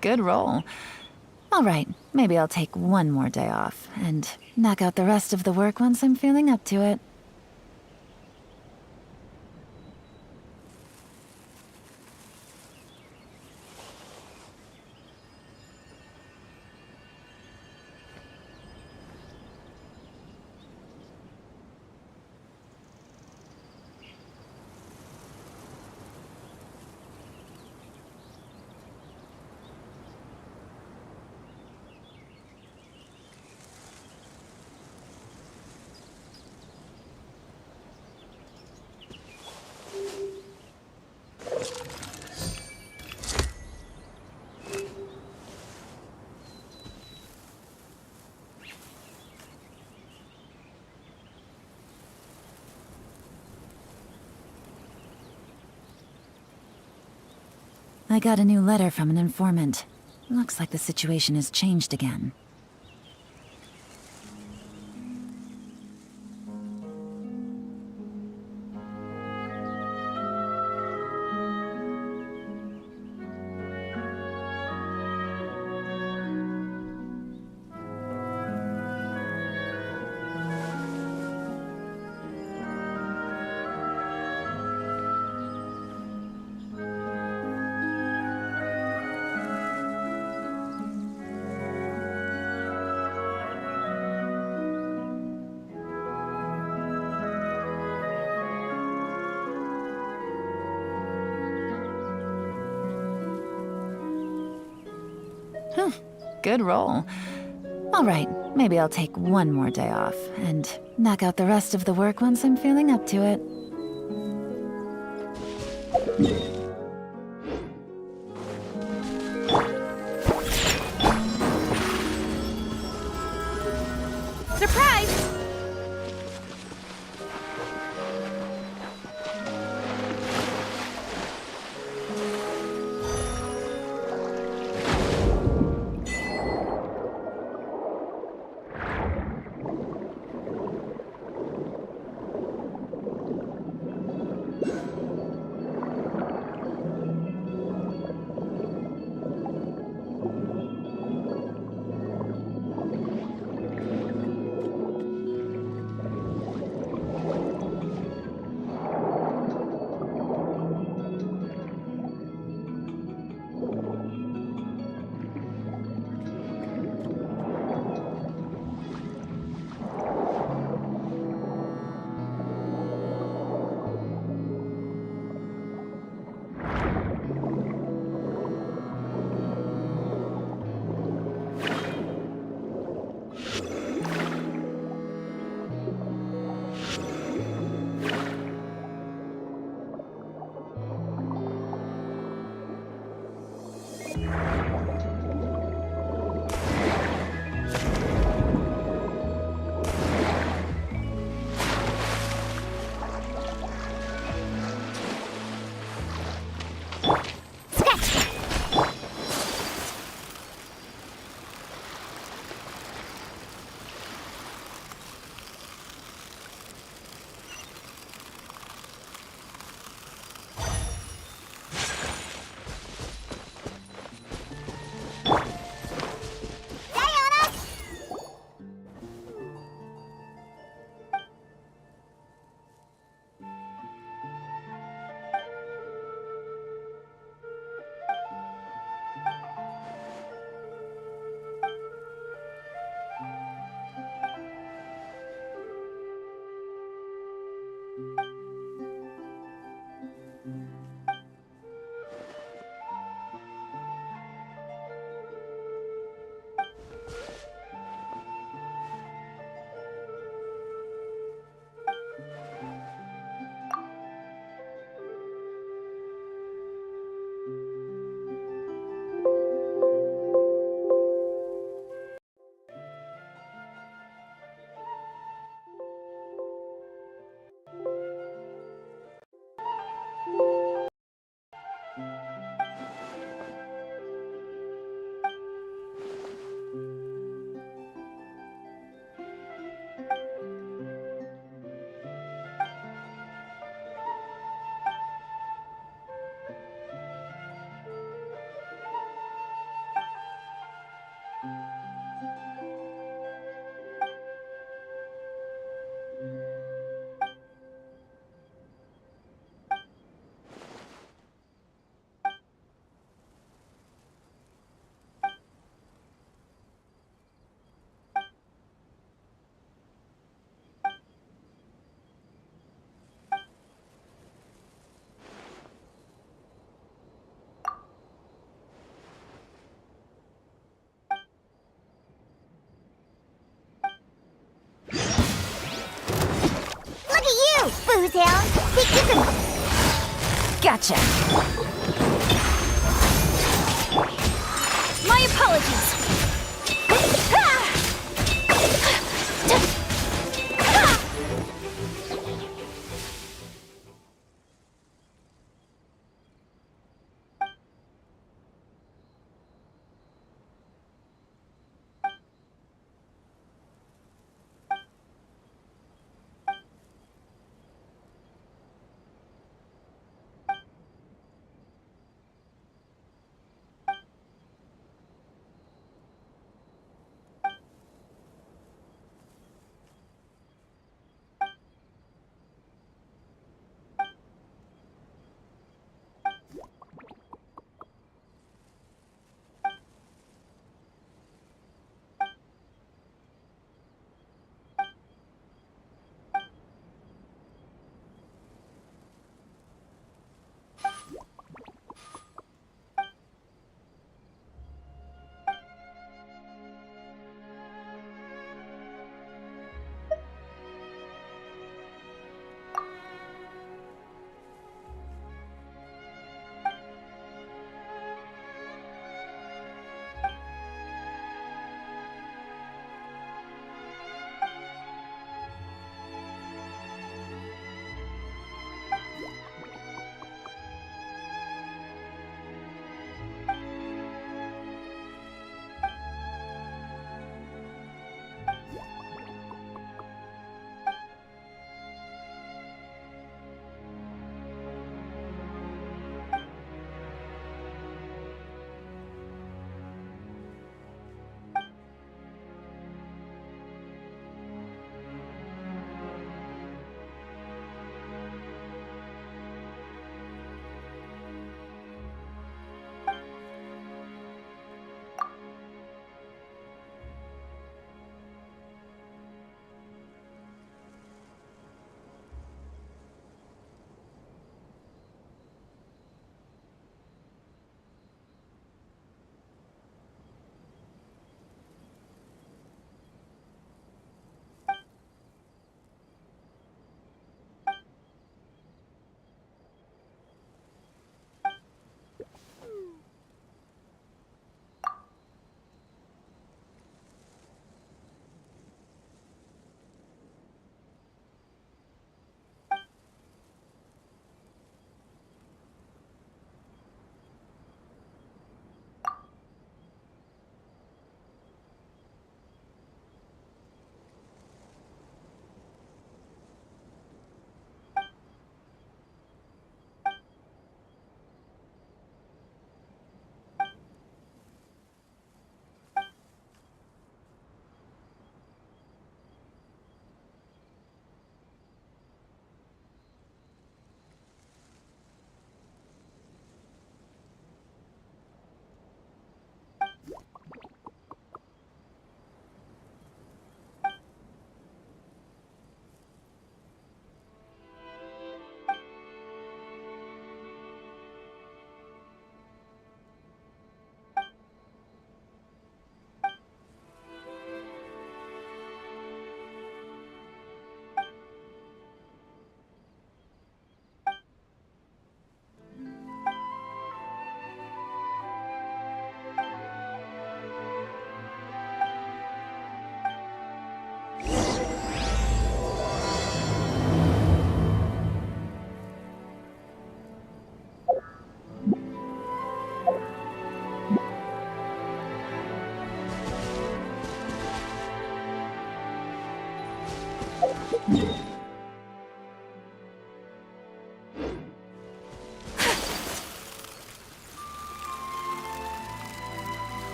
Good roll. All right, maybe I'll take one more day off and knock out the rest of the work once I'm feeling up to it. I got a new letter from an informant. Looks like the situation has changed again. Good roll. All right, maybe I'll take one more day off and knock out the rest of the work once I'm feeling up to it. Surprise! 주세요. 삐끗은 Gotcha. my apologies.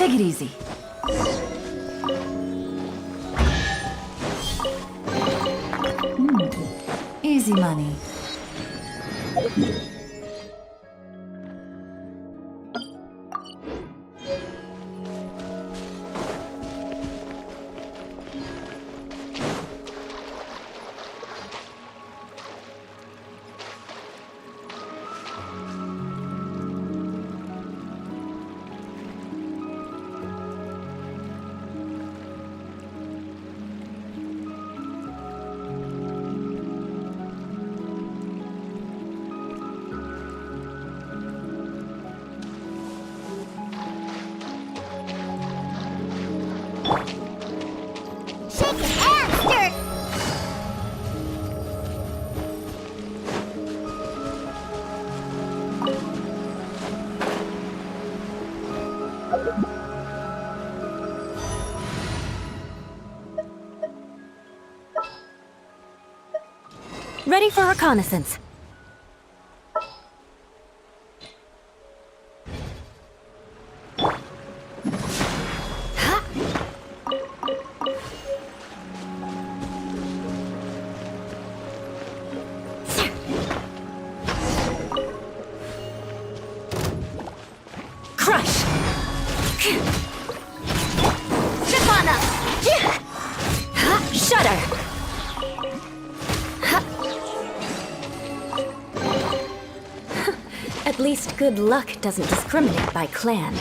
Take it easy. Easy money. Shake and stir. Ready for reconnaissance. Crush! Shyvana. Shudder! At least good luck doesn't discriminate by clan.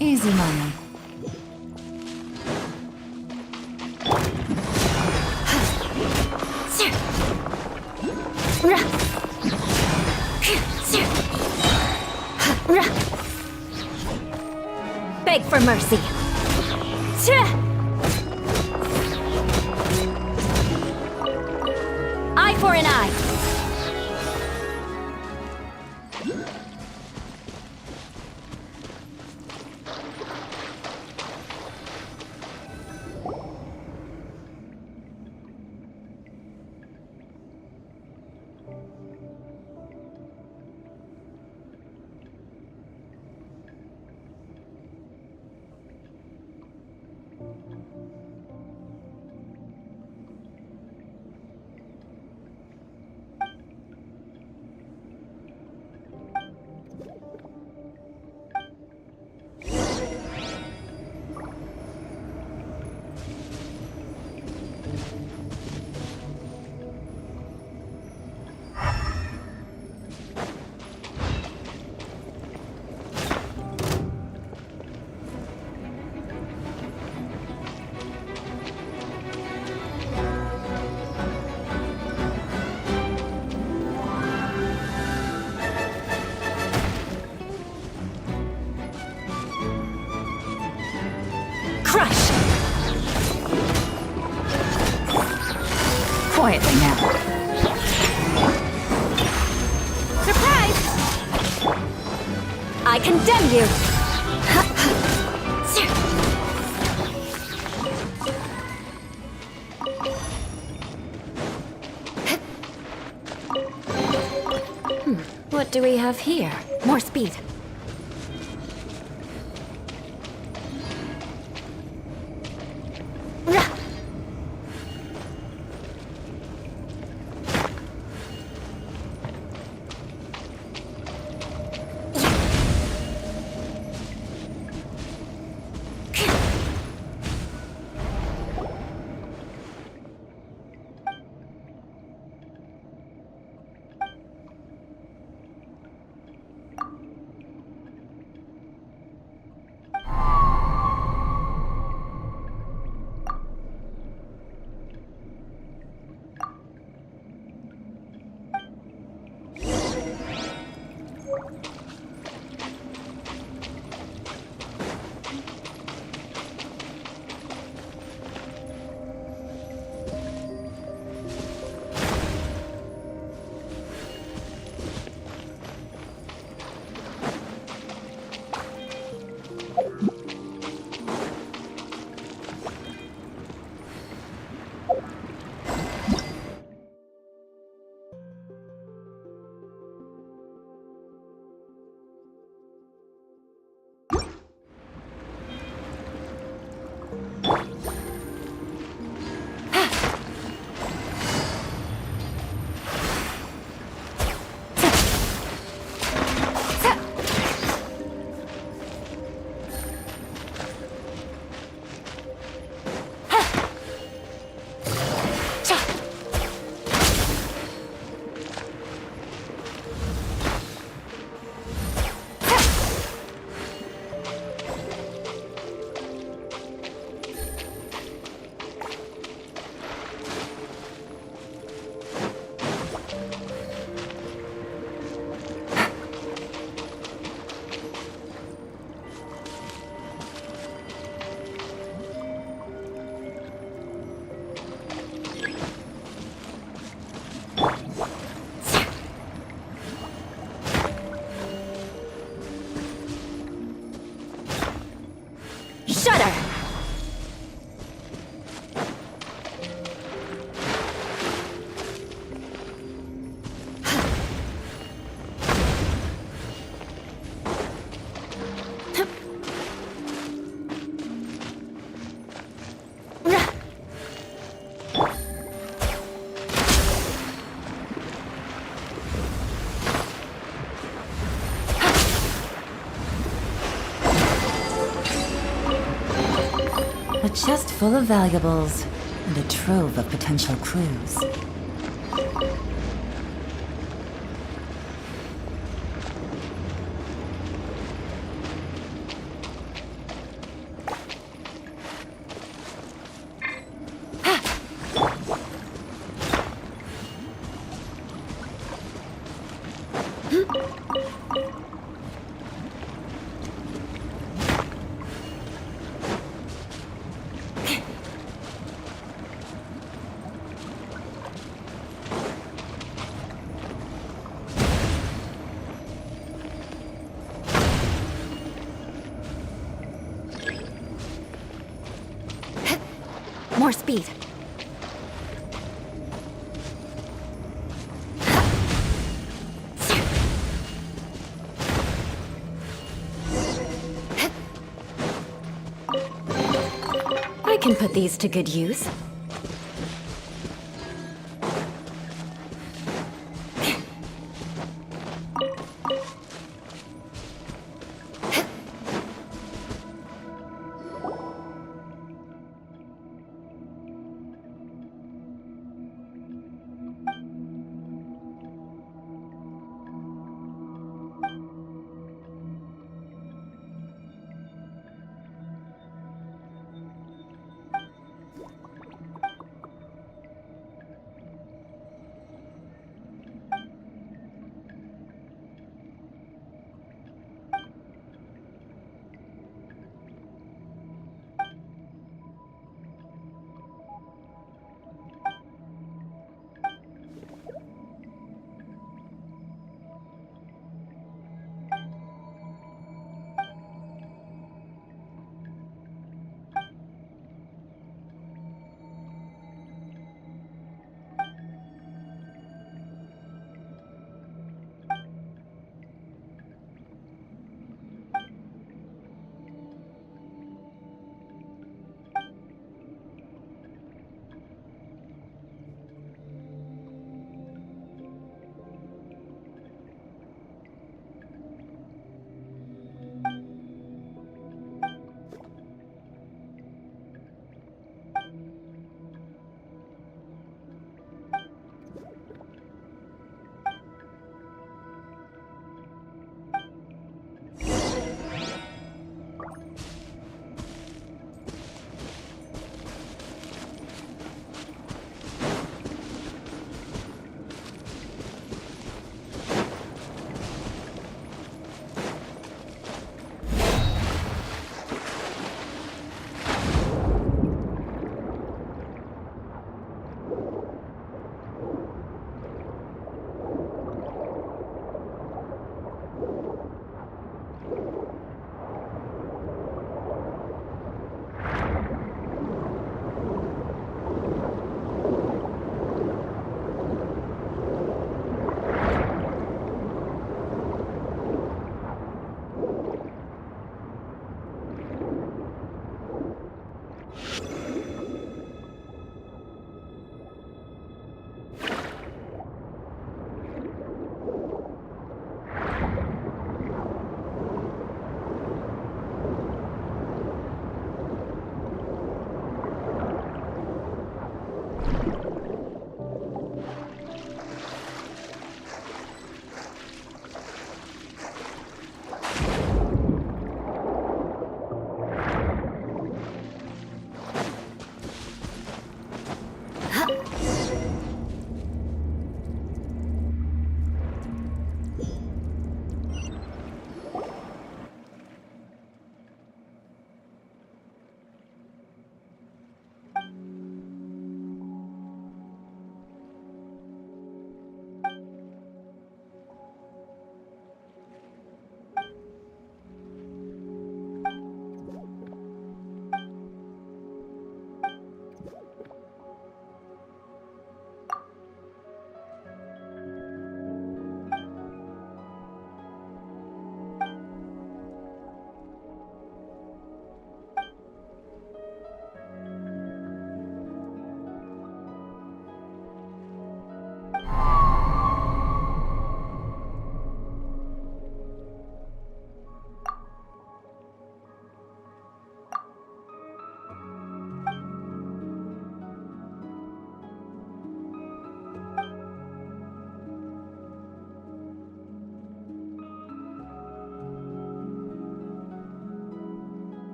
Easy money. Beg for mercy. Eye for an eye. Quietly now. Surprise! I condemn you! What do we have here? More speed. Shudder! A chest full of valuables and a trove of potential clues. More speed. I can put these to good use.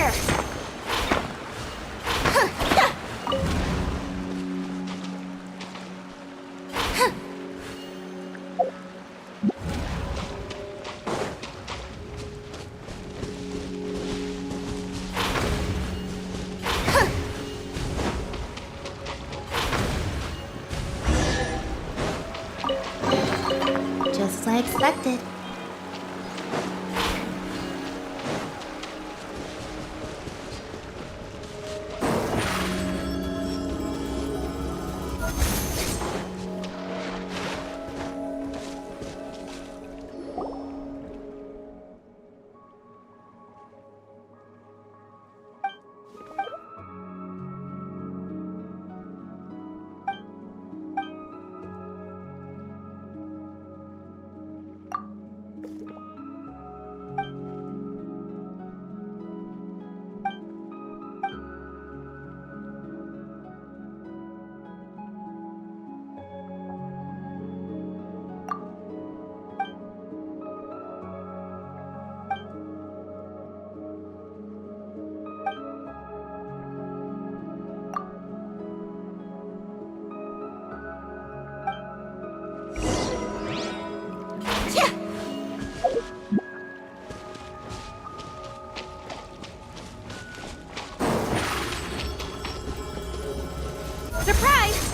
here! Just as I expected. Surprise!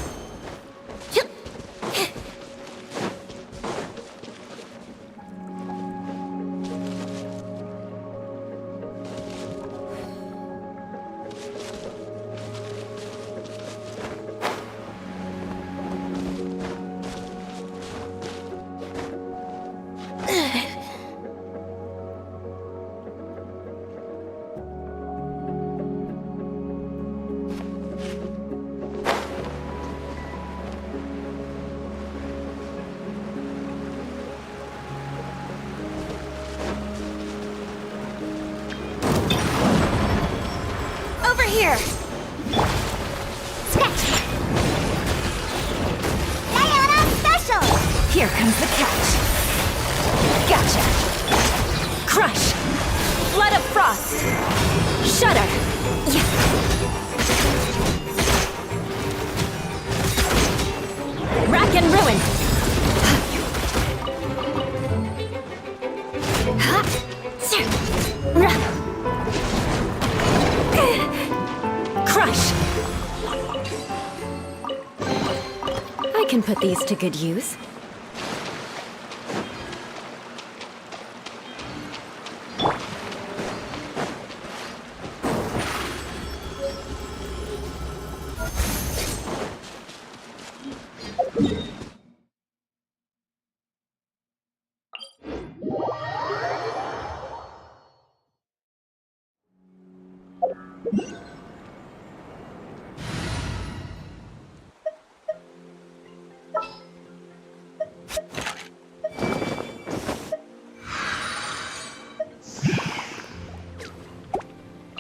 Over here! Sketch! Diana Special! Here comes the catch. Gotcha. Crush. Flood of frost. Shudder. Yeah. Rack and ruin. Ha. Sir. Ra. Crush. I can put these to good use.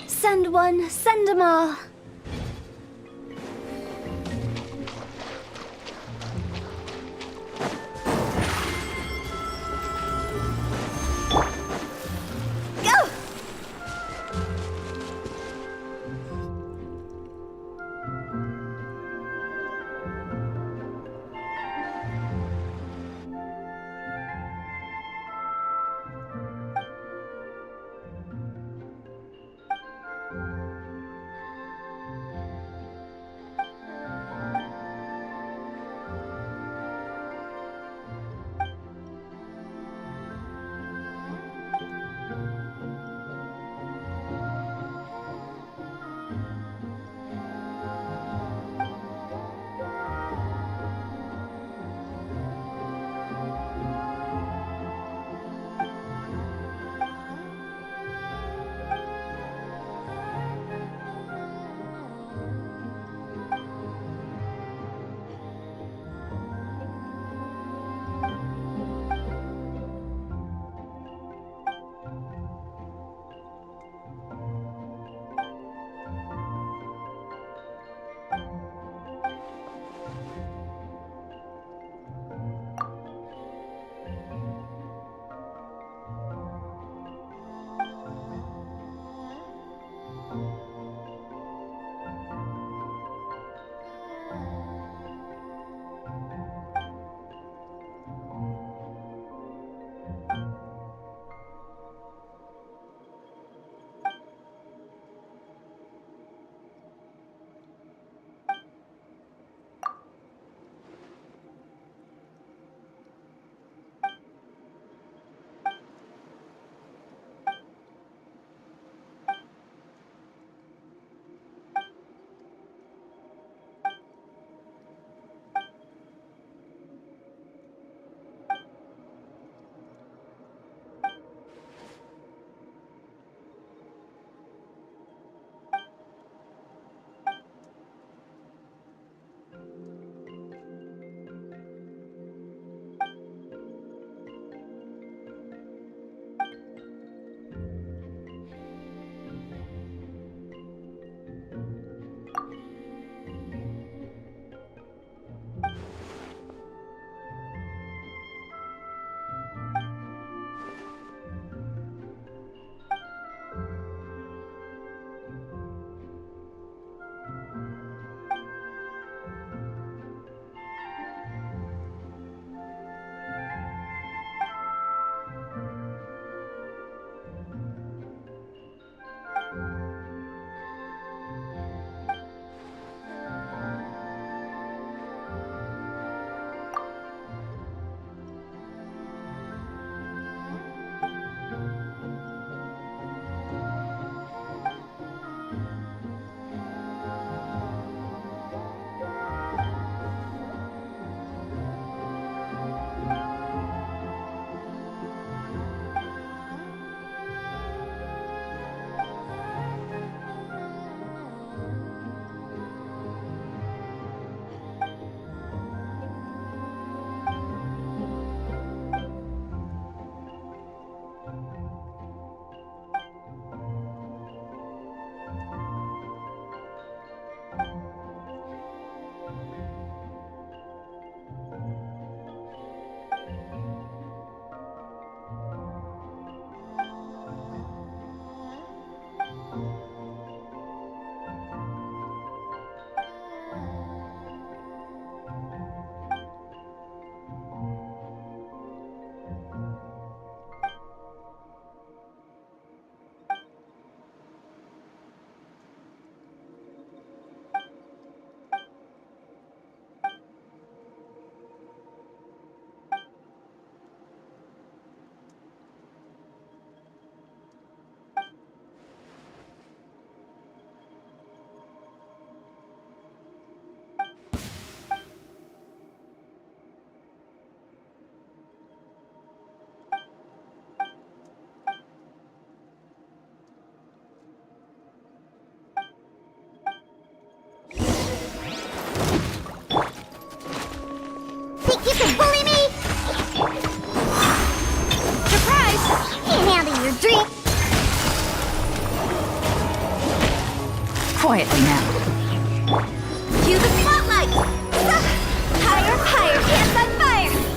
Send one, send them all. Go! Quietly now. Cue the spotlight! Higher, higher, hands on fire!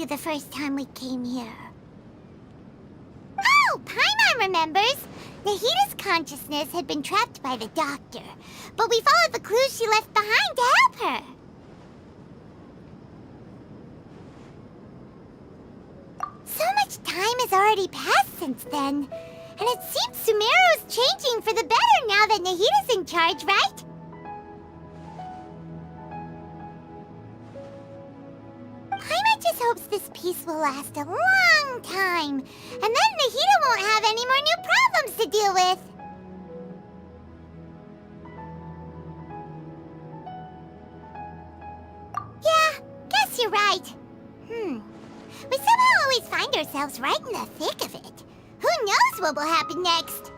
The first time we came here. Oh, Paimon remembers! Nahita's consciousness had been trapped by the doctor, but we followed the clues she left behind to help her. So much time has already passed since then, and it seems Sumeru's changing for the better now that Nahita's in charge, right? Paimon just hopes this peace will last a long time, and then Nahita won't have any more new problems to deal with. Yeah, guess you're right. We somehow always find ourselves right in the thick of it. Who knows what will happen next?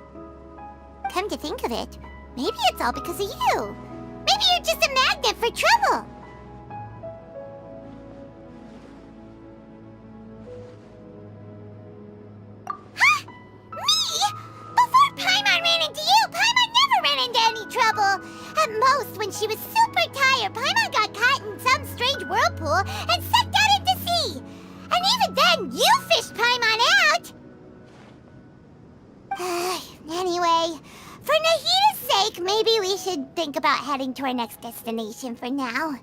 Come to think of it, maybe it's all because of you. Maybe you're just a magnet for trouble. When she was super tired, Paimon got caught in some strange whirlpool and sucked out into sea. And even then, you fished Paimon out! Anyway, for Nahita's sake, maybe we should think about heading to our next destination for now.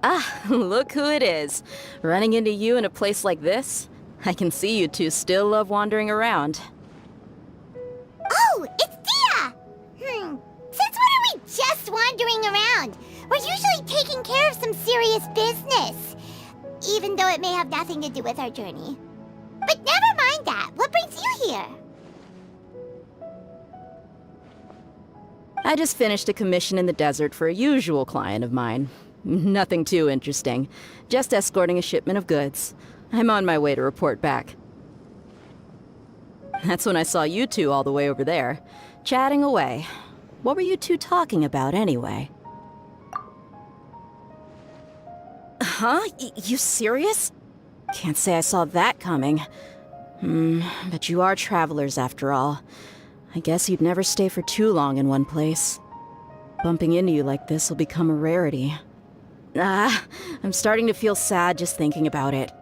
Ah, look who it is. Running into you in a place like this? I can see you two still love wandering around. Oh, it's Dia! Since when are we just wandering around? We're usually taking care of some serious business. Even though it may have nothing to do with our journey. But never mind that. What brings you here? I just finished a commission in the desert for a usual client of mine. Nothing too interesting. Just escorting a shipment of goods. I'm on my way to report back. That's when I saw you two all the way over there, chatting away. What were you two talking about anyway? Huh? You serious? Can't say I saw that coming. But you are travelers after all. I guess you'd never stay for too long in one place. Bumping into you like this will become a rarity. I'm starting to feel sad just thinking about it.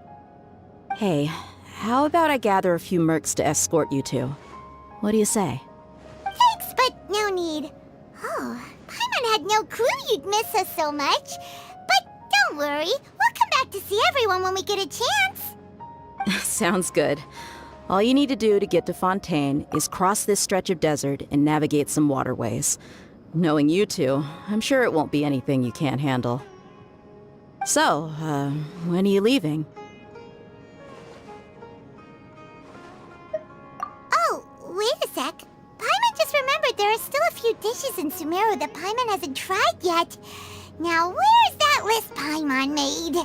Hey, how about I gather a few mercs to escort you two? What do you say? Thanks, but no need. Oh, Paimon had no clue you'd miss us so much. But don't worry, we'll come back to see everyone when we get a chance. Sounds good. All you need to do to get to Fontaine is cross this stretch of desert and navigate some waterways. Knowing you two, I'm sure it won't be anything you can't handle. So, when are you leaving? Oh, wait a sec. Paimon just remembered there are still a few dishes in Sumeru that Paimon hasn't tried yet. Now, where's that list Paimon made?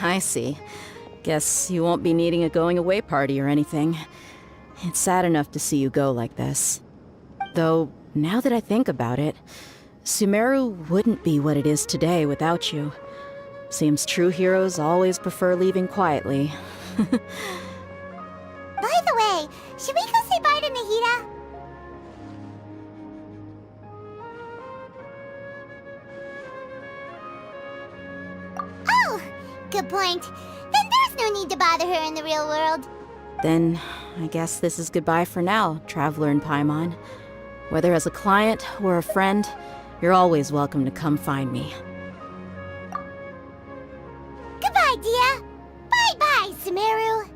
I see. Guess you won't be needing a going-away party or anything. It's sad enough to see you go like this. Though, now that I think about it, Sumeru wouldn't be what it is today without you. Seems true heroes always prefer leaving quietly. By the way, should we go say bye to Nahida? Oh, good point. Then there's no need to bother her in the real world. Then, I guess this is goodbye for now, Traveler in Paimon. Whether as a client or a friend, you're always welcome to come find me. Goodbye, Dia. Bye-bye, Sumeru.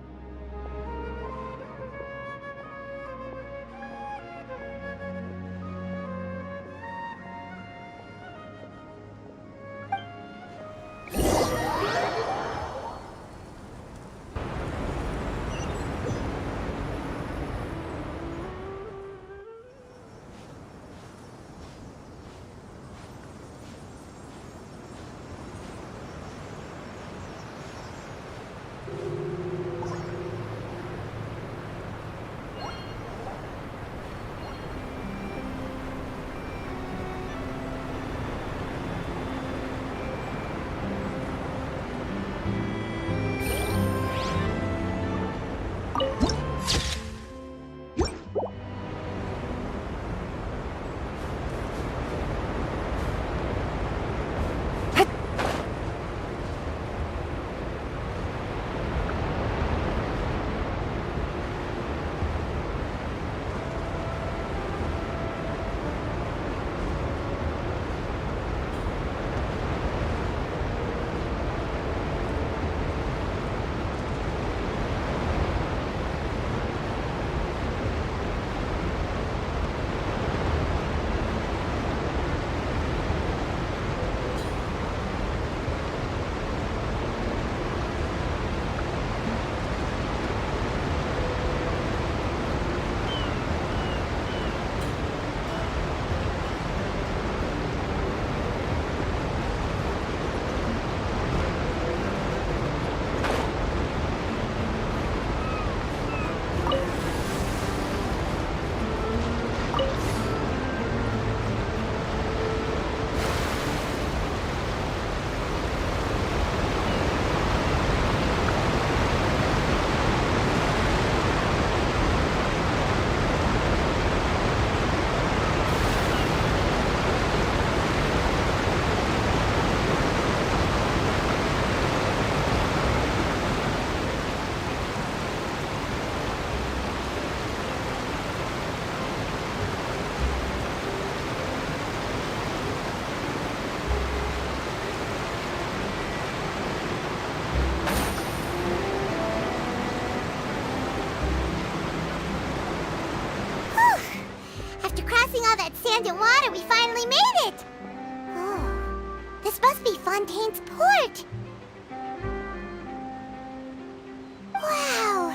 All that sand and water, we finally made it! Oh, this must be Fontaine's port! Wow!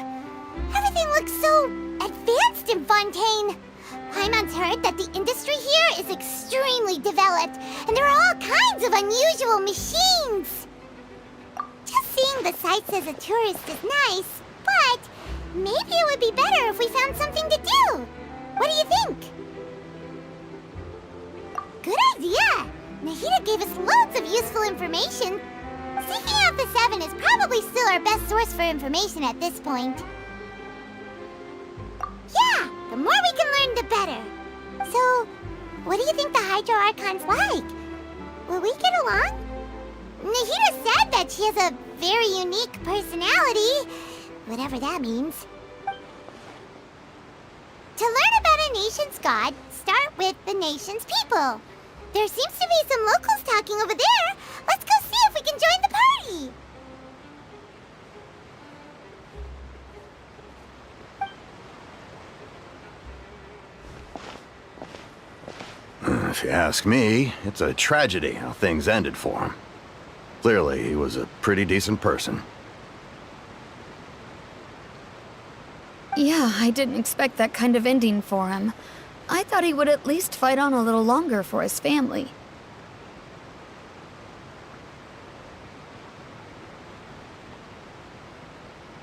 Everything looks so advanced in Fontaine! Paimon's heard that the industry here is extremely developed, and there are all kinds of unusual machines! Just seeing the sights as a tourist is nice, but maybe it would be better if we found something to do! What do you think? Good idea! Nahida gave us loads of useful information. Seeking out the Seven is probably still our best source for information at this point. Yeah, the more we can learn, the better. So, what do you think the Hydro Archon's like? Will we get along? Nahida said that she has a very unique personality, whatever that means. To learn about a nation's god, start with the nation's people. There seems to be some locals talking over there. Let's go see if we can join the party. If you ask me, it's a tragedy how things ended for him. Clearly, he was a pretty decent person. Yeah, I didn't expect that kind of ending for him. I thought he would at least fight on a little longer for his family.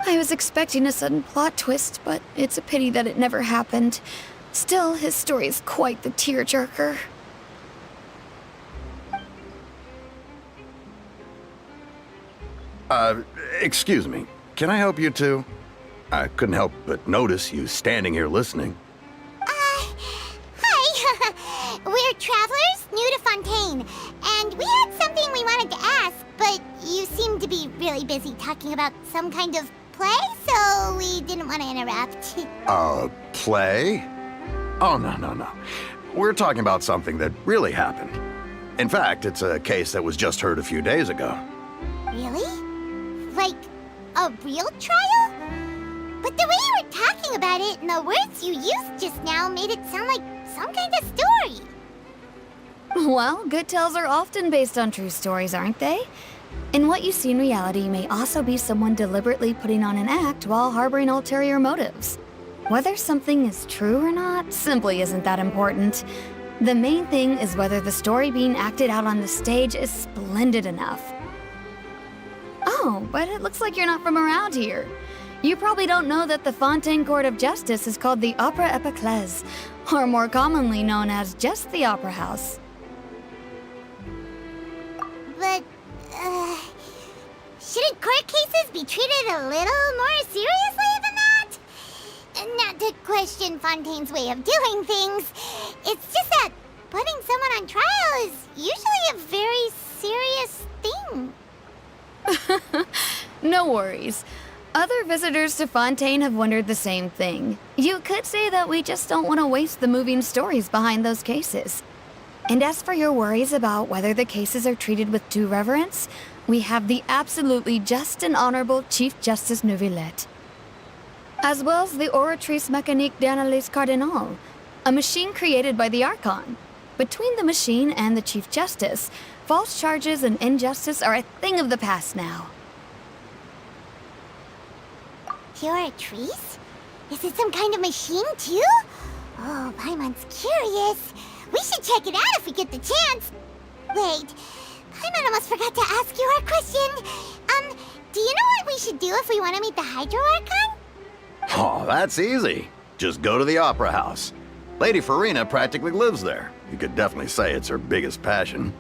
I was expecting a sudden plot twist, but it's a pity that it never happened. Still, his story is quite the tearjerker. Excuse me. Can I help you too? I couldn't help but notice you standing here listening. Hi. We're travelers new to Fontaine, and we had something we wanted to ask, but you seemed to be really busy talking about some kind of play, so we didn't want to interrupt. Play? Oh, no. We're talking about something that really happened. In fact, it's a case that was just heard a few days ago. Really? Like a real trial? But the way you were talking about it and the words you used just now made it sound like some kind of story. Well, good tales are often based on true stories, aren't they? And what you see in reality may also be someone deliberately putting on an act while harboring ulterior motives. Whether something is true or not simply isn't that important. The main thing is whether the story being acted out on the stage is splendid enough. Oh, but it looks like you're not from around here. You probably don't know that the Fontaine Court of Justice is called the Opera Epiclese, or more commonly known as just the Opera House. But, shouldn't court cases be treated a little more seriously than that? Not to question Fontaine's way of doing things. It's just that putting someone on trial is usually a very serious thing. No worries. Other visitors to Fontaine have wondered the same thing. You could say that we just don't want to waste the moving stories behind those cases. And as for your worries about whether the cases are treated with due reverence, we have the absolutely just and honorable Chief Justice Neuvillette, as well as the Oratrice Mécanique d'Analyse Cardinal, a machine created by the Archon. Between the machine and the Chief Justice, false charges and injustice are a thing of the past now. Oratrice? Is it some kind of machine, too? Oh, Paimon's curious. We should check it out if we get the chance. Wait, Paimon almost forgot to ask you our question. Do you know what we should do if we want to meet the Hydro Archon? Oh, that's easy. Just go to the Opera House. Lady Farina practically lives there. You could definitely say it's her biggest passion.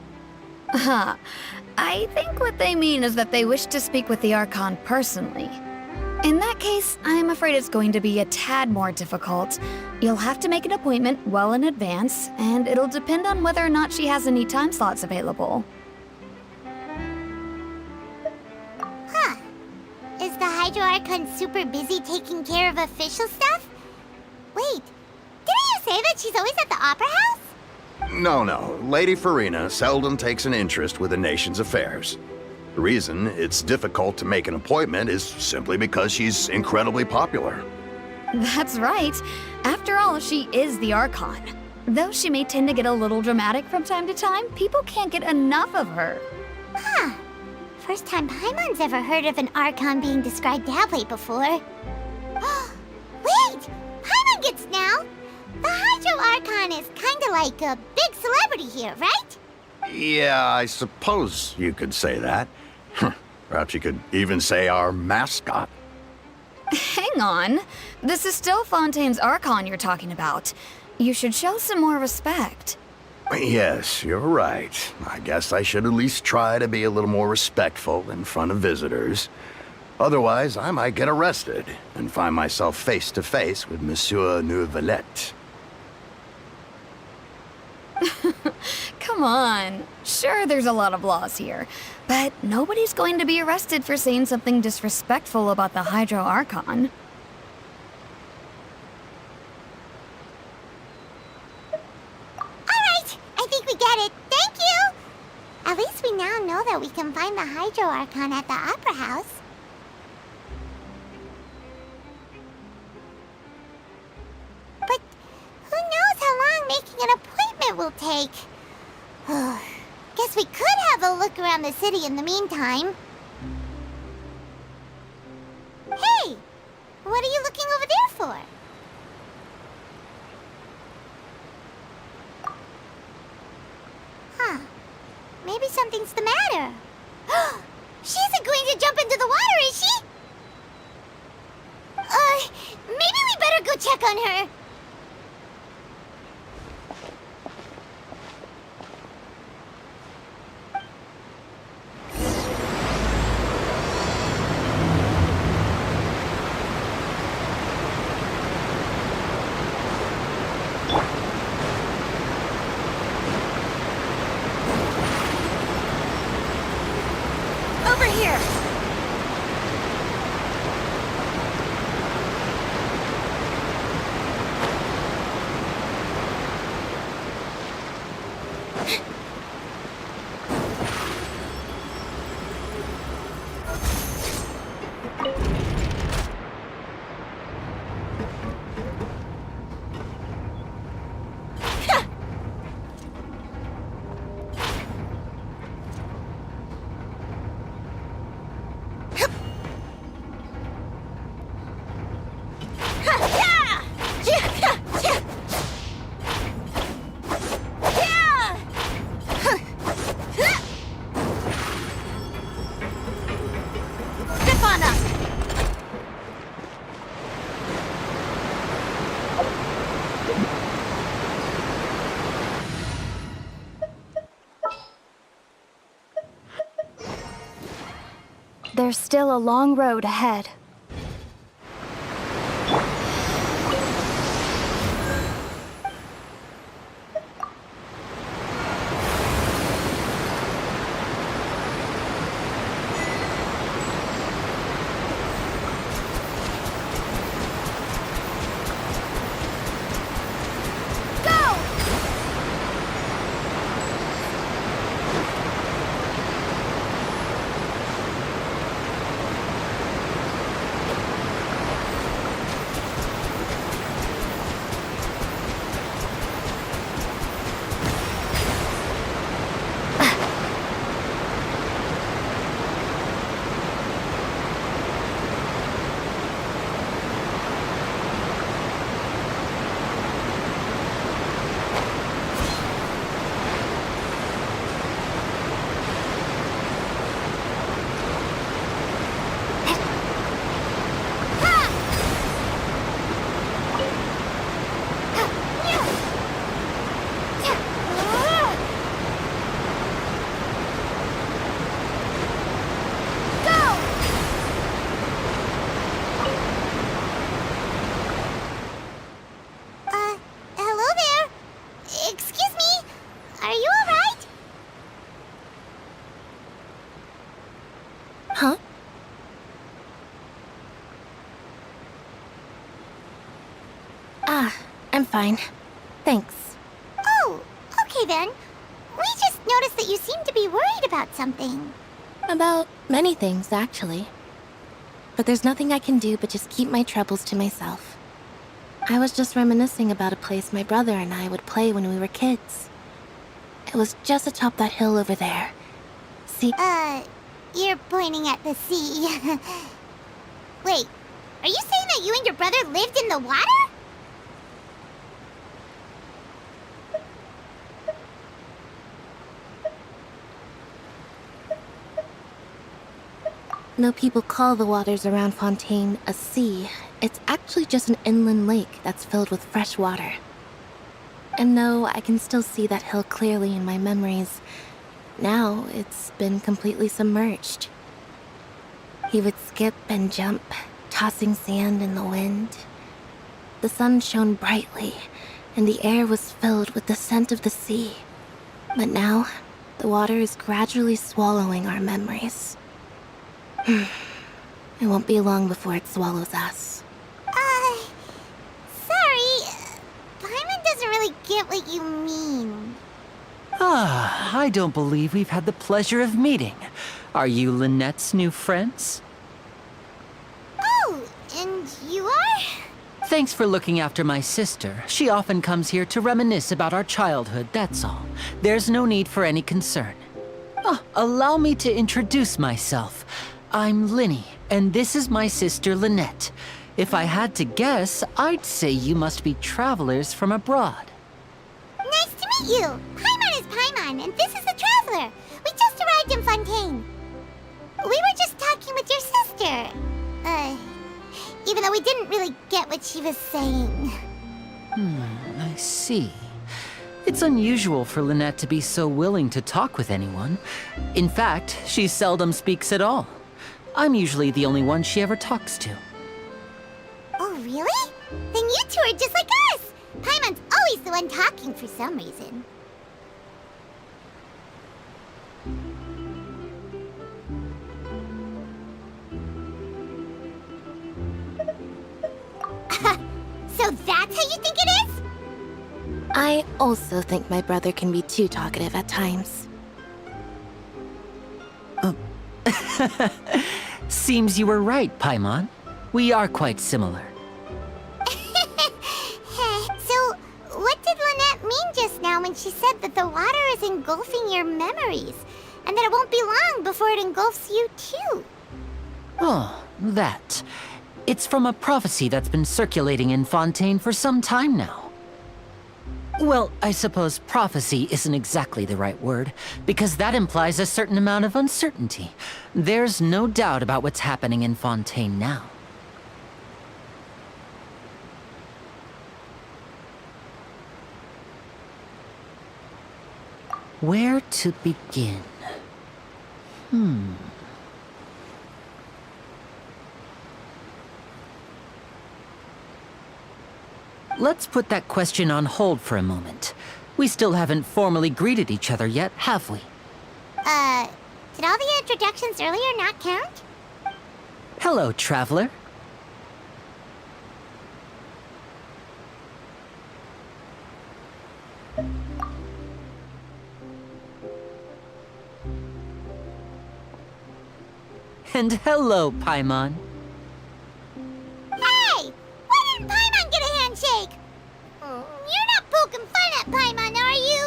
I think what they mean is that they wish to speak with the Archon personally. In that case, I'm afraid it's going to be a tad more difficult. You'll have to make an appointment well in advance, and it'll depend on whether or not she has any time slots available. Huh. Is the Hydro Archon super busy taking care of official stuff? Wait, didn't you say that she's always at the Opera House? No. Lady Farina seldom takes an interest with the nation's affairs. The reason it's difficult to make an appointment is simply because she's incredibly popular. That's right. After all, she is the Archon. Though she may tend to get a little dramatic from time to time, people can't get enough of her. Huh. First time Paimon's ever heard of an Archon being described that way before. Wait! Paimon gets now! The Hydro Archon is kinda like a big celebrity here, right? Yeah, I suppose you could say that. Perhaps you could even say our mascot. Hang on. This is still Fontaine's Archon you're talking about. You should show some more respect. Yes, you're right. I guess I should at least try to be a little more respectful in front of visitors. Otherwise, I might get arrested and find myself face to face with Monsieur Neuvillette. Come on. Sure, there's a lot of laws here, but nobody's going to be arrested for saying something disrespectful about the Hydro Archon. Alright, I think we get it. Thank you! At least we now know that we can find the Hydro Archon at the Opera House. But who knows how long making an appointment will take? Guess we could have a look around the city in the meantime. Hey! What are you looking over there for? Huh. Maybe something's the matter. She isn't going to jump into the water, is she? Maybe we better go check on her. There's still a long road ahead. Hello there. Excuse me. Are you alright? Huh? I'm fine. Thanks. Oh, okay then. We just noticed that you seem to be worried about something. About many things, actually. But there's nothing I can do but just keep my troubles to myself. I was just reminiscing about a place my brother and I would play when we were kids. It was just atop that hill over there. See? You're pointing at the sea. Wait, are you saying that you and your brother lived in the water? No, people call the waters around Fontaine a sea. It's actually just an inland lake that's filled with fresh water. And no, I can still see that hill clearly in my memories. Now, it's been completely submerged. He would skip and jump, tossing sand in the wind. The sun shone brightly, and the air was filled with the scent of the sea. But now, the water is gradually swallowing our memories. It won't be long before it swallows us. Sorry. Paimon doesn't really get what you mean. Ah, I don't believe we've had the pleasure of meeting. Are you Lynette's new friends? Oh, and you are? Thanks for looking after my sister. She often comes here to reminisce about our childhood, that's all. There's no need for any concern. Allow me to introduce myself. I'm Linny, and this is my sister Lynette. If I had to guess, I'd say you must be travelers from abroad. Nice to meet you. Paimon is Paimon, and this is the Traveler. We just arrived in Fontaine. We were just talking with your sister. Even though we didn't really get what she was saying. I see. It's unusual for Lynette to be so willing to talk with anyone. In fact, she seldom speaks at all. I'm usually the only one she ever talks to. Oh, really? Then you two are just like us. Paimon's always the one talking for some reason. So that's how you think it is? I also think my brother can be too talkative at times. Seems you were right, Paimon. We are quite similar. So, what did Lynette mean just now when she said that the water is engulfing your memories, and that it won't be long before it engulfs you too? Oh, that. It's from a prophecy that's been circulating in Fontaine for some time now. Well, I suppose prophecy isn't exactly the right word, because that implies a certain amount of uncertainty. There's no doubt about what's happening in Fontaine now. Where to begin? Let's put that question on hold for a moment. We still haven't formally greeted each other yet, have we? Did all the introductions earlier not count? Hello, traveler. And hello, Paimon. Hey! Why didn't Paimon get a handshake? You're not poking fun at Paimon, are you?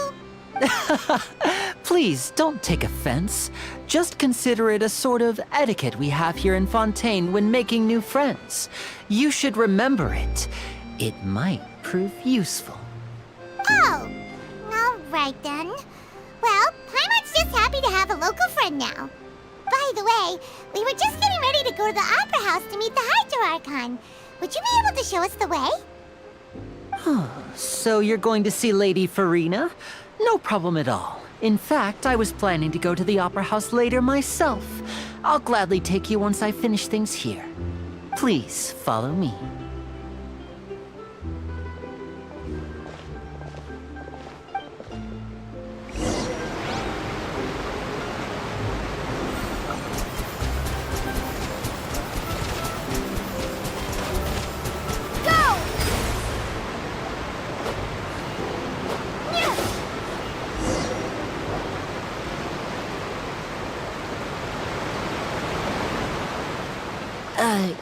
Please, don't take offense. Just consider it a sort of etiquette we have here in Fontaine when making new friends. You should remember it. It might prove useful. Oh, all right then. Well, Paimon's just happy to have a local friend now. By the way, we were just getting ready to go to the Opera House to meet the Hydro Archon. Would you be able to show us the way? So you're going to see Lady Farina? No problem at all. In fact, I was planning to go to the Opera House later myself. I'll gladly take you once I finish things here. Please, follow me.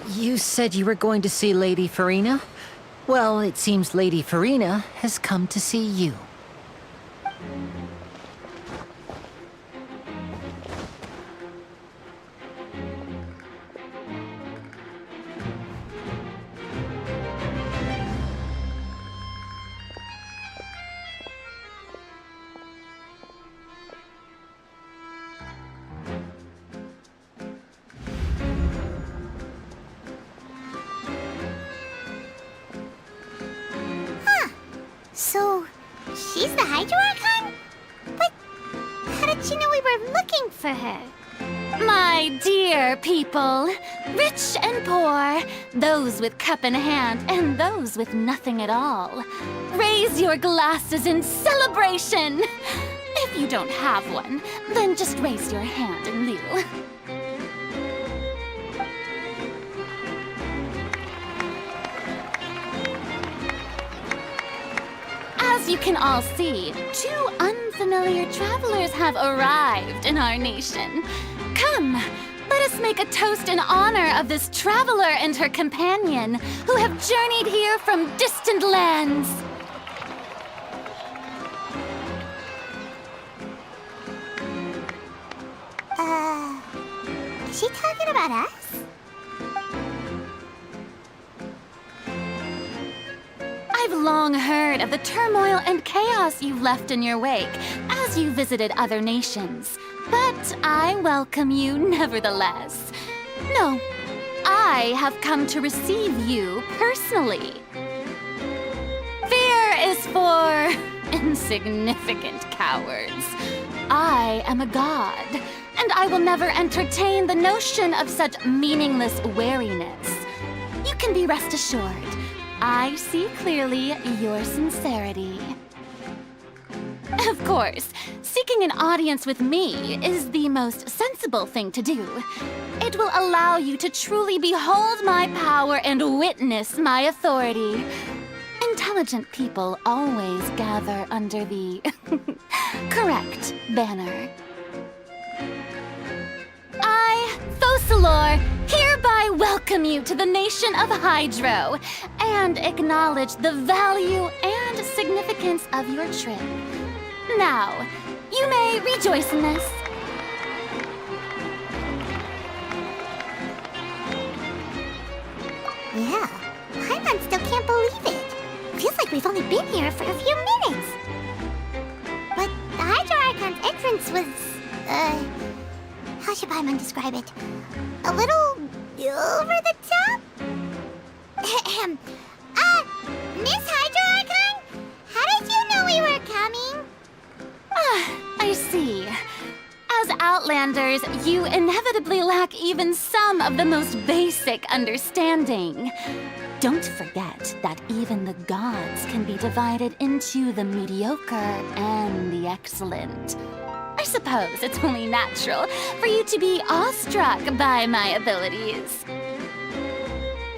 You said you were going to see Lady Farina? Well, it seems Lady Farina has come to see you. So, she's the Hydro Archon? But how did she know we were looking for her? My dear people, rich and poor, those with cup in hand and those with nothing at all, raise your glasses in celebration! If you don't have one, then just raise your hand in lieu. As you can all see, two unfamiliar travelers have arrived in our nation. Come, let us make a toast in honor of this traveler and her companion who have journeyed here from distant lands. Is she talking about us? I've long heard of the turmoil and chaos you've left in your wake as you visited other nations. But I welcome you nevertheless. No, I have come to receive you personally. Fear is for insignificant cowards. I am a god, and I will never entertain the notion of such meaningless wariness. You can be rest assured. I see clearly your sincerity. Of course, seeking an audience with me is the most sensible thing to do. It will allow you to truly behold my power and witness my authority. And tell intelligent people always gather under the correct banner. I, Focalor, hereby welcome you to the nation of Hydro and acknowledge the value and significance of your trip. Now, you may rejoice in this. Yeah, Paimon still can't believe it. Feels like we've only been here for a few minutes. But the Hydro Archon's entrance was, how should Paimon describe it? A little over the top? Miss Hydro Archon? How did you know we were coming? I see. As Outlanders, you inevitably lack even some of the most basic understanding. Don't forget that even the gods can be divided into the mediocre and the excellent. I suppose it's only natural for you to be awestruck by my abilities.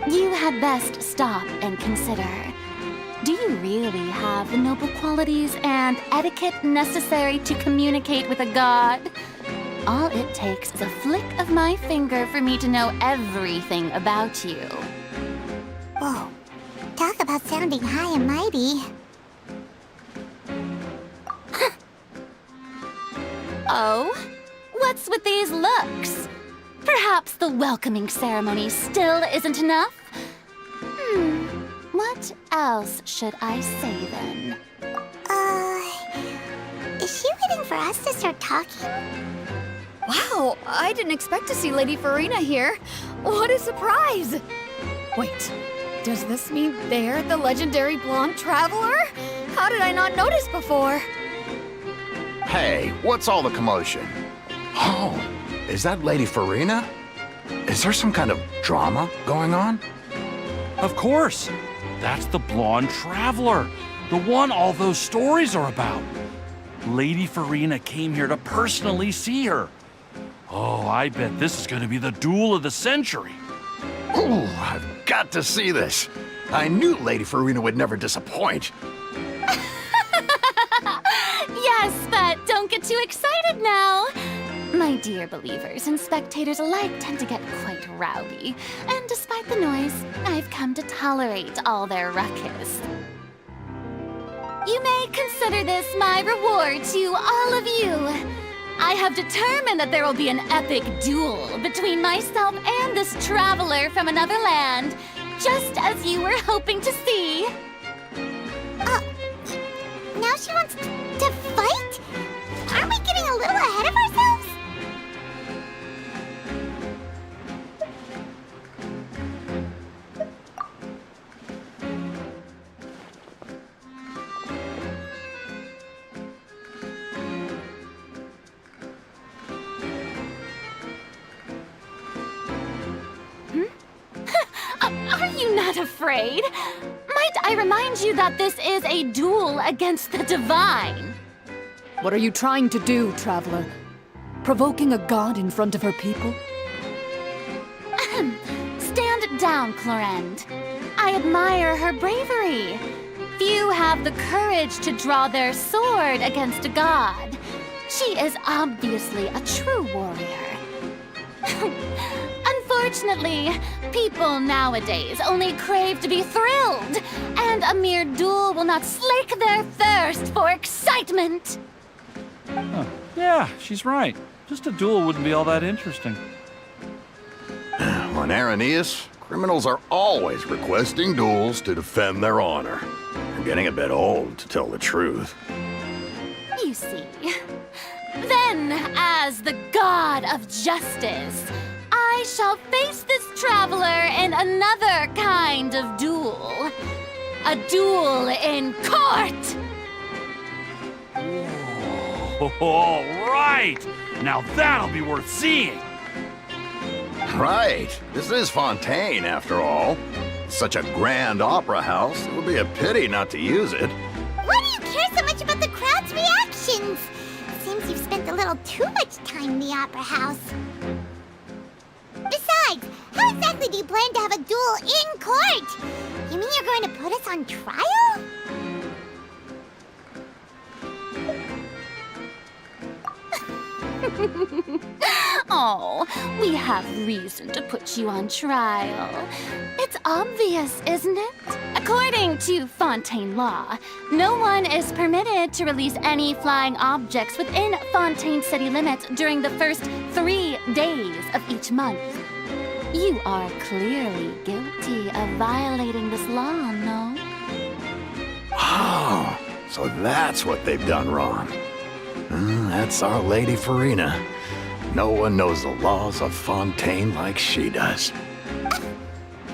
You had best stop and consider. Do you really have the noble qualities and etiquette necessary to communicate with a god? All it takes is a flick of my finger for me to know everything about you. Whoa, talk about sounding high and mighty. Oh? What's with these looks? Perhaps the welcoming ceremony still isn't enough? What else should I say then? Is she waiting for us to start talking? Wow, I didn't expect to see Lady Farina here. What a surprise! Wait, does this mean they're the legendary blonde traveler? How did I not notice before? Hey, what's all the commotion? Oh, is that Lady Farina? Is there some kind of drama going on? Of course. That's the blonde traveler. The one all those stories are about. Lady Farina came here to personally see her. Oh, I bet this is going to be the duel of the century. Ooh, I've got to see this. I knew Lady Farina would never disappoint. Yes, but don't get too excited now. My dear believers and spectators alike tend to get quite rowdy, and despite the noise, I've come to tolerate all their ruckus. You may consider this my reward to all of you. I have determined that there will be an epic duel between myself and this traveler from another land, just as you were hoping to see. Now she wants to fight? Aren't we getting a little ahead of ourselves? Are you not afraid? Might I remind you that this is a duel against the divine? What are you trying to do, traveler? Provoking a god in front of her people? Stand down, Clorend. I admire her bravery. Few have the courage to draw their sword against a god. She is obviously a true warrior. Unfortunately, people nowadays only crave to be thrilled, and a mere duel will not slake their thirst for excitement. Huh. Yeah, she's right. Just a duel wouldn't be all that interesting. On Araneus, criminals are always requesting duels to defend their honor. I'm getting a bit old, to tell the truth. You see. Then, as the god of justice, I shall face this traveler in another kind of duel. A duel in court! All right! Now that'll be worth seeing! Right. This is Fontaine, after all. Such a grand opera house, it would be a pity not to use it. Why do you care so much about the crowd's reactions? Seems you've spent a little too much time in the opera house. Besides, how exactly do you plan to have a duel in court? You mean you're going to put us on trial? Oh, we have reason to put you on trial. It's obvious, isn't it? According to Fontaine law, no one is permitted to release any flying objects within Fontaine city limits during the first 3 days of each month. You are clearly guilty of violating this law, no? Oh, so that's what they've done wrong. That's our Lady Farina. No one knows the laws of Fontaine like she does.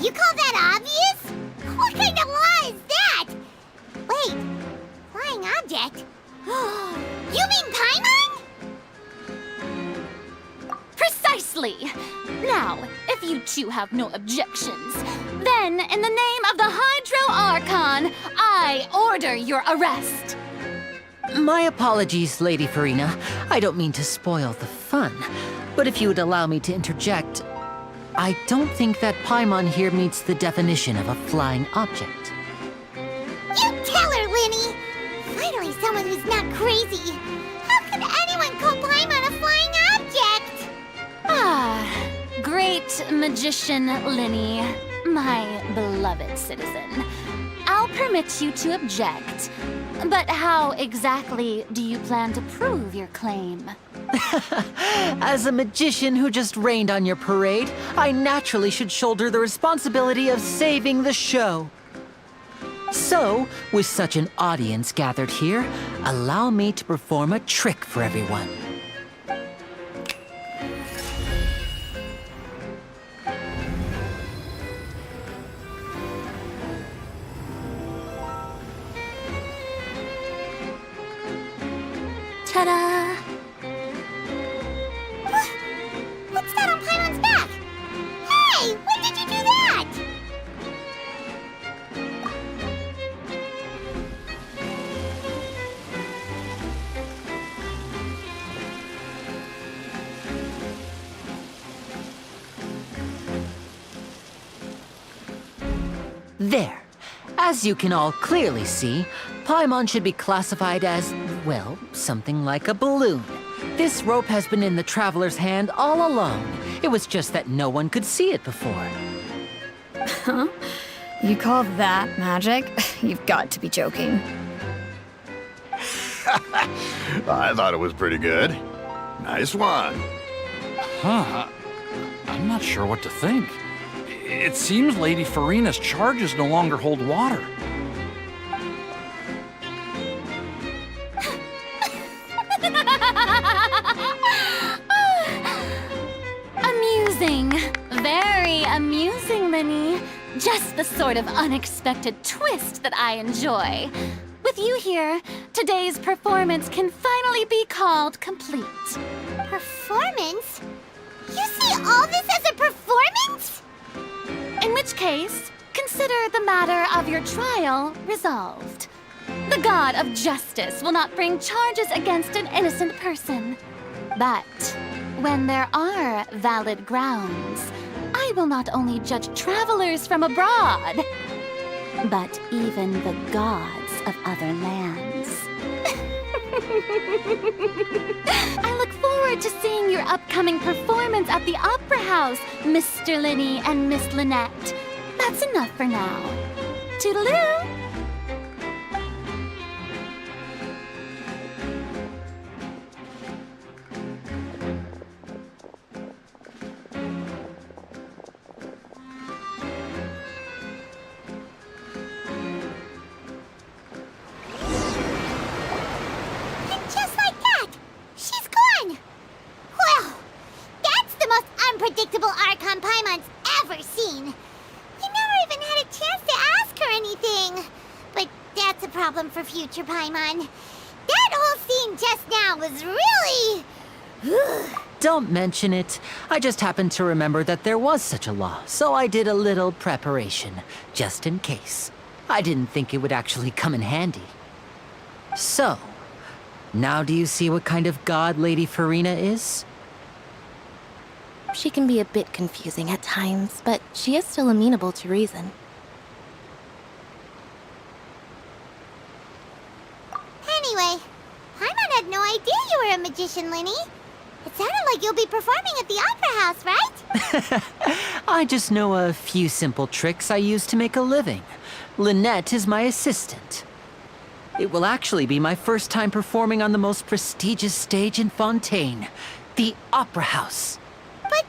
You call that obvious? What kind of law is that? Wait, flying object? You mean Paimon? Precisely! Now, if you two have no objections, then in the name of the Hydro Archon, I order your arrest. My apologies, Lady Farina. I don't mean to spoil the fun, but if you would allow me to interject, I don't think that Paimon here meets the definition of a flying object. You tell her, Linny! Finally someone who's not crazy. How could anyone call Paimon a flying object? Ah, great magician Linny, my beloved citizen. I'll permit you to object, but how exactly do you plan to prove your claim? As a magician who just rained on your parade, I naturally should shoulder the responsibility of saving the show. So, with such an audience gathered here, allow me to perform a trick for everyone. Ta-da! What's that on Paimon's back? Hey, when did you do that? There. As you can all clearly see, Paimon should be classified as, well, something like a balloon. This rope has been in the Traveler's hand all along. It was just that no one could see it before. Huh? You call that magic? You've got to be joking. I thought it was pretty good. Nice one. Huh. I'm not sure what to think. It seems Lady Farina's charges no longer hold water. Amusing. Very amusing, Linny. Just the sort of unexpected twist that I enjoy. With you here, today's performance can finally be called complete. Performance? You see all this as a performance? In which case, consider the matter of your trial resolved. The god of justice will not bring charges against an innocent person. But when there are valid grounds, I will not only judge travelers from abroad, but even the gods of other lands. I look forward to seeing your upcoming performance at the Opera House, Mr. Linny and Miss Lynette. That's enough for now. Toodaloo! Just like that, she's gone. Well, that's the most unpredictable Archon Paimon's ever seen. We never even had a chance to ask her anything. But that's a problem for future Paimon. That whole scene just now was really... Don't mention it. I just happened to remember that there was such a law, so I did a little preparation, just in case. I didn't think it would actually come in handy. So, now do you see what kind of god Lady Farina is? She can be a bit confusing at times, but she is still amenable to reason. Anyway, Paimon had no idea you were a magician, Linny. It sounded like you'll be performing at the Opera House, right? I just know a few simple tricks I use to make a living. Lynette is my assistant. It will actually be my first time performing on the most prestigious stage in Fontaine, the Opera House. But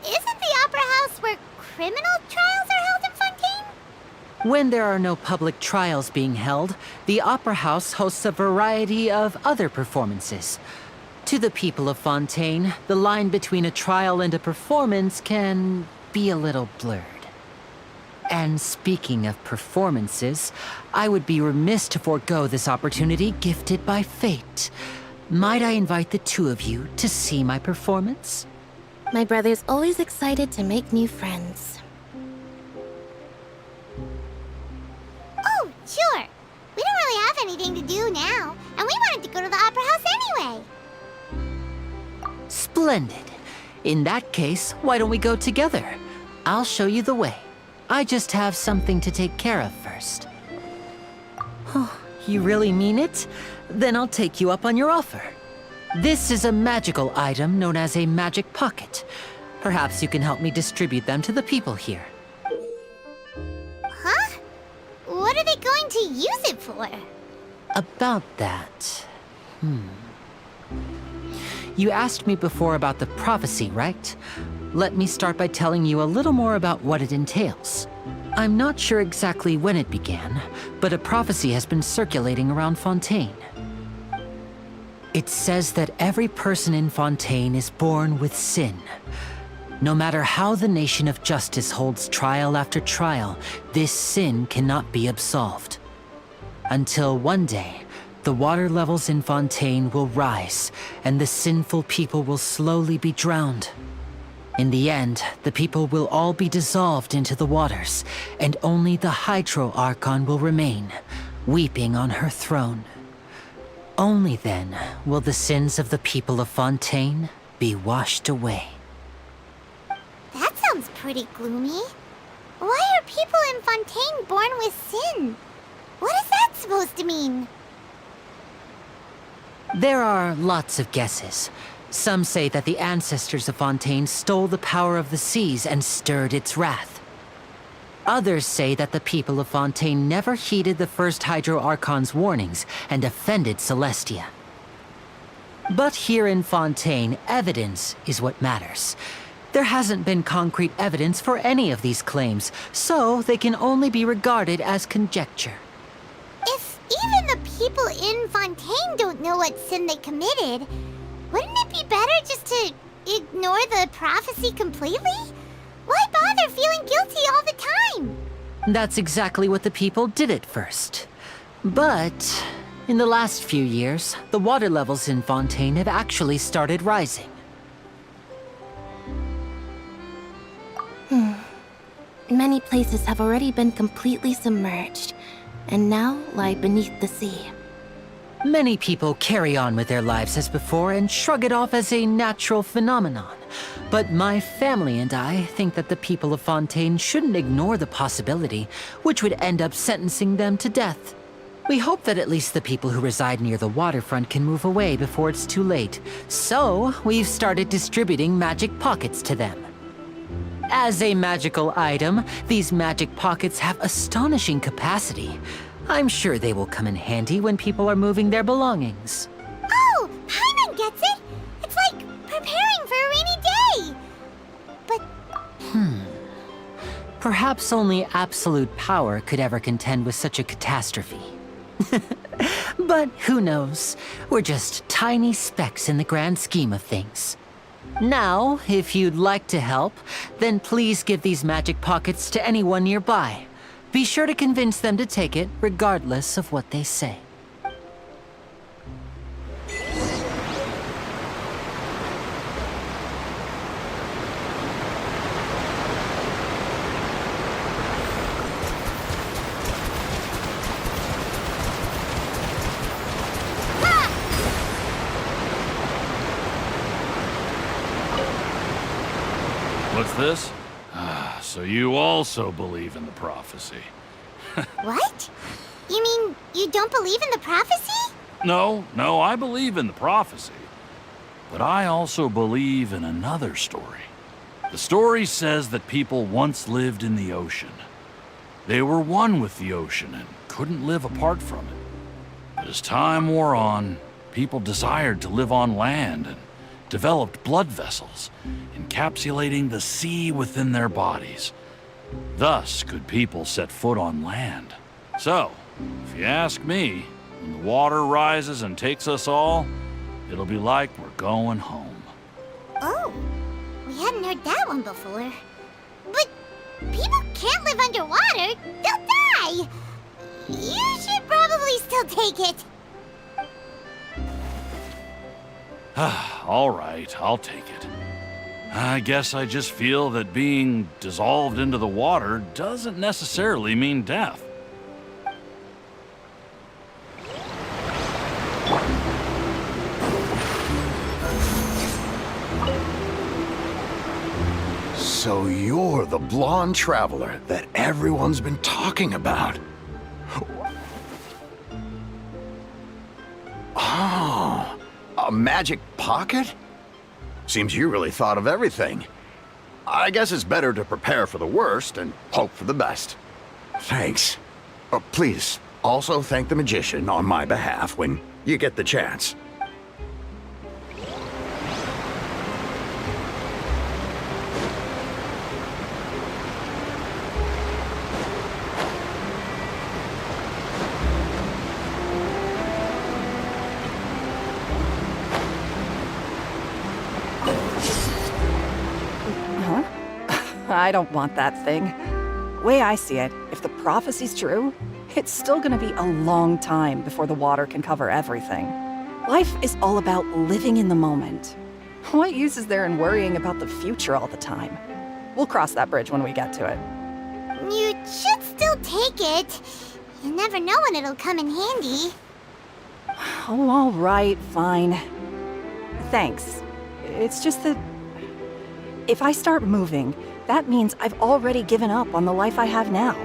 isn't the Opera House where criminal trials are held in Fontaine? When there are no public trials being held, the Opera House hosts a variety of other performances. To the people of Fontaine, the line between a trial and a performance can be a little blurred. And speaking of performances, I would be remiss to forego this opportunity gifted by fate. Might I invite the two of you to see my performance? My brother's always excited to make new friends. Oh, sure. We don't really have anything to do now, and we wanted to go to the Opera House anyway. Splendid. In that case, why don't we go together? I'll show you the way. I just have something to take care of first. Oh, you really mean it? Then I'll take you up on your offer. This is a magical item known as a magic pocket. Perhaps you can help me distribute them to the people here. Huh? What are they going to use it for? About that... You asked me before about the prophecy, right? Let me start by telling you a little more about what it entails. I'm not sure exactly when it began, but a prophecy has been circulating around Fontaine. It says that every person in Fontaine is born with sin. No matter how the nation of justice holds trial after trial, this sin cannot be absolved. Until one day, the water levels in Fontaine will rise, and the sinful people will slowly be drowned. In the end, the people will all be dissolved into the waters, and only the Hydro Archon will remain, weeping on her throne. Only then will the sins of the people of Fontaine be washed away. That sounds pretty gloomy. Why are people in Fontaine born with sin? What is that supposed to mean? There are lots of guesses. Some say that the ancestors of Fontaine stole the power of the seas and stirred its wrath. Others say that the people of Fontaine never heeded the first Hydro Archon's warnings and offended Celestia. But here in Fontaine, evidence is what matters. There hasn't been concrete evidence for any of these claims, so they can only be regarded as conjecture. If even the people in Fontaine don't know what sin they committed, wouldn't it be better just to ignore the prophecy completely? Why bother feeling guilty all the time? That's exactly what the people did at first. But in the last few years, the water levels in Fontaine have actually started rising. Many places have already been completely submerged, and now lie beneath the sea. Many people carry on with their lives as before and shrug it off as a natural phenomenon. But my family and I think that the people of Fontaine shouldn't ignore the possibility, which would end up sentencing them to death. We hope that at least the people who reside near the waterfront can move away before it's too late. So, we've started distributing magic pockets to them. As a magical item, these magic pockets have astonishing capacity. I'm sure they will come in handy when people are moving their belongings. Oh, Paimon gets it! It's like preparing for a rainy day! But... Perhaps only absolute power could ever contend with such a catastrophe. But who knows? We're just tiny specks in the grand scheme of things. Now, if you'd like to help, then please give these magic pockets to anyone nearby. Be sure to convince them to take it, regardless of what they say. What's this? So you also believe in the prophecy? what? You mean you don't believe in the prophecy? No, I believe in the prophecy. But I also believe in another story. The story says that people once lived in the ocean. They were one with the ocean and couldn't live apart from it. But as time wore on, people desired to live on land and developed blood vessels, encapsulating the sea within their bodies. Thus could people set foot on land. So, if you ask me, when the water rises and takes us all, it'll be like we're going home. Oh, we hadn't heard that one before. But people can't live underwater. They'll die. You should probably still take it. All right, I'll take it. I guess I just feel that being dissolved into the water doesn't necessarily mean death. So you're the blonde traveler that everyone's been talking about. Oh, a magic pocket? Seems you really thought of everything. I guess it's better to prepare for the worst and hope for the best. Thanks. Please, also thank the magician on my behalf when you get the chance. I don't want that thing. Way I see it, if the prophecy's true, it's still gonna be a long time before the water can cover everything. Life is all about living in the moment. What use is there in worrying about the future all the time? We'll cross that bridge when we get to it. You should still take it. You never know when it'll come in handy. Oh, all right, fine. Thanks. It's just that if I start moving, that means I've already given up on the life I have now.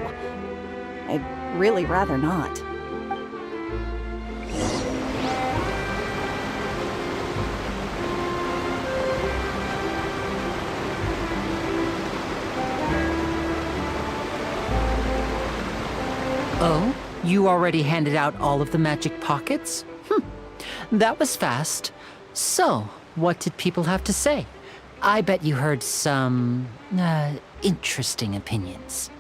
I'd really rather not. Oh? You already handed out all of the magic pockets? That was fast. So, what did people have to say? I bet you heard some, interesting opinions.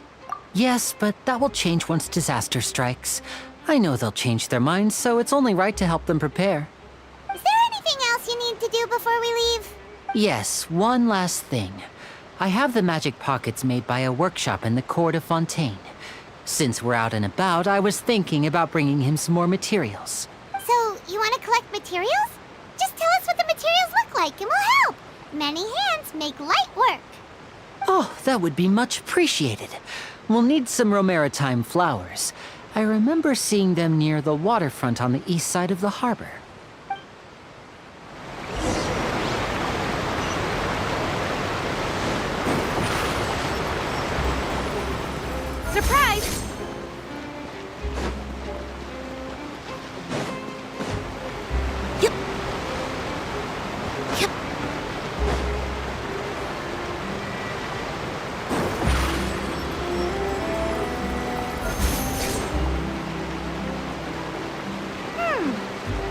Yes, but that will change once disaster strikes. I know they'll change their minds, so it's only right to help them prepare. Is there anything else you need to do before we leave? Yes, one last thing. I have the magic pockets made by a workshop in the court of Fontaine. Since we're out and about, I was thinking about bringing him some more materials. So, you want to collect materials? Just tell us what the materials look like and we'll help. Many hands make light work. Oh, that would be much appreciated. We'll need some romaritime flowers. I remember seeing them near the waterfront on the east side of the harbor. Surprise!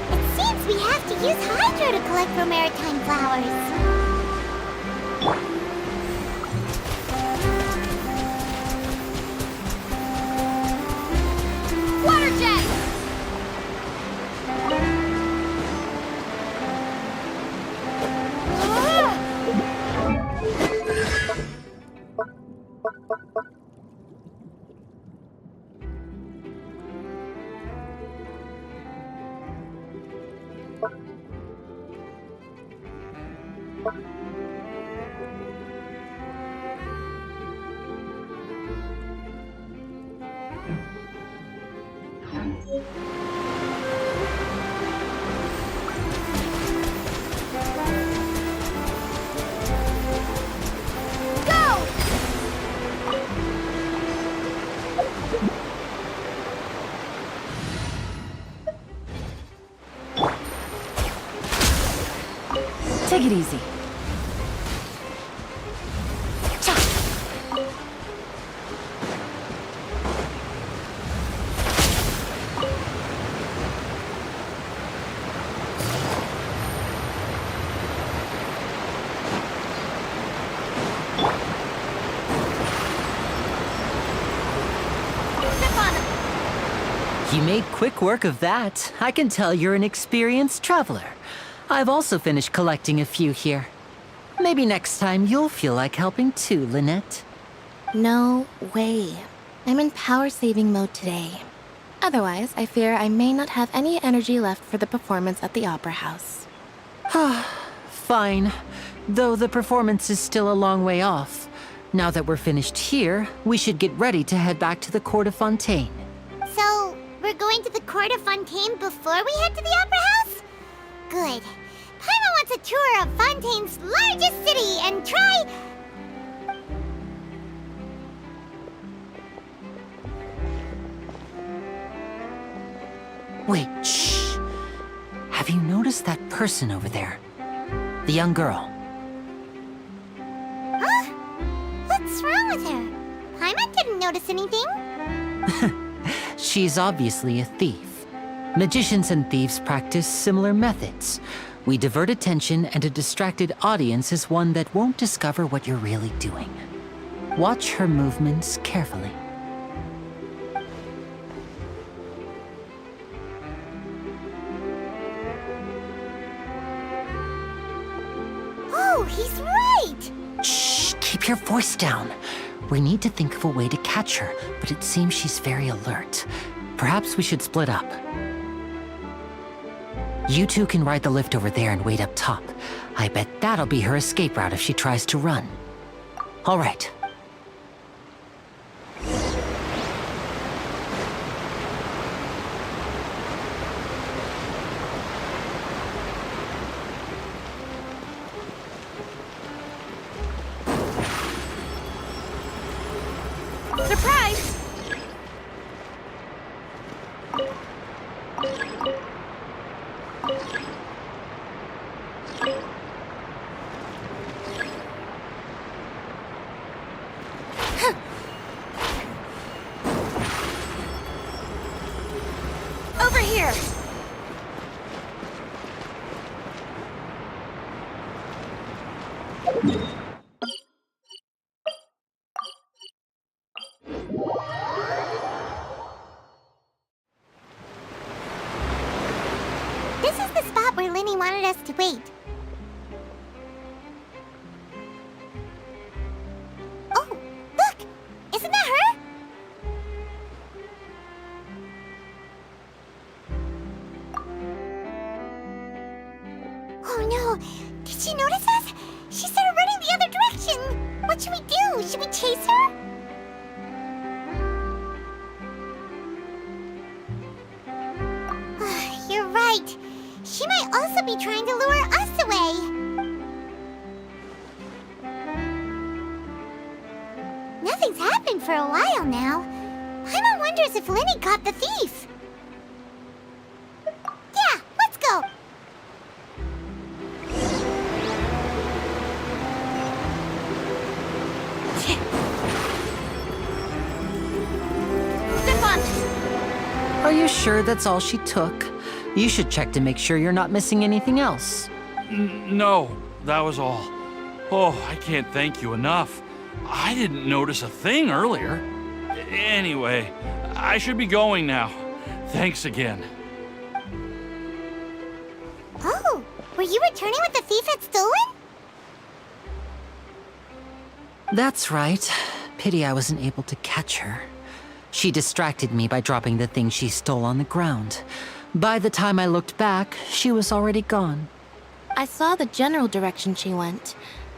It seems we have to use Hydro to collect romaritime flowers. Water jet! Take it easy. You made quick work of that. I can tell you're an experienced traveler. I've also finished collecting a few here. Maybe next time you'll feel like helping too, Lynette. No way. I'm in power-saving mode today. Otherwise, I fear I may not have any energy left for the performance at the Opera House. Fine. Though the performance is still a long way off. Now that we're finished here, we should get ready to head back to the court of Fontaine. So, we're going to the court of Fontaine before we head to the Opera House? Good. Paimon wants a tour of Fontaine's largest city and try... Wait, shh. Have you noticed that person over there? The young girl. Huh? What's wrong with her? Paimon didn't notice anything. She's obviously a thief. Magicians and thieves practice similar methods. We divert attention, and a distracted audience is one that won't discover what you're really doing. Watch her movements carefully. Oh, he's right! Shh, keep your voice down. We need to think of a way to catch her, but it seems she's very alert. Perhaps we should split up. You two can ride the lift over there and wait up top. I bet that'll be her escape route if she tries to run. All right. Surprise! Over here! This is the spot where Linny wanted us to wait. Oh, look! Isn't that her? Oh no! Did she notice us? She started running the other direction! What should we do? Should we chase her? You're right. She might also be trying to lure us away. Nothing's happened for a while now. Paimon wonders if Linny caught the thief. Yeah, let's go. Step on it. Are you sure that's all she took? You should check to make sure you're not missing anything else. No, that was all. Oh, I can't thank you enough. I didn't notice a thing earlier. Anyway, I should be going now. Thanks again. Oh, were you returning what the thief had stolen? That's right. Pity I wasn't able to catch her. She distracted me by dropping the thing she stole on the ground. By the time I looked back, she was already gone. I saw the general direction she went,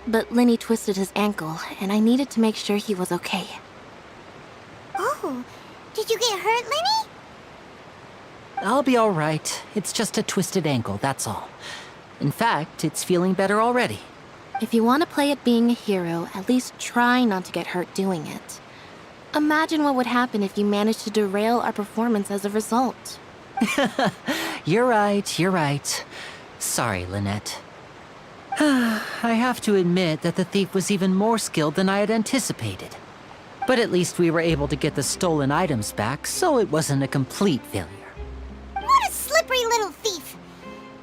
but Linny twisted his ankle, and I needed to make sure he was okay. Oh, did you get hurt, Linny? I'll be all right. It's just a twisted ankle, that's all. In fact, it's feeling better already. If you want to play at being a hero, at least try not to get hurt doing it. Imagine what would happen if you managed to derail our performance as a result. You're right, you're right. Sorry, Lynette. I have to admit that the thief was even more skilled than I had anticipated. But at least we were able to get the stolen items back, so it wasn't a complete failure. What a slippery little thief.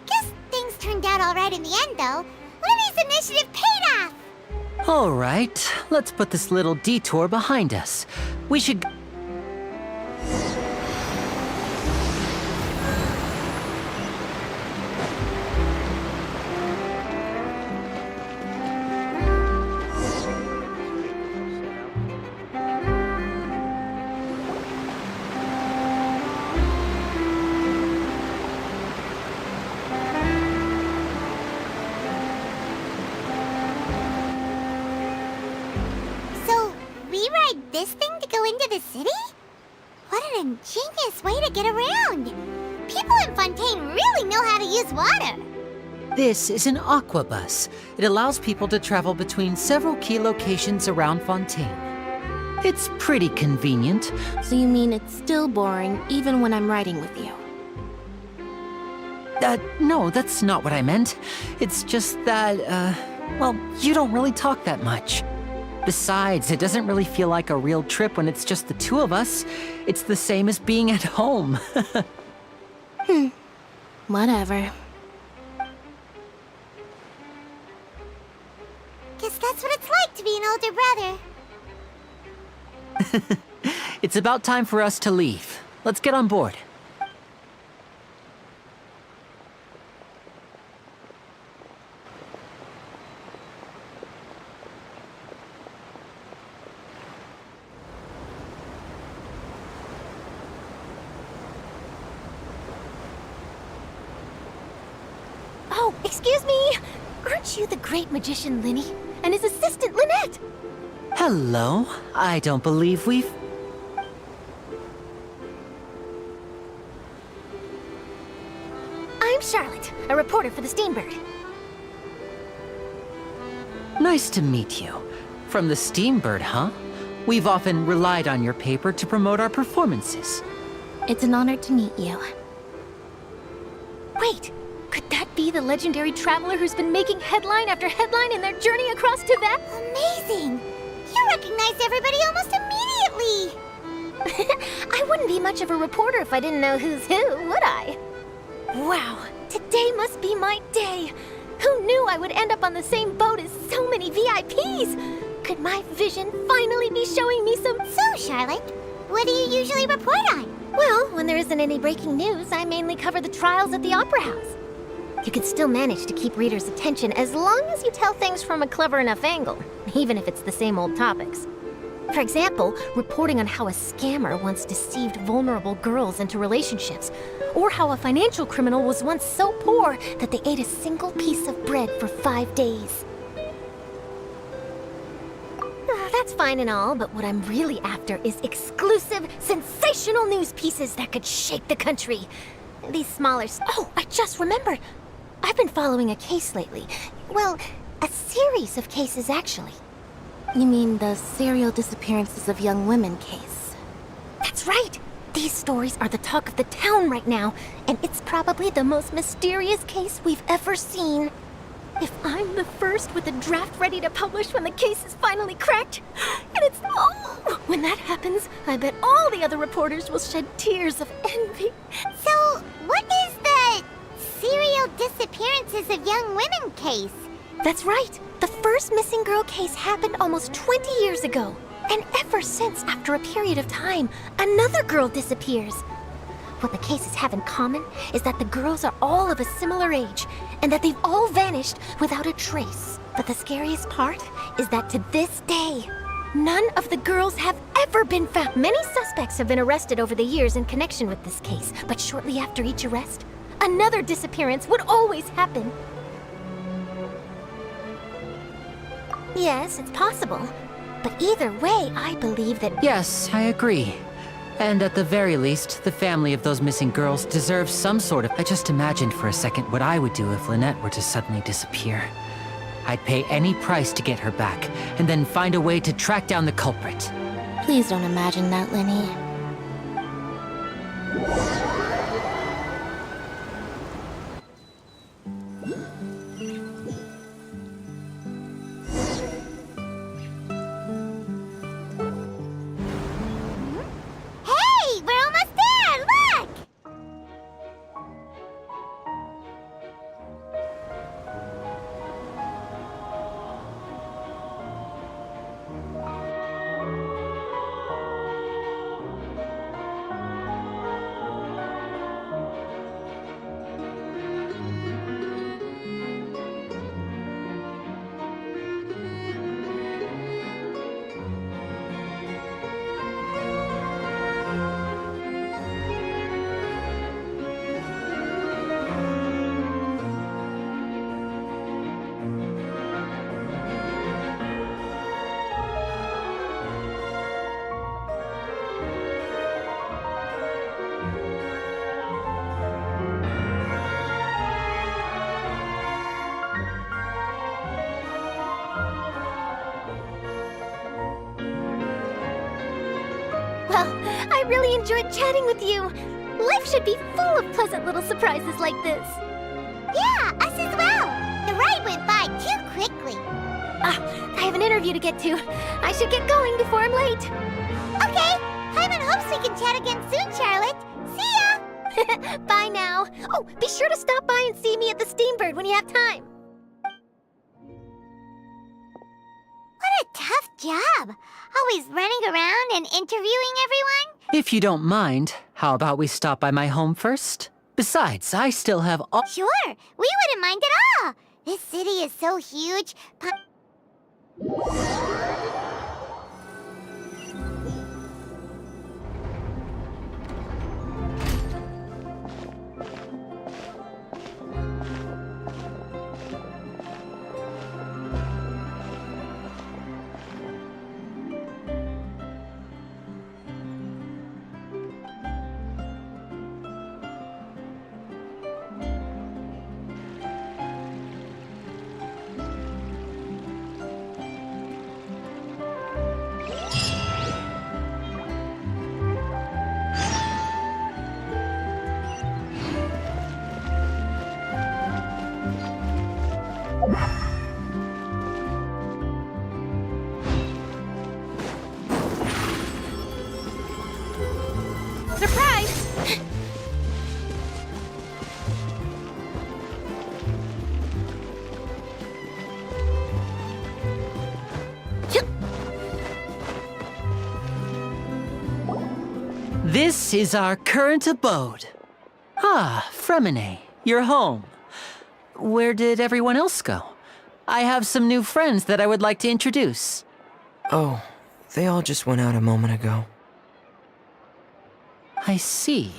Guess things turned out all right in the end, though. Lenny's initiative paid off. All right, let's put this little detour behind us. We should... So, we ride this thing to go into the city? What an ingenious way to get around. People in Fontaine really know how to use water. This is an aquabus. It allows people to travel between several key locations around Fontaine. It's pretty convenient. So you mean it's still boring even when I'm riding with you? No, that's not what I meant. It's just that, well, you don't really talk that much. Besides, it doesn't really feel like a real trip when it's just the two of us. It's the same as being at home. Whatever. Guess that's what it's like to be an older brother. It's about time for us to leave. Let's get on board. Oh, excuse me. Aren't you the great magician Linny and his assistant Lynette? Hello. I don't believe we've... I'm Charlotte, a reporter for the Steambird. Nice to meet you. From the Steambird, huh? We've often relied on your paper to promote our performances. It's an honor to meet you. Wait, could that be the legendary traveler who's been making headline after headline in their journey across Tibet? Amazing! You recognize everybody almost immediately! I wouldn't be much of a reporter if I didn't know who's who, would I? Wow, today must be my day! Who knew I would end up on the same boat as so many VIPs? Could my vision finally be showing me some... So, Charlotte, what do you usually report on? Well, when there isn't any breaking news, I mainly cover the trials at the Opera House. You can still manage to keep readers' attention as long as you tell things from a clever enough angle, even if it's the same old topics. For example, reporting on how a scammer once deceived vulnerable girls into relationships, or how a financial criminal was once so poor that they ate a single piece of bread for 5 days. That's fine and all, but what I'm really after is exclusive, sensational news pieces that could shake the country. These smaller... Oh, I just remembered! I've been following a case lately. Well, a series of cases, actually. You mean the serial disappearances of young women case? That's right! These stories are the talk of the town right now, and it's probably the most mysterious case we've ever seen. If I'm the first with a draft ready to publish when the case is finally cracked, and it's... Oh! When that happens, I bet all the other reporters will shed tears of envy. So, what is the serial disappearances of young women case? That's right. The first missing girl case happened almost 20 years ago. And ever since, after a period of time, another girl disappears. What the cases have in common is that the girls are all of a similar age, and that they've all vanished without a trace. But the scariest part is that to this day, none of the girls have ever been found. Many suspects have been arrested over the years in connection with this case, but shortly after each arrest, another disappearance would always happen. Yes, it's possible. But either way, I believe that... Yes, I agree. And at the very least, the family of those missing girls deserves some sort of... I just imagined for a second what I would do if Lynette were to suddenly disappear. I'd pay any price to get her back, and then find a way to track down the culprit. Please don't imagine that, Lenny. really enjoyed chatting with you. Life should be full of pleasant little surprises like this. Yeah, us as well. The ride went by too quickly. I have an interview to get to. I should get going before I'm late. Okay. Paimon hopes we can chat again soon, Charlotte. See ya! Bye now. Oh, be sure to stop by and see me at the Steambird when you have time. What a tough job. Always running around and interviewing everyone. If you don't mind, how about we stop by my home first? Besides, I still have all— Sure, we wouldn't mind at all. This city is so huge. Surprise! This is our current abode. Ah, Fremine, you're home. Where did everyone else go? I have some new friends that I would like to introduce. Oh, they all just went out a moment ago. I see.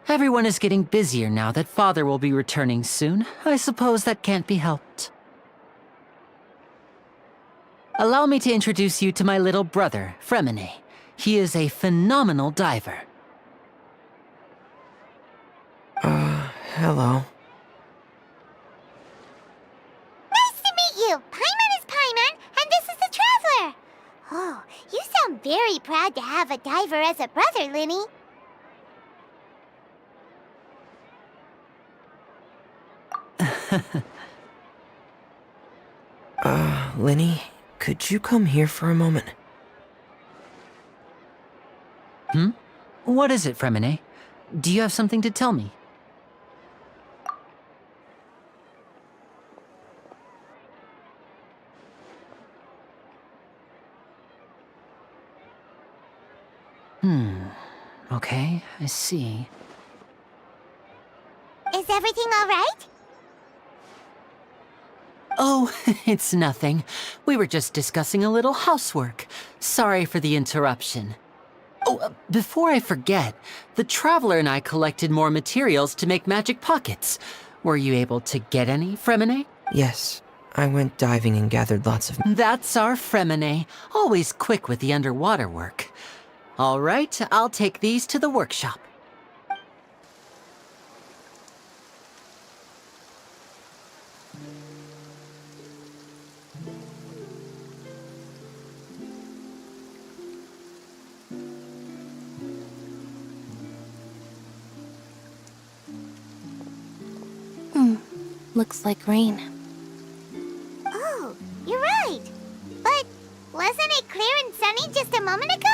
Everyone is getting busier now that Father will be returning soon. I suppose that can't be helped. Allow me to introduce you to my little brother, Fremine. He is a phenomenal diver. Hello. Nice to meet you. Paimon is Paimon, and this is the Traveler. Oh, you sound very proud to have a diver as a brother, Linny. Linny, could you come here for a moment? What is it, Fremine? Do you have something to tell me? Okay, I see. Is everything all right? Oh, it's nothing. We were just discussing a little housework. Sorry for the interruption. Oh, before I forget, the Traveler and I collected more materials to make magic pockets. Were you able to get any, Fremine? Yes, I went diving and gathered lots of... That's our Fremine, always quick with the underwater work. All right, I'll take these to the workshop. Looks like rain. Oh, you're right. But wasn't it clear and sunny just a moment ago?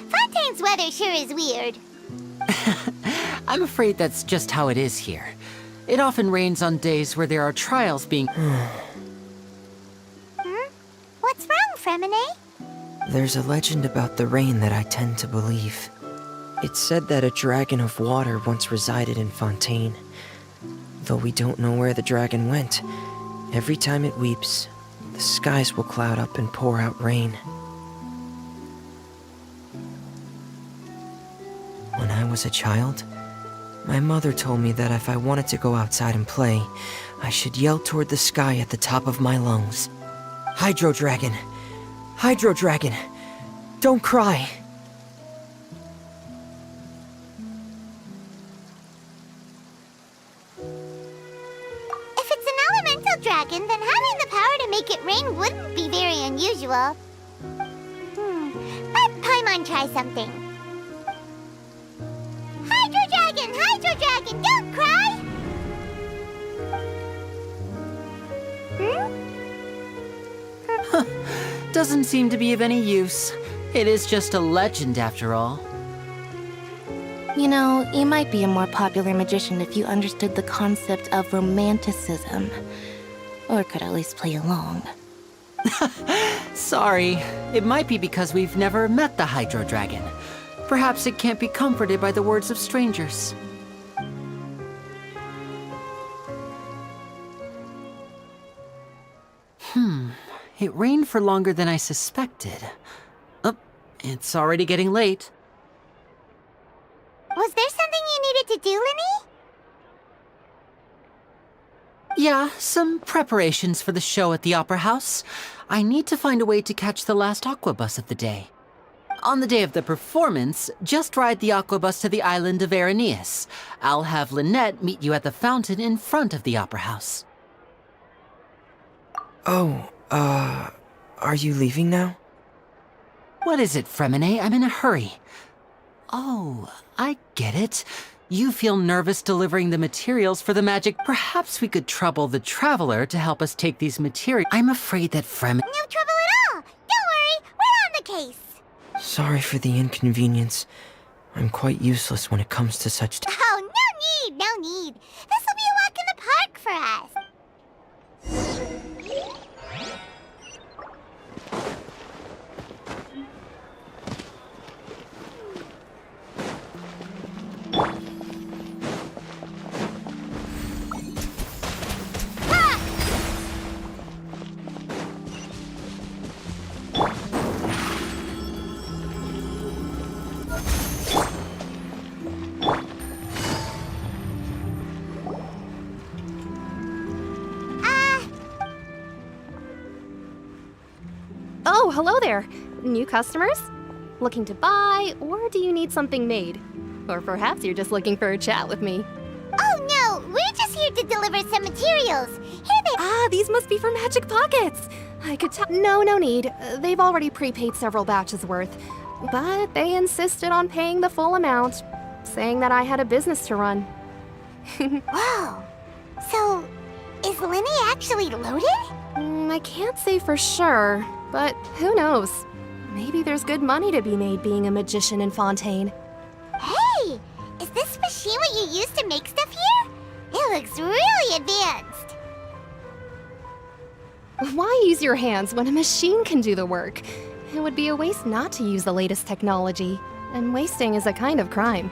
Fontaine's weather sure is weird. I'm afraid that's just how it is here. It often rains on days where there are trials being... What's wrong, Fremine? There's a legend about the rain that I tend to believe. It's said that a dragon of water once resided in Fontaine. Though we don't know where the dragon went, every time it weeps, the skies will cloud up and pour out rain. When I was a child, my mother told me that if I wanted to go outside and play, I should yell toward the sky at the top of my lungs. Hydro Dragon! Hydro Dragon! Don't cry! If it's an elemental dragon, then having the power to make it rain wouldn't be very unusual. But Paimon want to try something. Hydro Dragon, don't cry! Doesn't seem to be of any use. It is just a legend after all. You know, you might be a more popular magician if you understood the concept of romanticism. Or could at least play along. Sorry. It might be because we've never met the Hydro Dragon. Perhaps it can't be comforted by the words of strangers. It rained for longer than I suspected. Oh, it's already getting late. Was there something you needed to do, Linny? Yeah, some preparations for the show at the Opera House. I need to find a way to catch the last aqua bus of the day. On the day of the performance, just ride the aqua bus to the island of Araneus. I'll have Lynette meet you at the fountain in front of the Opera House. Oh, are you leaving now? What is it, Fremine? I'm in a hurry. Oh, I get it. You feel nervous delivering the materials for the magic. Perhaps we could trouble the Traveler to help us take these materials. I'm afraid that Fremine... No trouble at all! Don't worry, we're on the case! Sorry for the inconvenience. I'm quite useless when it comes to such... Oh, no need! This will be a walk in the park for us! Oh, hello there. New customers? Looking to buy, or do you need something made? Or perhaps you're just looking for a chat with me. Oh no, we're just here to deliver some materials. Here they... Ah, these must be for Magic Pockets. I could tell... No need. They've already prepaid several batches worth. But they insisted on paying the full amount, saying that I had a business to run. Whoa. So, is Linny actually loaded? I can't say for sure, but who knows? Maybe there's good money to be made being a magician in Fontaine. Hey! Is this machine what you use to make stuff here? It looks really advanced. Why use your hands when a machine can do the work? It would be a waste not to use the latest technology, and wasting is a kind of crime.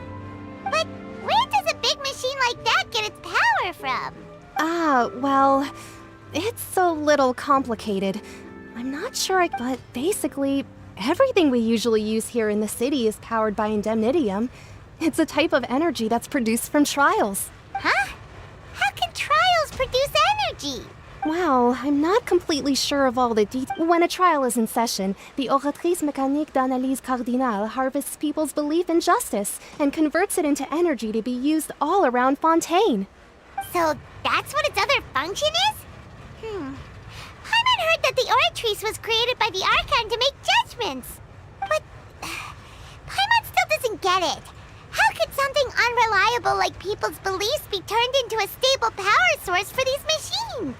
But where does a big machine like that get its power from? Well, it's a little complicated. I'm not sure, but basically, everything we usually use here in the city is powered by indemnitium. It's a type of energy that's produced from trials. Huh? How can trials produce energy? Well, I'm not completely sure of all the details. When a trial is in session, the Oratrice Mécanique d'Analyse Cardinale harvests people's belief in justice and converts it into energy to be used all around Fontaine. So that's what its other function is? Paimon heard that the Oratrice was created by the Archon to make judgments. But Paimon still doesn't get it. How could something unreliable like people's beliefs be turned into a stable power source for these machines?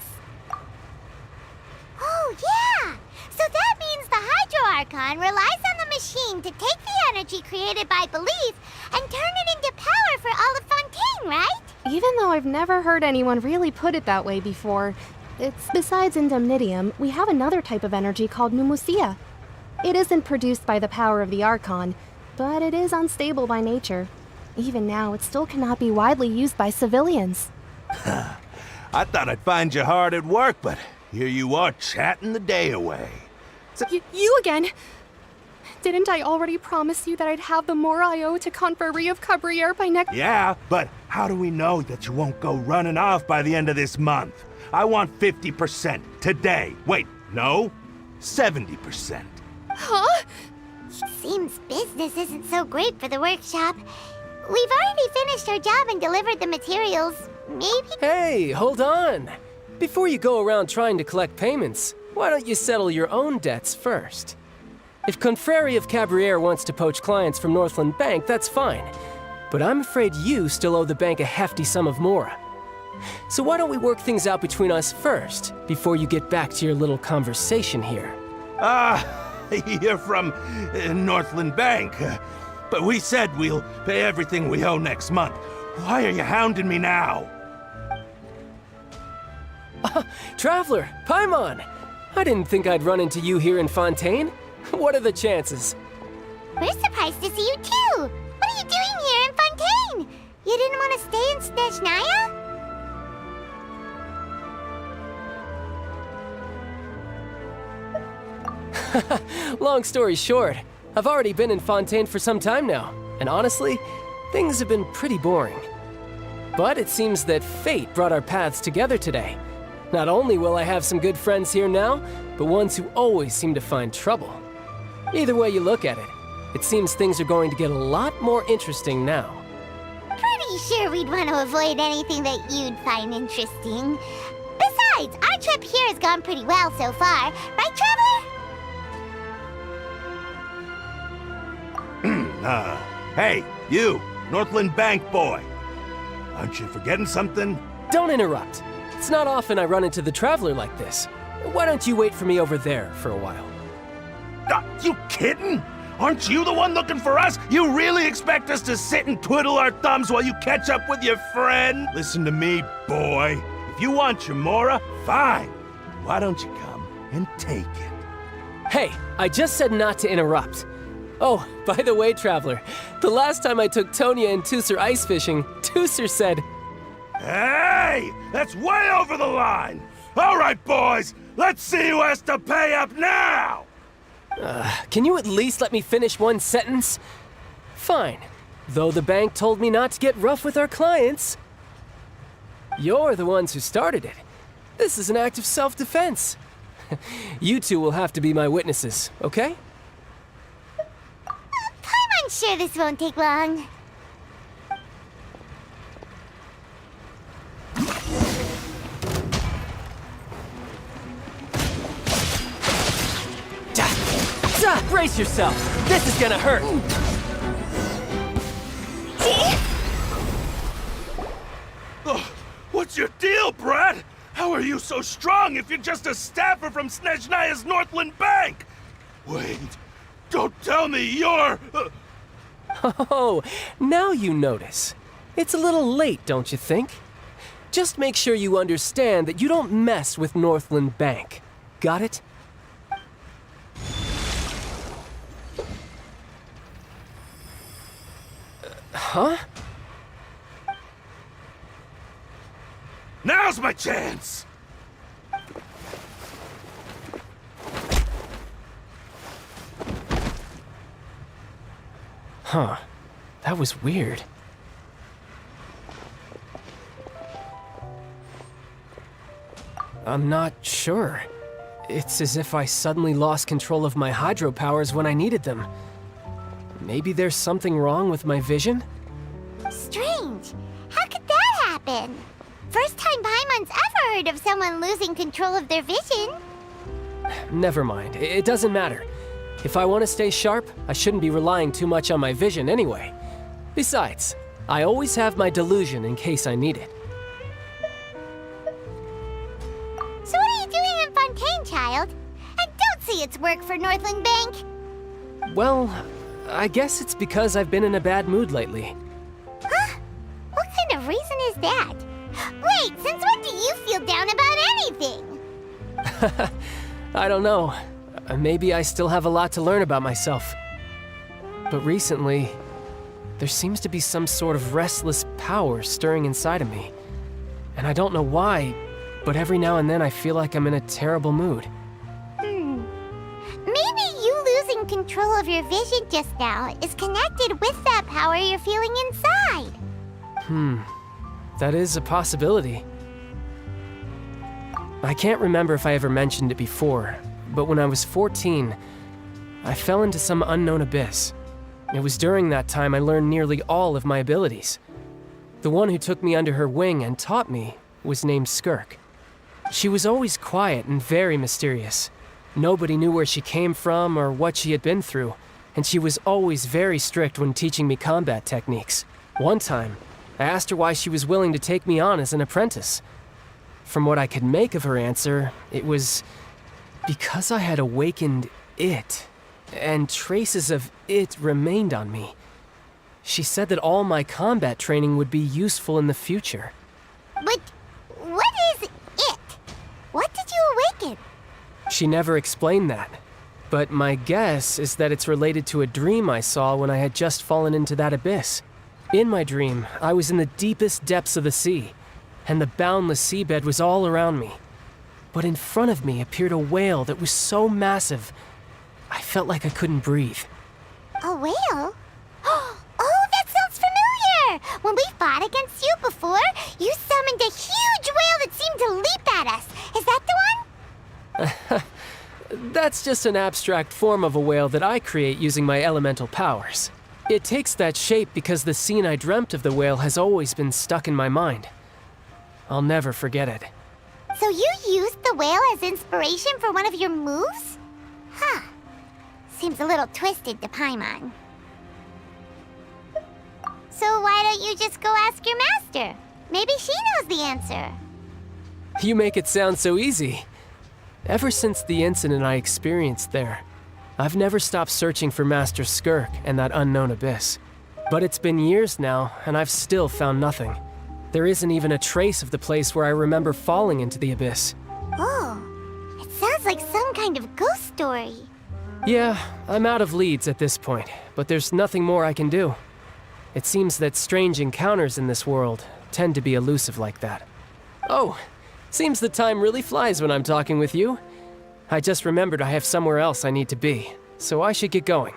Oh, yeah! So that means the Hydro Archon relies on the machine to take the energy created by belief and turn it into power for all of Fontaine, right? Even though I've never heard anyone really put it that way before, besides indemnitium, we have another type of energy called pneumosia. It isn't produced by the power of the Archon, but it is unstable by nature. Even now, it still cannot be widely used by civilians. I thought I'd find you hard at work, but here you are chatting the day away. So you again? Didn't I already promise you that I'd have the more I owe to Confrérie of Cabriere by next... Yeah, but how do we know that you won't go running off by the end of this month? I want 50% today. Wait, no? 70%. Huh? Seems business isn't so great for the workshop. We've already finished our job and delivered the materials. Maybe... Hey, hold on. Before you go around trying to collect payments, why don't you settle your own debts first? If Confrere of Cabriere wants to poach clients from Northland Bank, that's fine. But I'm afraid you still owe the bank a hefty sum of mora. So why don't we work things out between us first, before you get back to your little conversation here? You're from Northland Bank. But we said we'll pay everything we owe next month. Why are you hounding me now? Traveler, Paimon! I didn't think I'd run into you here in Fontaine. What are the chances? We're surprised to see you too! What are you doing here in Fontaine? You didn't want to stay in Snezhnaya? Long story short, I've already been in Fontaine for some time now, and honestly, things have been pretty boring. But it seems that fate brought our paths together today. Not only will I have some good friends here now, but ones who always seem to find trouble. Either way you look at it, it seems things are going to get a lot more interesting now. Pretty sure we'd want to avoid anything that you'd find interesting. Besides, our trip here has gone pretty well so far, right, Traveler? Hey, you, Northland Bank boy. Aren't you forgetting something? Don't interrupt. It's not often I run into the Traveler like this. Why don't you wait for me over there for a while? You kidding? Aren't you the one looking for us? You really expect us to sit and twiddle our thumbs while you catch up with your friend? Listen to me, boy. If you want your mora, fine. Why don't you come and take it? Hey, I just said not to interrupt. Oh, by the way, Traveler, the last time I took Tonya and Tusser ice fishing, Tusser said, "Hey, that's way over the line! All right, boys, let's see who has to pay up now!" Can you at least let me finish one sentence? Fine. Though the bank told me not to get rough with our clients. You're the ones who started it. This is an act of self-defense. You two will have to be my witnesses, okay? I'm sure this won't take long. Brace yourself! This is gonna hurt! What's your deal, Brad? How are you so strong if you're just a staffer from Snezhnaya's Northland Bank? Wait, don't tell me you're... Oh, now you notice. It's a little late, don't you think? Just make sure you understand that you don't mess with Northland Bank. Got it? Huh? Now's my chance! Huh. That was weird. I'm not sure. It's as if I suddenly lost control of my hydro powers when I needed them. Maybe there's something wrong with my vision? Strange. How could that happen? First time Paimon's ever heard of someone losing control of their vision. Never mind. It doesn't matter. If I want to stay sharp, I shouldn't be relying too much on my vision anyway. Besides, I always have my delusion in case I need it. So what are you doing in Fontaine, child? I don't see its work for Northland Bank. Well, I guess it's because I've been in a bad mood lately. Huh? What kind of reason is that? Wait, since when do you feel down about anything? I don't know. Maybe I still have a lot to learn about myself. But recently, there seems to be some sort of restless power stirring inside of me. And I don't know why, but every now and then I feel like I'm in a terrible mood. Maybe you losing control of your vision just now is connected with that power you're feeling inside. That is a possibility. I can't remember if I ever mentioned it before, but when I was 14, I fell into some unknown abyss. It was during that time I learned nearly all of my abilities. The one who took me under her wing and taught me was named Skirk. She was always quiet and very mysterious, Nobody knew where she came from or what she had been through, and she was always very strict when teaching me combat techniques. One time, I asked her why she was willing to take me on as an apprentice. From what I could make of her answer, it was because I had awakened it, and traces of it remained on me. She said that all my combat training would be useful in the future. But what is it? What did you awaken? She never explained that, but my guess is that it's related to a dream I saw when I had just fallen into that abyss. In my dream, I was in the deepest depths of the sea, and the boundless seabed was all around me. But in front of me appeared a whale that was so massive, I felt like I couldn't breathe. A whale? Oh, that sounds familiar! When we fought against you before, you summoned a huge whale that seemed to leap at us. Is that the one? That's just an abstract form of a whale that I create using my elemental powers. It takes that shape because the scene I dreamt of the whale has always been stuck in my mind. I'll never forget it. So you used the whale as inspiration for one of your moves? Huh. Seems a little twisted to Paimon. So why don't you just go ask your master? Maybe she knows the answer. You make it sound so easy. Ever since the incident I experienced there, I've never stopped searching for Master Skirk and that unknown abyss. But it's been years now, and I've still found nothing. There isn't even a trace of the place where I remember falling into the abyss. Oh, it sounds like some kind of ghost story. Yeah, I'm out of leads at this point, but there's nothing more I can do. It seems that strange encounters in this world tend to be elusive like that. Oh, seems the time really flies when I'm talking with you. I just remembered I have somewhere else I need to be, so I should get going.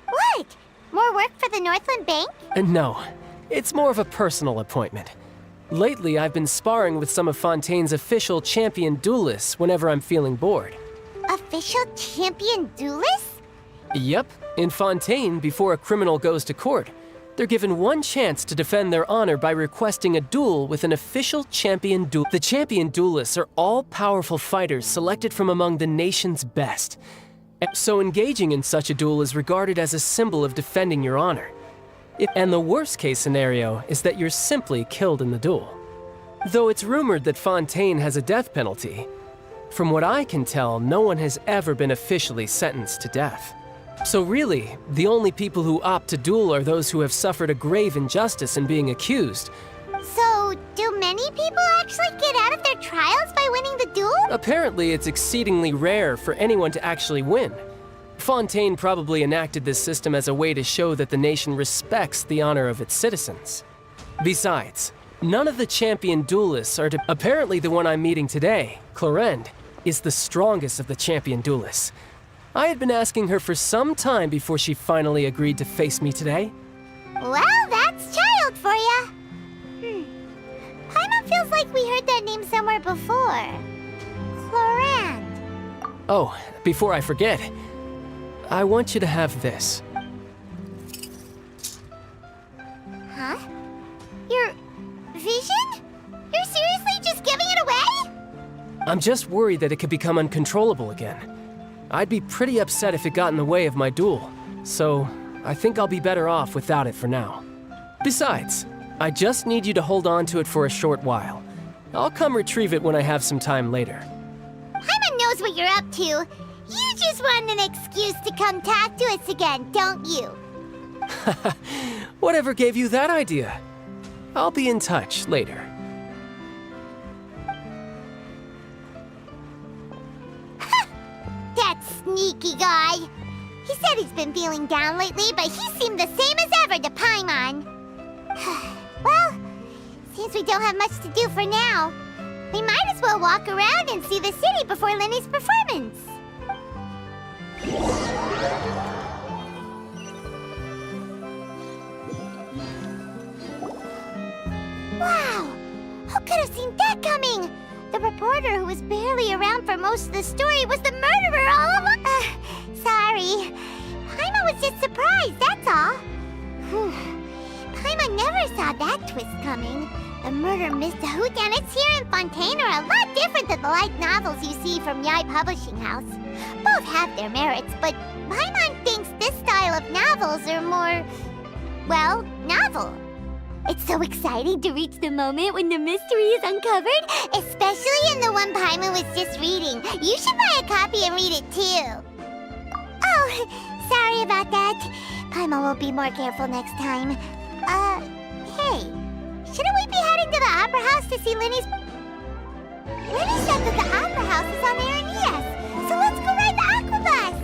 What? More work for the Northland Bank? No, it's more of a personal appointment. Lately, I've been sparring with some of Fontaine's official champion duelists whenever I'm feeling bored. Official champion duelists? Yep, in Fontaine, before a criminal goes to court, they're given one chance to defend their honor by requesting a duel with an official champion duel. The champion duelists are all-powerful fighters selected from among the nation's best. So engaging in such a duel is regarded as a symbol of defending your honor. And the worst-case scenario is that you're simply killed in the duel. Though it's rumored that Fontaine has a death penalty, from what I can tell, no one has ever been officially sentenced to death. So really, the only people who opt to duel are those who have suffered a grave injustice in being accused. So, do many people actually get out of their trials by winning the duel? Apparently, it's exceedingly rare for anyone to actually win. Fontaine probably enacted this system as a way to show that the nation respects the honor of its citizens. Besides, none of the champion duelists are apparently the one I'm meeting today, Clorend, is the strongest of the champion duelists. I had been asking her for some time before she finally agreed to face me today. Well, that's child for ya. Paimon feels like we heard that name somewhere before. Clorand. Oh, before I forget, I want you to have this. Huh? Your vision? You're seriously just giving it away? I'm just worried that it could become uncontrollable again. I'd be pretty upset if it got in the way of my duel, so I think I'll be better off without it for now. Besides, I just need you to hold on to it for a short while. I'll come retrieve it when I have some time later. Paimon knows what you're up to. You just want an excuse to come talk to us again, don't you? Whatever gave you that idea? I'll be in touch later. That sneaky guy. He said he's been feeling down lately, but he seemed the same as ever to Paimon. Well, seems we don't have much to do for now. We might as well walk around and see the city before Lenny's performance. Wow! Who could have seen that coming? The reporter who was barely around for most of the story was the murderer all along. Sorry. Paimon was just surprised, that's all. Paimon never saw that twist coming. The murder whodunits here in Fontaine are a lot different than the light novels you see from Yai Publishing House. Both have their merits, but Paimon thinks this style of novels are more, well, novel. It's so exciting to reach the moment when the mystery is uncovered, especially in the one Paimon was just reading. You should buy a copy and read it too. Oh, sorry about that. Paimon will be more careful next time. Hey, shouldn't we be heading to the Opera House to see Linny's... Linny said that the Opera House is on Areneas, so let's go ride the Aquabus!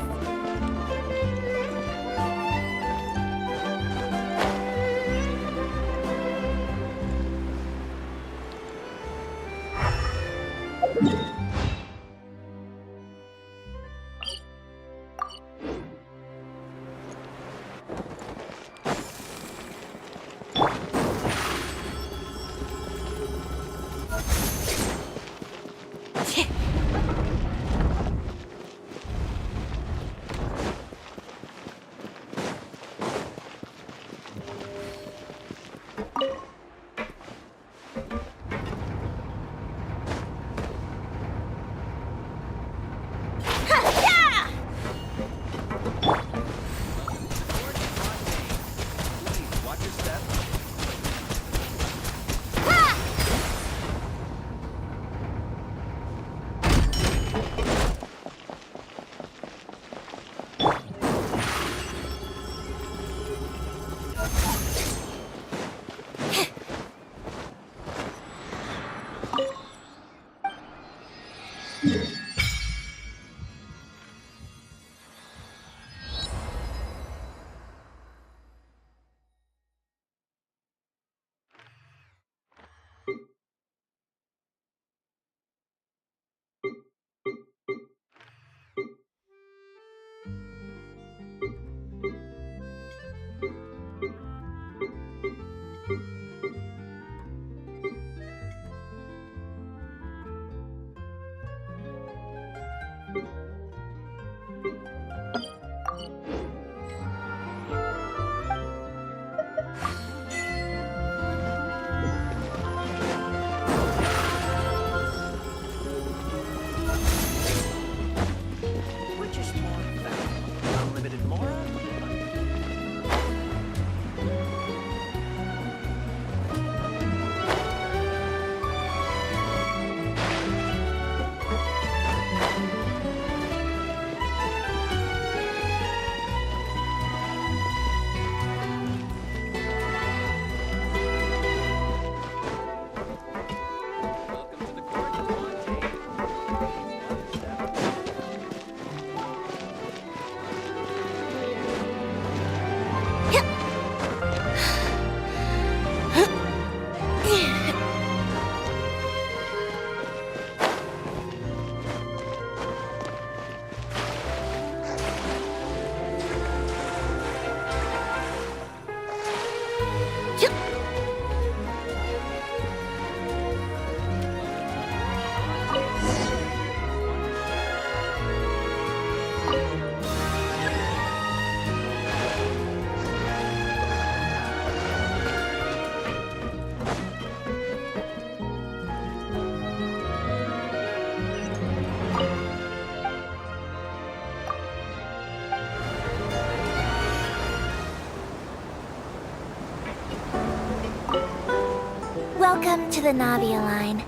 Welcome to the Navia line.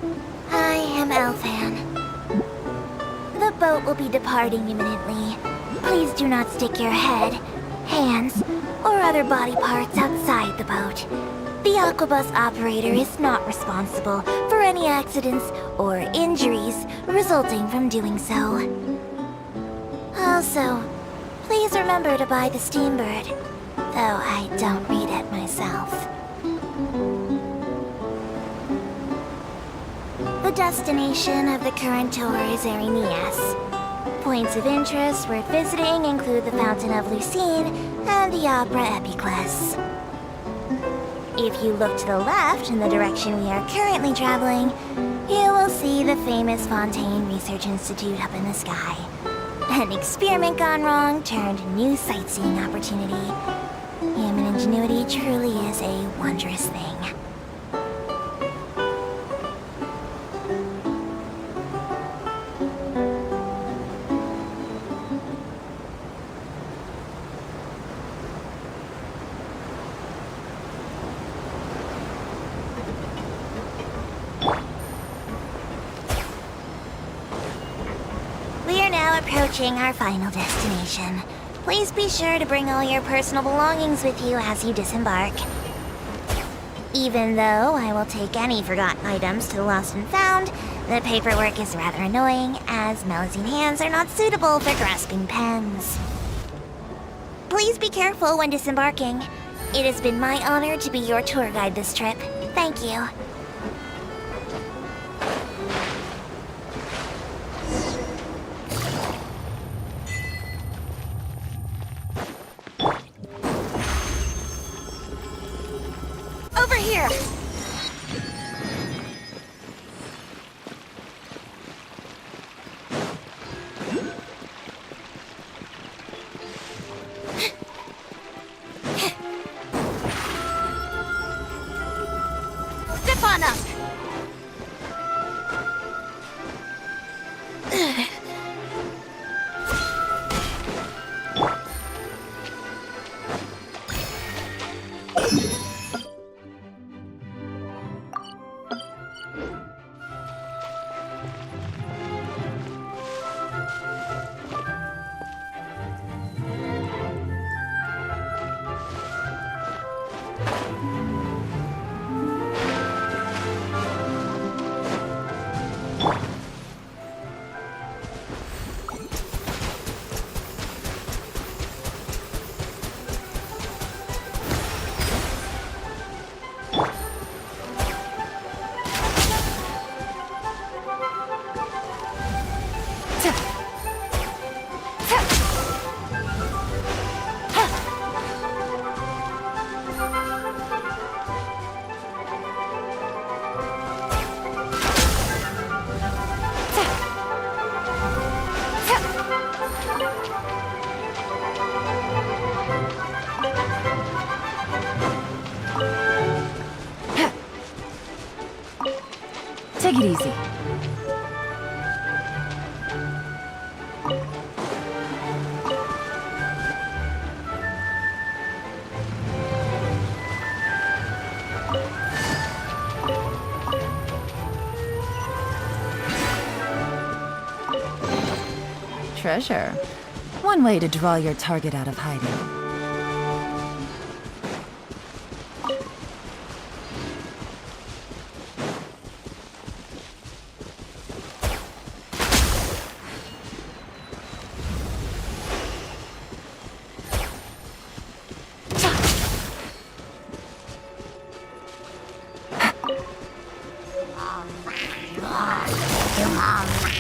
I am Elfan. The boat will be departing imminently. Please do not stick your head, hands, or other body parts outside the boat. The Aquabus operator is not responsible for any accidents or injuries resulting from doing so. Also, please remember to buy the Steambird, though I don't read it myself. The destination of the current tour is Areneas. Points of interest worth visiting include the Fountain of Lucine and the Opera Epiclese. If you look to the left in the direction we are currently traveling, you will see the famous Fontaine Research Institute up in the sky. An experiment gone wrong turned new sightseeing opportunity. Human ingenuity truly is a wondrous thing. approaching our final destination. Please be sure to bring all your personal belongings with you as you disembark. Even though I will take any forgotten items to the lost and found, the paperwork is rather annoying, as Melusine hands are not suitable for grasping pens. Please be careful when disembarking. It has been my honor to be your tour guide this trip. Thank you. Over here! Step on up! Take it easy. Treasure. One way to draw your target out of hiding.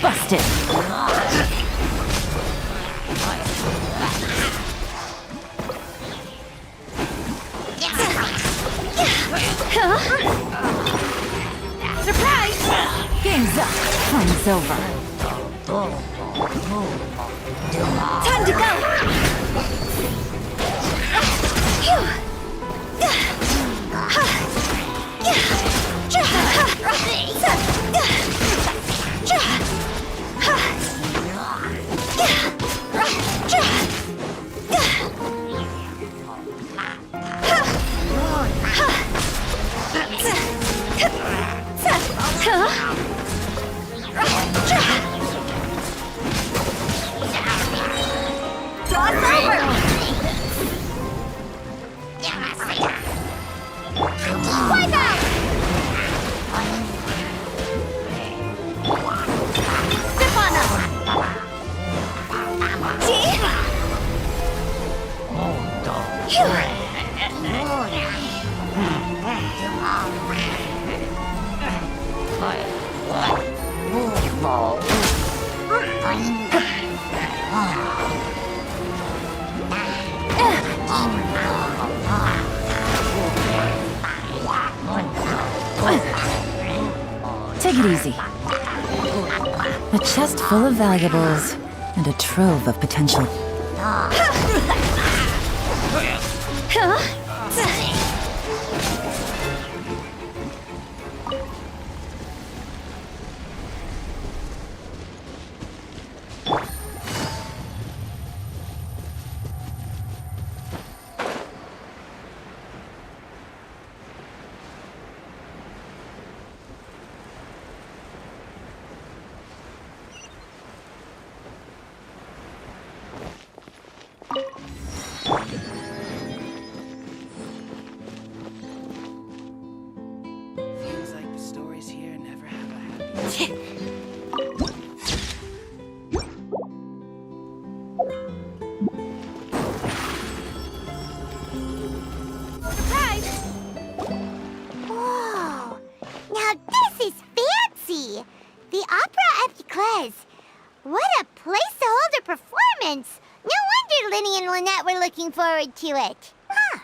Busted! Surprise! Game's up. Fun's over. Time to go! Take it easy. A chest full of valuables and a trove of potential. Whoa! Now this is fancy! The Opera at Eclairs. What a place to hold a performance! No wonder Linny and Lynette were looking forward to it. Huh.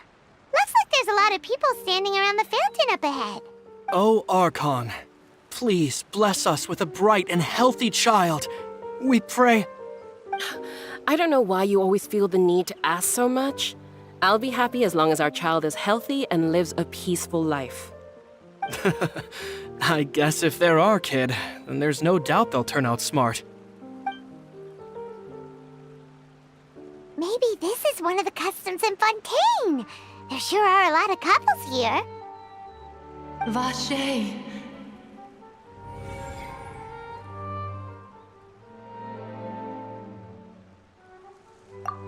Looks like there's a lot of people standing around the fountain up ahead. Oh, Archon, please bless us with a bright and healthy child. We pray. I don't know why you always feel the need to ask so much. I'll be happy as long as our child is healthy and lives a peaceful life. I guess if they're our kid, then there's no doubt they'll turn out smart. Maybe this is one of the customs in Fontaine. There sure are a lot of couples here. Vache.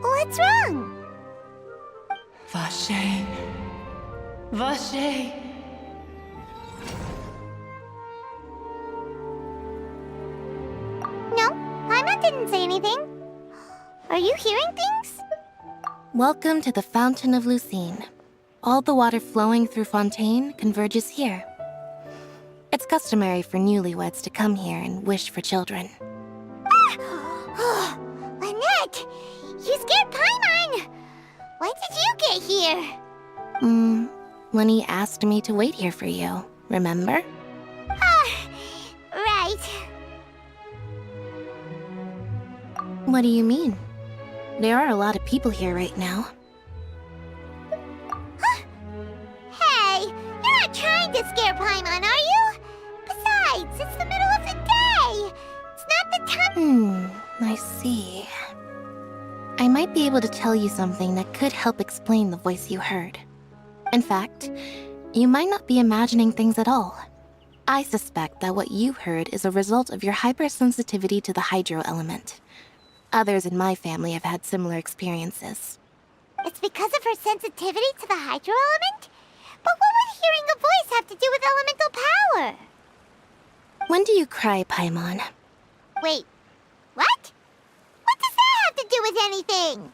What's wrong? Vache. Vache. No, Paimon didn't say anything. Are you hearing things? Welcome to the Fountain of Lucine. All the water flowing through Fontaine converges here. It's customary for newlyweds to come here and wish for children. Ah! Lynette! You scared Paimon! When did you get here? Lenny asked me to wait here for you, remember? Right. What do you mean? There are a lot of people here right now. Hey, you're not trying to scare Paimon, are you? Besides, it's the middle of the day. It's not the time. I see. I might be able to tell you something that could help explain the voice you heard. In fact, you might not be imagining things at all. I suspect that what you heard is a result of your hypersensitivity to the hydro element. Others in my family have had similar experiences. It's because of her sensitivity to the hydro element? But what would hearing a voice have to do with elemental power? When do you cry, Paimon? Wait, what? What does that have to do with anything?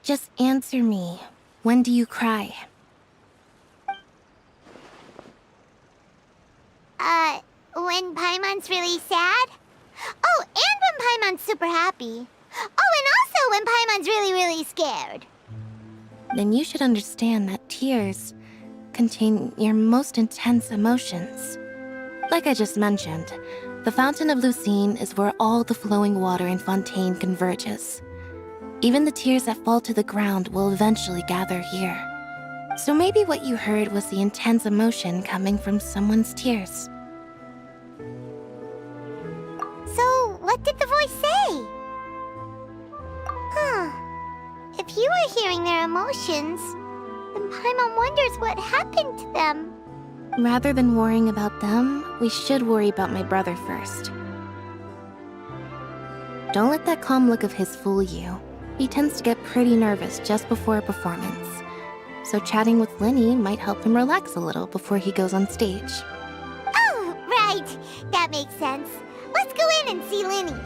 Just answer me. When do you cry? When Paimon's really sad? Oh, and when Paimon's super happy. Oh, and also when Paimon's really, really scared. Then you should understand that tears contain your most intense emotions. Like I just mentioned, the Fountain of Lucine is where all the flowing water in Fontaine converges. Even the tears that fall to the ground will eventually gather here. So maybe what you heard was the intense emotion coming from someone's tears. So, what did the voice say? If you were hearing their emotions, then Paimon wonders what happened to them. Rather than worrying about them, we should worry about my brother first. Don't let that calm look of his fool you. He tends to get pretty nervous just before a performance. So chatting with Linny might help him relax a little before he goes on stage. Oh, right. That makes sense. Let's go in and see Linny.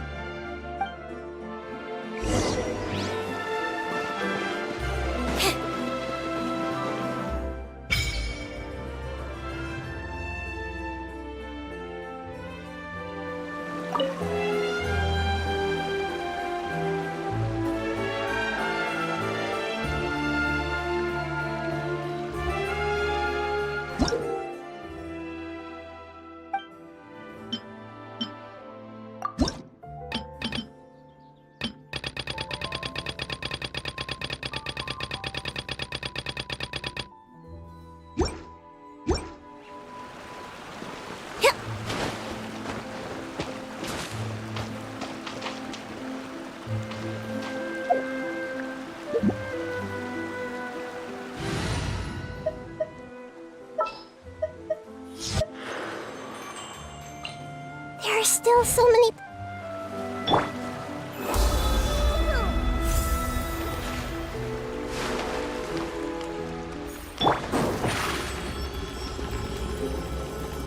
There are still so many...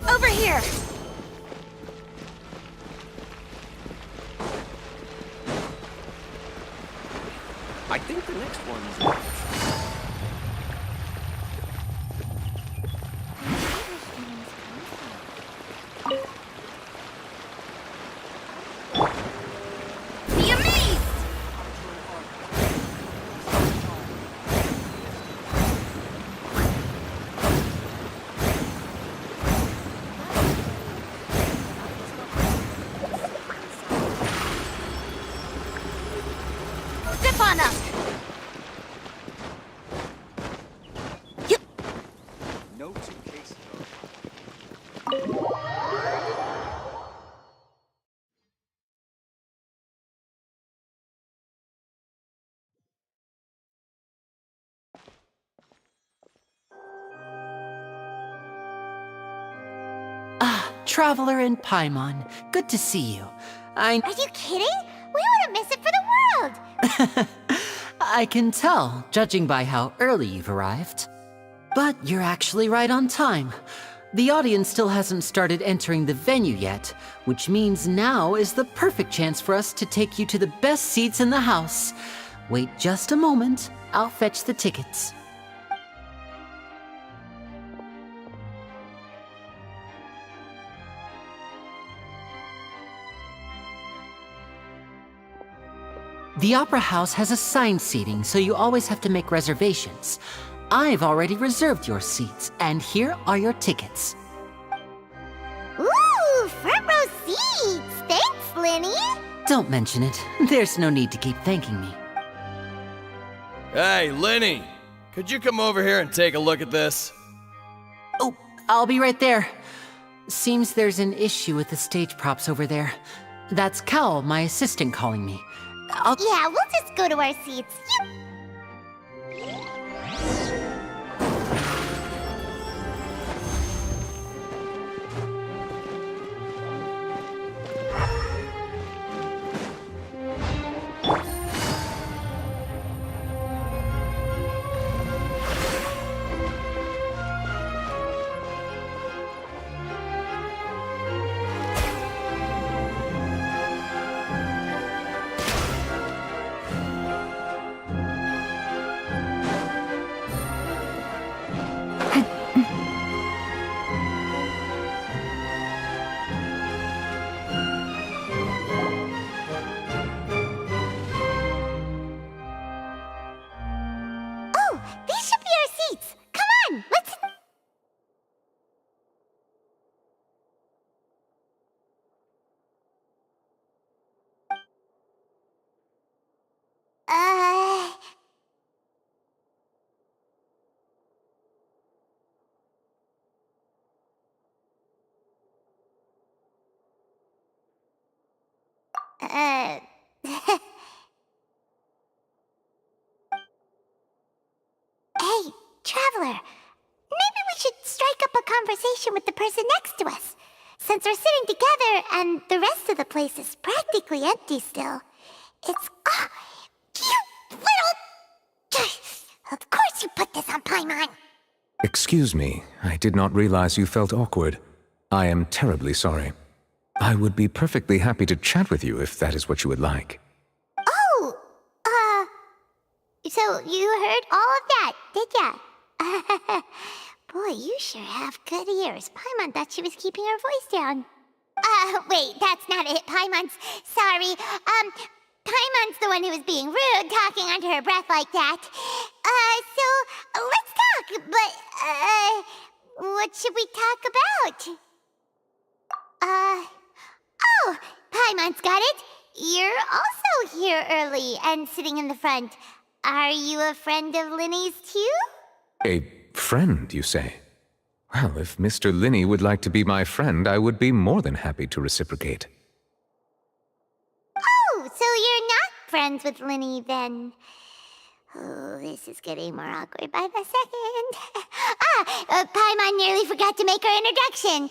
Over here! here! I think the next one's... Be amazed! Step on up! No two cases Traveler in Paimon, good to see you. Are you kidding? We wouldn't miss it for the world! I can tell, judging by how early you've arrived. But you're actually right on time. The audience still hasn't started entering the venue yet, which means now is the perfect chance for us to take you to the best seats in the house. Wait just a moment, I'll fetch the tickets. The Opera House has assigned seating, so you always have to make reservations. I've already reserved your seats, and here are your tickets. Ooh, front row seats! Thanks, Linny! Don't mention it. There's no need to keep thanking me. Hey, Lenny! Could you come over here and take a look at this? Oh, I'll be right there. Seems there's an issue with the stage props over there. That's Cal, my assistant, calling me. Yeah, we'll just go to our seats. These should be our seats. Come on, let's... Hey, Traveler. Maybe we should strike up a conversation with the person next to us. Since we're sitting together and the rest of the place is practically empty still. It's... you little... Of course you put this on Paimon. Excuse me, I did not realize you felt awkward. I am terribly sorry. I would be perfectly happy to chat with you if that is what you would like. Oh, so you heard all of that, did ya? Boy, you sure have good ears. Paimon thought she was keeping her voice down. Wait, that's not it. Paimon's... Sorry. Paimon's the one who was being rude, talking under her breath like that. So, let's talk, but, what should we talk about? Oh, Paimon's got it. You're also here early and sitting in the front. Are you a friend of Linny's too? A friend, you say? Well, if Mr. Linney would like to be my friend, I would be more than happy to reciprocate. Oh, so you're not friends with Linny then? Oh, this is getting more awkward by the second. Paimon nearly forgot to make her introduction.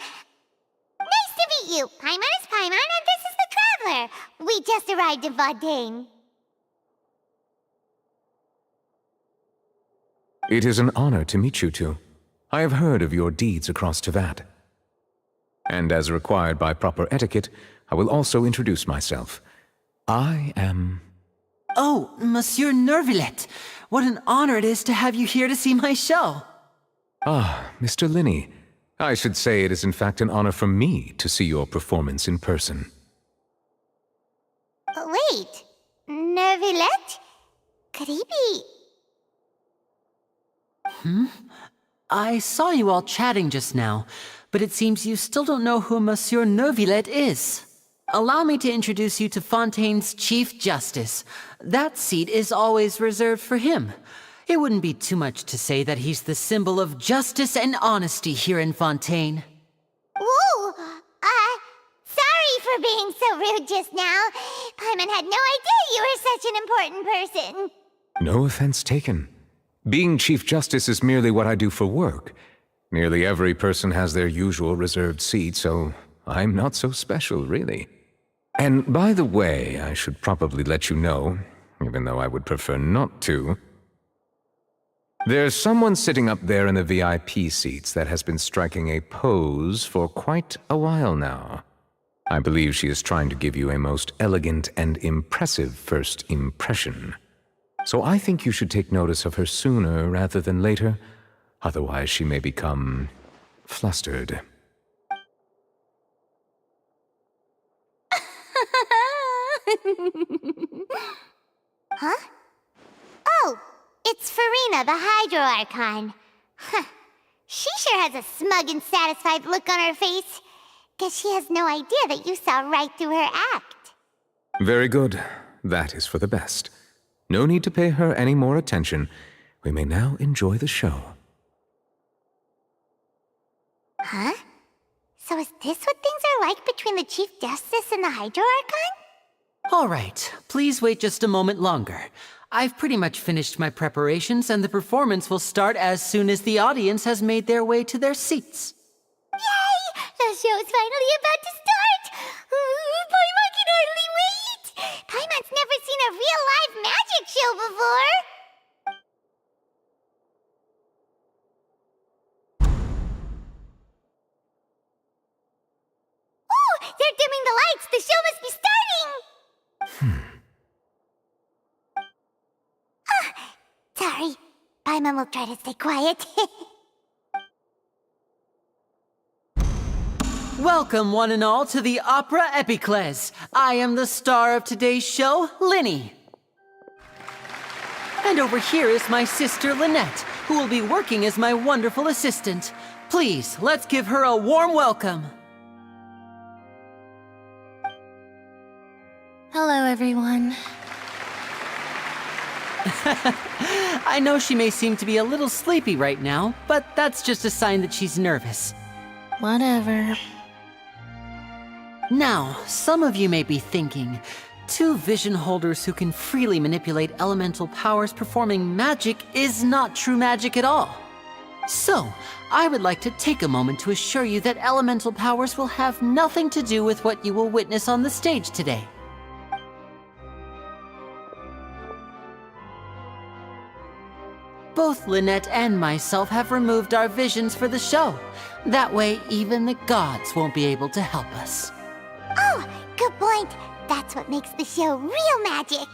Nice to meet you. Paimon is Paimon, and this is the Traveler. We just arrived in Fontaine. It is an honor to meet you two. I have heard of your deeds across Tevat. And as required by proper etiquette, I will also introduce myself. I am... Oh, Monsieur Nervillet. What an honor it is to have you here to see my show. Ah, Mr. Linney. I should say it is in fact an honor for me to see your performance in person. Wait, Nervillet? Could he be... I saw you all chatting just now, but it seems you still don't know who Monsieur Nervillet is. Allow me to introduce you to Fontaine's Chief Justice. That seat is always reserved for him. It wouldn't be too much to say that he's the symbol of justice and honesty here in Fontaine. Whoa! Sorry for being so rude just now. Paimon had no idea you were such an important person. No offense taken. Being Chief Justice is merely what I do for work. Nearly every person has their usual reserved seat, so I'm not so special, really. And by the way, I should probably let you know, even though I would prefer not to, there's someone sitting up there in the VIP seats that has been striking a pose for quite a while now. I believe she is trying to give you a most elegant and impressive first impression. So I think you should take notice of her sooner rather than later, otherwise she may become flustered. Huh? Oh, it's Farina, the Hydro Archon. Huh. She sure has a smug and satisfied look on her face. Guess she has no idea that you saw right through her act. Very good. That is for the best. No need to pay her any more attention. We may now enjoy the show. Huh? So is this what things are like between the Chief Justice and the Hydro Archon? All right, please wait just a moment longer. I've pretty much finished my preparations, and the performance will start as soon as the audience has made their way to their seats. Yay! The show's finally about to start! Paimon can hardly wait! Paimon's never seen a real live magic show before! Ooh! They're dimming the lights! The show must be starting! Sorry. Paimon will try to stay quiet. Welcome, one and all, to the Opera Epiclese. I am the star of today's show, Linny. And over here is my sister, Lynette, who will be working as my wonderful assistant. Please, let's give her a warm welcome. Hello, everyone. I know she may seem to be a little sleepy right now, but that's just a sign that she's nervous. Whatever. Now, some of you may be thinking, two vision holders who can freely manipulate elemental powers performing magic is not true magic at all. So, I would like to take a moment to assure you that elemental powers will have nothing to do with what you will witness on the stage today. Both Lynette and myself have removed our visions for the show. That way, even the gods won't be able to help us. Oh, good point. That's what makes the show real magic.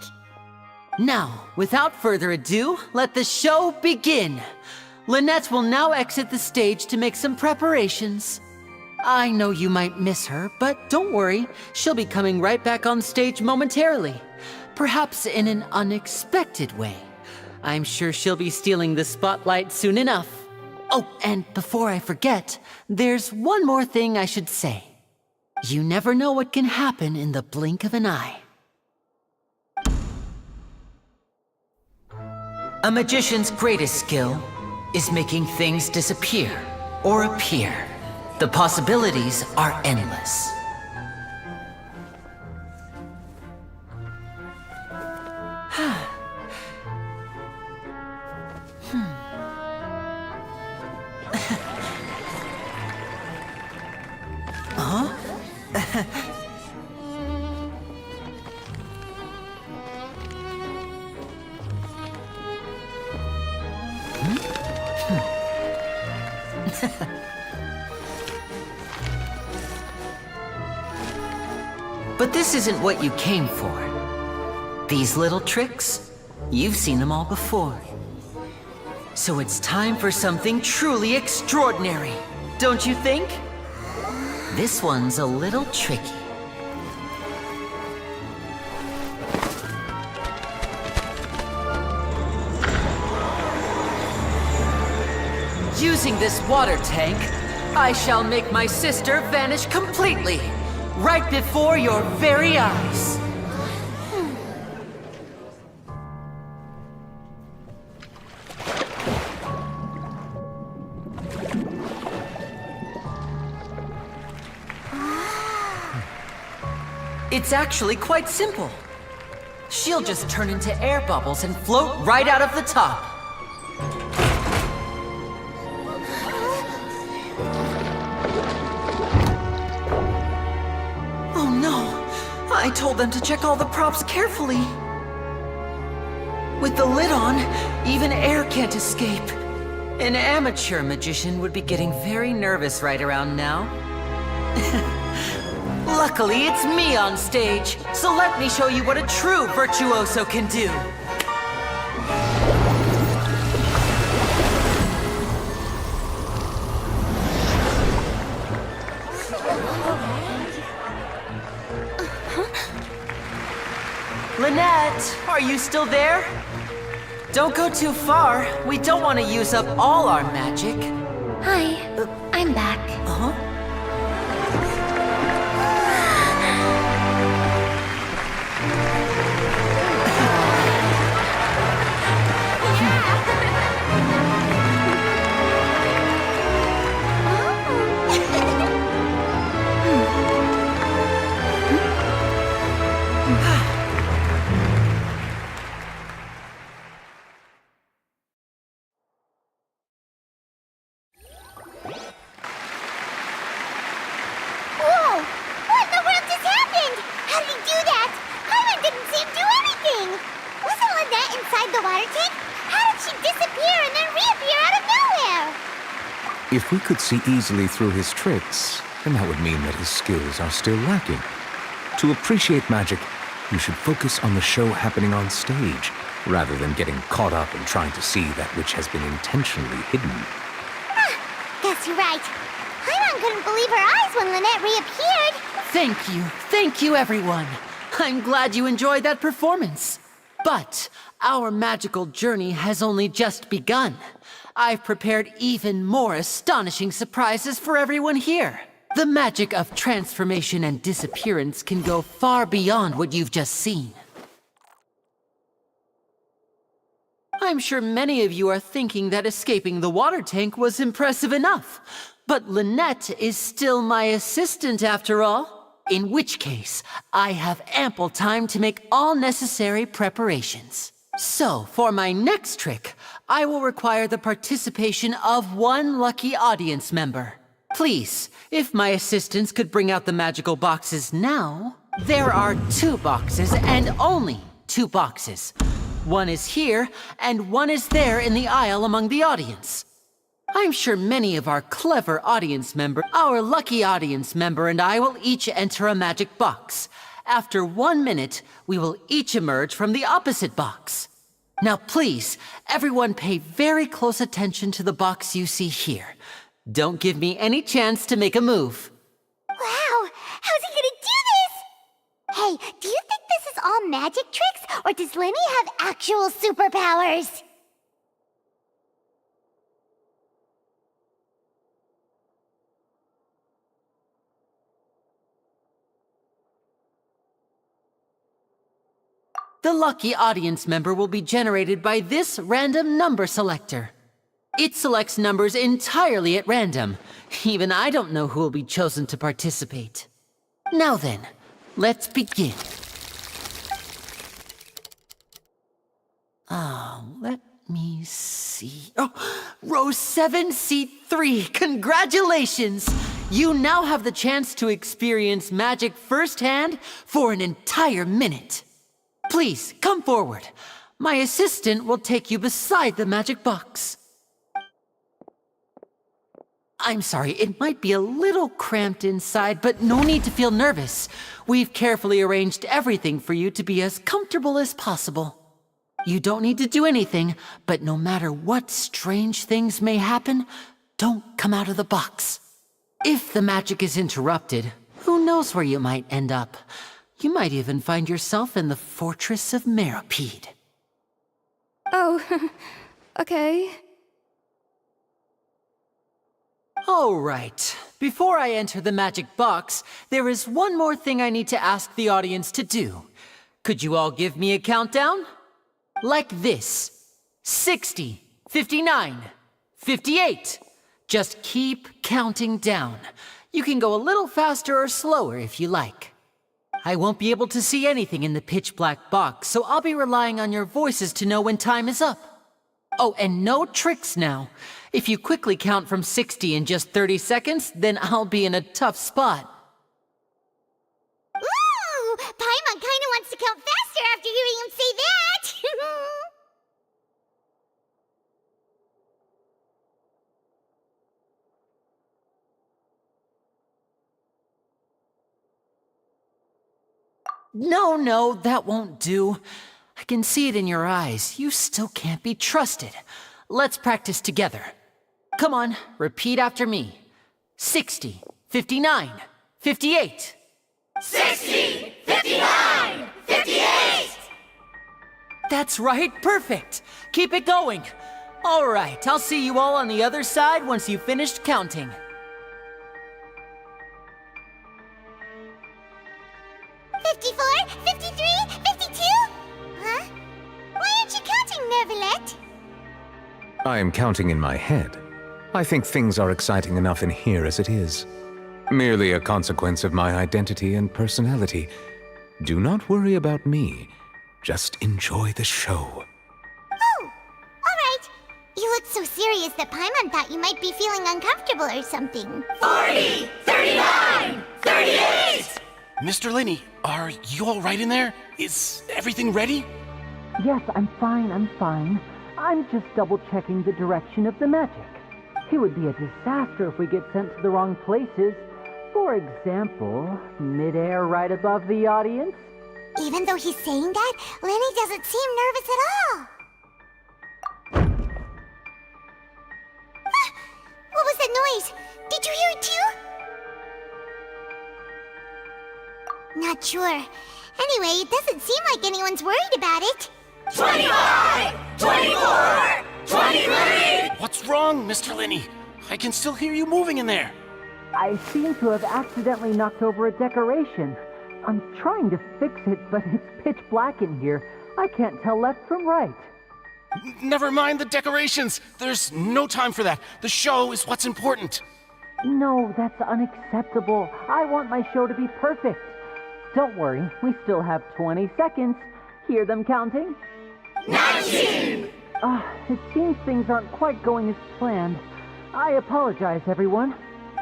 Now, without further ado, let the show begin. Lynette will now exit the stage to make some preparations. I know you might miss her, but don't worry. She'll be coming right back on stage momentarily. Perhaps in an unexpected way. I'm sure she'll be stealing the spotlight soon enough. Oh, and before I forget, there's one more thing I should say. You never know what can happen in the blink of an eye. A magician's greatest skill is making things disappear or appear. The possibilities are endless. But this isn't what you came for. These little tricks, you've seen them all before. So it's time for something truly extraordinary, don't you think? This one's a little tricky. Using this water tank, I shall make my sister vanish completely, right before your very eyes. It's actually quite simple. She'll just turn into air bubbles and float right out of the top. Oh no! I told them to check all the props carefully. With the lid on, even air can't escape. An amateur magician would be getting very nervous right around now. Luckily, it's me on stage, so let me show you what a true virtuoso can do. Lynette, are you still there? Don't go too far. We don't want to use up all our magic. Hi, I'm back. Uh-huh. Whoa! What in the world just happened? How did he do that? Paimon didn't see him do anything! Wasn't Lynette inside the water tank? How did she disappear and then reappear out of nowhere? If we could see easily through his tricks, then that would mean that his skills are still lacking. To appreciate magic, you should focus on the show happening on stage, rather than getting caught up in trying to see that which has been intentionally hidden. Guess you're right. Paimon couldn't believe her eyes when Lynette reappeared. Thank you everyone. I'm glad you enjoyed that performance. But our magical journey has only just begun. I've prepared even more astonishing surprises for everyone here. The magic of transformation and disappearance can go far beyond what you've just seen. I'm sure many of you are thinking that escaping the water tank was impressive enough. But Lynette is still my assistant after all. In which case, I have ample time to make all necessary preparations. So, for my next trick, I will require the participation of one lucky audience member. Please, if my assistants could bring out the magical boxes now. There are 2 boxes and only 2 boxes. One is here, and one is there in the aisle among the audience. I'm sure many of our clever audience members, our lucky audience member and I will each enter a magic box. After 1 minute, we will each emerge from the opposite box. Now please, everyone pay very close attention to the box you see here. Don't give me any chance to make a move. Wow! How's he gonna do this? Hey, do you think this is all magic tricks, or does Lenny have actual superpowers? The lucky audience member will be generated by this random number selector. It selects numbers entirely at random. Even I don't know who will be chosen to participate. Now then, let's begin. Let me see. Oh, row 7, seat 3. Congratulations! You now have the chance to experience magic firsthand for an entire minute. Please, come forward. My assistant will take you beside the magic box. I'm sorry, it might be a little cramped inside, but no need to feel nervous. We've carefully arranged everything for you to be as comfortable as possible. You don't need to do anything, but no matter what strange things may happen, don't come out of the box. If the magic is interrupted, who knows where you might end up? You might even find yourself in the Fortress of Meropide. Oh, okay. All right. Before I enter the magic box, there is one more thing I need to ask the audience to do. Could you all give me a countdown? Like this. 60, 59, 58. Just keep counting down. You can go a little faster or slower if you like. I won't be able to see anything in the pitch black box, so I'll be relying on your voices to know when time is up. Oh, and no tricks now. If you quickly count from 60 in just 30 seconds, then I'll be in a tough spot. Ooh! Paimon kinda wants to count faster after hearing him say that! No, that won't do. I can see it in your eyes. You still can't be trusted. Let's practice together. Come on, repeat after me. 60, 59, 58. 60, 59, 58! That's right, perfect. Keep it going. All right, I'll see you all on the other side once you've finished counting. 54, 53, 52? Huh? Why aren't you counting, Nervalet? I am counting in my head. I think things are exciting enough in here as it is. Merely a consequence of my identity and personality. Do not worry about me. Just enjoy the show. Oh, alright. You look so serious that Paimon thought you might be feeling uncomfortable or something. 40, 39, 38! Mr. Linney, are you all right in there? Is everything ready? Yes, I'm fine. I'm just double-checking the direction of the magic. It would be a disaster if we get sent to the wrong places. For example, midair right above the audience. Even though he's saying that, Lenny doesn't seem nervous at all. Ah, what was that noise? Did you hear it too? Not sure. Anyway, it doesn't seem like anyone's worried about it. 25! 24! 23! What's wrong, Mr. Linney? I can still hear you moving in there. I seem to have accidentally knocked over a decoration. I'm trying to fix it, but it's pitch black in here. I can't tell left from right. Never mind the decorations. There's no time for that. The show is what's important. No, that's unacceptable. I want my show to be perfect. Don't worry, we still have 20 seconds. Hear them counting? 19! It seems things aren't quite going as planned. I apologize, everyone.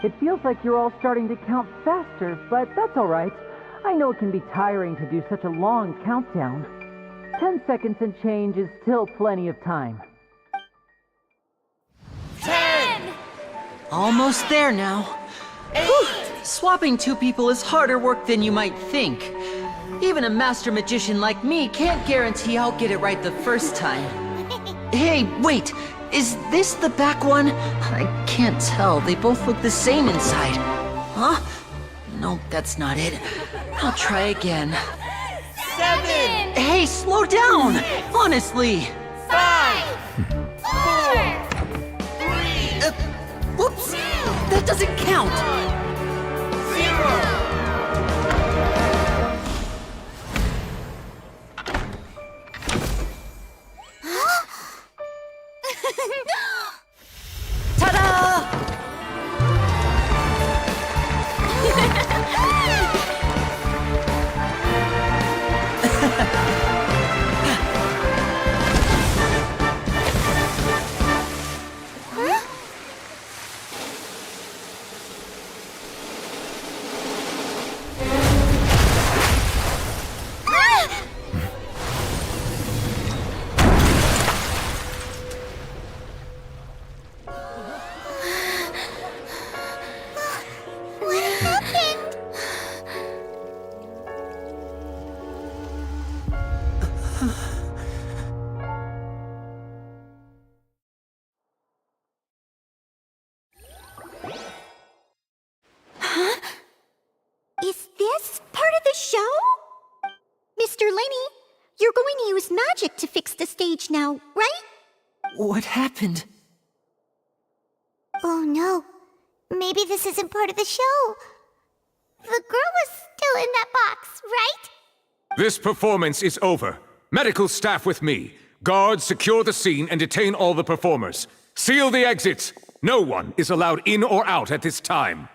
It feels like you're all starting to count faster, but that's all right. I know it can be tiring to do such a long countdown. 10 seconds and change is still plenty of time. 10! Almost there now. 8! Whew. Swapping two people is harder work than you might think. Even a master magician like me can't guarantee I'll get it right the first time. Hey, wait! Is this the back one? I can't tell. They both look the same inside. Huh? No, that's not it. I'll try again. 7! Hey, slow down! Honestly! 5! 4! 3! Whoops! That doesn't count! 0! Ta-da! use magic to fix the stage now, right? What happened? Oh no. Maybe this isn't part of the show. The girl was still in that box, right? This performance is over. Medical staff with me. Guards, secure the scene and detain all the performers. Seal the exits. No one is allowed in or out at this time.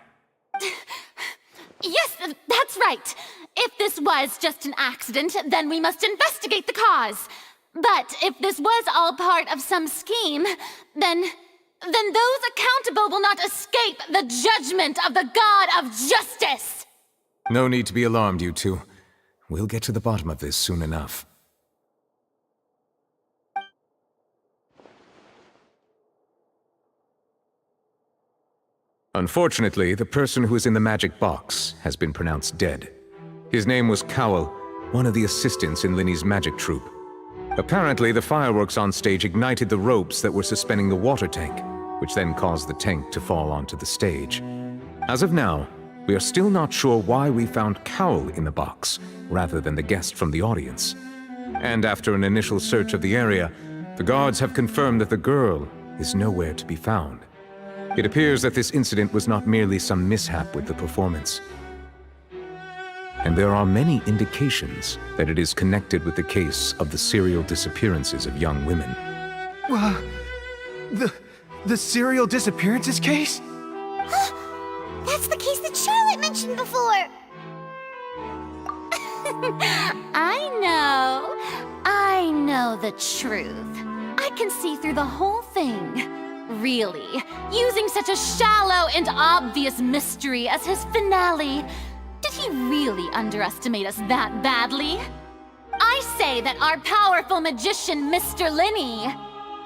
Yes, that's right. If this was just an accident, then we must investigate the cause. But if this was all part of some scheme, then those accountable will not escape the judgment of the God of Justice! No need to be alarmed, you two. We'll get to the bottom of this soon enough. Unfortunately, the person who is in the magic box has been pronounced dead. His name was Cowell, one of the assistants in Linny's magic troupe. Apparently, the fireworks on stage ignited the ropes that were suspending the water tank, which then caused the tank to fall onto the stage. As of now, we are still not sure why we found Cowell in the box, rather than the guest from the audience. And after an initial search of the area, the guards have confirmed that the girl is nowhere to be found. It appears that this incident was not merely some mishap with the performance. And there are many indications that it is connected with the case of the serial disappearances of young women. The serial disappearances case? That's the case that Charlotte mentioned before! I know the truth. I can see through the whole thing. Really, using such a shallow and obvious mystery as his finale. Did he really underestimate us that badly? I say that our powerful magician, Mr. Linny,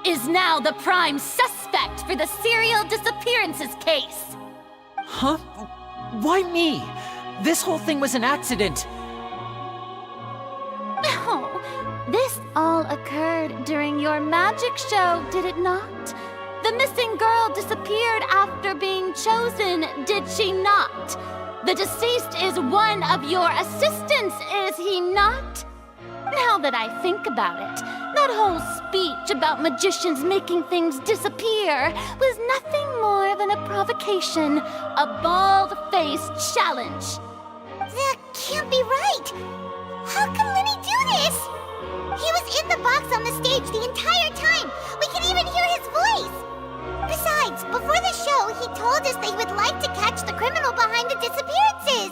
is now the prime suspect for the serial disappearances case. Huh? Why me? This whole thing was an accident. No, this all occurred during your magic show, did it not? The missing girl disappeared after being chosen, did she not? The deceased is one of your assistants, is he not? Now that I think about it, that whole speech about magicians making things disappear was nothing more than a provocation, a bald-faced challenge. That can't be right! How can Linny do this? He was in the box on the stage the entire time! We can even hear his voice! Besides, before the show, he told us that he would like to catch the criminal behind the disappearances!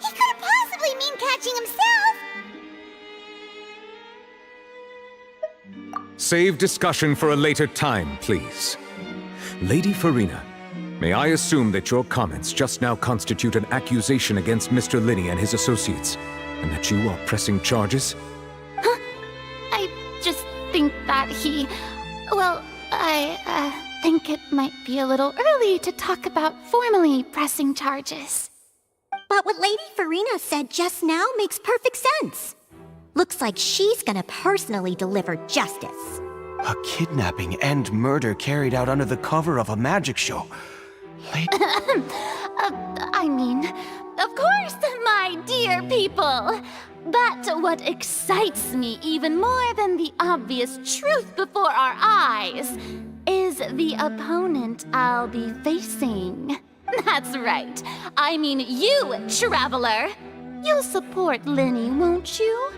He couldn't possibly mean catching himself! Save discussion for a later time, please. Lady Farina, may I assume that your comments just now constitute an accusation against Mr. Linny and his associates, and that you are pressing charges? Huh? I just think that I think it might be a little early to talk about formally pressing charges. But what Lady Farina said just now makes perfect sense. Looks like she's gonna personally deliver justice. A kidnapping and murder carried out under the cover of a magic show. Of course, my dear people. But what excites me even more than the obvious truth before our eyes is the opponent I'll be facing. That's right. I mean you, Traveler. You'll support Linny, won't you?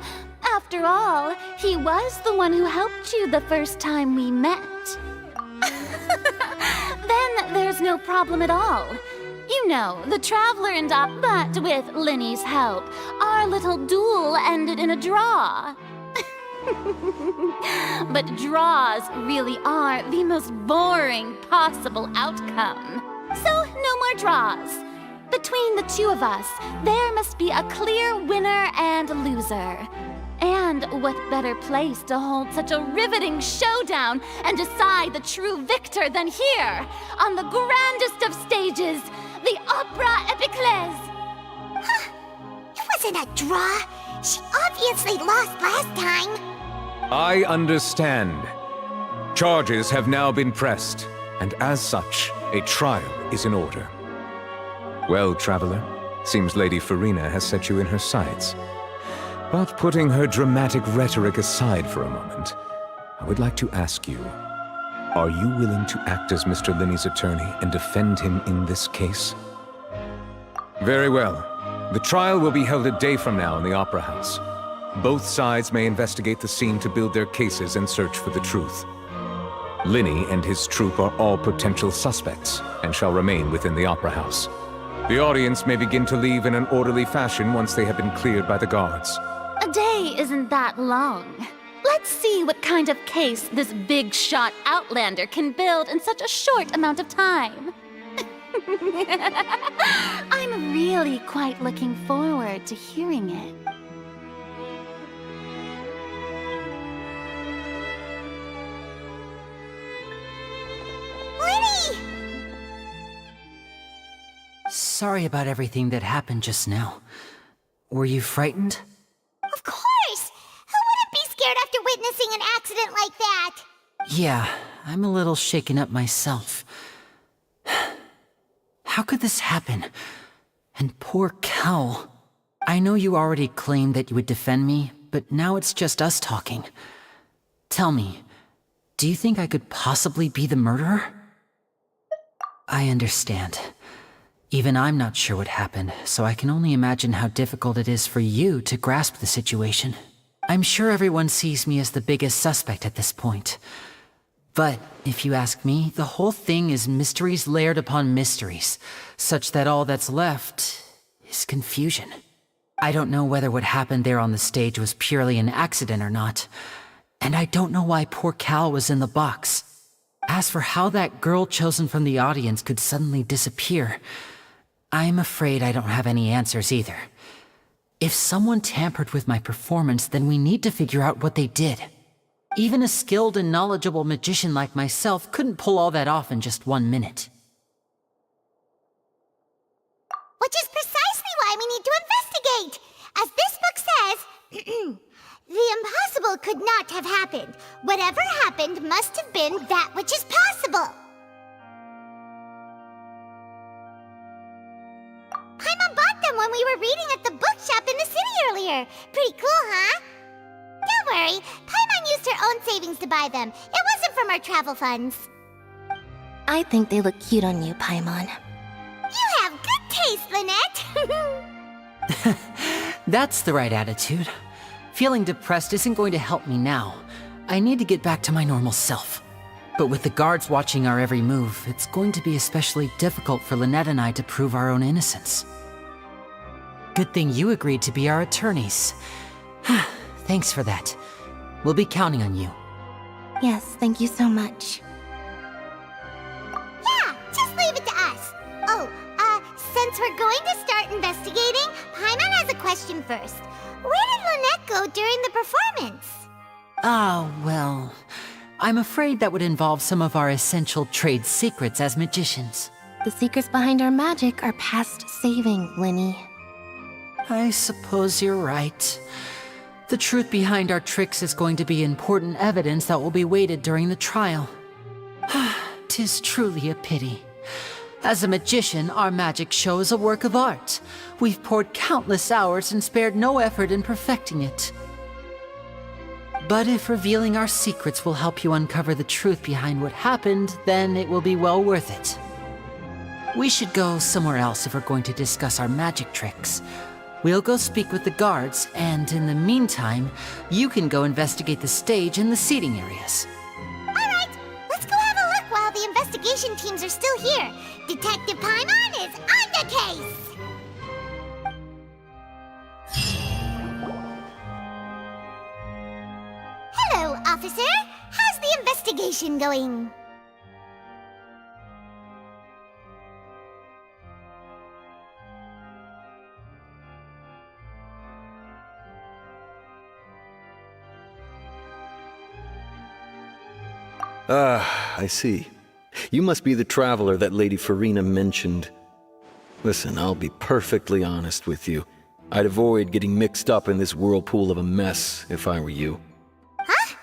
After all, he was the one who helped you the first time we met. Then there's no problem at all. You know, the Traveler and I, but with Linny's help, our little duel ended in a draw. But draws really are the most boring possible outcome. So, no more draws. Between the two of us, there must be a clear winner and loser. And what better place to hold such a riveting showdown and decide the true victor than here, on the grandest of stages, the Opera Epiclese. Huh? It wasn't a draw. She obviously lost last time. I understand. Charges have now been pressed, and as such, a trial is in order. Well, Traveler, seems Lady Farina has set you in her sights. But putting her dramatic rhetoric aside for a moment, I would like to ask you, are you willing to act as Mr. Linney's attorney and defend him in this case? Very well. The trial will be held a day from now in the Opera House. Both sides may investigate the scene to build their cases and search for the truth. Linney and his troupe are all potential suspects and shall remain within the Opera House. The audience may begin to leave in an orderly fashion once they have been cleared by the guards. A day isn't that long. Let's see what kind of case this big shot outlander can build in such a short amount of time. I'm really quite looking forward to hearing it. Lenny! Sorry about everything that happened just now. Were you frightened? Of course! Who wouldn't be scared after witnessing an accident like that? Yeah, I'm a little shaken up myself. How could this happen? And poor Cal. I know you already claimed that you would defend me, but now it's just us talking. Tell me, do you think I could possibly be the murderer? I understand. Even I'm not sure what happened, so I can only imagine how difficult it is for you to grasp the situation. I'm sure everyone sees me as the biggest suspect at this point. But, if you ask me, the whole thing is mysteries layered upon mysteries, such that all that's left is confusion. I don't know whether what happened there on the stage was purely an accident or not, and I don't know why poor Cal was in the box. As for how that girl chosen from the audience could suddenly disappear, I'm afraid I don't have any answers either. If someone tampered with my performance, then we need to figure out what they did. Even a skilled and knowledgeable magician like myself couldn't pull all that off in just 1 minute. Which is precisely why we need to investigate! As this book says, the impossible could not have happened. Whatever happened must have been that which is possible. Paimon bought them when we were reading at the bookshop in the city earlier. Pretty cool, huh? Don't worry, Paimon used her own savings to buy them. It wasn't from our travel funds. I think they look cute on you, Paimon. You have good taste, Lynette! That's the right attitude. Feeling depressed isn't going to help me now. I need to get back to my normal self. But with the guards watching our every move, it's going to be especially difficult for Lynette and I to prove our own innocence. Good thing you agreed to be our attorneys. Thanks for that. We'll be counting on you. Yes, thank you so much. Yeah, just leave it to us. Oh, since we're going to start investigating, Paimon has a question first. Where did Lynette go during the performance? Ah, well, I'm afraid that would involve some of our essential trade secrets as magicians. The secrets behind our magic are past saving, Linny. I suppose you're right. The truth behind our tricks is going to be important evidence that will be weighted during the trial. 'Tis truly a pity. As a magician, our magic show is a work of art. We've poured countless hours and spared no effort in perfecting it. But if revealing our secrets will help you uncover the truth behind what happened, then it will be well worth it. We should go somewhere else if we're going to discuss our magic tricks. We'll go speak with the guards, and in the meantime, you can go investigate the stage and the seating areas. Alright, let's go have a look while the investigation teams are still here. Detective Paimon is on the case! Hello, officer. How's the investigation going? Ah, I see. You must be the traveler that Lady Farina mentioned. Listen, I'll be perfectly honest with you. I'd avoid getting mixed up in this whirlpool of a mess if I were you. Huh?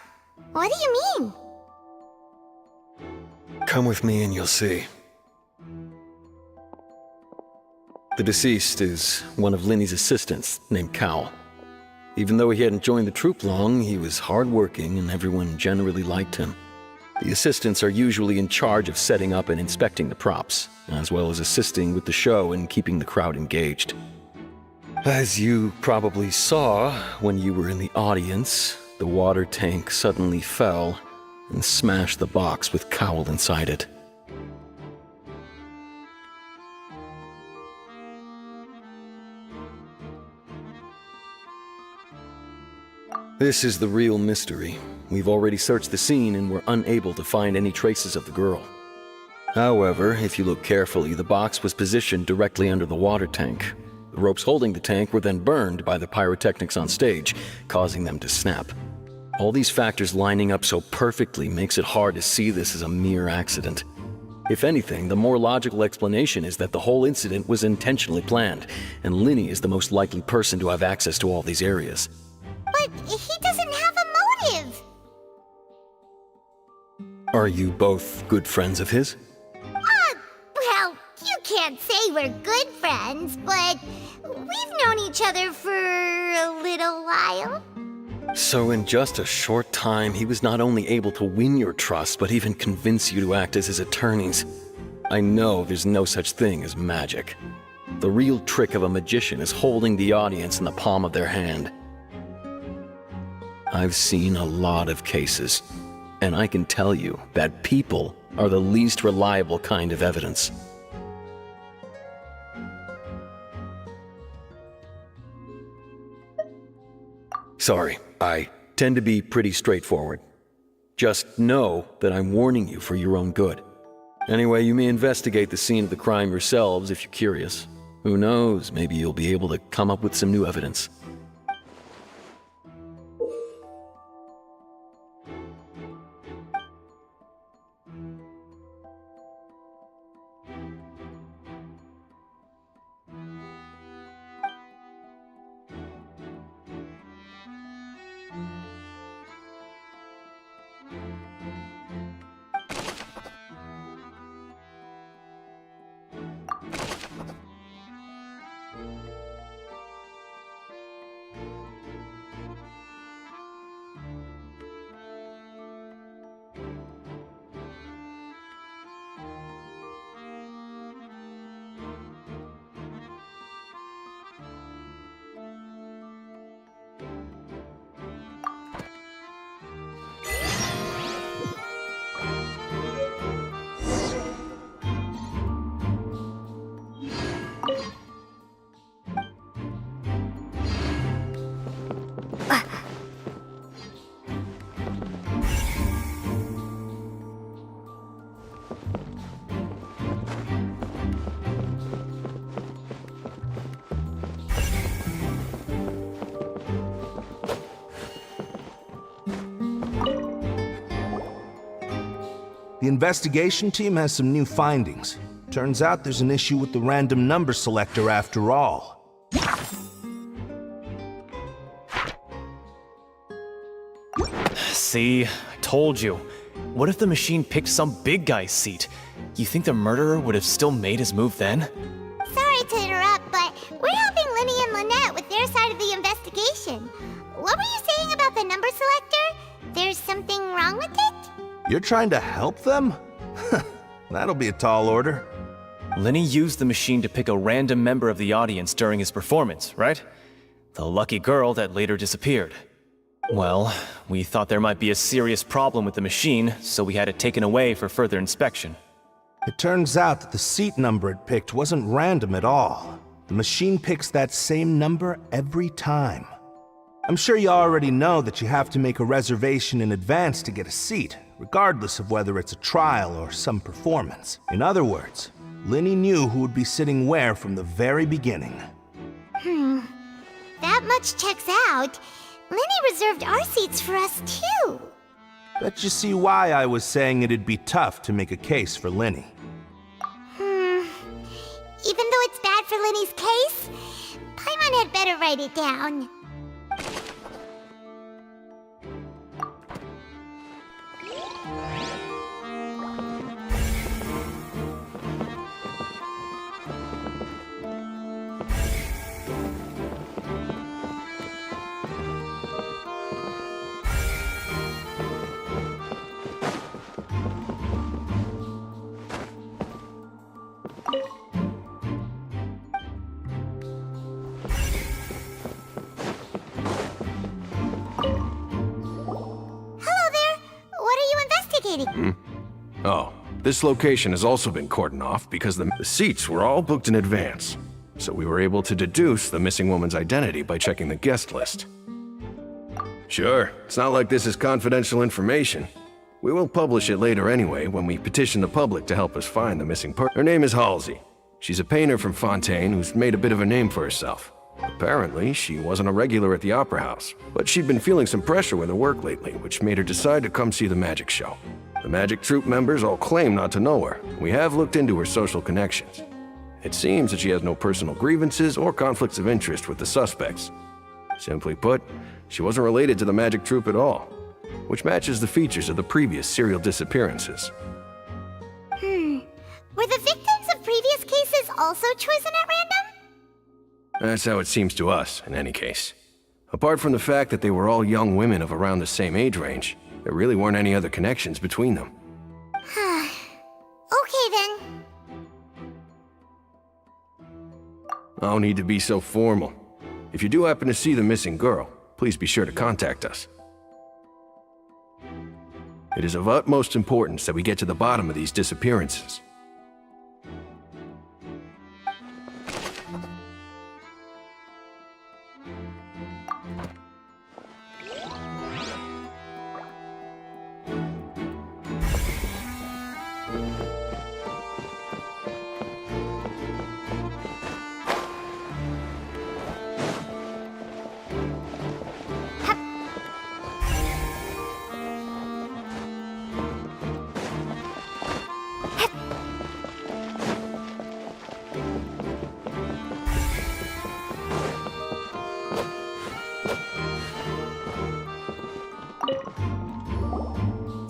What do you mean? Come with me and you'll see. The deceased is one of Linny's assistants named Cal. Even though he hadn't joined the troupe long, he was hardworking and everyone generally liked him. The assistants are usually in charge of setting up and inspecting the props, as well as assisting with the show and keeping the crowd engaged. As you probably saw when you were in the audience, the water tank suddenly fell and smashed the box with Cowl inside it. This is the real mystery. We've already searched the scene and were unable to find any traces of the girl. However, if you look carefully, the box was positioned directly under the water tank. The ropes holding the tank were then burned by the pyrotechnics on stage, causing them to snap. All these factors lining up so perfectly makes it hard to see this as a mere accident. If anything, the more logical explanation is that the whole incident was intentionally planned, and Linny is the most likely person to have access to all these areas. But he doesn't have a motive. Are you both good friends of his? Well, you can't say we're good friends, but we've known each other for a little while. So in just a short time, he was not only able to win your trust, but even convince you to act as his attorneys. I know there's no such thing as magic. The real trick of a magician is holding the audience in the palm of their hand. I've seen a lot of cases, and I can tell you that people are the least reliable kind of evidence. Sorry, I tend to be pretty straightforward. Just know that I'm warning you for your own good. Anyway, you may investigate the scene of the crime yourselves if you're curious. Who knows, maybe you'll be able to come up with some new evidence. The investigation team has some new findings. Turns out there's an issue with the random number selector after all. See, I told you. What if the machine picked some big guy's seat? You think the murderer would have still made his move then? Sorry to interrupt, but we're helping Linny and Lynette with their side of the investigation. What were you saying about the number selector? There's something wrong with it? You're trying to help them? That'll be a tall order. Linny used the machine to pick a random member of the audience during his performance, right? The lucky girl that later disappeared. Well, we thought there might be a serious problem with the machine, so we had it taken away for further inspection. It turns out that the seat number it picked wasn't random at all. The machine picks that same number every time. I'm sure you already know that you have to make a reservation in advance to get a seat, regardless of whether it's a trial or some performance. In other words, Linny knew who would be sitting where from the very beginning. That much checks out. Linny reserved our seats for us too. Bet you see why I was saying it'd be tough to make a case for Linny. Even though it's bad for Linny's case, Paimon had better write it down. fascinating. Oh, this location has also been cordoned off because the seats were all booked in advance. So we were able to deduce the missing woman's identity by checking the guest list. Sure, it's not like this is confidential information. We will publish it later anyway when we petition the public to help us find the missing person. Her name is Halsey. She's a painter from Fontaine who's made a bit of a name for herself. Apparently, she wasn't a regular at the Opera House, but she'd been feeling some pressure with her work lately, which made her decide to come see the magic show. The magic troupe members all claim not to know her. We have looked into her social connections. It seems that she has no personal grievances or conflicts of interest with the suspects. Simply put, she wasn't related to the magic troupe at all, which matches the features of the previous serial disappearances. Were the victims of previous cases also chosen at random? That's how it seems to us, in any case. Apart from the fact that they were all young women of around the same age range, there really weren't any other connections between them. Okay then. No need to be so formal. If you do happen to see the missing girl, please be sure to contact us. It is of utmost importance that we get to the bottom of these disappearances.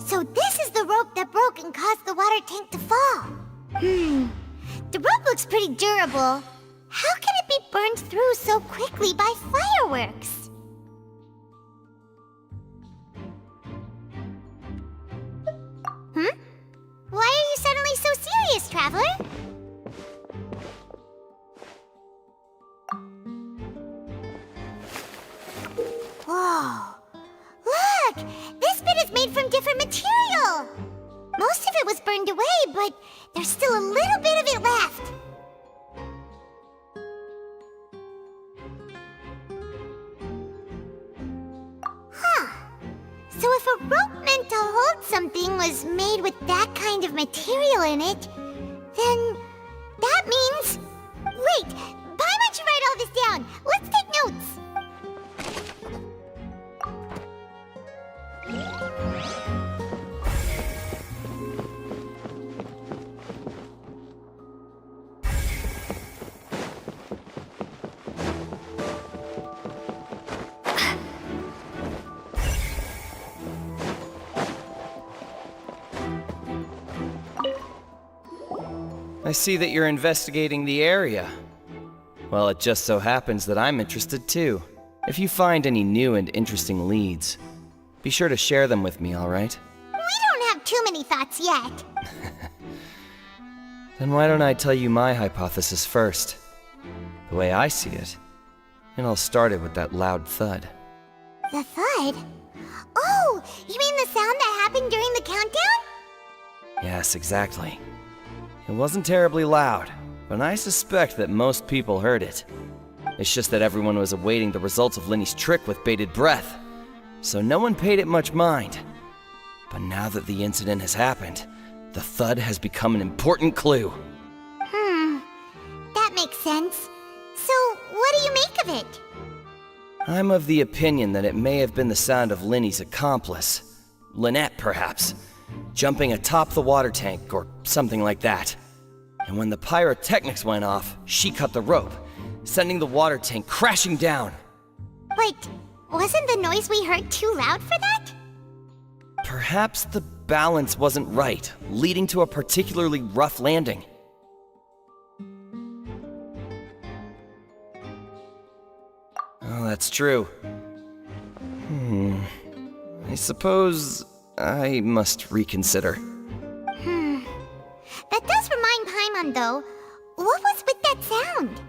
So this is the rope that broke and caused the water tank to fall. The rope looks pretty durable. How can it be burned through so quickly by fireworks? Why are you suddenly so serious, Traveler? Whoa. Look! This bit is made from different material! Most of it was burned away, but there's still a little bit of it left. So if a rope meant to hold something was made with that kind of material in it, then that means... Wait! Why don't you write all this down? Let's take notes! I see that you're investigating the area. Well, it just so happens that I'm interested too. If you find any new and interesting leads, be sure to share them with me, alright? We don't have too many thoughts yet. Then why don't I tell you my hypothesis first? The way I see it, it all started with that loud thud. The thud? Oh, you mean the sound that happened during the countdown? Yes, exactly. It wasn't terribly loud, but I suspect that most people heard it. It's just that everyone was awaiting the results of Linny's trick with bated breath, so no one paid it much mind. But now that the incident has happened, the thud has become an important clue. That makes sense. So, what do you make of it? I'm of the opinion that it may have been the sound of Linny's accomplice, Lynette perhaps, jumping atop the water tank or something like that. And when the pyrotechnics went off, she cut the rope, sending the water tank crashing down. But wasn't the noise we heard too loud for that? Perhaps the balance wasn't right, leading to a particularly rough landing. Oh, that's true. I suppose I must reconsider. That does remind Paimon, though. What was with that sound?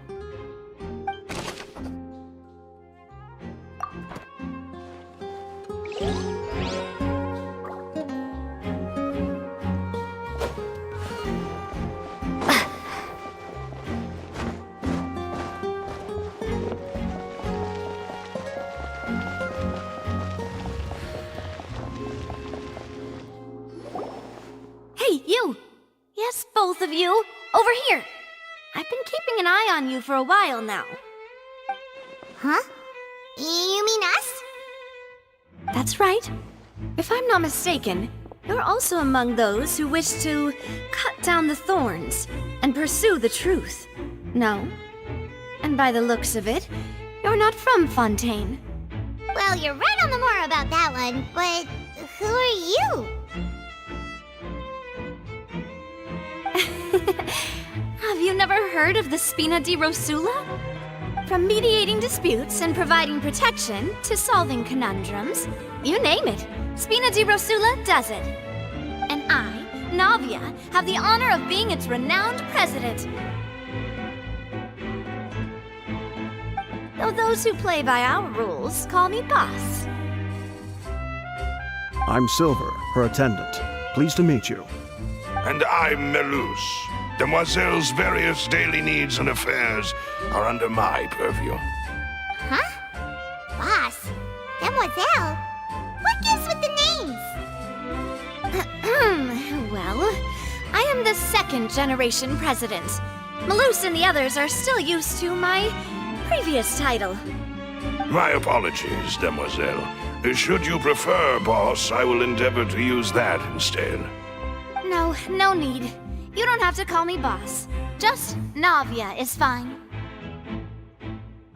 you! Over here! I've been keeping an eye on you for a while now. Huh? You mean us? That's right. If I'm not mistaken, you're also among those who wish to cut down the thorns and pursue the truth. No? And by the looks of it, you're not from Fontaine. Well, you're right on the more about that one, but who are you? Have you never heard of the Spina di Rosula? From mediating disputes and providing protection to solving conundrums, you name it, Spina di Rosula does it. And I, Navia, have the honor of being its renowned president. Though those who play by our rules call me boss. I'm Silver, her attendant. Pleased to meet you. And I'm Melus. Demoiselle's various daily needs and affairs are under my purview. Huh? Boss? Demoiselle? What gives with the names? Well, I am the second generation president. Melus and the others are still used to my previous title. My apologies, Demoiselle. Should you prefer, boss, I will endeavor to use that instead. No, no need. You don't have to call me boss. Just Navia is fine.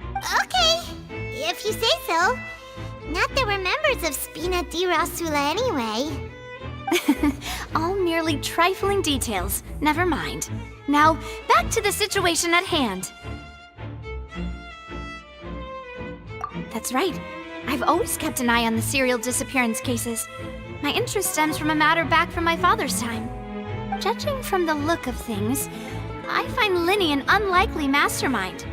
Okay, if you say so. Not that we're members of Spina di Rosula anyway. All merely trifling details. Never mind. Now, back to the situation at hand. That's right. I've always kept an eye on the serial disappearance cases. My interest stems from a matter back from my father's time. Judging from the look of things, I find Linny an unlikely mastermind.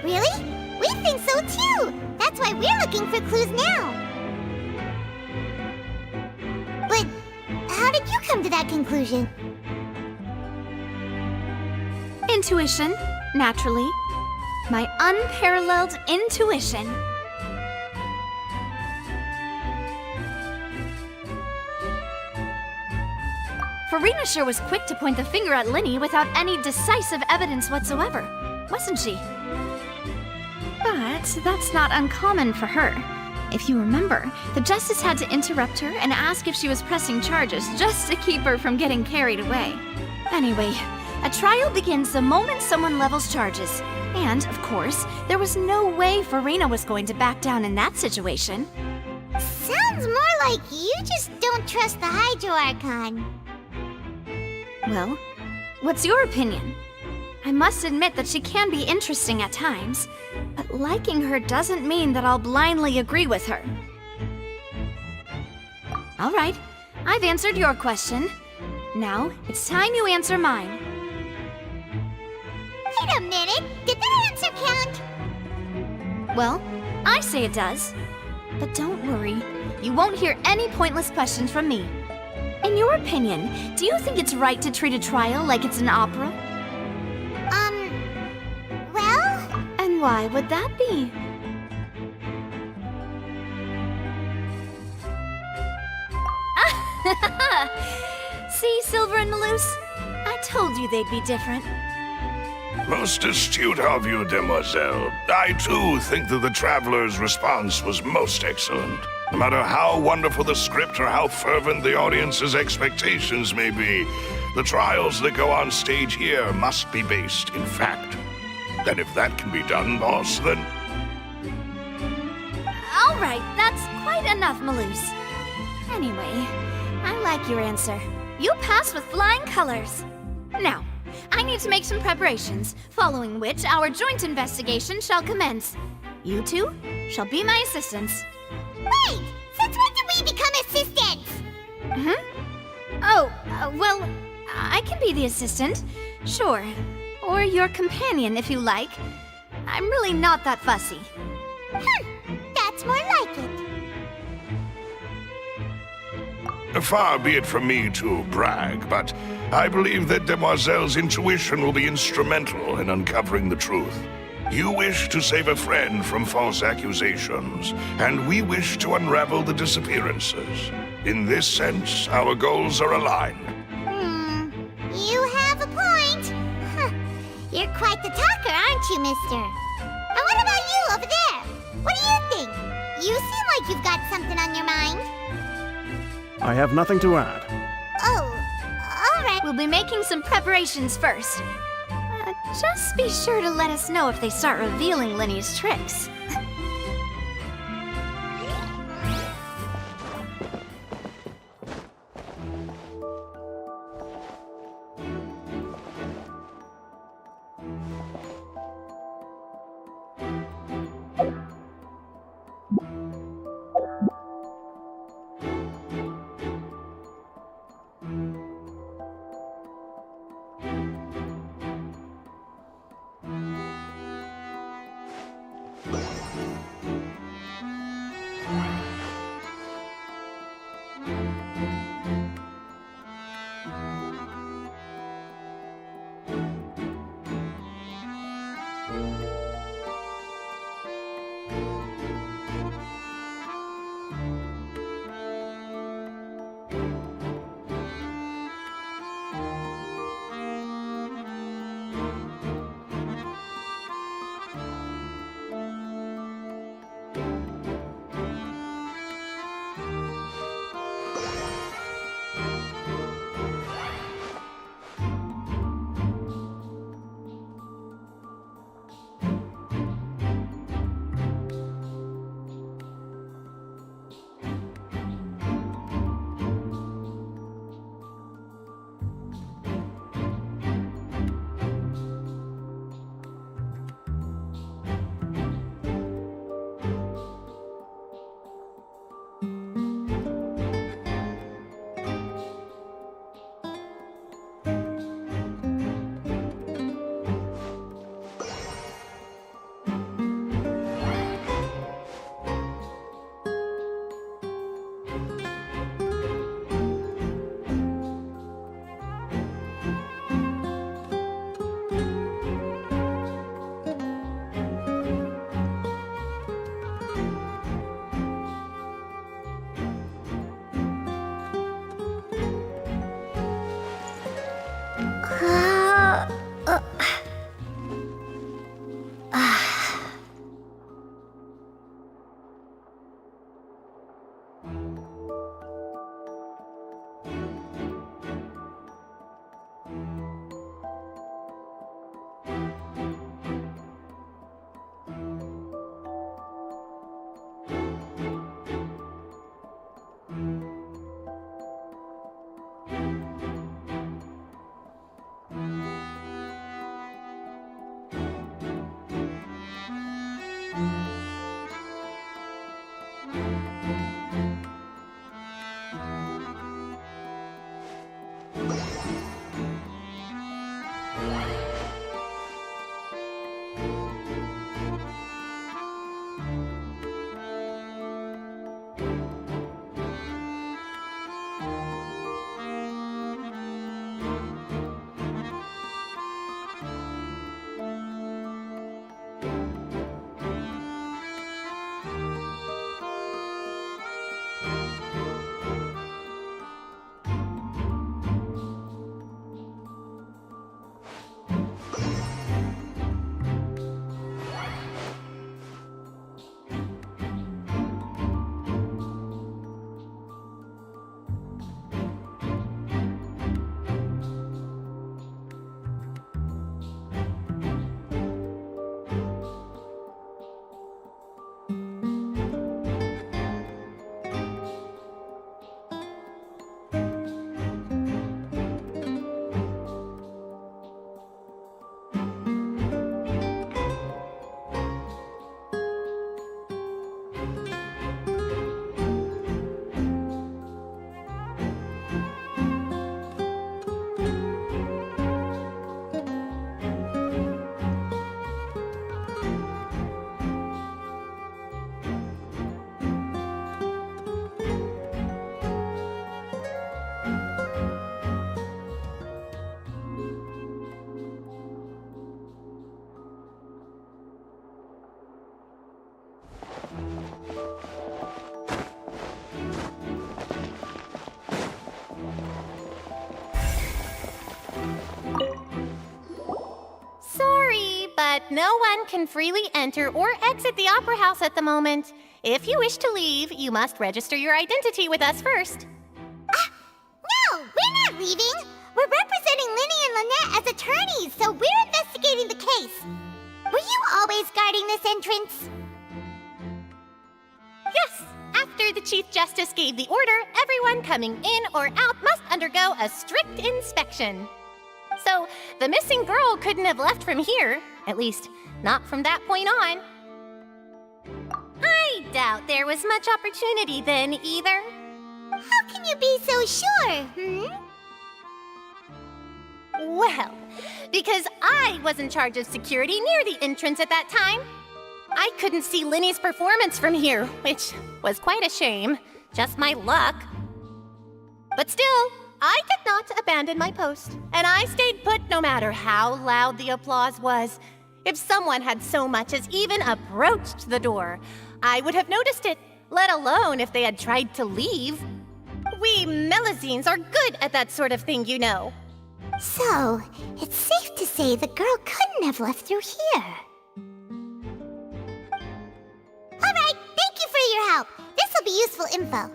Really? We think so too! That's why we're looking for clues now! But how did you come to that conclusion? Intuition, naturally. My unparalleled intuition. Farina sure was quick to point the finger at Linny without any decisive evidence whatsoever, wasn't she? But that's not uncommon for her. If you remember, the Justice had to interrupt her and ask if she was pressing charges just to keep her from getting carried away. Anyway, a trial begins the moment someone levels charges. And, of course, there was no way Farina was going to back down in that situation. Sounds more like you just don't trust the Hydro Archon. Well, what's your opinion? I must admit that she can be interesting at times, but liking her doesn't mean that I'll blindly agree with her. All right, I've answered your question. Now, it's time you answer mine. Wait a minute, did that answer count? Well, I say it does. But don't worry, you won't hear any pointless questions from me. In your opinion, do you think it's right to treat a trial like it's an opera? Well? And why would that be? See, Silver and Melus? I told you they'd be different. Most astute of you, Demoiselle. I, too, think that the Traveler's response was most excellent. No matter how wonderful the script or how fervent the audience's expectations may be, the trials that go on stage here must be based in fact. And if that can be done, boss, then... All right, that's quite enough, Melus. Anyway, I like your answer. You passed with flying colors. Now, I need to make some preparations, following which our joint investigation shall commence. You two shall be my assistants. Wait! Since when did we become assistants? Oh, well, I can be the assistant, sure. Or your companion, if you like. I'm really not that fussy. That's more like it. Far be it from me to brag, but I believe that Demoiselle's intuition will be instrumental in uncovering the truth. You wish to save a friend from false accusations, and we wish to unravel the disappearances. In this sense, our goals are aligned. You have a point. quite the talker, aren't you, mister? And what about you over there? What do you think? You seem like you've got something on your mind. I have nothing to add. Oh, alright. We'll be making some preparations first. Just be sure to let us know if they start revealing Lenny's tricks. no one can freely enter or exit the Opera House at the moment. If you wish to leave, you must register your identity with us first. No, we're not leaving. We're representing Linny and Lynette as attorneys, so we're investigating the case. Were you always guarding this entrance? Yes, after the Chief Justice gave the order, everyone coming in or out must undergo a strict inspection. So, the missing girl couldn't have left from here, at least, not from that point on. I doubt there was much opportunity then, either. How can you be so sure, Well, because I was in charge of security near the entrance at that time. I couldn't see Linny's performance from here, which was quite a shame. Just my luck. But still, I did not abandon my post, and I stayed put no matter how loud the applause was. If someone had so much as even approached the door, I would have noticed it, let alone if they had tried to leave. We Melusines are good at that sort of thing, you know. So, it's safe to say the girl couldn't have left through here. Alright, thank you for your help. This will be useful info.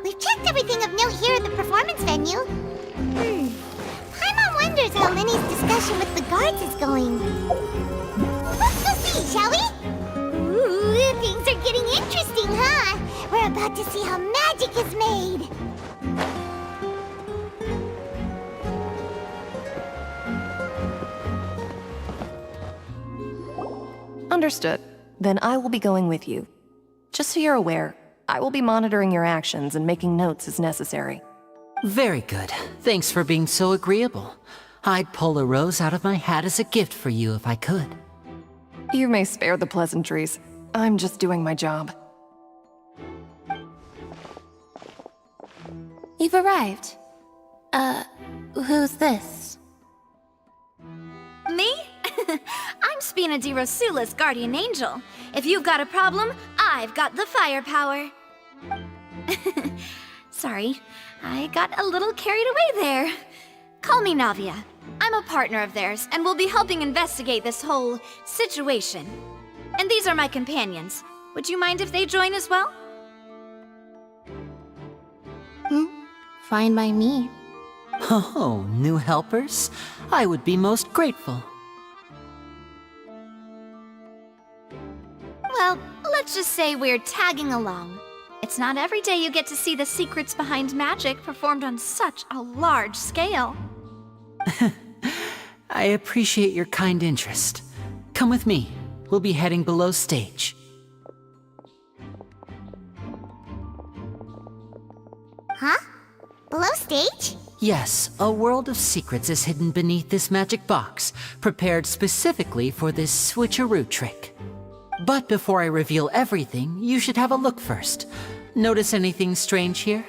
We've checked everything of note here at the performance venue. Paimon wonders how Linny's discussion with the guards is going. Let's go see, shall we? Ooh, things are getting interesting, huh? We're about to see how magic is made. Understood. Then I will be going with you. Just so you're aware, I will be monitoring your actions and making notes as necessary. Very good. Thanks for being so agreeable. I'd pull a rose out of my hat as a gift for you if I could. You may spare the pleasantries. I'm just doing my job. You've arrived. Who's this? Me? I'm Spina di Rosula's guardian angel. If you've got a problem, I've got the firepower. Sorry, I got a little carried away there. Call me Navia. I'm a partner of theirs, and will be helping investigate this whole situation. And these are my companions. Would you mind if they join as well? Fine by me. Oh, new helpers? I would be most grateful. Well, let's just say we're tagging along. It's not every day you get to see the secrets behind magic performed on such a large scale. I appreciate your kind interest. Come with me. We'll be heading below stage. Huh? Below stage? Yes, a world of secrets is hidden beneath this magic box, prepared specifically for this switcheroo trick. But before I reveal everything, you should have a look first. Notice anything strange here?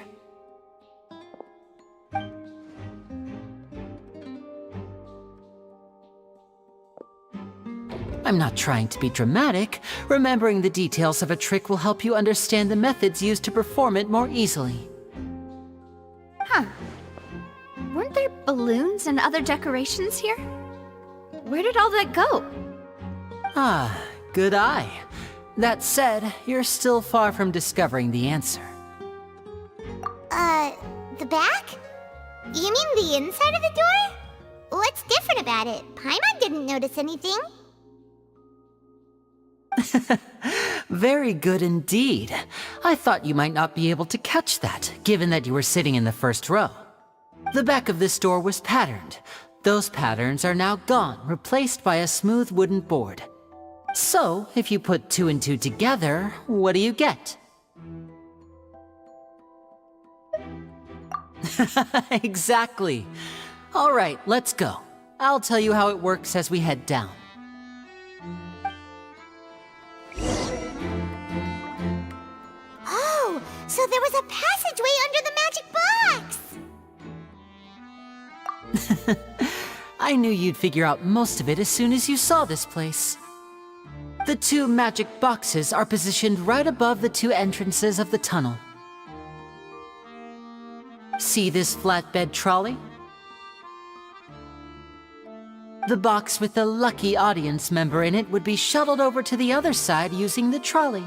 I'm not trying to be dramatic. Remembering the details of a trick will help you understand the methods used to perform it more easily. Huh. Weren't there balloons and other decorations here? Where did all that go? Ah, good eye. That said, you're still far from discovering the answer. The back? You mean the inside of the door? What's different about it? Paimon didn't notice anything. Very good indeed. I thought you might not be able to catch that, given that you were sitting in the first row. The back of this door was patterned. Those patterns are now gone, replaced by a smooth wooden board. So, if you put 2 and 2 together, what do you get? Exactly. All right, let's go. I'll tell you how it works as we head down. Oh, so there was a passageway under the magic box! I knew you'd figure out most of it as soon as you saw this place. The 2 magic boxes are positioned right above the 2 entrances of the tunnel. See this flatbed trolley? The box with the lucky audience member in it would be shuttled over to the other side using the trolley.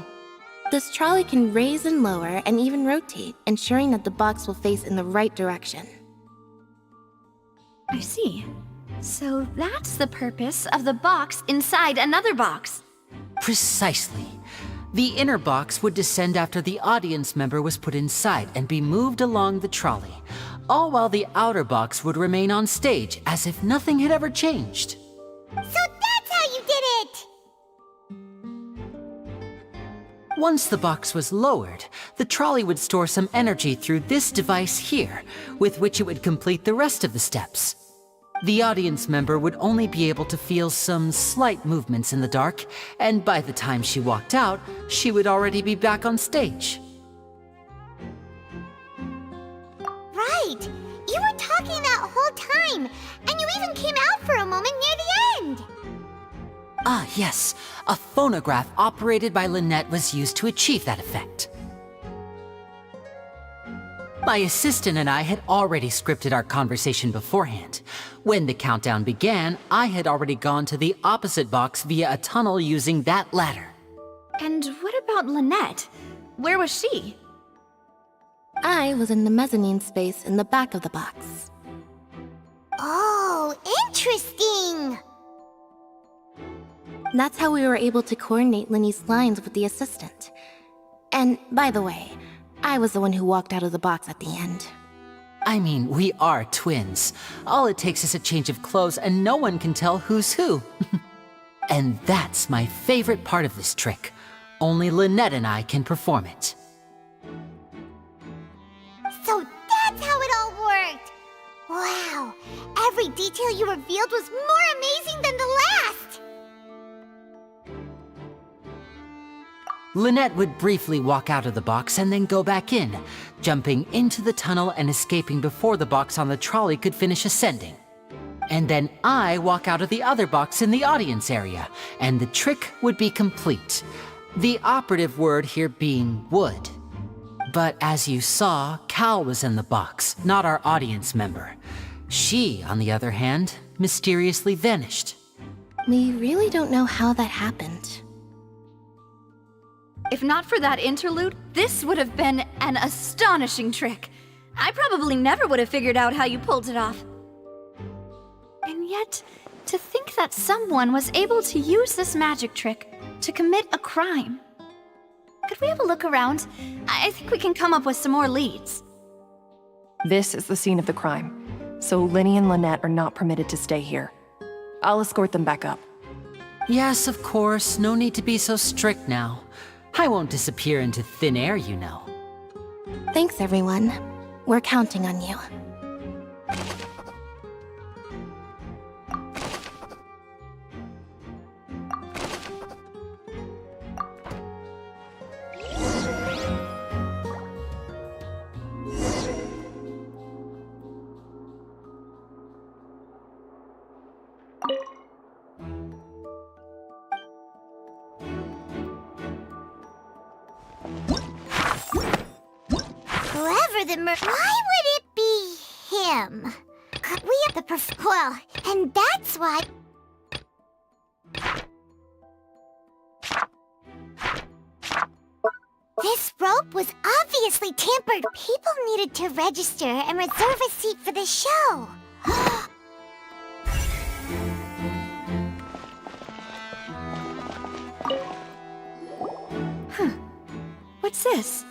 This trolley can raise and lower and even rotate, ensuring that the box will face in the right direction. I see. So that's the purpose of the box inside another box. Precisely. The inner box would descend after the audience member was put inside and be moved along the trolley, all while the outer box would remain on stage as if nothing had ever changed. So that's how you did it! Once the box was lowered, the trolley would store some energy through this device here, with which it would complete the rest of the steps. The audience member would only be able to feel some slight movements in the dark, and by the time she walked out, she would already be back on stage. Right! You were talking that whole time, and you even came out for a moment near the end! Ah, yes. A phonograph operated by Lynette was used to achieve that effect. My assistant and I had already scripted our conversation beforehand. When the countdown began, I had already gone to the opposite box via a tunnel using that ladder. And what about Lynette? Where was she? I was in the mezzanine space in the back of the box. Oh, interesting! That's how we were able to coordinate Linny's lines with the assistant. And, by the way, I was the one who walked out of the box at the end. I mean, we are twins. All it takes is a change of clothes and no one can tell who's who. And that's my favorite part of this trick. Only Lynette and I can perform it. So that's how it all worked! Wow! Every detail you revealed was more amazing than the last! Lynette would briefly walk out of the box and then go back in, jumping into the tunnel and escaping before the box on the trolley could finish ascending. And then I walk out of the other box in the audience area, and the trick would be complete. The operative word here being would. But as you saw, Cal was in the box, not our audience member. She, on the other hand, mysteriously vanished. We really don't know how that happened. If not for that interlude, this would have been an astonishing trick. I probably never would have figured out how you pulled it off. And yet, to think that someone was able to use this magic trick to commit a crime. Could we have a look around? I think we can come up with some more leads. This is the scene of the crime, so Linny and Lynette are not permitted to stay here. I'll escort them back up. Yes, of course. No need to be so strict now. I won't disappear into thin air, you know. Thanks, everyone. We're counting on you. Why would it be him? We have the well, and that's why... This rope was obviously tampered. People needed to register and reserve a seat for the show. What's this?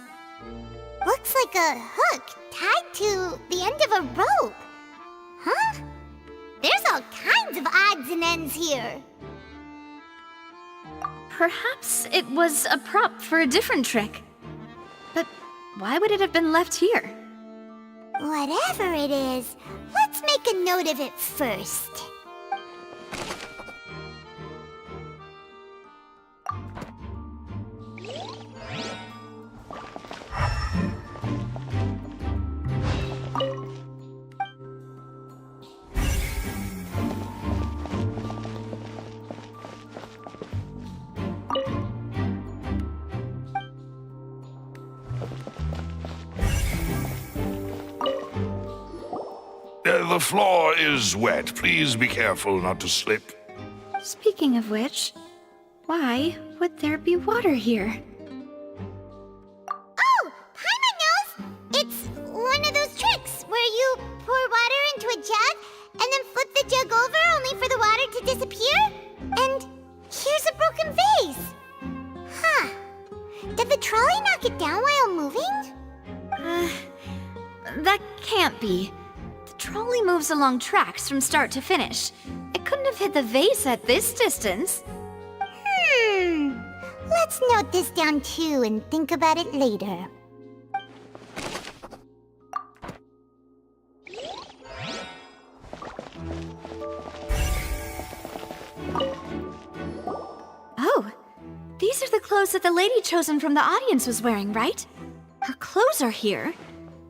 Looks like a hook tied to the end of a rope. Huh? There's all kinds of odds and ends here. Perhaps it was a prop for a different trick. But why would it have been left here? Whatever it is, let's make a note of it first. The floor is wet. Please be careful not to slip. Speaking of which, why would there be water here? Oh, Paimon knows! It's one of those tricks where you pour water into a jug and then flip the jug over only for the water to disappear? And here's a broken vase! Huh. Did the trolley knock it down while moving? That can't be. The trolley moves along tracks from start to finish. It couldn't have hit the vase at this distance. Let's note this down too and think about it later. Oh, these are the clothes that the lady chosen from the audience was wearing, right? Her clothes are here,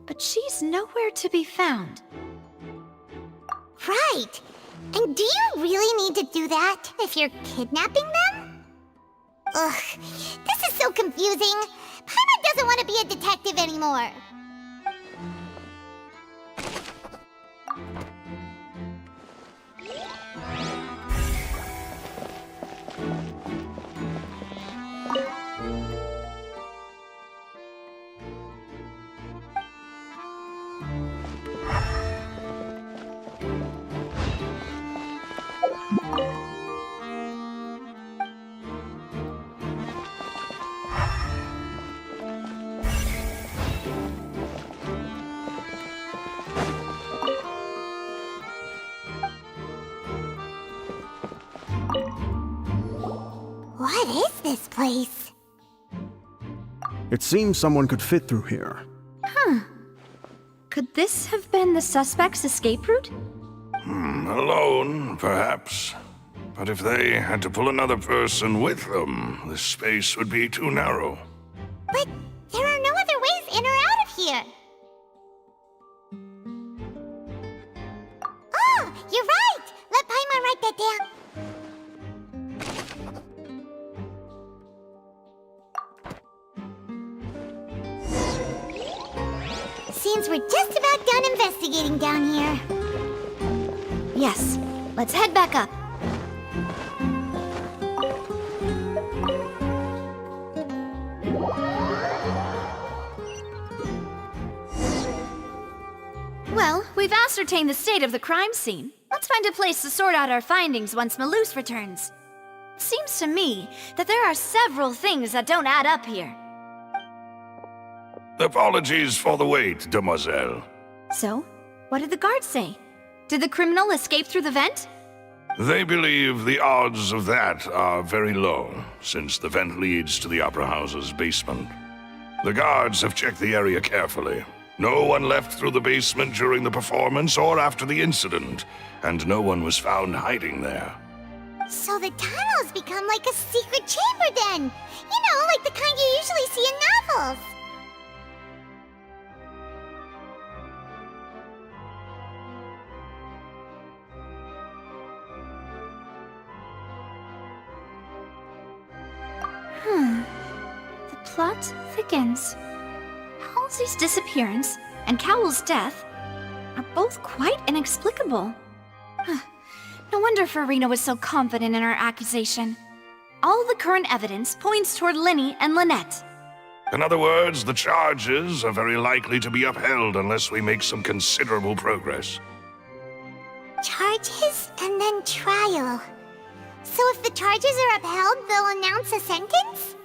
but she's nowhere to be found. Right! And do you really need to do that if you're kidnapping them? Ugh, this is so confusing. Paimon doesn't want to be a detective anymore. What is this place? It seems someone could fit through here. Huh. Could this have been the suspect's escape route? Alone, perhaps. But if they had to pull another person with them, the space would be too narrow. But there are no other ways in or out of here. Oh, you're right! Let Paimon write that down. Seems we're just about done investigating down here. Yes, let's head back up. Well, we've ascertained the state of the crime scene. Let's find a place to sort out our findings once Malus returns. It seems to me that there are several things that don't add up here. Apologies for the wait, demoiselle. So, what did the guards say? Did the criminal escape through the vent? They believe the odds of that are very low, since the vent leads to the Opera House's basement. The guards have checked the area carefully. No one left through the basement during the performance or after the incident, and no one was found hiding there. So the tunnels become like a secret chamber then! You know, like the kind you usually see in novels! The plot thickens. Halsey's disappearance and Cowell's death are both quite inexplicable. No wonder Farina was so confident in her accusation. All the current evidence points toward Linny and Lynette. In other words, the charges are very likely to be upheld unless we make some considerable progress. Charges and then trial. So if the charges are upheld, they'll announce a sentence?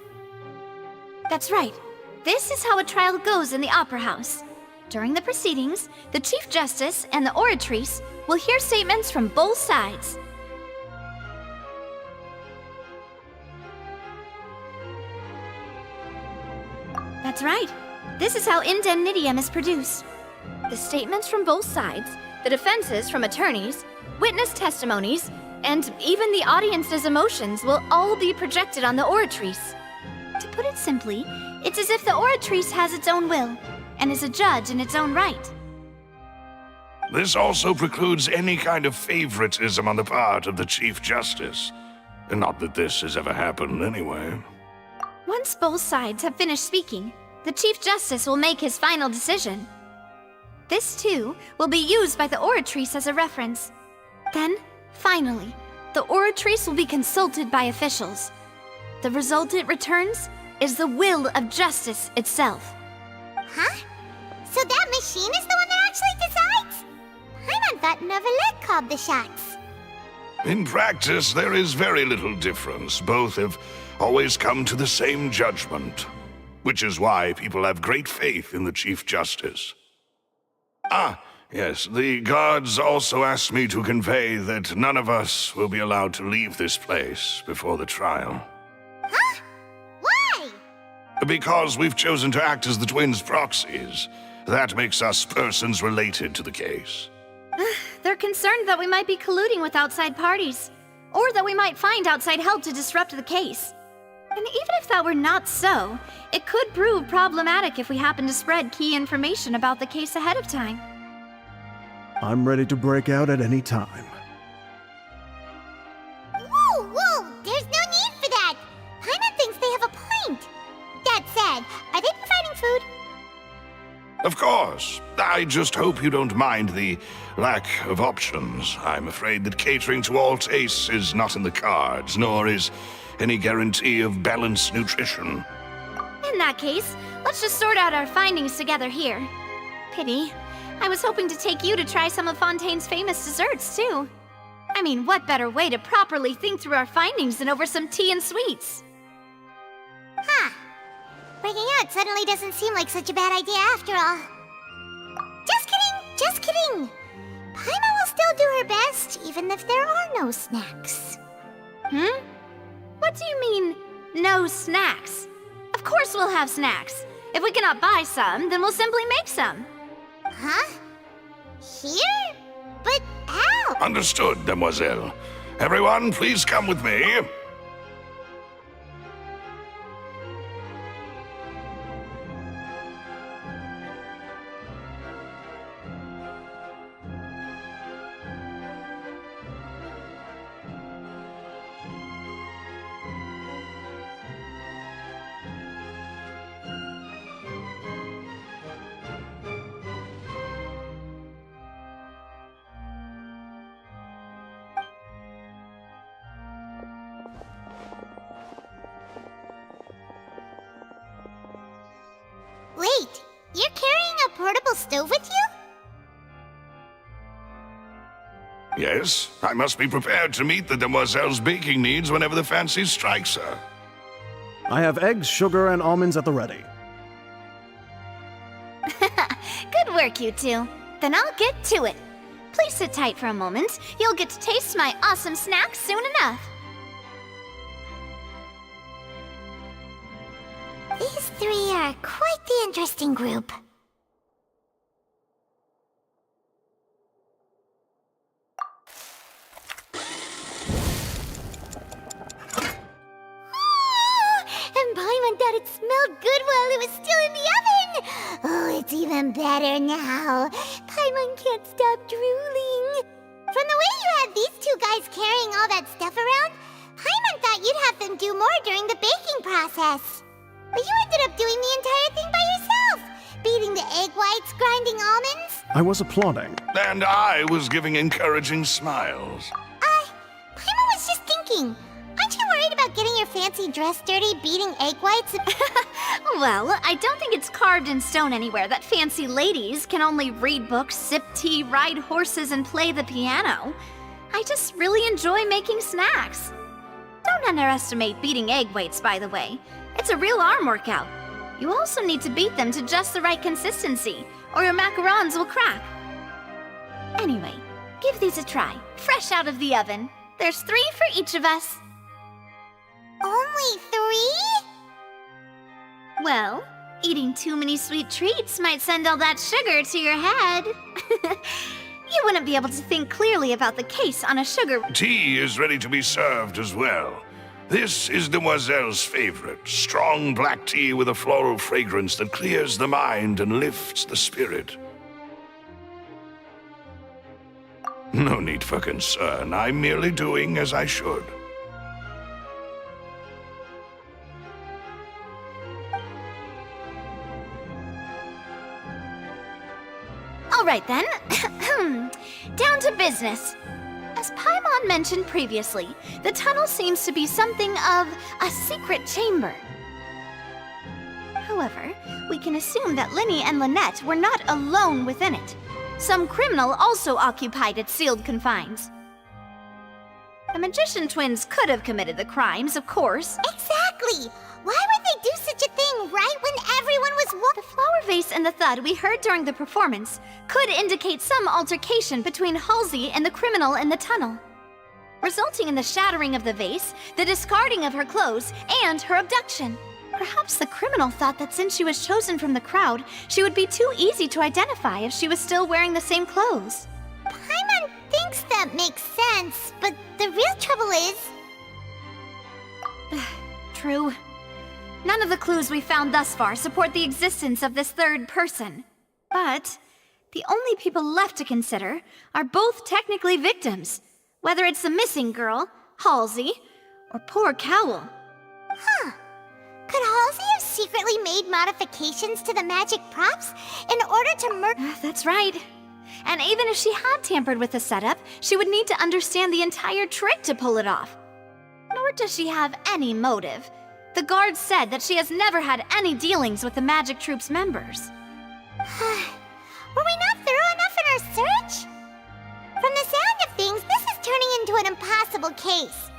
That's right. This is how a trial goes in the Opera House. During the proceedings, the Chief Justice and the Oratrice will hear statements from both sides. That's right. This is how indemnitium is produced. The statements from both sides, the defenses from attorneys, witness testimonies, and even the audience's emotions will all be projected on the Oratrice. To put it simply, it's as if the Oratrice has its own will, and is a judge in its own right. This also precludes any kind of favoritism on the part of the Chief Justice. And not that this has ever happened anyway. Once both sides have finished speaking, the Chief Justice will make his final decision. This, too, will be used by the Oratrice as a reference. Then, finally, the Oratrice will be consulted by officials. The result it returns is the will of justice itself. Huh? So that machine is the one that actually decides? Paimon thought Neverlet called the shots. In practice, there is very little difference. Both have always come to the same judgment, which is why people have great faith in the Chief Justice. Ah, yes, the guards also asked me to convey that none of us will be allowed to leave this place before the trial. Huh? Why? Because we've chosen to act as the twins' proxies. That makes us persons related to the case. They're concerned that we might be colluding with outside parties, or that we might find outside help to disrupt the case. And even if that were not so, it could prove problematic if we happen to spread key information about the case ahead of time. I'm ready to break out at any time. Whoa, whoa! There's no need for that! Paimon thinks they have a point. That said, are they providing food? Of course. I just hope you don't mind the lack of options. I'm afraid that catering to all tastes is not in the cards, nor is any guarantee of balanced nutrition. In that case, let's just sort out our findings together here. Pity. I was hoping to take you to try some of Fontaine's famous desserts, too. I mean, what better way to properly think through our findings than over some tea and sweets? Huh. Breaking out suddenly doesn't seem like such a bad idea after all. Just kidding, just kidding. Paimon will still do her best, even if there are no snacks. Hmm? What do you mean, no snacks? Of course we'll have snacks. If we cannot buy some, then we'll simply make some. Huh? Here? But how? Understood, Demoiselle. Everyone, please come with me. Wait, you're carrying a portable stove with you? Yes, I must be prepared to meet the demoiselle's baking needs whenever the fancy strikes her. I have eggs, sugar, and almonds at the ready. Good work, you two. Then I'll get to it. Please sit tight for a moment. You'll get to taste my awesome snacks soon enough. These three are quite the interesting group. And Paimon thought it smelled good while it was still in the oven! Oh, it's even better now. Paimon can't stop drooling. From the way you had these two guys carrying all that stuff around, Paimon thought you'd have them do more during the baking process. But you ended up doing the entire thing by yourself! Beating the egg whites, grinding almonds. I was applauding. And I was giving encouraging smiles. Paimon was just thinking. Aren't you worried about getting your fancy dress dirty beating egg whites? Well, I don't think it's carved in stone anywhere that fancy ladies can only read books, sip tea, ride horses, and play the piano. I just really enjoy making snacks. Don't underestimate beating egg whites, by the way. It's a real arm workout. You also need to beat them to just the right consistency, or your macarons will crack. Anyway, give these a try, fresh out of the oven. There's 3 for each of us. Only 3? Well, eating too many sweet treats might send all that sugar to your head. You wouldn't be able to think clearly about the case on a sugar... Tea is ready to be served as well. This is Demoiselle's favorite, strong black tea with a floral fragrance that clears the mind and lifts the spirit. No need for concern. I'm merely doing as I should. All right then. Down to business. As Paimon mentioned previously, the tunnel seems to be something of a secret chamber. However, we can assume that Linny and Lynette were not alone within it. Some criminal also occupied its sealed confines. The magician twins could have committed the crimes, of course. Exactly! Why would they do such a thing right when everyone was The flower vase and the thud we heard during the performance could indicate some altercation between Halsey and the criminal in the tunnel, resulting in the shattering of the vase, the discarding of her clothes, and her abduction. Perhaps the criminal thought that since she was chosen from the crowd, she would be too easy to identify if she was still wearing the same clothes. Paimon thinks that makes sense, but the real trouble is... True. None of the clues we found thus far support the existence of this third person. But the only people left to consider are both technically victims, whether it's the missing girl, Halsey, or poor Cowl. Huh. Could Halsey have secretly made modifications to the magic props in order to murder... That's right. And even if she had tampered with the setup, she would need to understand the entire trick to pull it off. Nor does she have any motive. The guards said that she has never had any dealings with the magic troop's members. Were we not thorough enough in our search? From the sound of things, this is turning into an impossible case.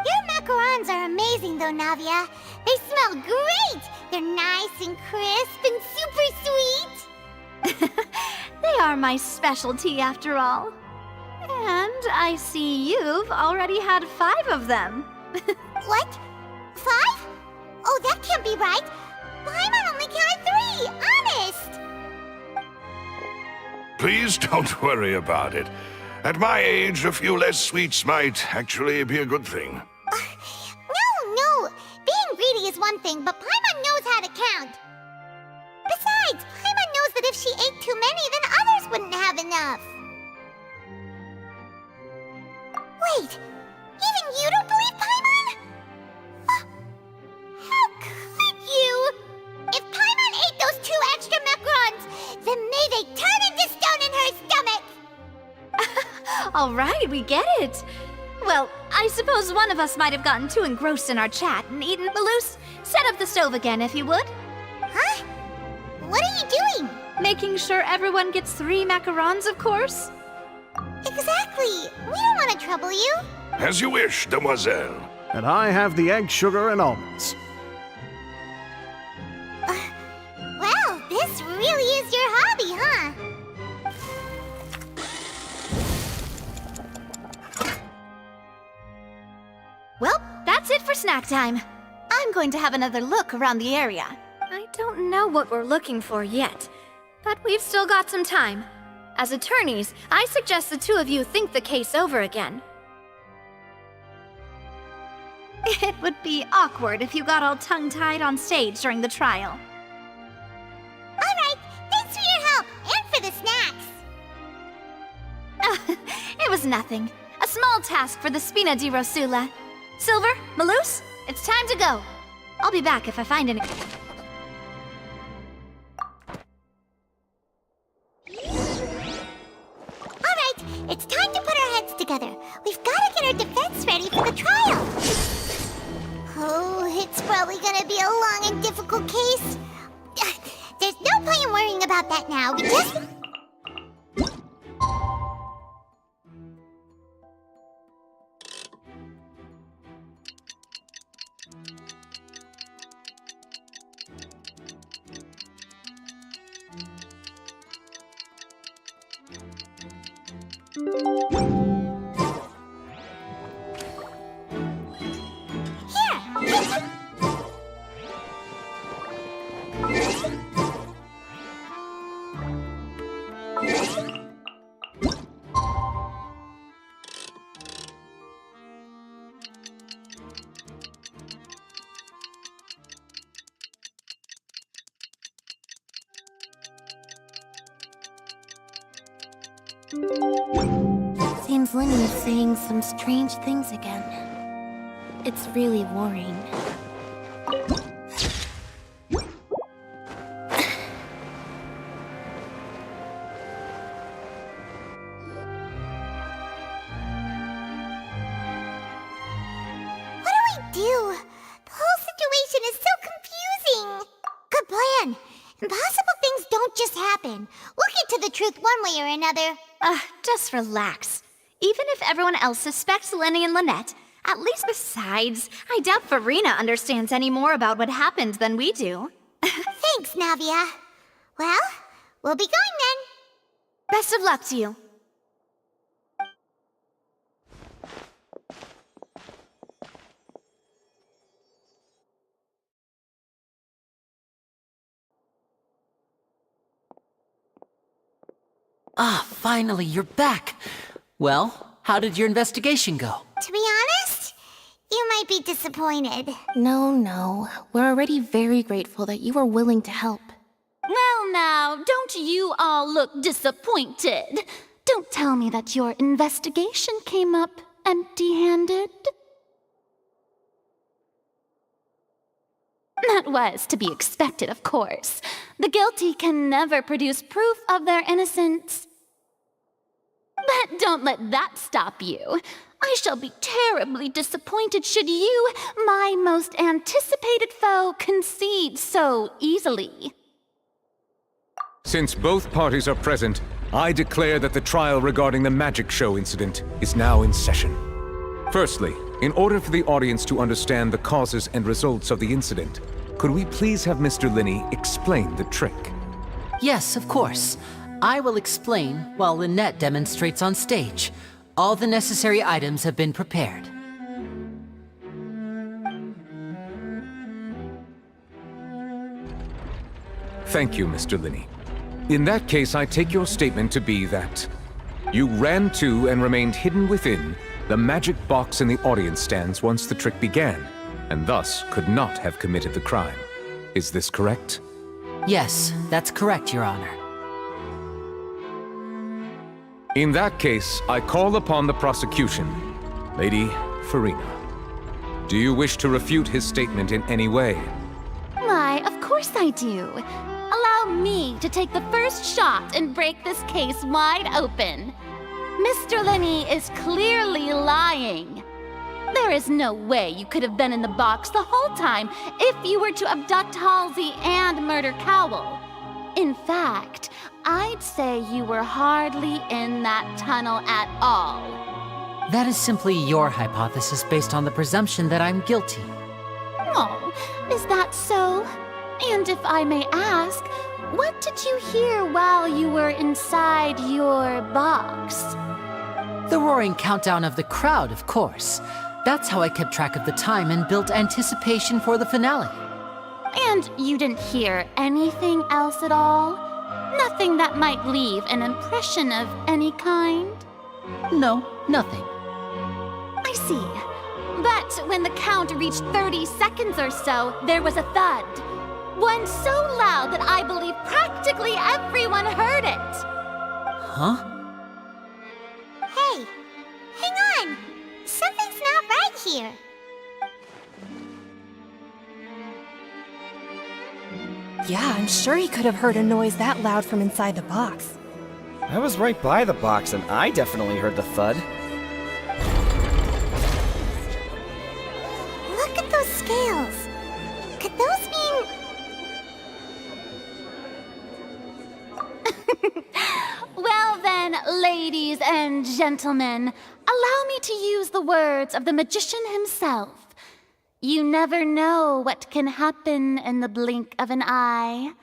Your macarons are amazing though, Navia. They smell great! They're nice and crisp and super sweet! They are my specialty after all. And I see you've already had 5 of them. What? 5? Oh, that can't be right. Paimon only counted 3, honest! Please don't worry about it. At my age, a few less sweets might actually be a good thing. No. Being greedy is one thing, but Paimon knows how to count. Besides, Paimon knows that if she ate too many, then others wouldn't have enough. Wait, even you don't believe Paimon? How could you? If Paimon ate those 2 extra macarons, then may they turn into stone in her stomach! All right, we get it. Well, I suppose one of us might have gotten too engrossed in our chat and eaten. Malus, set up the stove again if you would. Huh? What are you doing? Making sure everyone gets 3 macarons, of course. Exactly. We don't want to trouble you. As you wish, demoiselle. And I have the egg, sugar, and almonds. Well, this really is your hobby, huh? Well, that's it for snack time. I'm going to have another look around the area. I don't know what we're looking for yet, but we've still got some time. As attorneys, I suggest the 2 of you think the case over again. It would be awkward if you got all tongue-tied on stage during the trial. All right, thanks for your help and for the snacks. It was nothing. A small task for the Spina di Rosula. Silver, Malus, it's time to go. I'll be back if I find any... All right, it's time to put our heads together. We've got to get our defense ready for the trial. Oh, it's probably gonna be a long and difficult case. There's no point in worrying about that now. We just... Seems Linny is saying some strange things again. It's really worrying. do? The whole situation is so confusing. Good plan. Impossible things don't just happen. We'll get to the truth one way or another. Just relax. Even if everyone else suspects Lenny and Lynette, at least besides, I doubt Farina understands any more about what happened than we do. Thanks, Navia. Well, we'll be going then. Best of luck to you. Ah, finally, you're back. Well, how did your investigation go? To be honest, you might be disappointed. No. We're already very grateful that you were willing to help. Well now, don't you all look disappointed. Don't tell me that your investigation came up empty-handed. That was to be expected, of course. The guilty can never produce proof of their innocence. But don't let that stop you. I shall be terribly disappointed should you, my most anticipated foe, concede so easily. Since both parties are present, I declare that the trial regarding the magic show incident is now in session. Firstly, in order for the audience to understand the causes and results of the incident, could we please have Mr. Linney explain the trick? Yes, of course. I will explain while Lynette demonstrates on stage. All the necessary items have been prepared. Thank you, Mr. Linney. In that case, I take your statement to be that you ran to and remained hidden within the magic box in the audience stands once the trick began, and thus could not have committed the crime. Is this correct? Yes, that's correct, Your Honor. In that case, I call upon the prosecution. Lady Farina, do you wish to refute his statement in any way? Why, of course I do. Allow me to take the first shot and break this case wide open. Mr. Linney is clearly lying. There is no way you could have been in the box the whole time if you were to abduct Halsey and murder Cowell. In fact, I'd say you were hardly in that tunnel at all. That is simply your hypothesis based on the presumption that I'm guilty. Oh, is that so? And if I may ask, what did you hear while you were inside your box? The roaring countdown of the crowd, of course. That's how I kept track of the time and built anticipation for the finale. And you didn't hear anything else at all? Nothing that might leave an impression of any kind? No, nothing. I see. But when the count reached 30 seconds or so, there was a thud. One so loud that I believe practically everyone heard it. Huh? Hey, hang on. Something's not right here. Yeah, I'm sure he could have heard a noise that loud from inside the box. I was right by the box and I definitely heard the thud. Look at those scales. Could those mean... Well then, ladies and gentlemen, allow me to use the words of the magician himself. You never know what can happen in the blink of an eye.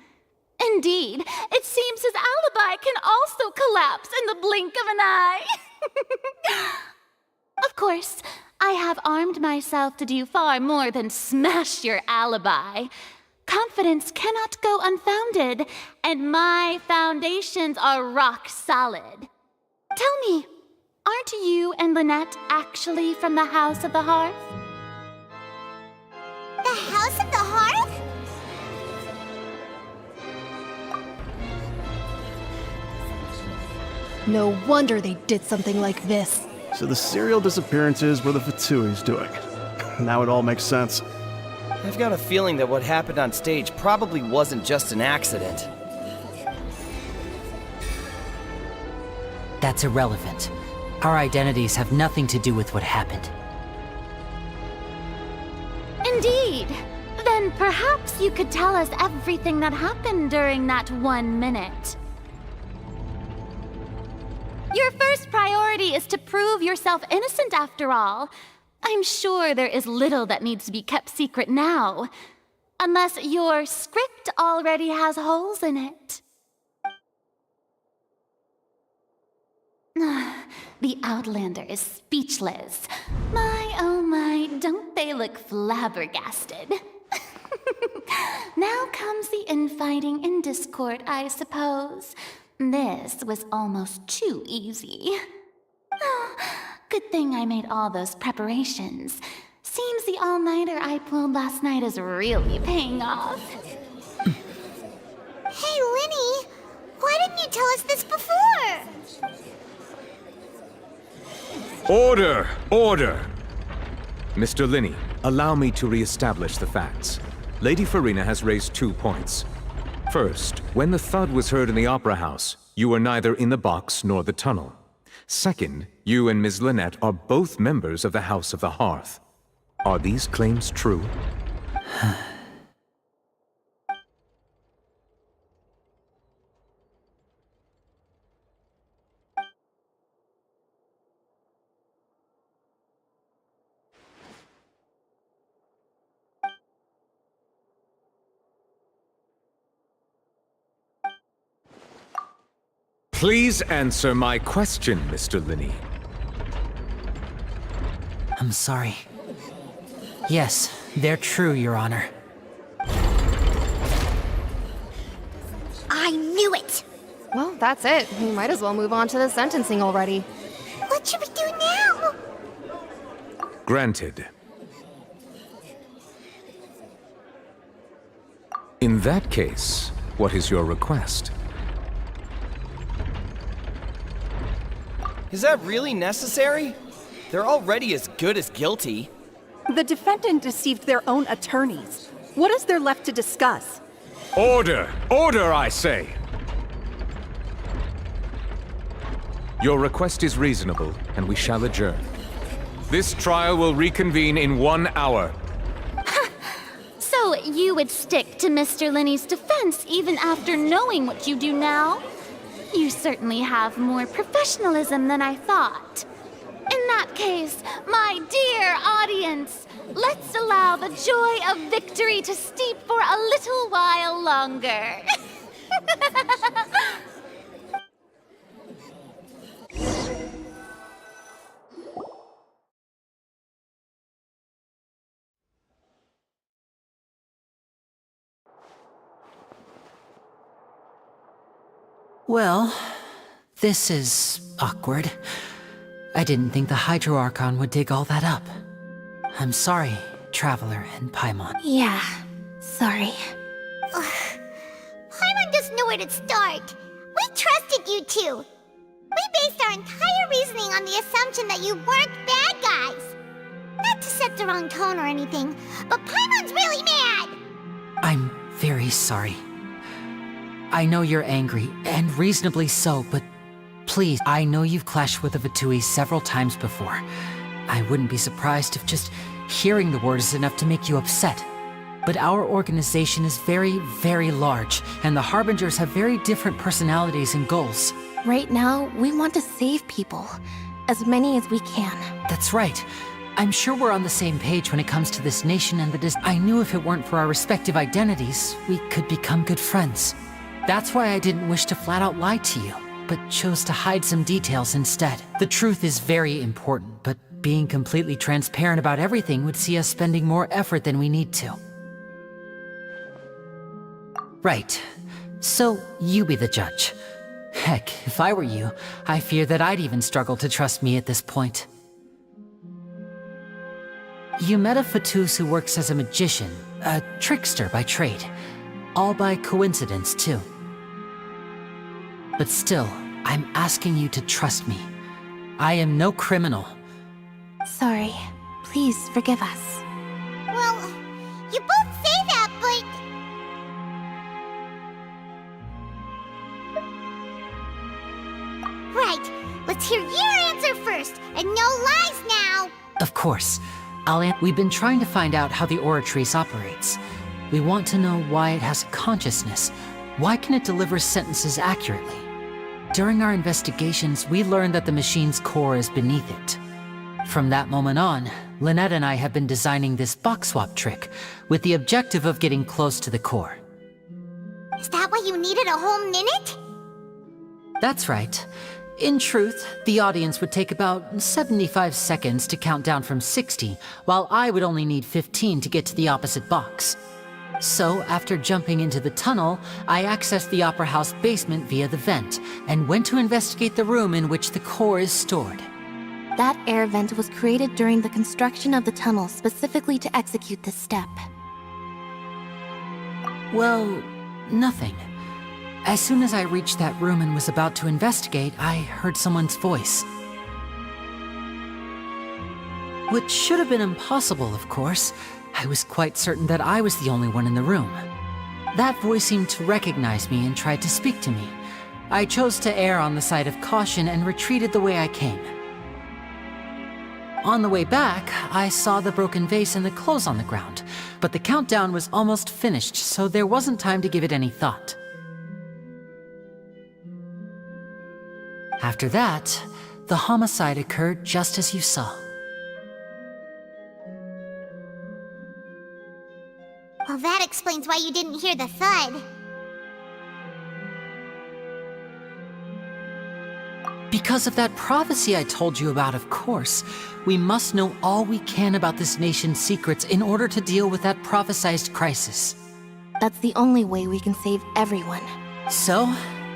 Indeed, it seems his alibi can also collapse in the blink of an eye. Of course, I have armed myself to do far more than smash your alibi. Confidence cannot go unfounded, and my foundations are rock solid. Tell me, aren't you and Lynette actually from the House of the Hearth? The House of the Hearth? No wonder they did something like this. So the serial disappearances were the Fatsui's doing. Now it all makes sense. I've got a feeling that what happened on stage probably wasn't just an accident. That's irrelevant. Our identities have nothing to do with what happened. Indeed. Then perhaps you could tell us everything that happened during that 1 minute. Your first priority is to prove yourself innocent after all. I'm sure there is little that needs to be kept secret now. Unless your script already has holes in it. The Outlander is speechless. My, oh my, don't they look flabbergasted? Now comes the infighting and discord, I suppose. This was almost too easy. Good thing I made all those preparations. Seems the all-nighter I pulled last night is really paying off. Hey, Linny! Why didn't you tell us this before? Order! Order! Mr. Linney, allow me to re-establish the facts. Lady Farina has raised 2 points. First, when the thud was heard in the Opera House, you were neither in the box nor the tunnel. Second, you and Ms. Lynette are both members of the House of the Hearth. Are these claims true? Please answer my question, Mr. Linney. I'm sorry. Yes, they're true, Your Honor. I knew it! Well, that's it. We might as well move on to the sentencing already. What should we do now? Granted. In that case, what is your request? Is that really necessary? They're already as good as guilty. The defendant deceived their own attorneys. What is there left to discuss? Order! Order, I say! Your request is reasonable, and we shall adjourn. This trial will reconvene in 1 hour. So you would stick to Mr. Linney's defense even after knowing what you do now? You certainly have more professionalism than I thought. In that case, my dear audience, let's allow the joy of victory to steep for a little while longer. Well, this is awkward. I didn't think the Hydro Archon would dig all that up. I'm sorry, Traveler and Paimon. Yeah, sorry. Paimon doesn't know where to start. We trusted you two. We based our entire reasoning on the assumption that you weren't bad guys. Not to set the wrong tone or anything, but Paimon's really mad! I'm very sorry. I know you're angry, and reasonably so, but please, I know you've clashed with the Vitui several times before. I wouldn't be surprised if just hearing the word is enough to make you upset. But our organization is very, very large, and the Harbingers have very different personalities and goals. Right now, we want to save people. As many as we can. That's right. I'm sure we're on the same page when it comes to this nation and the I knew if it weren't for our respective identities, we could become good friends. That's why I didn't wish to flat out lie to you, but chose to hide some details instead. The truth is very important, but being completely transparent about everything would see us spending more effort than we need to. Right. So, you be the judge. Heck, if I were you, I fear that I'd even struggle to trust me at this point. You met a Fatus who works as a magician, a trickster by trade. All by coincidence, too. But still, I'm asking you to trust me. I am no criminal. Sorry. Please forgive us. Well, you both say that, but... Right. Let's hear your answer first, and no lies now! Of course. We've been trying to find out how the Oratrice operates. We want to know why it has consciousness. Why can it deliver sentences accurately? During our investigations, we learned that the machine's core is beneath it. From that moment on, Lynette and I have been designing this box swap trick with the objective of getting close to the core. Is that why you needed a whole minute? That's right. In truth, the audience would take about 75 seconds to count down from 60, while I would only need 15 to get to the opposite box. So, after jumping into the tunnel, I accessed the Opera House basement via the vent, and went to investigate the room in which the core is stored. That air vent was created during the construction of the tunnel specifically to execute this step. Well, nothing. As soon as I reached that room and was about to investigate, I heard someone's voice. Which should have been impossible, of course. I was quite certain that I was the only one in the room. That voice seemed to recognize me and tried to speak to me. I chose to err on the side of caution and retreated the way I came. On the way back, I saw the broken vase and the clothes on the ground, but the countdown was almost finished, so there wasn't time to give it any thought. After that, the homicide occurred just as you saw. Well, that explains why you didn't hear the thud. Because of that prophecy I told you about, of course. We must know all we can about this nation's secrets in order to deal with that prophesized crisis. That's the only way we can save everyone. So,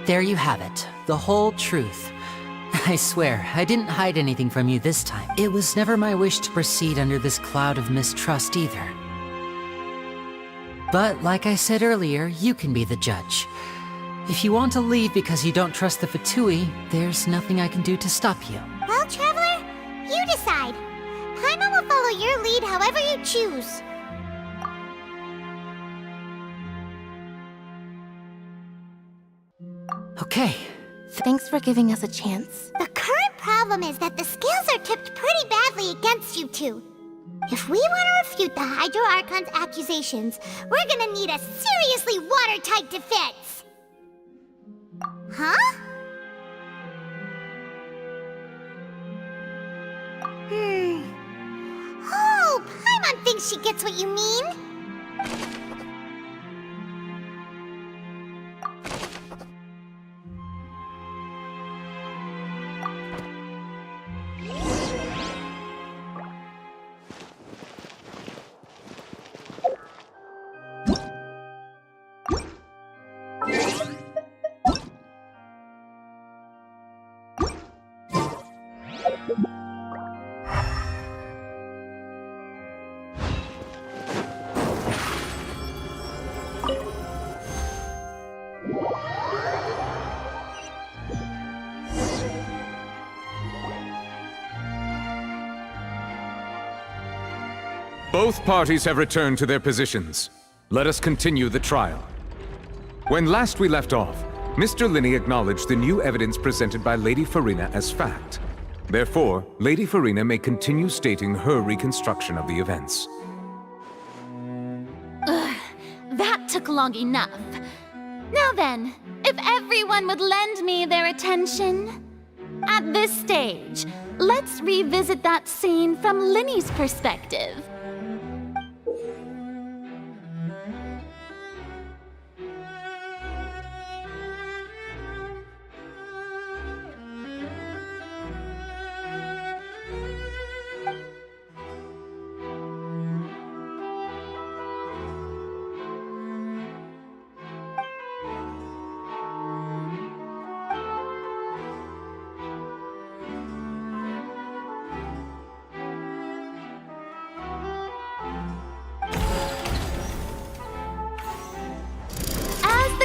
there you have it. The whole truth. I swear, I didn't hide anything from you this time. It was never my wish to proceed under this cloud of mistrust either. But like I said earlier, you can be the judge. If you want to leave because you don't trust the Fatui, there's nothing I can do to stop you. Well, Traveler, you decide. Paimon will follow your lead however you choose. Okay. Thanks for giving us a chance. The current problem is that the scales are tipped pretty badly against you two. If we want to refute the Hydro Archon's accusations, we're gonna need a seriously watertight defense. Huh? Oh, Paimon thinks she gets what you mean. Both parties have returned to their positions. Let us continue the trial. When last we left off, Mr. Linney acknowledged the new evidence presented by Lady Farina as fact. Therefore, Lady Farina may continue stating her reconstruction of the events. Ugh, that took long enough. Now then, if everyone would lend me their attention. At this stage, let's revisit that scene from Linney's perspective.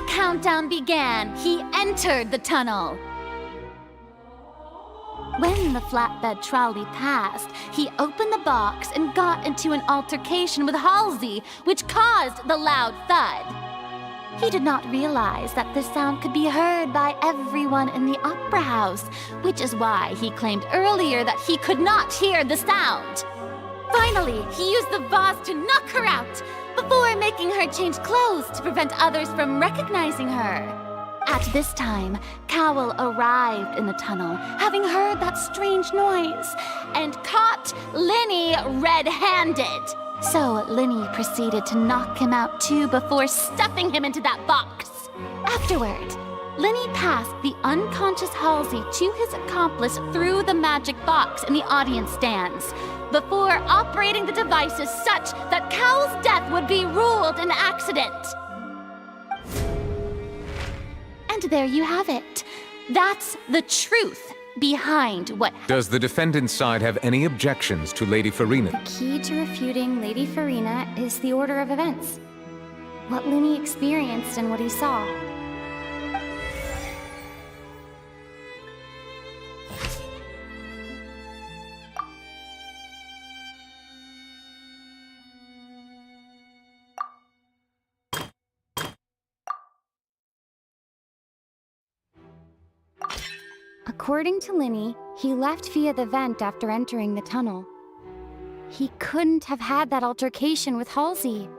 Countdown began, he entered the tunnel. When the flatbed trolley passed, he opened the box and got into an altercation with Halsey, which caused the loud thud. He did not realize that this sound could be heard by everyone in the Opera House, which is why he claimed earlier that he could not hear the sound. Finally, he used the vase to knock her out, before making her change clothes to prevent others from recognizing her. At this time, Cowell arrived in the tunnel, having heard that strange noise, and caught Linny red-handed. So Linny proceeded to knock him out too before stuffing him into that box. Afterward, Linny passed the unconscious Halsey to his accomplice through the magic box in the audience stands, before operating the devices such that Cowell's death would be ruled an accident. And there you have it. That's the truth behind what... Does the defendant's side have any objections to Lady Farina? The key to refuting Lady Farina is the order of events. What Linny experienced and what he saw. According to Linny, he left via the vent after entering the tunnel. He couldn't have had that altercation with Halsey.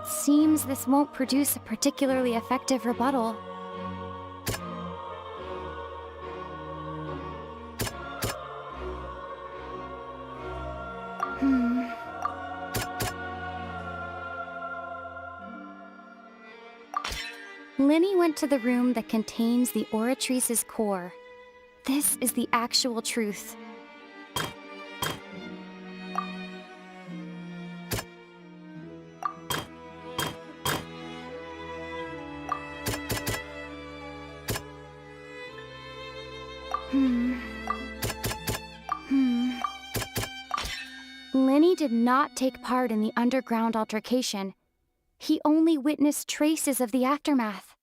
Seems this won't produce a particularly effective rebuttal. Linny went to the room that contains the Oratrice's core. This is the actual truth. Linny did not take part in the underground altercation. He only witnessed traces of the aftermath.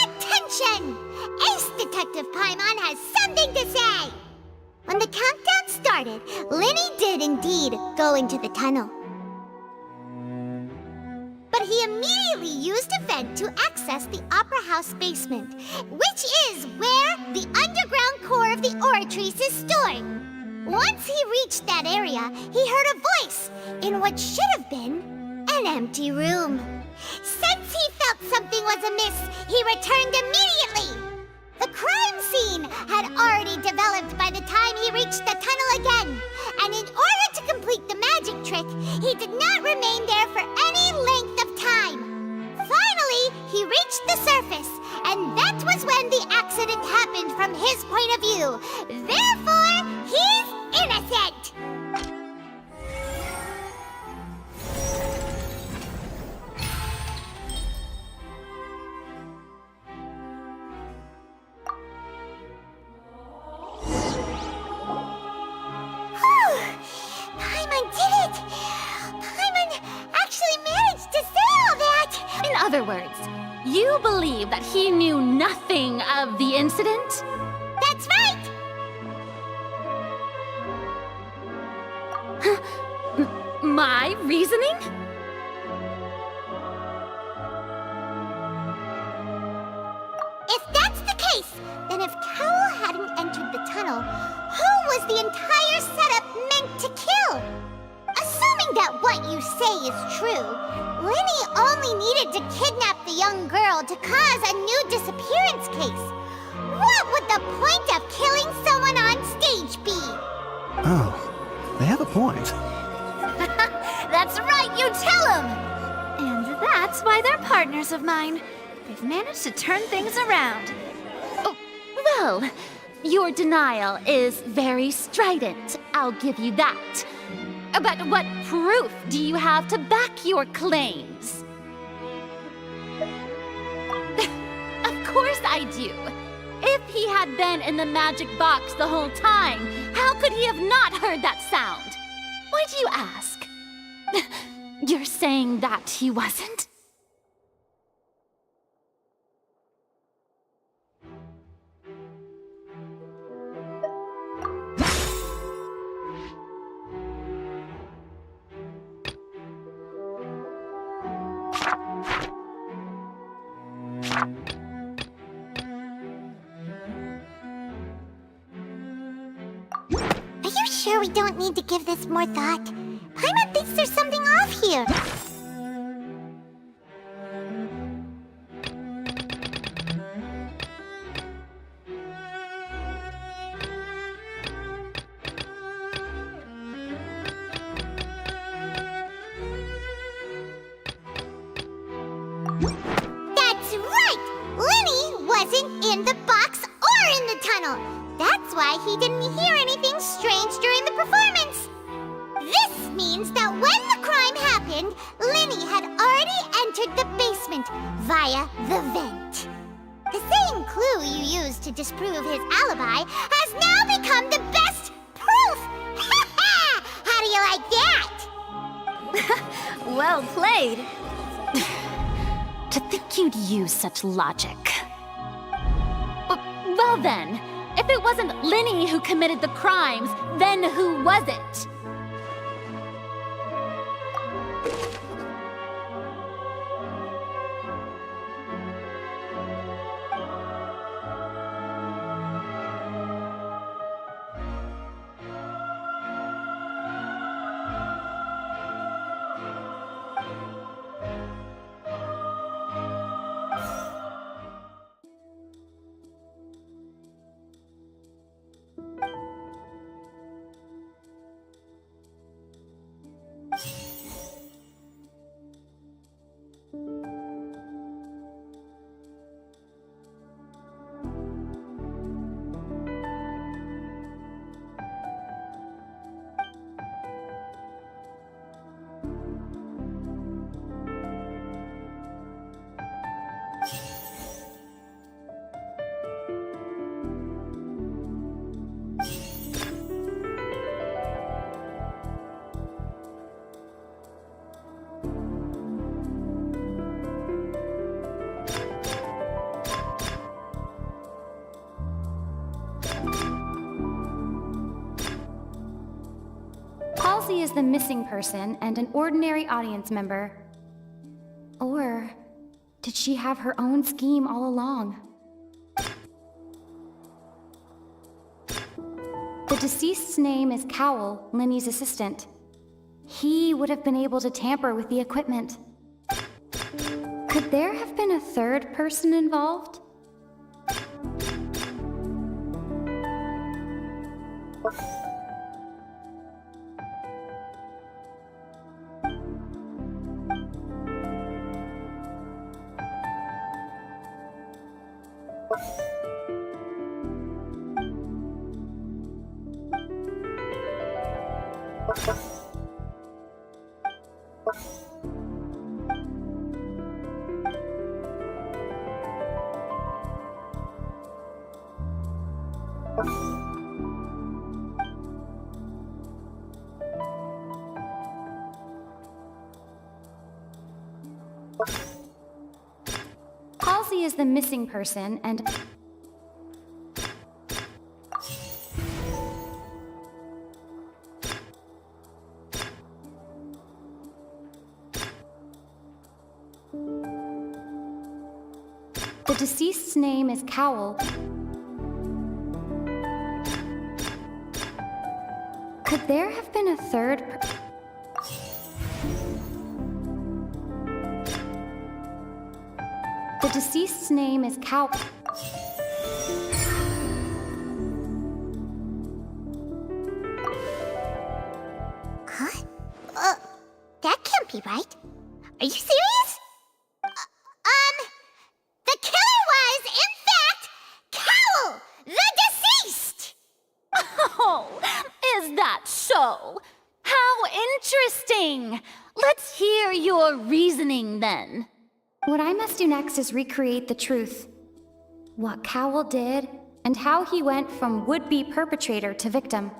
Attention! Ace Detective Paimon has something to say! When the countdown started, Linny did indeed go into the tunnel. But he immediately used a vent to access the Opera House basement, which is where the underground core of the Oratrice is stored. Once he reached that area, he heard a voice in what should have been an empty room. Since he felt something was amiss, he returned immediately. The crime scene had already developed by the time he reached the tunnel again, and in order to complete the magic trick, he did not remain there for any length of time. Finally, he reached the surface, and that was when the accident happened from his point of view. Therefore, he's innocent! Paimon did it! Paimon actually managed to say all that! In other words, You believe that he knew nothing of the incident? That's right! My reasoning? If that's the case, then if Cowell hadn't entered the tunnel, who was the entire setup meant to kill? Assuming that what you say is true, Linny only needed to kidnap the young girl to cause a new disappearance case. What would the point of killing someone on stage be? Oh, they have a point. That's right, you tell him! And that's why they're partners of mine. They've managed to turn things around. Oh, well, your denial is very strident, I'll give you that. But what proof do you have to back your claims? Of course I do. If he had been in the magic box the whole time, how could he have not heard that sound? Why do you ask? You're saying that he wasn't? Are you sure we don't need to give this more thought? Paimon thinks there's something off here. That's right! Linny wasn't in the box or in the tunnel. That's why he didn't hear anything strange during the performance. This means that when the crime happened, Linny had already entered the basement via the vent. The same clue you used to disprove his alibi has now become the best proof! Ha ha! How do you like that? Well played. To think you'd use such logic. Well then, if it wasn't Linny who committed the crimes, then who was it? Halsey is the missing person and an ordinary audience member. Or did she have her own scheme all along? The deceased's name is Cowell, Linny's assistant. He would have been able to tamper with the equipment. Could there have been a third person involved? Halsey is the missing person, and... the deceased's name is Cowell. Could there have been a third The deceased's name is Cowell. Huh? That can't be right. Are you serious? The killer was, in fact, Cowell, the deceased! Oh, is that so? How interesting! Let's hear your reasoning then. What I must do next is recreate the truth. What Cowell did, and how he went from would-be perpetrator to victim.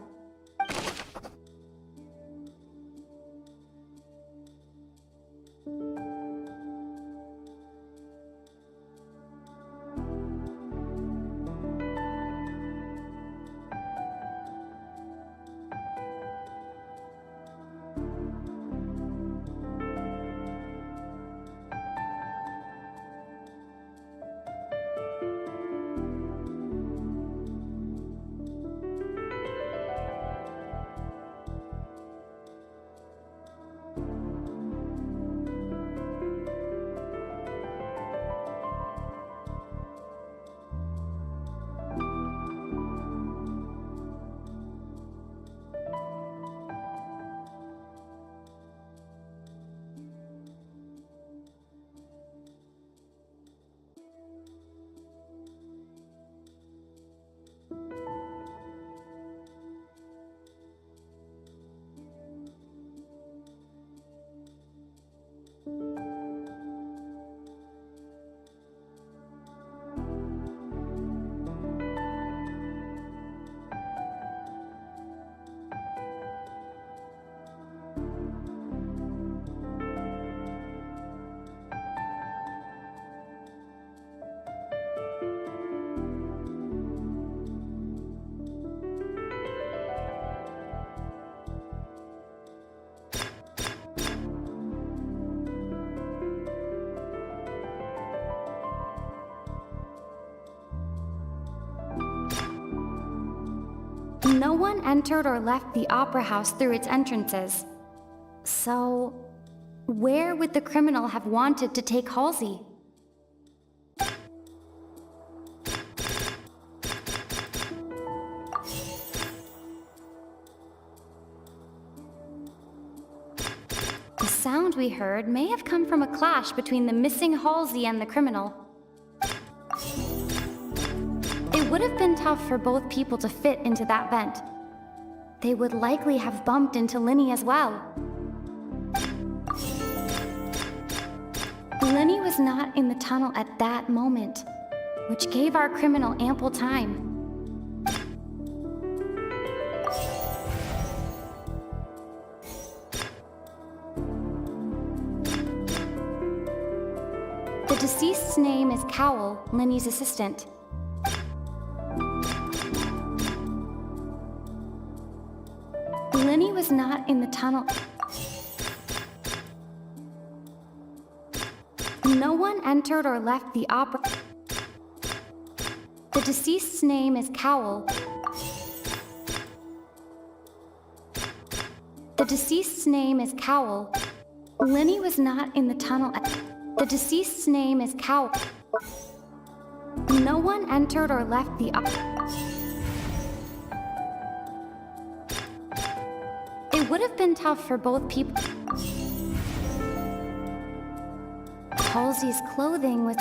No one entered or left the Opera House through its entrances. So, where would the criminal have wanted to take Halsey? The sound we heard may have come from a clash between the missing Halsey and the criminal. It would have been tough for both people to fit into that vent. They would likely have bumped into Linny as well. Linny was not in the tunnel at that moment, which gave our criminal ample time. The deceased's name is Cowell, Linny's assistant. Linny was not in the tunnel. No one entered or left the opera. The deceased's name is Cowell. The deceased's name is Cowell. Linny was not in the tunnel. The deceased's name is Cowell. No one entered or left the opera. It would have been tough for both people. Halsey's clothing was...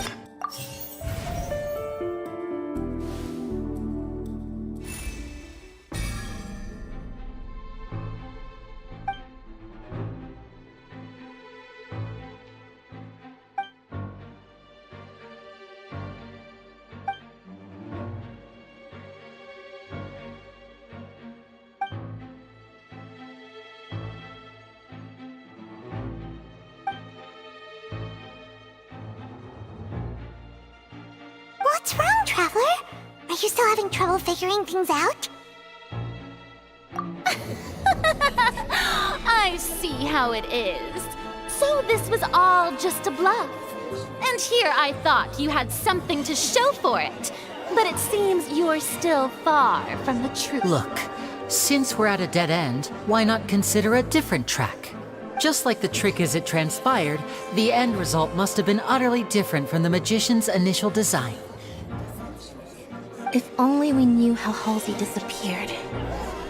What's wrong, Traveler? Are you still having trouble figuring things out? I see how it is. So this was all just a bluff. And here I thought you had something to show for it. But it seems you're still far from the truth. Look, since we're at a dead end, why not consider a different track? Just like the trick as it transpired, the end result must have been utterly different from the magician's initial design. If only we knew how Halsey disappeared.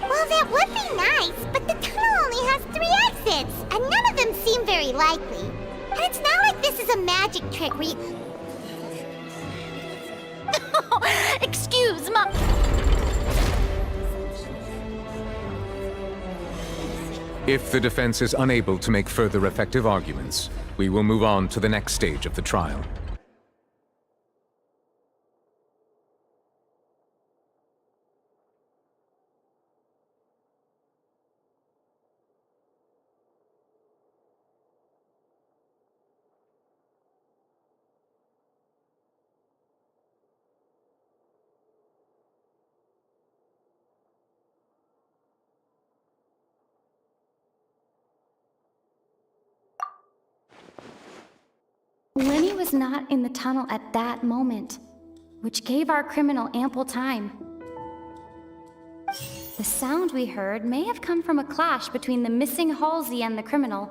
Well, that would be nice, but the tunnel only has 3 exits, and none of them seem very likely. And it's not like this is a magic trick where you... Excuse me. If the defense is unable to make further effective arguments, we will move on to the next stage of the trial. Lenny was not in the tunnel at that moment, which gave our criminal ample time. The sound we heard may have come from a clash between the missing Halsey and the criminal.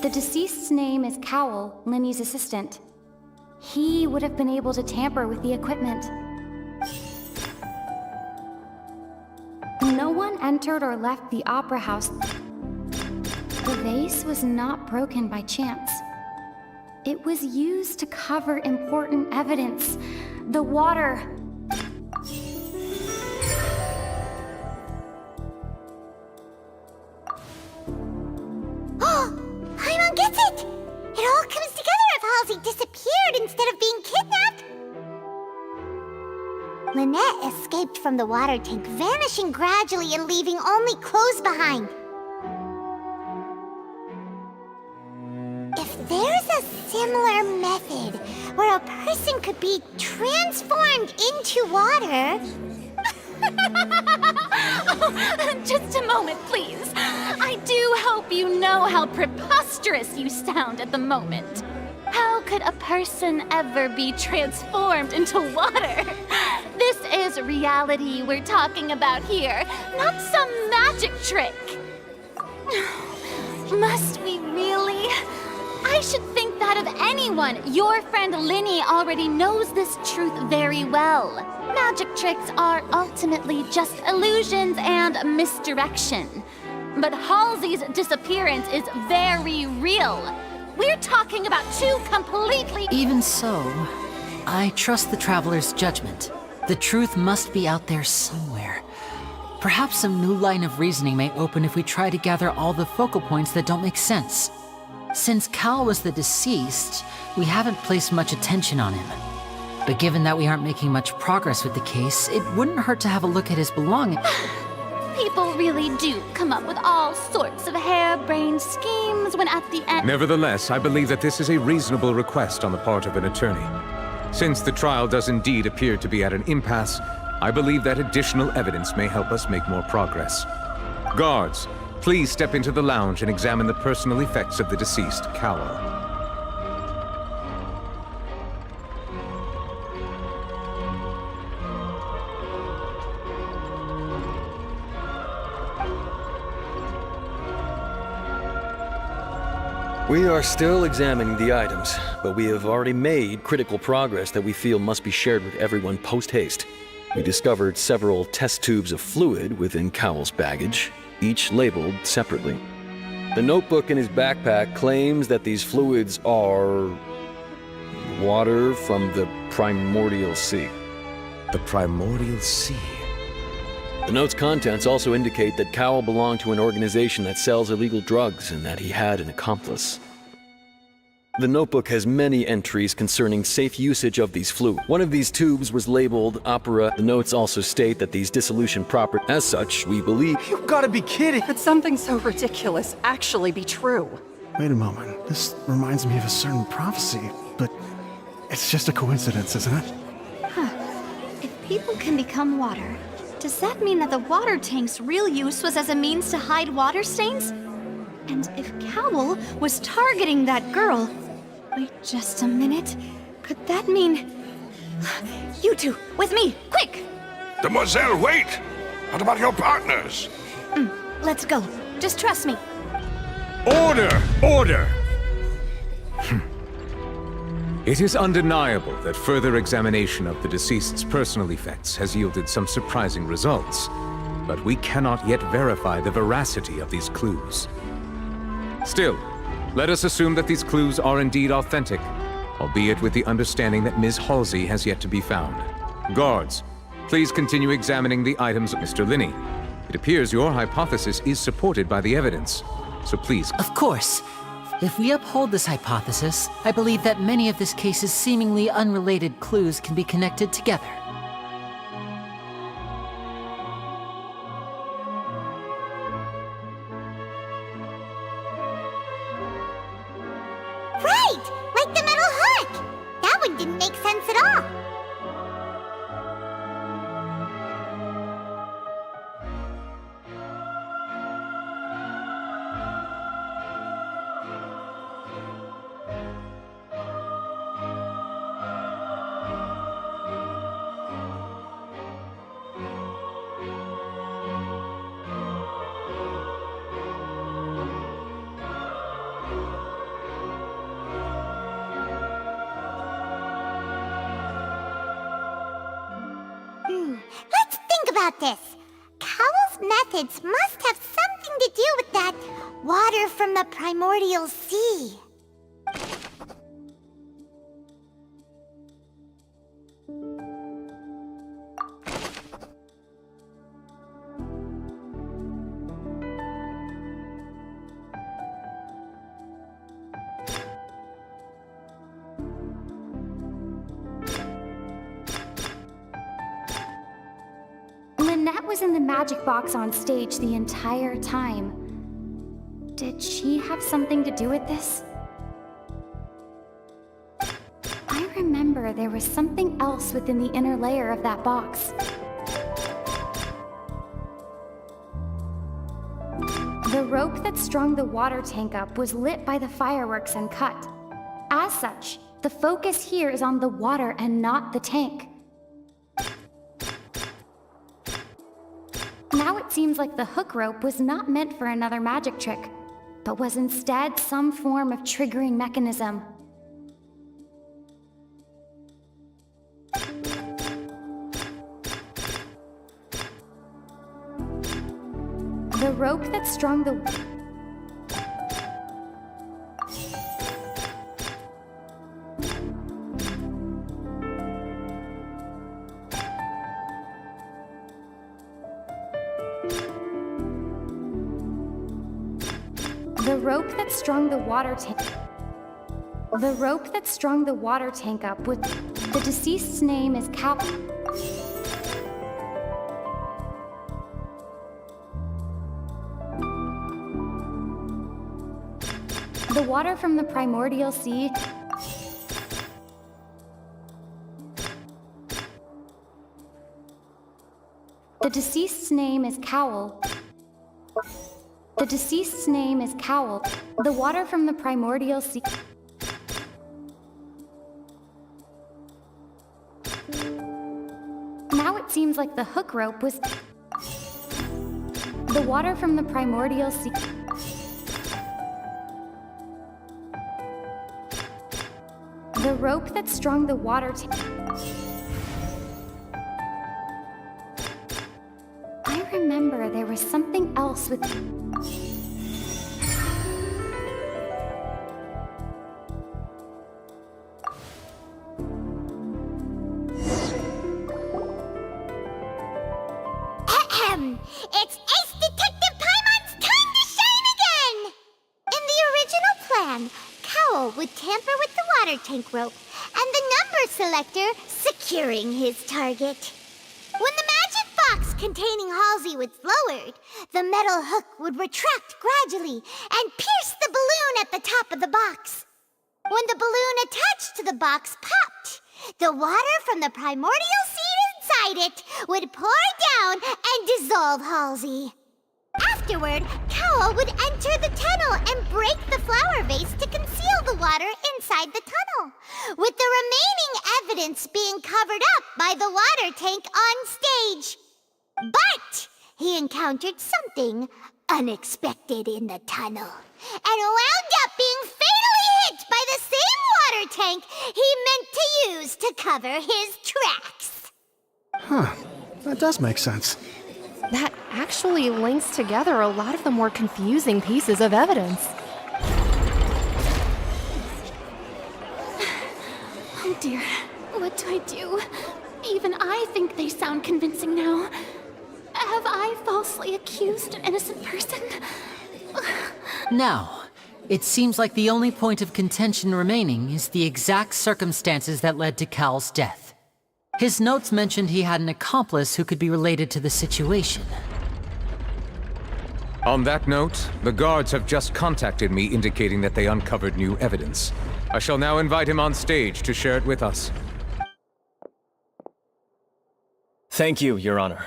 The deceased's name is Cowell, Lenny's assistant. He would have been able to tamper with the equipment. No one entered or left the opera house. The vase was not broken by chance. It was used to cover important evidence. The water. Oh, Paimon gets it! It all comes together if Halsey disappeared instead of being kidnapped. Lynette escaped from the water tank, vanishing gradually and leaving only clothes behind. If there's a similar method where a person could be transformed into water... Just a moment, please. I do hope you know how preposterous you sound at the moment. How could a person ever be transformed into water? This is reality we're talking about here, not some magic trick. Must we really? I should think that of anyone. Your friend Linny already knows this truth very well. Magic tricks are ultimately just illusions and misdirection. But Halsey's disappearance is very real. We're talking about 2 completely... Even so, I trust the Traveler's judgment. The truth must be out there somewhere. Perhaps some new line of reasoning may open if we try to gather all the focal points that don't make sense. Since Cal was the deceased, we haven't placed much attention on him. But given that we aren't making much progress with the case, it wouldn't hurt to have a look at his belongings. People really do come up with all sorts of harebrained schemes when at the end... Nevertheless, I believe that this is a reasonable request on the part of an attorney. Since the trial does indeed appear to be at an impasse, I believe that additional evidence may help us make more progress. Guards, please step into the lounge and examine the personal effects of the deceased, Cowell. We are still examining the items, but we have already made critical progress that we feel must be shared with everyone post-haste. We discovered several test tubes of fluid within Cowell's baggage, each labeled separately. The notebook in his backpack claims that these fluids are... water from the primordial sea. The primordial sea? The note's contents also indicate that Cowell belonged to an organization that sells illegal drugs and that he had an accomplice. The notebook has many entries concerning safe usage of these fluids. One of these tubes was labeled Opera. The notes also state that these dissolution properties, as such, we believe... You've got to be kidding! Could something so ridiculous actually be true? Wait a moment. This reminds me of a certain prophecy, but It's just a coincidence, isn't it? If people can become water, does that mean that the water tank's real use was as a means to hide water stains? And if Cowl was targeting that girl... Wait just a minute. Could that mean... You two, with me, quick! Demoiselle, wait! What about your partners? Let's go. Just trust me. Order! Order! It is undeniable that further examination of the deceased's personal effects has yielded some surprising results, but we cannot yet verify the veracity of these clues. Still, let us assume that these clues are indeed authentic, albeit with the understanding that Ms. Halsey has yet to be found. Guards, please continue examining the items of Mr. Linney. It appears your hypothesis is supported by the evidence, so please... Of course. If we uphold this hypothesis, I believe that many of this case's seemingly unrelated clues can be connected together. Right! Like the metal hook! That one didn't make sense at all. Let's think about this. Cowell's methods must have something to do with that water from the primordial sea. Lynette was in the magic box on stage the entire time. Did she have something to do with this? I remember there was something else within the inner layer of that box. The rope that strung the water tank up was lit by the fireworks and cut. As such, the focus here is on the water and not the tank. Now it seems like the hook rope was not meant for another magic trick, but was instead some form of triggering mechanism. The rope that strung the... The rope that strung the water tank... The rope that strung the water tank up with... The deceased's name is Cal... The water from the primordial sea... The deceased's name is Cowl. The deceased's name is Cowl. The water from the primordial sea... Now it seems like the hook rope was... The water from the primordial sea... The rope that strung the water tank... I remember there was something else with... It's Ace Detective Paimon's time to shine again! In the original plan, Cowl would tamper with the water tank rope and the number selector securing his target. When the magic box containing Halsey was lowered, the metal hook would retract gradually and pierce the balloon at the top of the box. When the balloon attached to the box popped, The water from the primordial seed inside it would pour down and dissolve Halsey. Afterward, Cowell would enter the tunnel and break the flower vase to conceal the water inside the tunnel, with the remaining evidence being covered up by the water tank on stage. But he encountered something unexpected in the tunnel, and wound up being fatally hit by the same water tank he meant to use to cover his tracks. Huh. That does make sense. That actually links together a lot of the more confusing pieces of evidence. Oh dear, what do I do? Even I think they sound convincing now. Have I falsely accused an innocent person? Now, it seems like the only point of contention remaining is the exact circumstances that led to Cal's death. His notes mentioned he had an accomplice who could be related to the situation. On that note, the guards have just contacted me indicating that they uncovered new evidence. I shall now invite him on stage to share it with us. Thank you, Your Honor.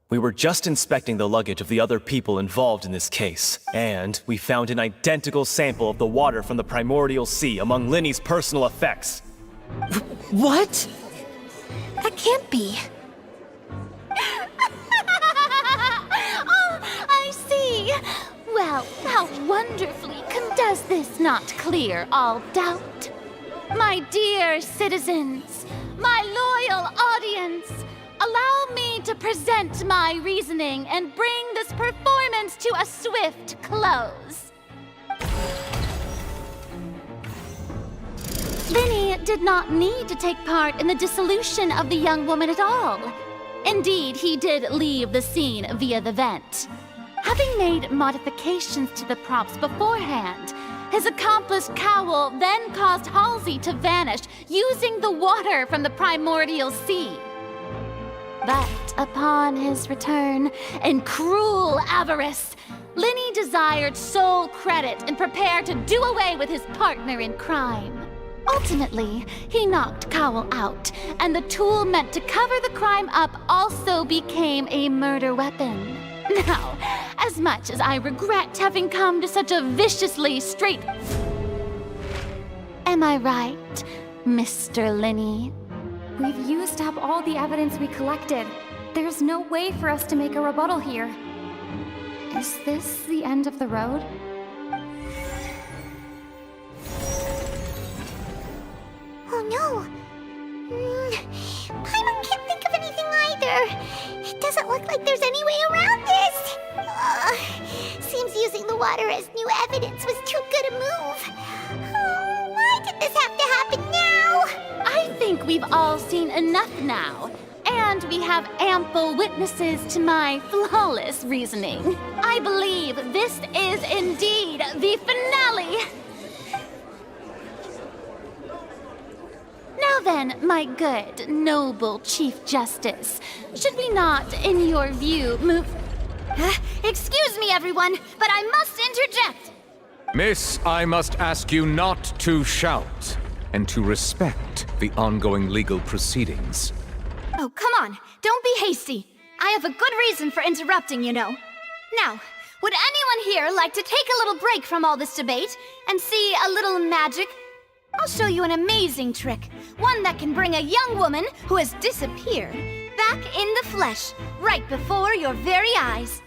We were just inspecting the luggage of the other people involved in this case, and we found an identical sample of the water from the primordial sea among Linny's personal effects. What? That can't be. Oh, I see. Well, how wonderfully does this not clear all doubt? My dear citizens, my loyal audience, allow me to present my reasoning and bring this performance to a swift close. Linny did not need to take part in the dissolution of the young woman at all. Indeed, he did leave the scene via the vent. Having made modifications to the props beforehand, his accomplice Cowell then caused Halsey to vanish using the water from the primordial sea. But upon his return, in cruel avarice, Linny desired sole credit and prepared to do away with his partner in crime. Ultimately, he knocked Cowell out, and the tool meant to cover the crime up also became a murder weapon. Now, as much as I regret having come to such a viciously straight... Am I right, Mr. Linny? We've used up all the evidence we collected. There's no way for us to make a rebuttal here. Is this the end of the road? Oh no! Paimon can't think of anything either. It doesn't look like there's any way around this. Seems using the water as new evidence was too good a move. Oh, why did this have to happen now? I think we've all seen enough now. And we have ample witnesses to my flawless reasoning. I believe this is indeed the finale. Now then, my good, noble Chief Justice, should we not, in your view, move... Excuse me, everyone, but I must interject. Miss, I must ask you not to shout, and to respect the ongoing legal proceedings. Oh, come on. Don't be hasty. I have a good reason for interrupting, you know. Now, would anyone here like to take a little break from all this debate and see a little magic? I'll show you an amazing trick. One that can bring a young woman who has disappeared back in the flesh, right before your very eyes.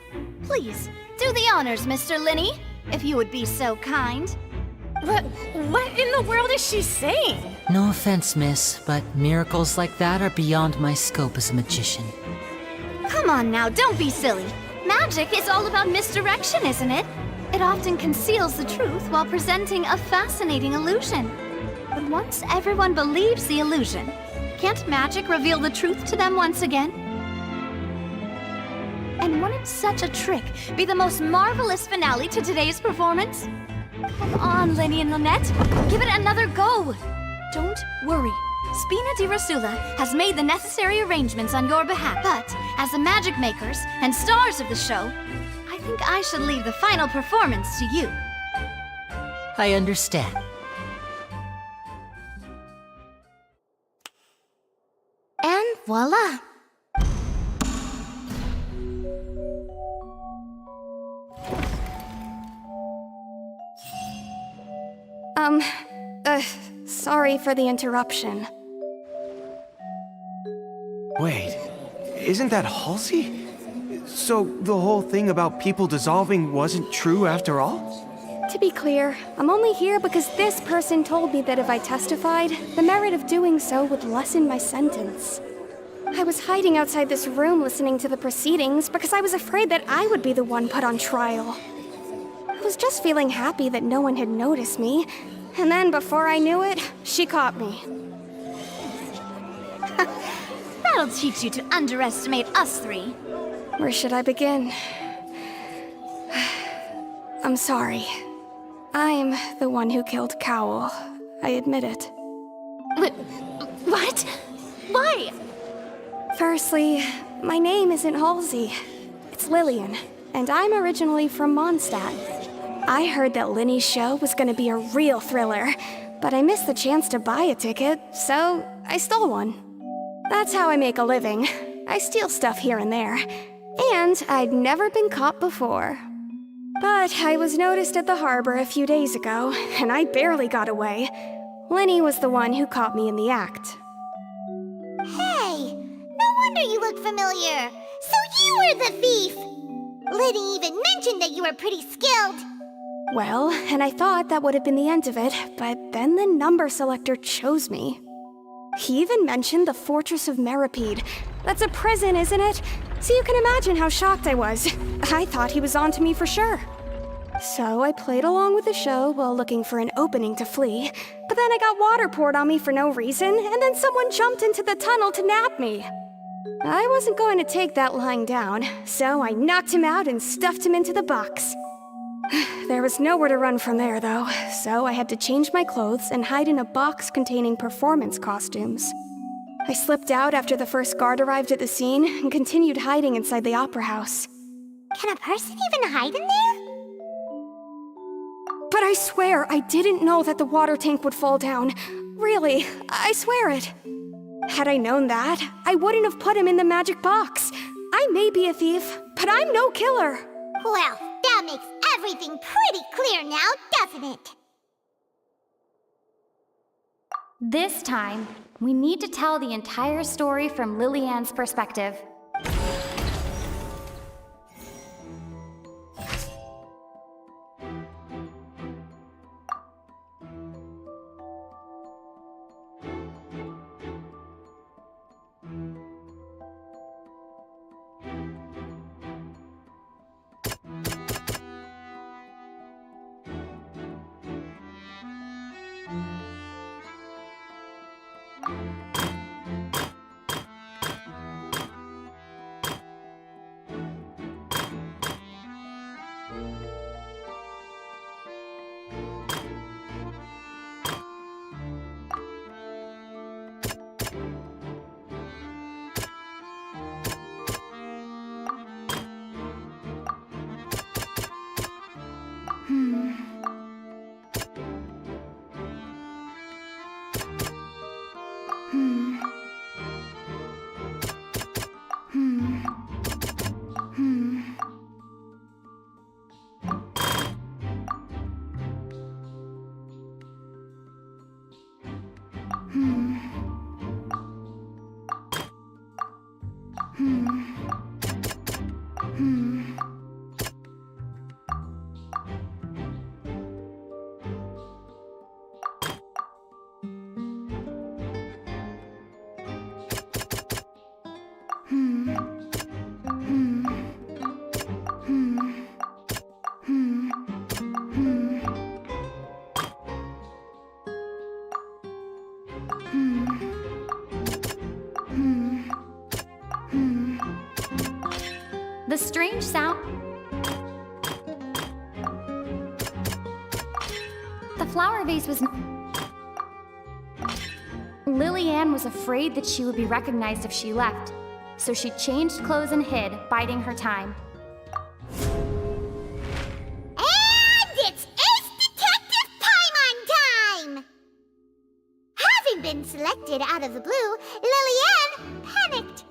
Please, do the honors, Mr. Linny, if you would be so kind. What in the world is she saying? No offense, miss, but miracles like that are beyond my scope as a magician. Come on now, don't be silly. Magic is all about misdirection, isn't it? It often conceals the truth while presenting a fascinating illusion. But once everyone believes the illusion, can't magic reveal the truth to them once again? And wouldn't such a trick be the most marvelous finale to today's performance? Come on, Linny and Lynette, give it another go. Don't worry. Spina di Rosula has made the necessary arrangements on your behalf, but as the magic makers and stars of the show, I think I should leave the final performance to you. I understand. Voila! Sorry for the interruption. Wait, isn't that Halsey? So the whole thing about people dissolving wasn't true after all? To be clear, I'm only here because this person told me that if I testified, the merit of doing so would lessen my sentence. I was hiding outside this room listening to the proceedings because I was afraid that I would be the one put on trial. I was just feeling happy that no one had noticed me, and then before I knew it, she caught me. That'll teach you to underestimate us three. Where should I begin? I'm sorry. I'm the one who killed Cowell. I admit it. What? Why? Firstly, my name isn't Halsey. It's Lillian, and I'm originally from Mondstadt. I heard that Linny's show was gonna be a real thriller, but I missed the chance to buy a ticket, so I stole one. That's how I make a living. I steal stuff here and there. And I'd never been caught before. But I was noticed at the harbor a few days ago, and I barely got away. Linny was the one who caught me in the act. Hey, no wonder you look familiar. So you were the thief. Liddy even mentioned that you were pretty skilled. Well, and I thought that would have been the end of it, but then the number selector chose me. He even mentioned the Fortress of Meripede. That's a prison, isn't it? So you can imagine how shocked I was. I thought he was onto me for sure. So I played along with the show while looking for an opening to flee, but then I got water poured on me for no reason, and then someone jumped into the tunnel to nab me. I wasn't going to take that lying down, so I knocked him out and stuffed him into the box. There was nowhere to run from there, though, so I had to change my clothes and hide in a box containing performance costumes. I slipped out after the first guard arrived at the scene and continued hiding inside the opera house. Can a person even hide in there? But I swear I didn't know that the water tank would fall down. Really, I swear it. Had I known that, I wouldn't have put him in the magic box. I may be a thief, but I'm no killer. Well, that makes everything pretty clear now, doesn't it? This time, we need to tell the entire story from Lillian's perspective. The strange sound... The flower vase was... Lillian was afraid that she would be recognized if she left, so she changed clothes and hid, biding her time. And it's Ace Detective Paimon time! Having been selected out of the blue, Lillian panicked.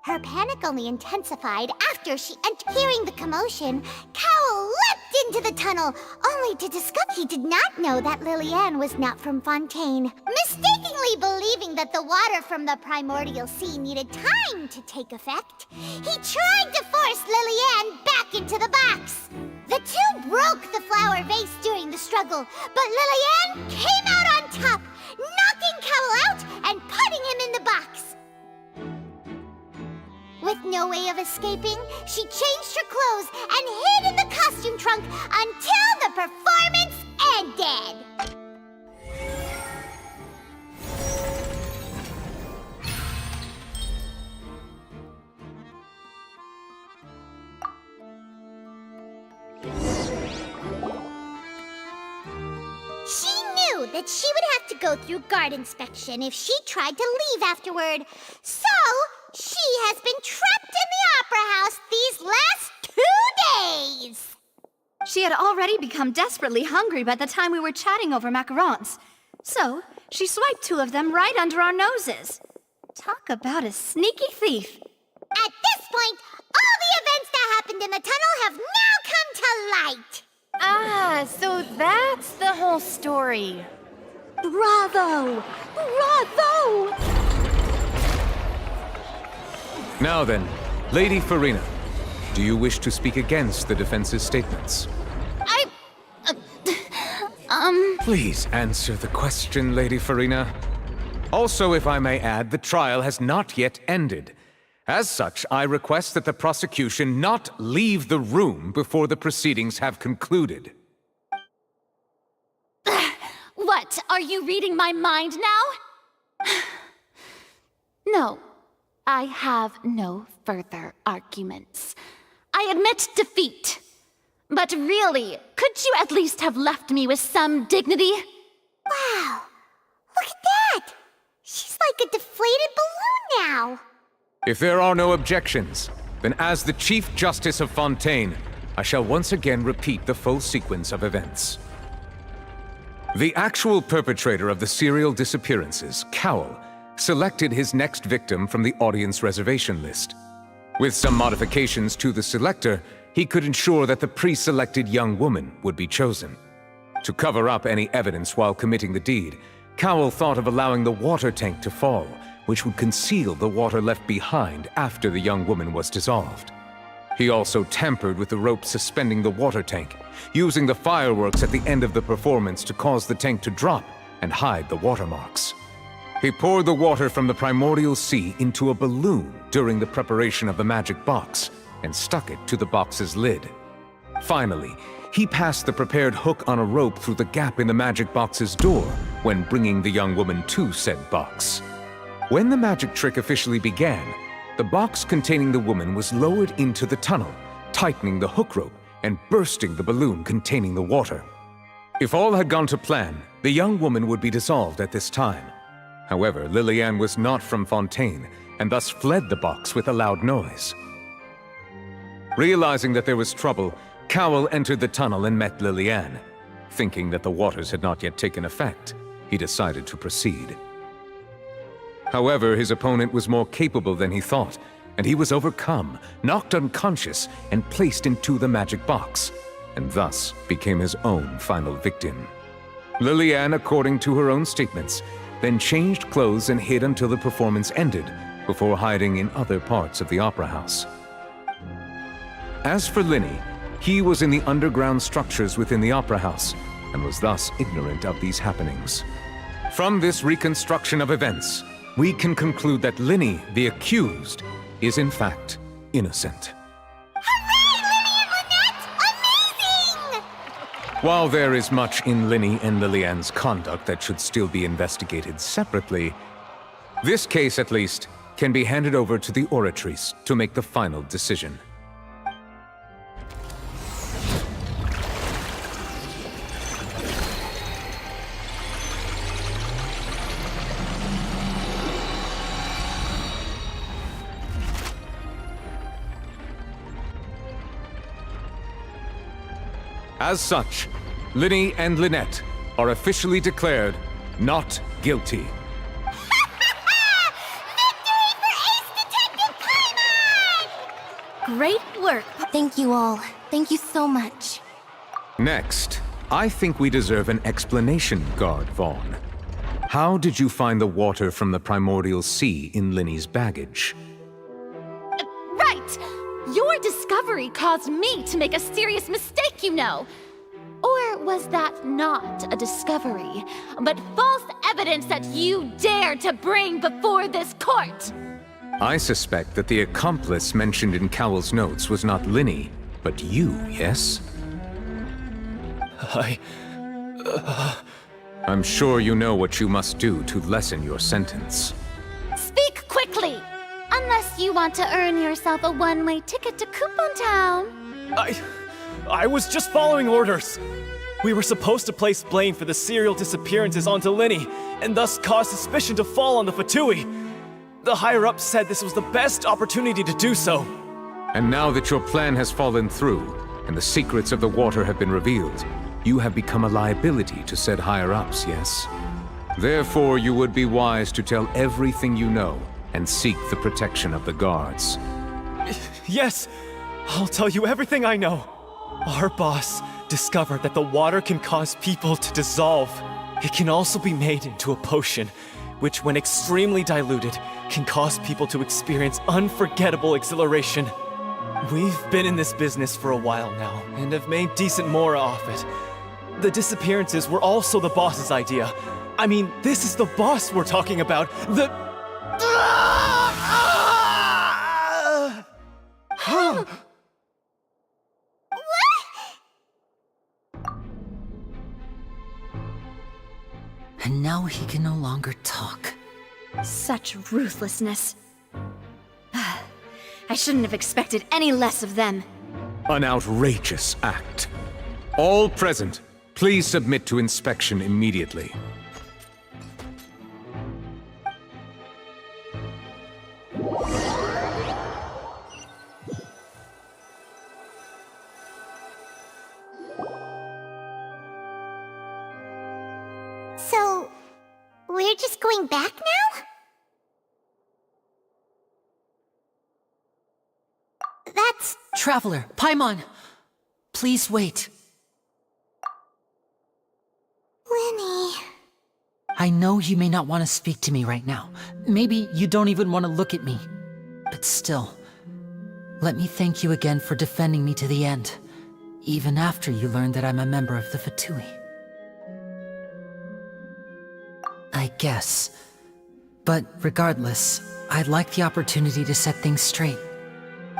Her panic only intensified after she entered. Hearing the commotion, Cowell leapt into the tunnel, only to discover he did not know that Lillian was not from Fontaine. Mistakenly believing that the water from the primordial sea needed time to take effect, he tried to force Lillian back into the box. The two broke the flower vase during the struggle, but Lillian came out on top, knocking Cowell out and putting him in the box. With no way of escaping, she changed her clothes and hid in the costume trunk until the performance ended. She knew that she would have to go through guard inspection if she tried to leave afterward, so she has been trapped in the Opera House these last 2 days! She had already become desperately hungry by the time we were chatting over macarons. So, she swiped 2 of them right under our noses. Talk about a sneaky thief. At this point, all the events that happened in the tunnel have now come to light! Ah, so that's the whole story. Bravo! Bravo! Now then, Lady Farina, do you wish to speak against the defense's statements? Please answer the question, Lady Farina. Also, if I may add, the trial has not yet ended. As such, I request that the prosecution not leave the room before the proceedings have concluded. What? Are you reading my mind now? No, I have no further arguments. I admit defeat. But really, could you at least have left me with some dignity? Wow, look at that! She's like a deflated balloon now. If there are no objections, then as the Chief Justice of Fontaine, I shall once again repeat the full sequence of events. The actual perpetrator of the serial disappearances, Cowell, selected his next victim from the audience reservation list. With some modifications to the selector, he could ensure that the pre-selected young woman would be chosen. To cover up any evidence while committing the deed, Cowell thought of allowing the water tank to fall, which would conceal the water left behind after the young woman was dissolved. He also tampered with the rope suspending the water tank, using the fireworks at the end of the performance to cause the tank to drop and hide the watermarks. He poured the water from the primordial sea into a balloon during the preparation of the magic box and stuck it to the box's lid. Finally, he passed the prepared hook on a rope through the gap in the magic box's door when bringing the young woman to said box. When the magic trick officially began, the box containing the woman was lowered into the tunnel, tightening the hook rope and bursting the balloon containing the water. If all had gone to plan, the young woman would be dissolved at this time. However, Lillian was not from Fontaine and thus fled the box with a loud noise. Realizing that there was trouble, Cowell entered the tunnel and met Lillian. Thinking that the waters had not yet taken effect, he decided to proceed. However, his opponent was more capable than he thought, and he was overcome, knocked unconscious, and placed into the magic box, and thus became his own final victim. Lillian, according to her own statements, then changed clothes and hid until the performance ended, before hiding in other parts of the opera house. As for Linny, he was in the underground structures within the opera house, and was thus ignorant of these happenings. From this reconstruction of events, we can conclude that Linny, the accused, is in fact innocent. While there is much in Linny and Lillian's conduct that should still be investigated separately, this case, at least, can be handed over to the Oratrice to make the final decision. As such, Linny and Lynette are officially declared not guilty. Great work. Thank you all. Thank you so much. Next, I think we deserve an explanation, Guard Vaughn. How did you find the water from the primordial sea in Linny's baggage? Right! Your discovery caused me to make a serious mistake, you know. Or was that not a discovery, but false evidence that you dared to bring before this court? I suspect that the accomplice mentioned in Cowell's notes was not Linny, but you, yes? I'm sure you know what you must do to lessen your sentence. Speak quickly! Unless you want to earn yourself a one-way ticket to Coupon Town. I was just following orders. We were supposed to place blame for the serial disappearances onto Linny, and thus cause suspicion to fall on the Fatui. The higher-ups said this was the best opportunity to do so. And now that your plan has fallen through, and the secrets of the water have been revealed, you have become a liability to said higher-ups, yes? Therefore, you would be wise to tell everything you know, and seek the protection of the guards. Yes, I'll tell you everything I know. Our boss discovered that the water can cause people to dissolve. It can also be made into a potion, which when extremely diluted, can cause people to experience unforgettable exhilaration. We've been in this business for a while now, and have made decent more off it. The disappearances were also the boss's idea. I mean, this is the boss we're talking about. And now he can no longer talk. Such ruthlessness. I shouldn't have expected any less of them. An outrageous act. All present, please submit to inspection immediately. So, we're just going back now? That's... Traveler, Paimon! Please wait. Linny... I know you may not want to speak to me right now. Maybe you don't even want to look at me. But still, let me thank you again for defending me to the end, even after you learned that I'm a member of the Fatui. I guess. But regardless, I'd like the opportunity to set things straight.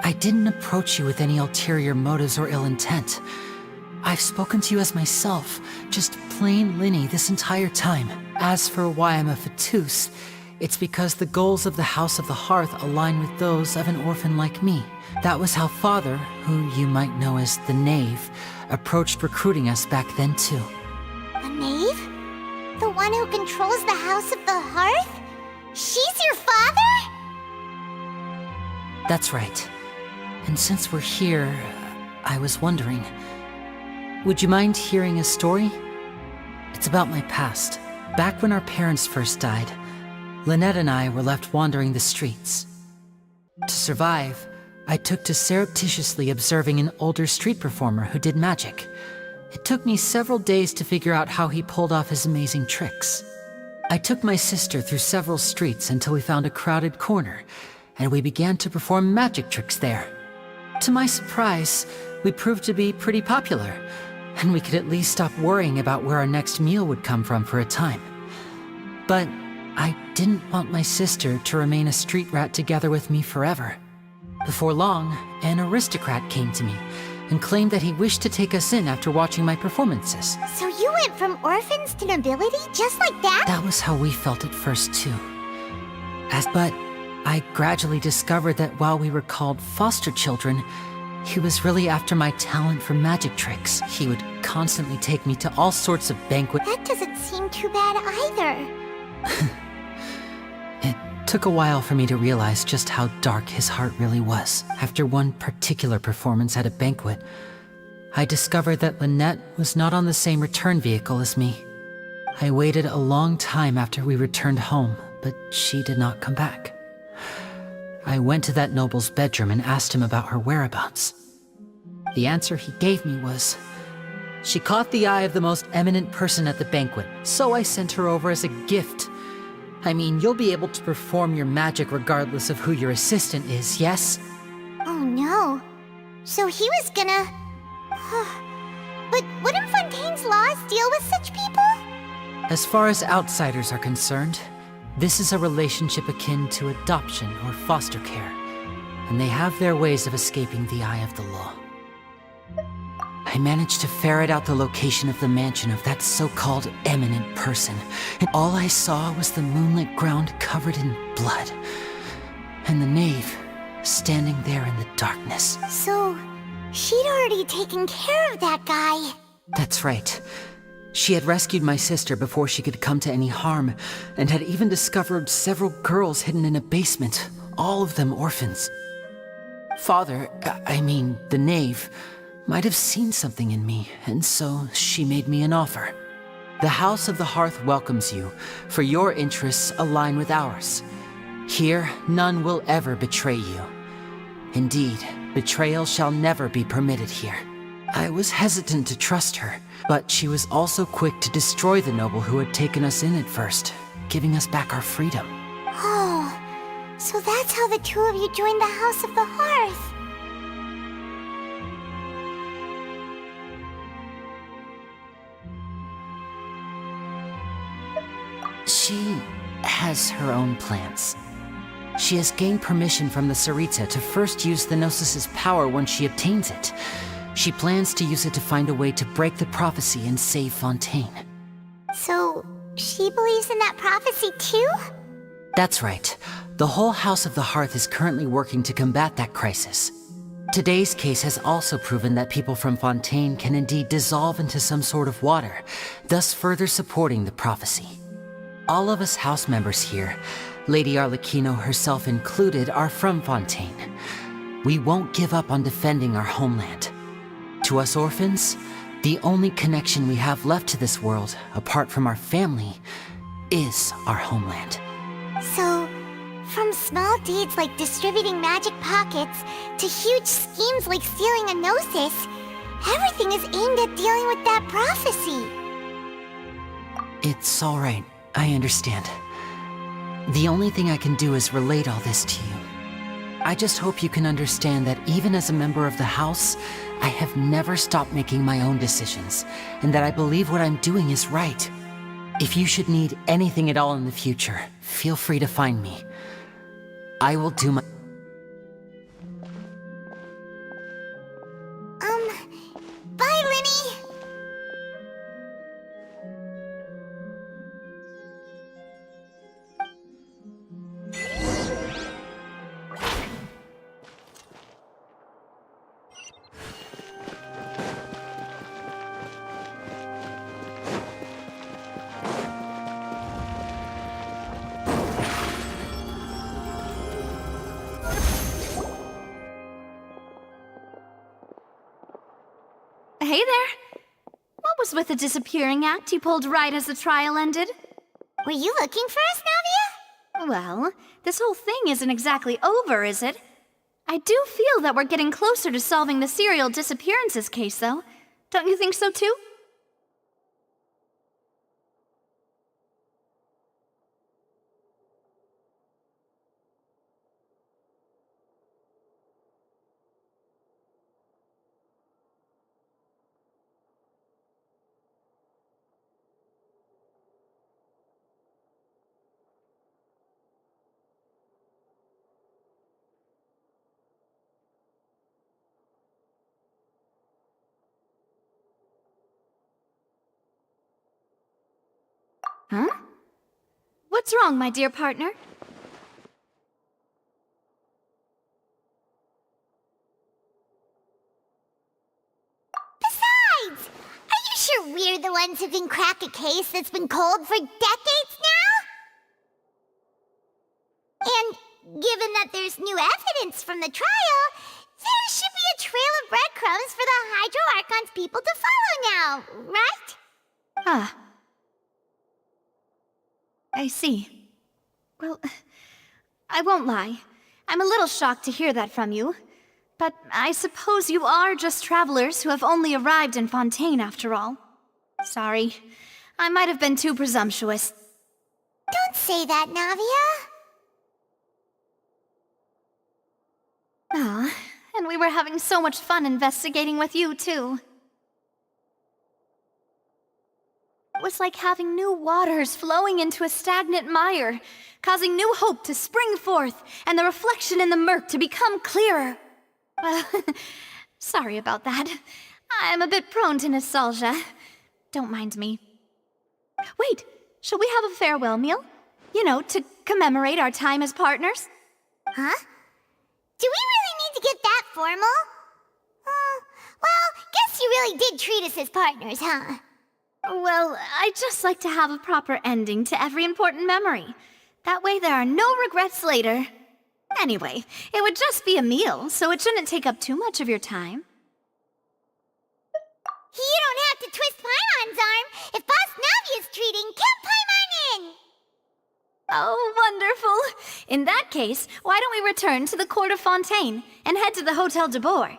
I didn't approach you with any ulterior motives or ill intent. I've spoken to you as myself, just plain Linny this entire time. As for why I'm a Fatus, it's because the goals of the House of the Hearth align with those of an orphan like me. That was how Father, who you might know as the Knave, approached recruiting us back then too. The Knave? The one who controls the House of the Hearth? She's your father? That's right. And since we're here, I was wondering, would you mind hearing a story? It's about my past. Back when our parents first died, Lynette and I were left wandering the streets. To survive, I took to surreptitiously observing an older street performer who did magic. It took me several days to figure out how he pulled off his amazing tricks. I took my sister through several streets until we found a crowded corner, and we began to perform magic tricks there. To my surprise, we proved to be pretty popular, and we could at least stop worrying about where our next meal would come from for a time. But I didn't want my sister to remain a street rat together with me forever. Before long, an aristocrat came to me and claimed that he wished to take us in after watching my performances. So you went from orphans to nobility just like that? That was how we felt at first too. But I gradually discovered that while we were called foster children, he was really after my talent for magic tricks. He would constantly take me to all sorts of banquets. That doesn't seem too bad either. It took a while for me to realize just how dark his heart really was. After one particular performance at a banquet, I discovered that Lynette was not on the same return vehicle as me. I waited a long time after we returned home, but she did not come back. I went to that noble's bedroom and asked him about her whereabouts. The answer he gave me was, she caught the eye of the most eminent person at the banquet, so I sent her over as a gift. I mean, you'll be able to perform your magic regardless of who your assistant is, yes? Oh no. So he was gonna... But wouldn't Fontaine's laws deal with such people? As far as outsiders are concerned, this is a relationship akin to adoption or foster care, and they have their ways of escaping the eye of the law. I managed to ferret out the location of the mansion of that so-called eminent person, and all I saw was the moonlit ground covered in blood, and the knave standing there in the darkness. So, she'd already taken care of that guy. That's right. She had rescued my sister before she could come to any harm, and had even discovered several girls hidden in a basement, all of them orphans. Father, the knave, might have seen something in me, and so she made me an offer. The House of the Hearth welcomes you, for your interests align with ours. Here, none will ever betray you. Indeed, betrayal shall never be permitted here. I was hesitant to trust her, but she was also quick to destroy the noble who had taken us in at first, giving us back our freedom. Oh, so that's how the two of you joined the House of the Hearth. She has her own plans. She has gained permission from the Tsaritsa to first use the Gnosis' power when she obtains it. She plans to use it to find a way to break the prophecy and save Fontaine. So, she believes in that prophecy too? That's right. The whole House of the Hearth is currently working to combat that crisis. Today's case has also proven that people from Fontaine can indeed dissolve into some sort of water, thus further supporting the prophecy. All of us house members here, Lady Arlecchino herself included, are from Fontaine. We won't give up on defending our homeland. To us orphans, the only connection we have left to this world, apart from our family, is our homeland. So, from small deeds like distributing magic pockets to huge schemes like stealing a Gnosis, everything is aimed at dealing with that prophecy. It's all right. I understand. The only thing I can do is relate all this to you. I just hope you can understand that even as a member of the House, I have never stopped making my own decisions, and that I believe what I'm doing is right. If you should need anything at all in the future, feel free to find me. I will do my... Bye, Linny! Hey there! What was with the disappearing act you pulled right as the trial ended? Were you looking for us, Navia? Well, this whole thing isn't exactly over, is it? I do feel that we're getting closer to solving the serial disappearances case, though. Don't you think so, too? Huh? What's wrong, my dear partner? Besides, are you sure we're the ones who can crack a case that's been cold for decades now? And given that there's new evidence from the trial, there should be a trail of breadcrumbs for the Hydro Archon's people to follow now, right? Ah. I see. Well, I won't lie. I'm a little shocked to hear that from you. But I suppose you are just travelers who have only arrived in Fontaine after all. Sorry, I might have been too presumptuous. Don't say that, Navia. Ah, and we were having so much fun investigating with you, too. It was like having new waters flowing into a stagnant mire, causing new hope to spring forth, and the reflection in the murk to become clearer. Well, sorry about that. I'm a bit prone to nostalgia. Don't mind me. Wait, shall we have a farewell meal? You know, to commemorate our time as partners? Huh? Do we really need to get that formal? Well, guess you really did treat us as partners, huh? Well, I'd just like to have a proper ending to every important memory. That way there are no regrets later. Anyway, it would just be a meal, so it shouldn't take up too much of your time. You don't have to twist Paimon's arm. If Boss Navia's treating, count Paimon in! Oh, wonderful. In that case, why don't we return to the court of Fontaine and head to the Hotel de Boer?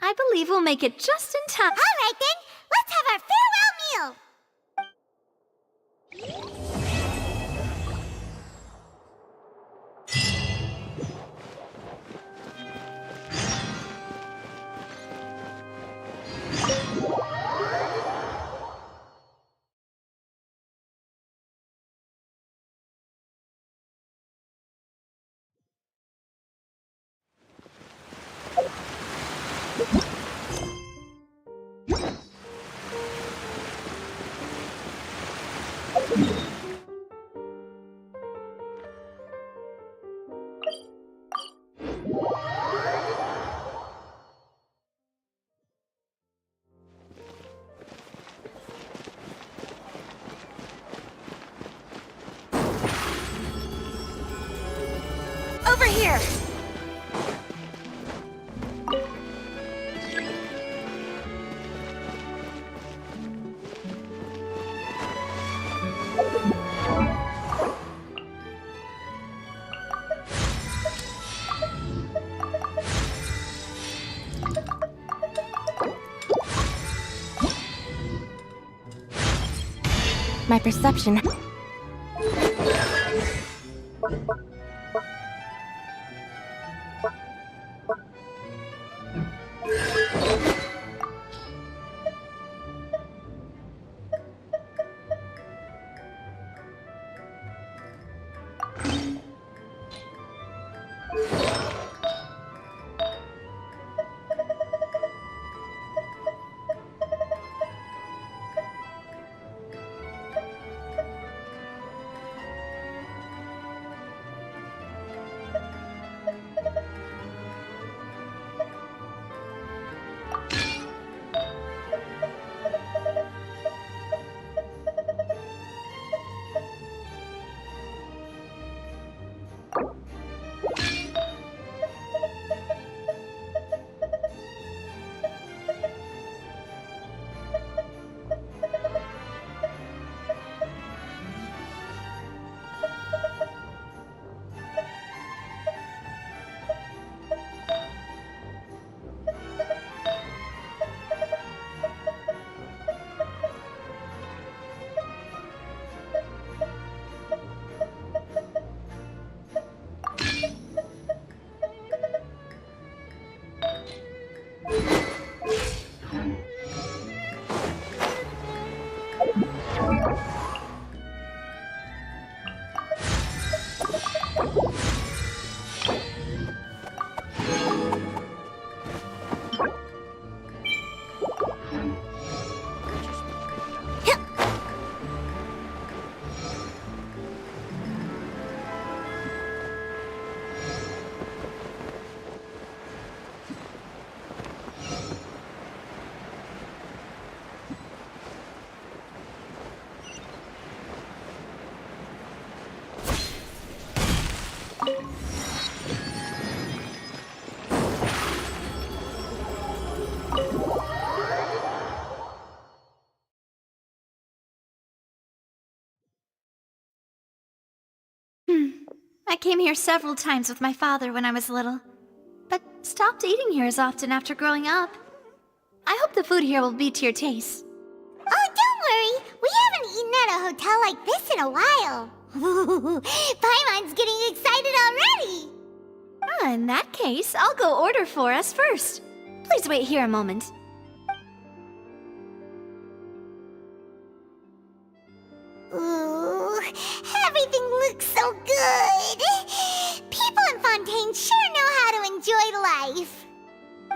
I believe we'll make it just in time. All right then, let's have our farewell meal! Over here! My perception. I came here several times with my father when I was little, but stopped eating here as often after growing up. I hope the food here will be to your taste. Oh, don't worry. We haven't eaten at a hotel like this in a while. Paimon's getting excited already. In that case, I'll go order for us first. Please wait here a moment. Ooh, everything looks so good. People in Fontaine sure know how to enjoy life.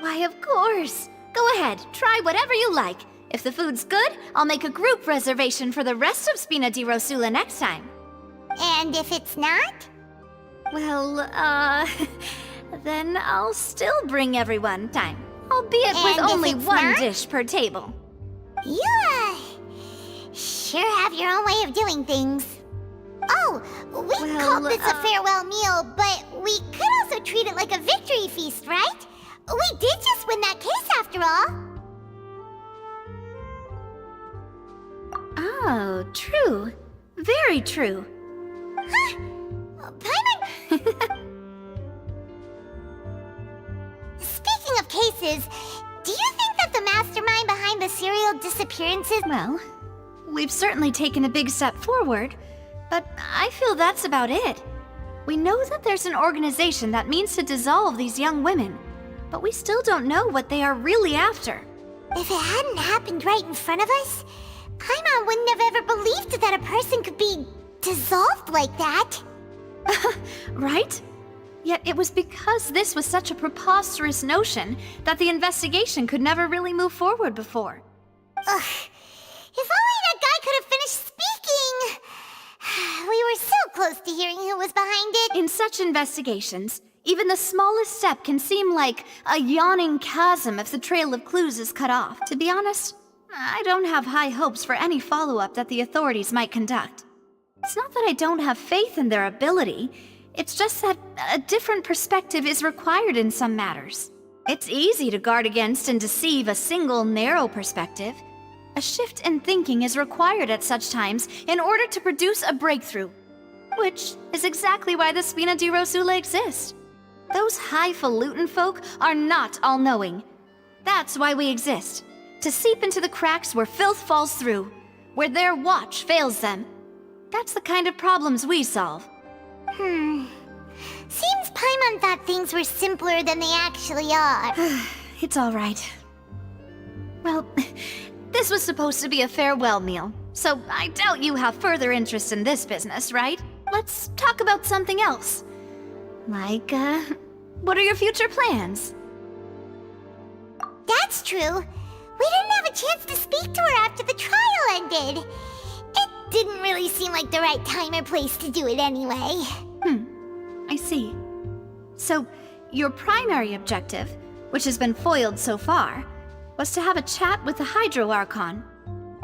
Why, of course. Go ahead, try whatever you like. If the food's good, I'll make a group reservation for the rest of Spina di Rosula next time. And if it's not? Well, then I'll still bring everyone time. Albeit with And if only it's one not? dish per table. You, sure have your own way of doing things. Oh, we called this a farewell meal, but we could also treat it like a victory feast, right? We did just win that case after all. Oh, true. Very true. Huh? Paimon? Speaking of cases, do you think that the mastermind behind the serial disappearances... Well, we've certainly taken a big step forward, but I feel that's about it. We know that there's an organization that means to dissolve these young women, but we still don't know what they are really after. If it hadn't happened right in front of us, Paimon wouldn't have ever believed that a person could be dissolved like that. Right? Yet it was because this was such a preposterous notion that the investigation could never really move forward before. Ugh. If only that guy could have finished speaking! We were so close to hearing who was behind it. In such investigations, even the smallest step can seem like a yawning chasm if the trail of clues is cut off. To be honest, I don't have high hopes for any follow-up that the authorities might conduct. It's not that I don't have faith in their ability, it's just that a different perspective is required in some matters. It's easy to guard against and deceive a single narrow perspective. A shift in thinking is required at such times in order to produce a breakthrough, which is exactly why the Spina di Rosula exists. Those highfalutin folk are not all-knowing. That's why we exist, to seep into the cracks where filth falls through, where their watch fails them. That's the kind of problems we solve. Seems Paimon thought things were simpler than they actually are. It's all right. Well, this was supposed to be a farewell meal, so I doubt you have further interest in this business, right? Let's talk about something else. Like, what are your future plans? That's true. We didn't have a chance to speak to her after the trial ended. It didn't really seem like the right time or place to do it anyway. I see. So, your primary objective, which has been foiled so far, was to have a chat with the Hydro Archon.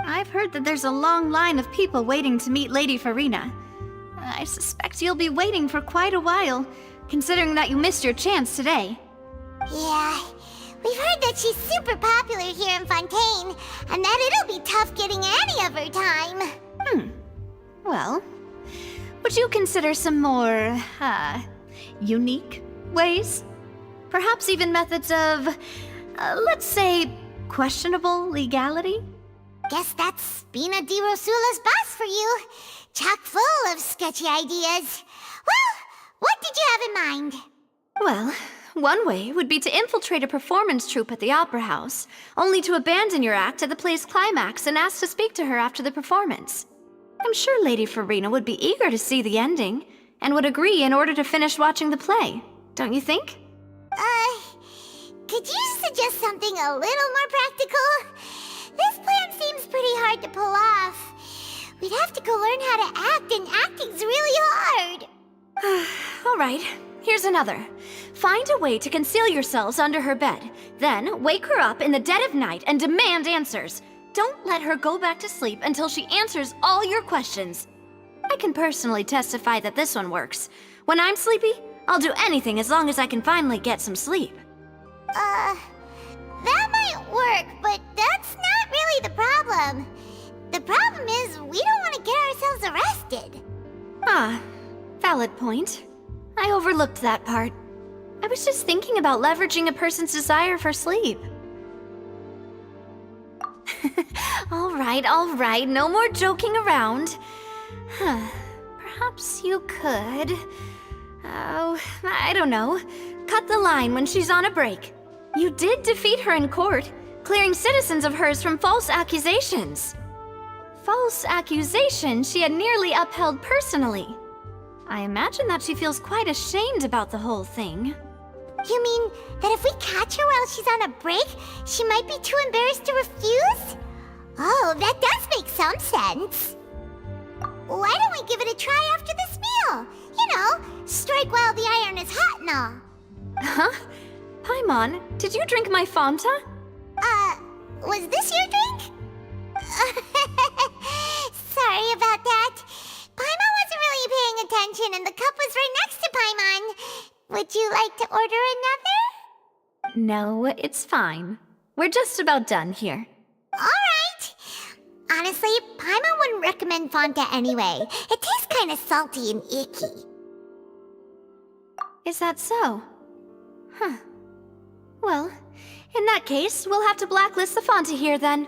I've heard that there's a long line of people waiting to meet Lady Farina. I suspect you'll be waiting for quite a while, considering that you missed your chance today. Yeah, we've heard that she's super popular here in Fontaine, and that it'll be tough getting any of her time. Well, would you consider some more, unique ways? Perhaps even methods of, let's say, questionable legality? Guess that's Spina di Rosula's boss for you. Chock full of sketchy ideas. Well, what did you have in mind? Well, one way would be to infiltrate a performance troupe at the Opera House, only to abandon your act at the play's climax and ask to speak to her after the performance. I'm sure Lady Farina would be eager to see the ending, and would agree in order to finish watching the play, don't you think? Could you suggest something a little more practical? This plan seems pretty hard to pull off. We'd have to go learn how to act, and acting's really hard. All right, here's another. Find a way to conceal yourselves under her bed. Then wake her up in the dead of night and demand answers. Don't let her go back to sleep until she answers all your questions. I can personally testify that this one works. When I'm sleepy, I'll do anything as long as I can finally get some sleep. That might work, but that's not really the problem. The problem is we don't want to get ourselves arrested. Valid point. I overlooked that part. I was just thinking about leveraging a person's desire for sleep. All right, no more joking around. Perhaps you could... Oh, I don't know. Cut the line when she's on a break. You did defeat her in court, clearing citizens of hers from false accusations. False accusations she had nearly upheld personally. I imagine that she feels quite ashamed about the whole thing. You mean that if we catch her while she's on a break, she might be too embarrassed to refuse? Oh, that does make some sense. Why don't we give it a try after this meal? You know, strike while the iron is hot and all. Huh? Paimon, did you drink my Fanta? Was this your drink? Sorry about that. Paimon wasn't really paying attention and the cup was right next to Paimon. Would you like to order another? No, it's fine. We're just about done here. Alright. Honestly, Paimon wouldn't recommend Fonta anyway. It tastes kind of salty and icky. Is that so? Huh. Well, in that case, we'll have to blacklist the Fonta here then.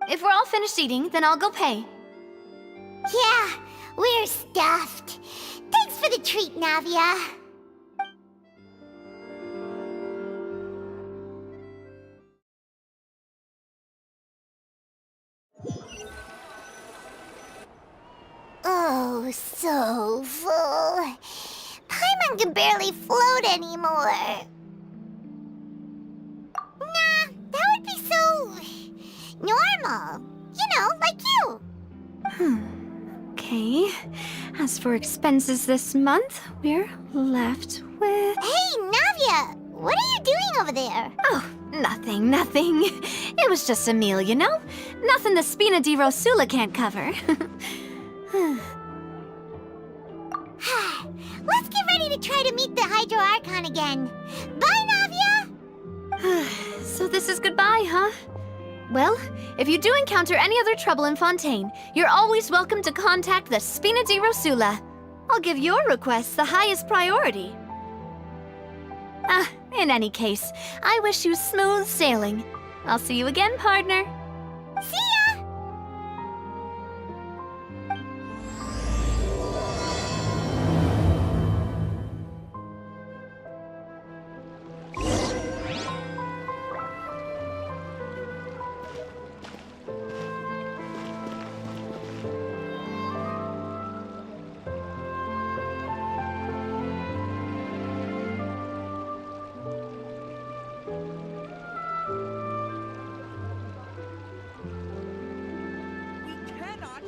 If we're all finished eating, then I'll go pay. Yeah, we're stuffed. Thanks for the treat, Navia. Oh, so full. Paimon can barely float anymore. Nah, that would be so... normal. You know, like you. Okay. As for expenses this month, we're left with... Hey, Navia! What are you doing over there? Oh, nothing. It was just a meal, you know? Nothing the Spina di Rosula can't cover. Let's get ready to try to meet the Hydro Archon again. Bye, Navia! So this is goodbye, huh? Well, if you do encounter any other trouble in Fontaine, you're always welcome to contact the Spina di Rosula. I'll give your request the highest priority. In any case, I wish you smooth sailing. I'll see you again, partner. See ya!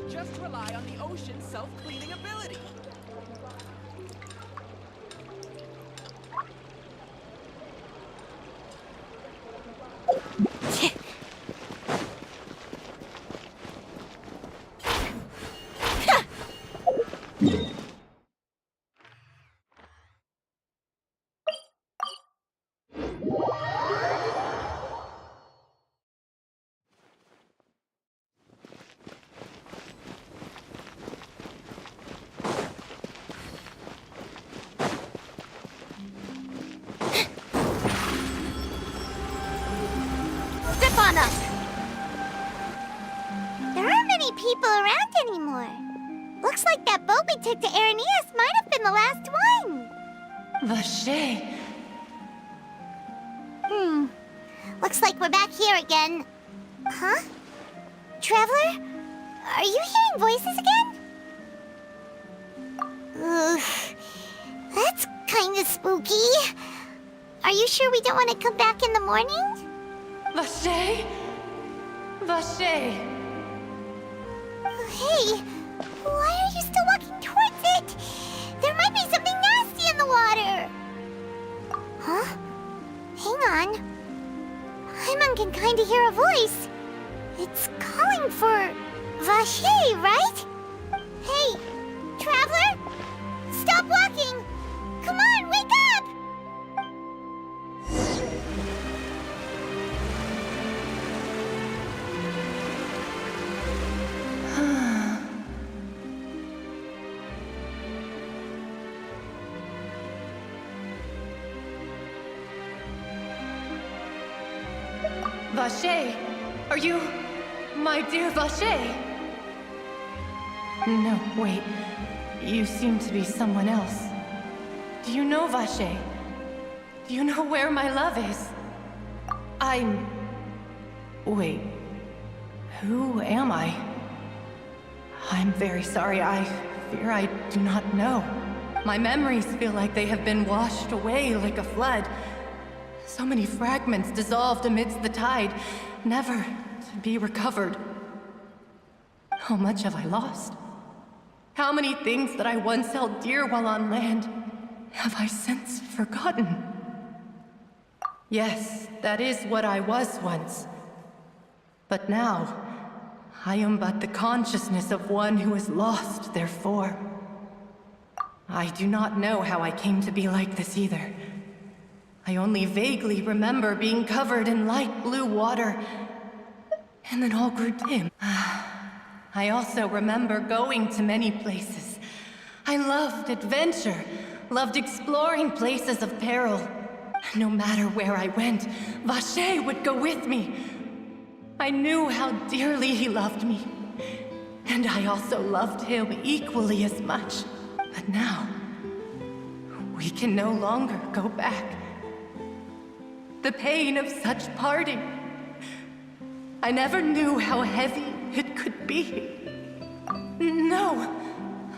Just rely on the ocean's self-cleaning ability. There aren't many people around anymore. Looks like that boat we took to Araneus might have been the last one. Vache. Looks like we're back here again. Huh? Traveler? Are you hearing voices again? Ugh. That's kinda spooky. Are you sure we don't want to come back in the morning? Vache? Vache. Hey, why are you still walking towards it? There might be something nasty in the water. Huh? Hang on. Paimon can kinda hear a voice. It's calling for Vache, right? Hey, Traveler? Stop walking! Come on, wake up! Vache, are you my dear Vache? No, wait. You seem to be someone else. Do you know Vache? Do you know where my love is? Wait. Who am I? I'm very sorry. I fear I do not know. My memories feel like they have been washed away like a flood. So many fragments dissolved amidst the tide, never to be recovered. How much have I lost? How many things that I once held dear while on land have I since forgotten? Yes, that is what I was once. But now, I am but the consciousness of one who is lost their form. I do not know how I came to be like this either. I only vaguely remember being covered in light blue water, and then all grew dim. I also remember going to many places. I loved adventure, loved exploring places of peril. No matter where I went, Vache would go with me. I knew how dearly he loved me, and I also loved him equally as much. But now, we can no longer go back. The pain of such parting, I never knew how heavy it could be. No,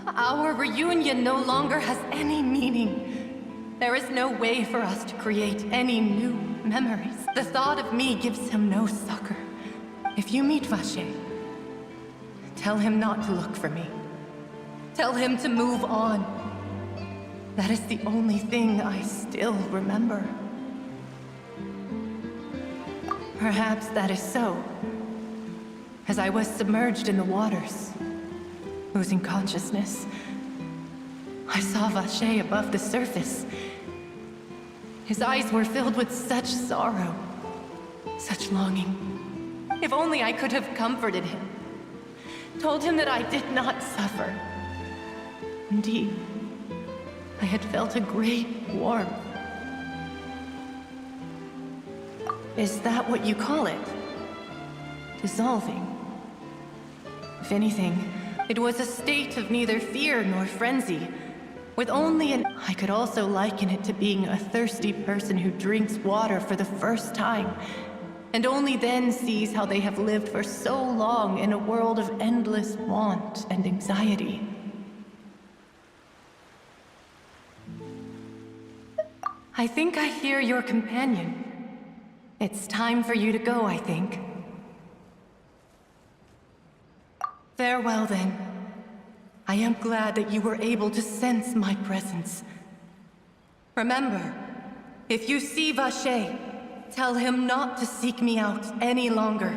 our reunion no longer has any meaning. There is no way for us to create any new memories. The thought of me gives him no succor. If you meet Vache, tell him not to look for me. Tell him to move on. That is the only thing I still remember. Perhaps that is so. As I was submerged in the waters, losing consciousness, I saw Vache above the surface. His eyes were filled with such sorrow, such longing. If only I could have comforted him, told him that I did not suffer. Indeed, I had felt a great warmth. Is that what you call it? Dissolving? If anything, it was a state of neither fear nor frenzy, with only an... I could also liken it to being a thirsty person who drinks water for the first time, and only then sees how they have lived for so long in a world of endless want and anxiety. I think I hear your companion. It's time for you to go, I think. Farewell, then. I am glad that you were able to sense my presence. Remember, if you see Vache, tell him not to seek me out any longer.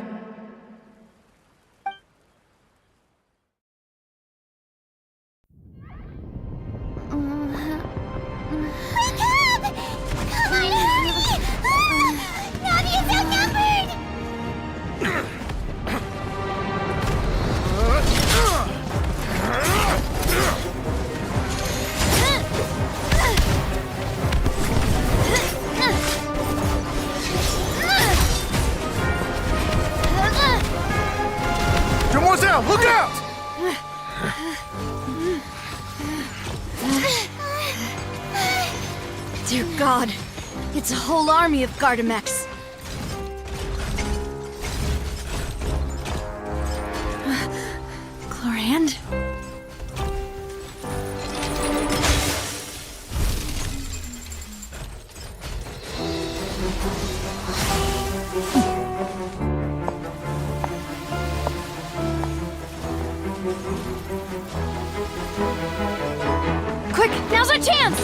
Look out! Dear God, it's a whole army of Gardamex. Chlorand? Quick, now's our chance!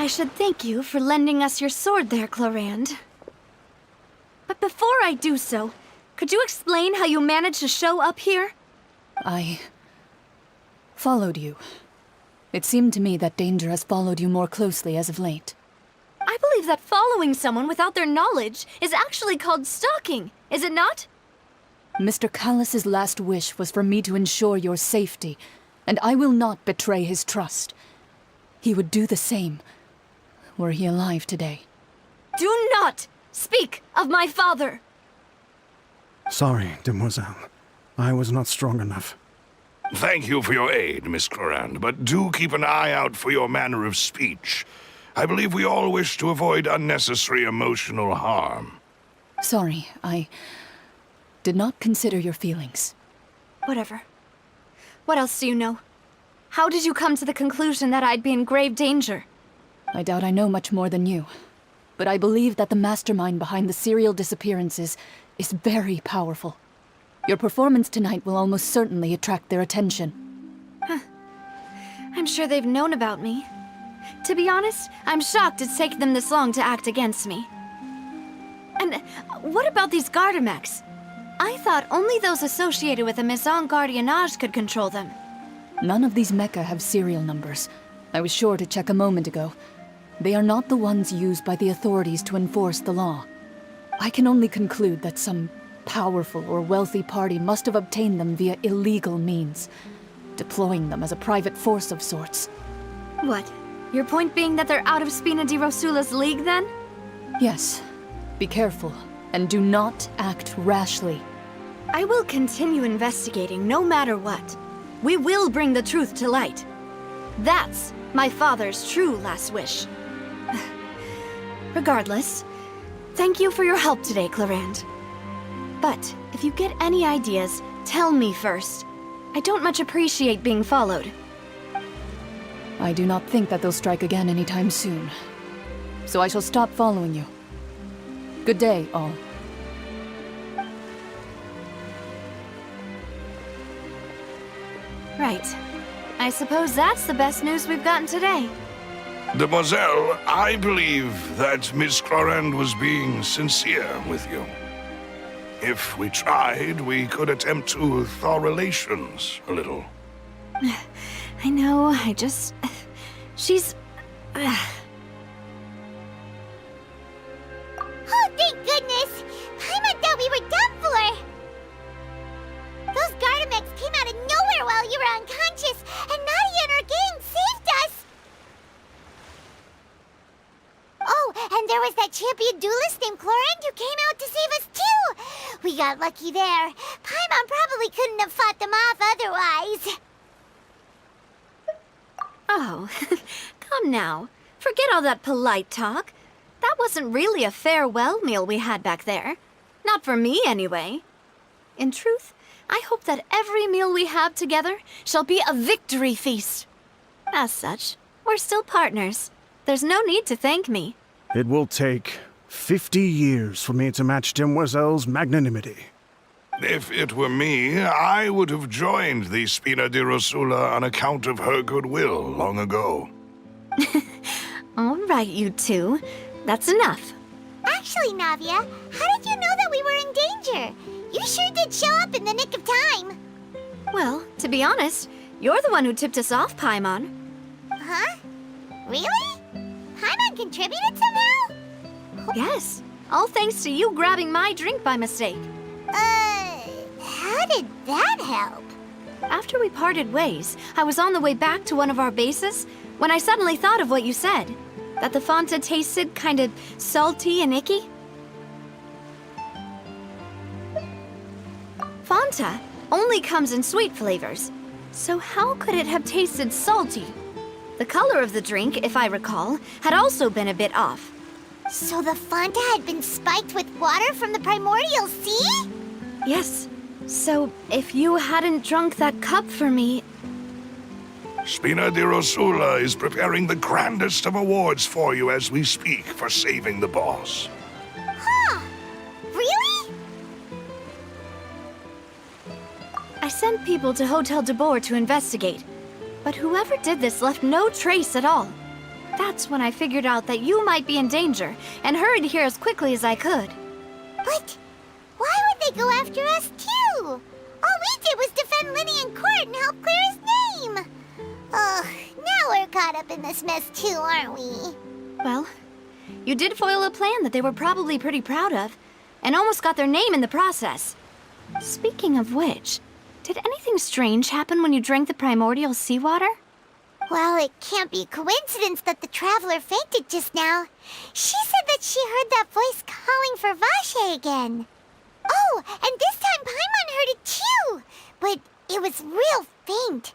I should thank you for lending us your sword there, Clorand. But before I do so, could you explain how you managed to show up here? I followed you. It seemed to me that danger has followed you more closely as of late. I believe that following someone without their knowledge is actually called stalking, is it not? Mr. Callus's last wish was for me to ensure your safety, and I will not betray his trust. He would do the same, were he alive today. Do not speak of my father! Sorry, demoiselle. I was not strong enough. Thank you for your aid, Miss Clorand, but do keep an eye out for your manner of speech. I believe we all wish to avoid unnecessary emotional harm. Sorry, I did not consider your feelings. Whatever. What else do you know? How did you come to the conclusion that I'd be in grave danger? I doubt I know much more than you, but I believe that the mastermind behind the serial disappearances is very powerful. Your performance tonight will almost certainly attract their attention. I'm sure they've known about me. To be honest, I'm shocked it's taken them this long to act against me. And what about these Gardamex? I thought only those associated with the Maison Gardiennage could control them. None of these mecha have serial numbers. I was sure to check a moment ago. They are not the ones used by the authorities to enforce the law. I can only conclude that some powerful or wealthy party must have obtained them via illegal means, deploying them as a private force of sorts. What? Your point being that they're out of Spina di Rosula's league, then? Yes. Be careful, and do not act rashly. I will continue investigating no matter what. We will bring the truth to light. That's my father's true last wish. Regardless, thank you for your help today, Clorand. But if you get any ideas, tell me first. I don't much appreciate being followed. I do not think that they'll strike again anytime soon. So I shall stop following you. Good day, all. Right. I suppose that's the best news we've gotten today. Demoiselle, I believe that Miss Clorand was being sincere with you. If we tried, we could attempt to thaw relations a little. I know, she's... Oh, thank goodness! Paimon thought we were done for! Those Gardamex came out of nowhere while you were unconscious, and Nadia and her gang saved us! Oh, and there was that champion duelist named Clorand who came out to save us too! We got lucky there. Paimon probably couldn't have fought them off otherwise. Oh, come now. Forget all that polite talk. That wasn't really a farewell meal we had back there. Not for me, anyway. In truth, I hope that every meal we have together shall be a victory feast. As such, we're still partners. There's no need to thank me. It will take 50 years for me to match Demoiselle's magnanimity. If it were me, I would have joined the Spina di Rosula on account of her goodwill long ago. All right, you two. That's enough. Actually, Navia, how did you know that we were in danger? You sure did show up in the nick of time. Well, to be honest, you're the one who tipped us off, Paimon. Huh? Really? Paimon contributed somehow? Yes, all thanks to you grabbing my drink by mistake. How did that help? After we parted ways, I was on the way back to one of our bases when I suddenly thought of what you said. That the Fonta tasted kinda salty and icky. Fonta only comes in sweet flavors, so how could it have tasted salty? The color of the drink, if I recall, had also been a bit off. So the Fonta had been spiked with water from the primordial sea? Yes. So, if you hadn't drunk that cup for me... Spina di Rosula is preparing the grandest of awards for you as we speak for saving the boss. Huh? Really? I sent people to Hotel de Boer to investigate, but whoever did this left no trace at all. That's when I figured out that you might be in danger, and hurried here as quickly as I could. But why would they go after us too? All we did was defend Linny in court and help clear his name. Ugh, now we're caught up in this mess too, aren't we? Well, you did foil a plan that they were probably pretty proud of, and almost got their name in the process. Speaking of which, did anything strange happen when you drank the primordial seawater? Well, it can't be a coincidence that the traveler fainted just now. She said that she heard that voice calling for Vache again. Oh, and this time Paimon heard it too, but it was real faint.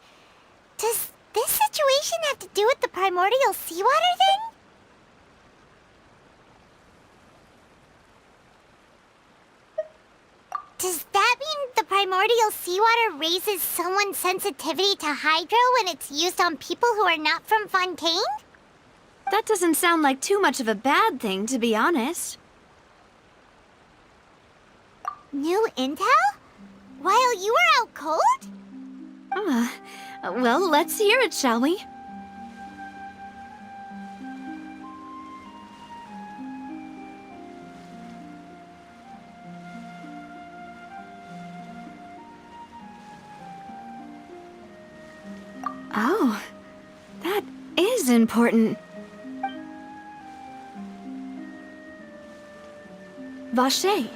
Does this situation have to do with the primordial seawater then? Does that mean the primordial seawater raises someone's sensitivity to hydro when it's used on people who are not from Fontaine? That doesn't sound like too much of a bad thing, to be honest. New intel? While you were out cold? Well, let's hear it, shall we? Oh, that is important. Vache.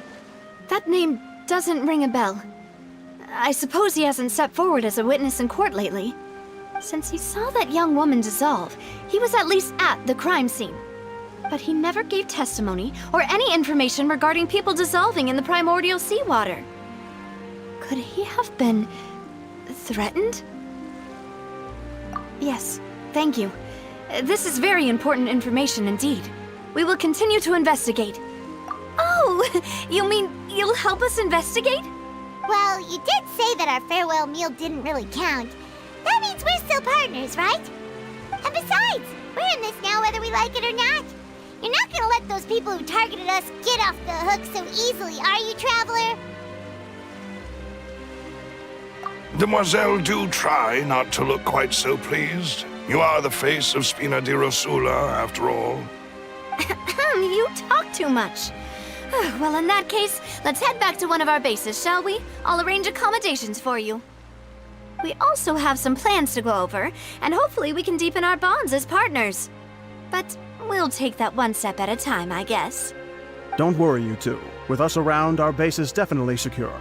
That name doesn't ring a bell. I suppose he hasn't stepped forward as a witness in court lately. Since he saw that young woman dissolve, he was at least at the crime scene. But he never gave testimony or any information regarding people dissolving in the primordial seawater. Could he have been threatened? Yes, thank you. This is very important information indeed. We will continue to investigate. Oh, you mean you'll help us investigate? Well, you did say that our farewell meal didn't really count. That means we're still partners, right? And besides, we're in this now whether we like it or not. You're not gonna let those people who targeted us get off the hook so easily, are you, Traveler? Demoiselle, do try not to look quite so pleased. You are the face of Spina di Rosula, after all. You talk too much. Well, in that case, let's head back to one of our bases, shall we? I'll arrange accommodations for you. We also have some plans to go over, and hopefully we can deepen our bonds as partners. But we'll take that one step at a time, I guess. Don't worry, you two. With us around, our base is definitely secure.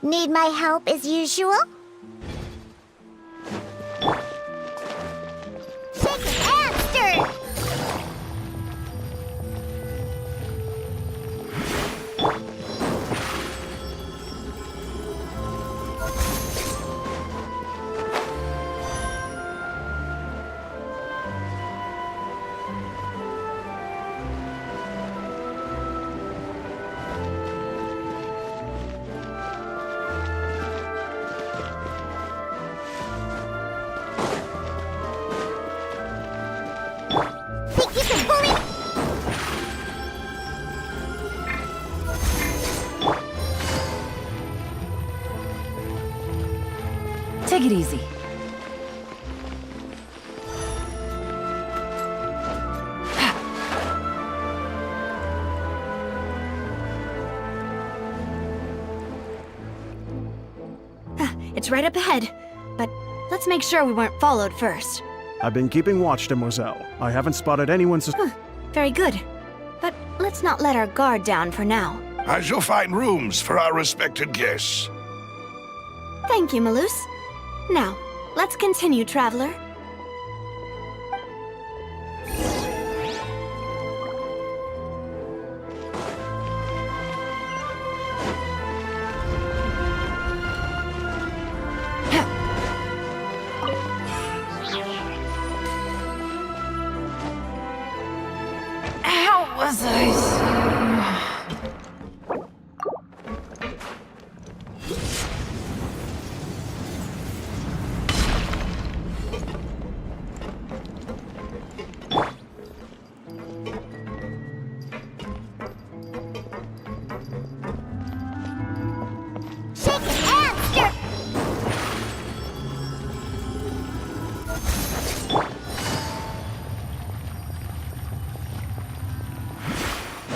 Need my help as usual? Shake and stir! Take it easy. It's right up ahead, but let's make sure we weren't followed first. I've been keeping watch, demoiselle. I haven't spotted anyone Very good. But let's not let our guard down for now. I shall find rooms for our respected guests. Thank you, Malus. Now, let's continue, traveler. How was I?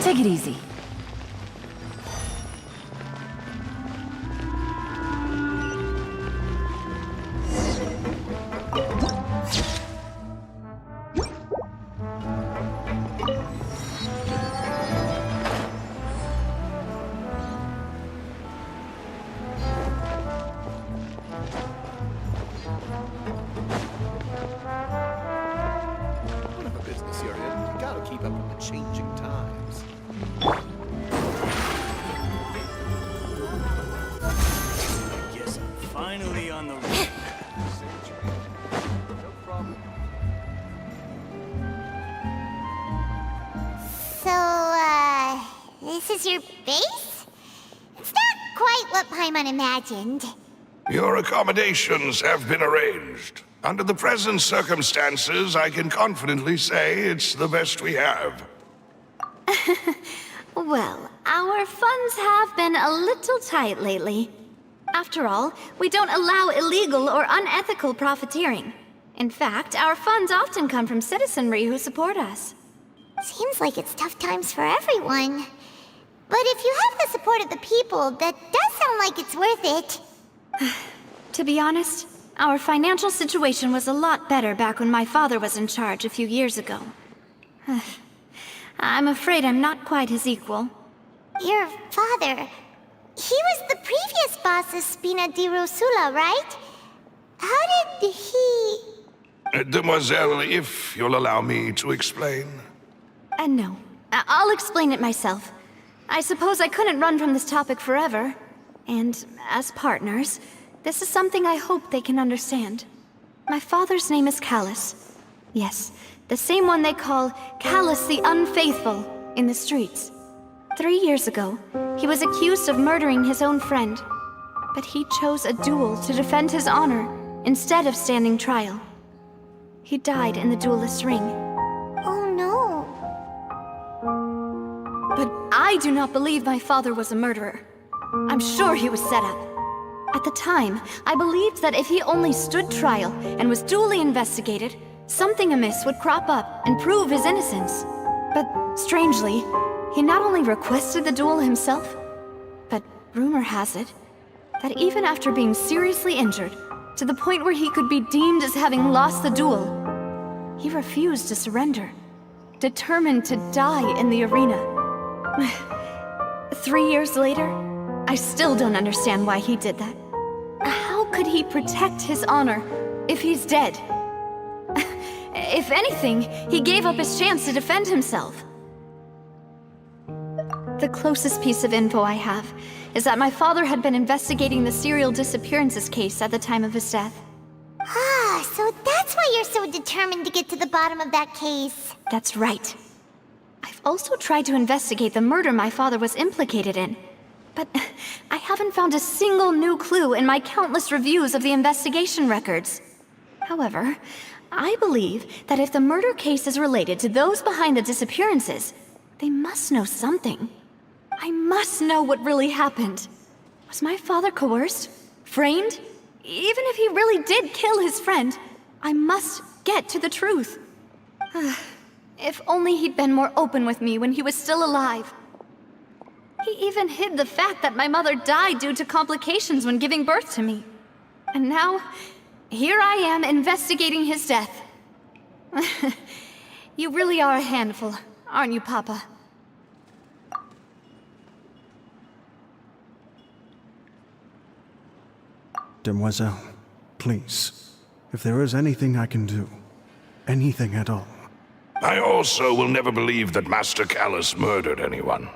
Take it easy. Whatever business you're in, you gotta keep up with the changing times. I guess I'm finally on the road. No problem. So, this is your base? It's not quite what Paimon imagined. Your accommodations have been arranged. Under the present circumstances, I can confidently say it's the best we have. Well, our funds have been a little tight lately. After all, we don't allow illegal or unethical profiteering. In fact, our funds often come from citizenry who support us. Seems like it's tough times for everyone. But if you have the support of the people, that does sound like it's worth it. To be honest, our financial situation was a lot better back when my father was in charge a few years ago. I'm afraid I'm not quite his equal. Your father... he was the previous boss of Spina di Rosula, right? How did he... Demoiselle, if you'll allow me to explain. No. I'll explain it myself. I suppose I couldn't run from this topic forever. And as partners, this is something I hope they can understand. My father's name is Callus. Yes, the same one they call Callus the Unfaithful in the streets. 3 years ago, he was accused of murdering his own friend. But he chose a duel to defend his honor instead of standing trial. He died in the duelist's ring. Oh no. But I do not believe my father was a murderer. I'm sure he was set up. At the time, I believed that if he only stood trial and was duly investigated, something amiss would crop up and prove his innocence. But strangely, he not only requested the duel himself, but rumor has it that even after being seriously injured, to the point where he could be deemed as having lost the duel, he refused to surrender, determined to die in the arena. 3 years later, I still don't understand why he did that. How could he protect his honor if he's dead? If anything, he gave up his chance to defend himself. The closest piece of info I have is that my father had been investigating the serial disappearances case at the time of his death. Ah, so that's why you're so determined to get to the bottom of that case. That's right. I've also tried to investigate the murder my father was implicated in, but I haven't found a single new clue in my countless reviews of the investigation records. However, I believe that if the murder case is related to those behind the disappearances, they must know something. I must know what really happened. Was my father coerced? Framed? Even if he really did kill his friend, I must get to the truth. If only he'd been more open with me when he was still alive. He even hid the fact that my mother died due to complications when giving birth to me. And now, here I am investigating his death. You really are a handful, aren't you, Papa? Demoiselle, please, if there is anything I can do, anything at all. I also will never believe that Master Callus murdered anyone.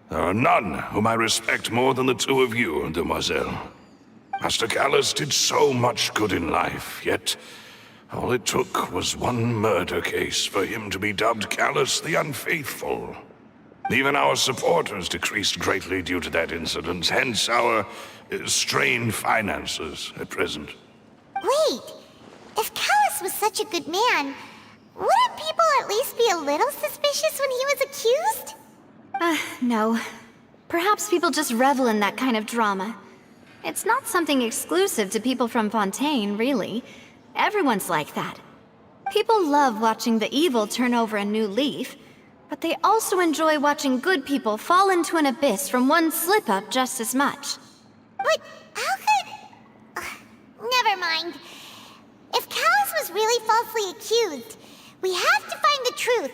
There are none whom I respect more than the two of you, Demoiselle. Master Callus did so much good in life, yet all it took was one murder case for him to be dubbed Callus the Unfaithful. Even our supporters decreased greatly due to that incident, hence our strained finances at present. Wait, if Callus was such a good man, wouldn't people at least be a little suspicious when he was accused? No. Perhaps people just revel in that kind of drama. It's not something exclusive to people from Fontaine, really. Everyone's like that. People love watching the evil turn over a new leaf, but they also enjoy watching good people fall into an abyss from one slip-up just as much. But how could... never mind. If Callus was really falsely accused, we have to find the truth.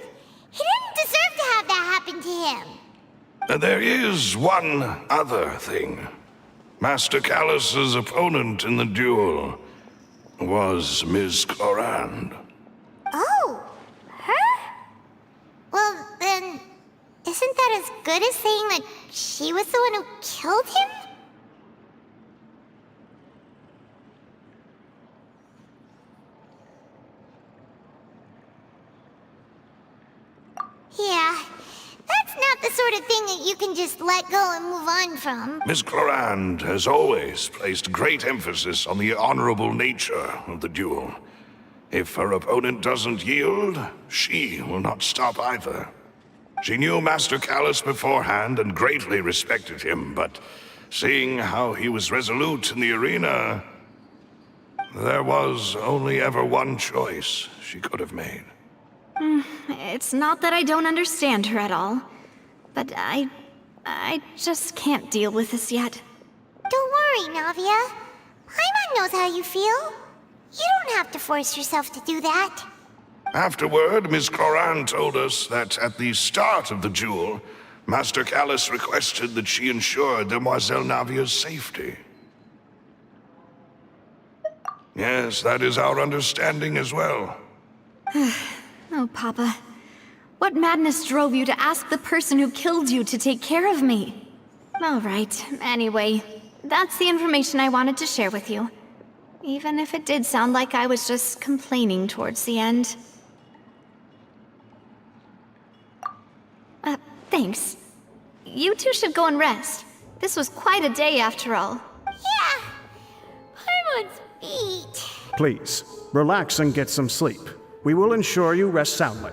He didn't deserve to have that happen to him. There is one other thing. Master Callus's opponent in the duel was Ms. Clorand. Oh, her? Well, then, isn't that as good as saying that she was the one who killed him? Yeah, that's not the sort of thing that you can just let go and move on from. Miss Clorand has always placed great emphasis on the honorable nature of the duel. If her opponent doesn't yield, she will not stop either. She knew Master Callus beforehand and greatly respected him, but seeing how he was resolute in the arena, there was only ever one choice she could have made. It's not that I don't understand her at all, but I just can't deal with this yet. Don't worry, Navia. Paimon knows how you feel. You don't have to force yourself to do that. Afterward, Miss Clorand told us that at the start of the duel, Master Callus requested that she ensure Demoiselle Navia's safety. Yes, that is our understanding as well. Oh, Papa. What madness drove you to ask the person who killed you to take care of me? All right, anyway, that's the information I wanted to share with you. Even if it did sound like I was just complaining towards the end. Thanks. You two should go and rest. This was quite a day after all. Yeah! Paimon's feet. Please, relax and get some sleep. We will ensure you rest soundly.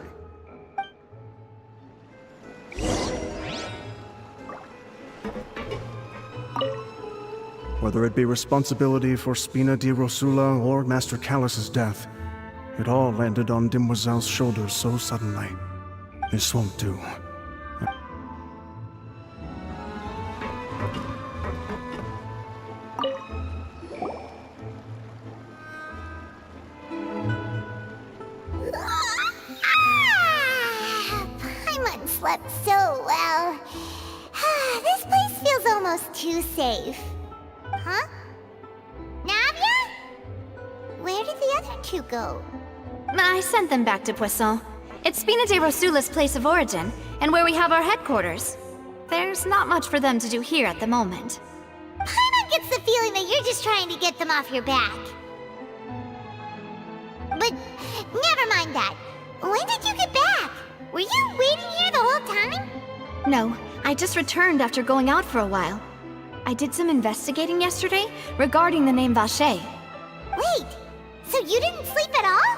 Whether it be responsibility for Spina di Rosula or Master Callus's death, it all landed on Demoiselle's shoulders so suddenly. This won't do. Paimon slept so well. This place feels almost too safe. Huh? Navia? Where did the other two go? I sent them back to Poisson. It's Spina de Rosula's place of origin, and where we have our headquarters. There's not much for them to do here at the moment. Paimon gets the feeling that you're just trying to get them off your back. But never mind that. When did you get back? Were you waiting here the whole time? No, I just returned after going out for a while. I did some investigating yesterday regarding the name Vacher. Wait, so you didn't sleep at all?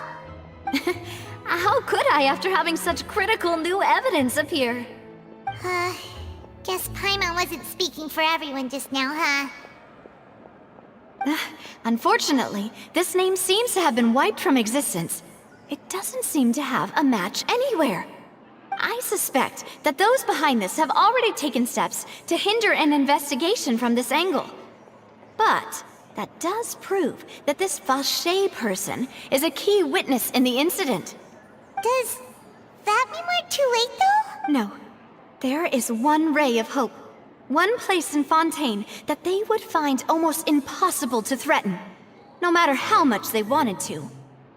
How could I after having such critical new evidence appear? Guess Paimon wasn't speaking for everyone just now, huh? Unfortunately, this name seems to have been wiped from existence. It doesn't seem to have a match anywhere. I suspect that those behind this have already taken steps to hinder an investigation from this angle. But that does prove that this Vache person is a key witness in the incident. Does that mean we're too late, though? No. There is one ray of hope. One place in Fontaine that they would find almost impossible to threaten, no matter how much they wanted to.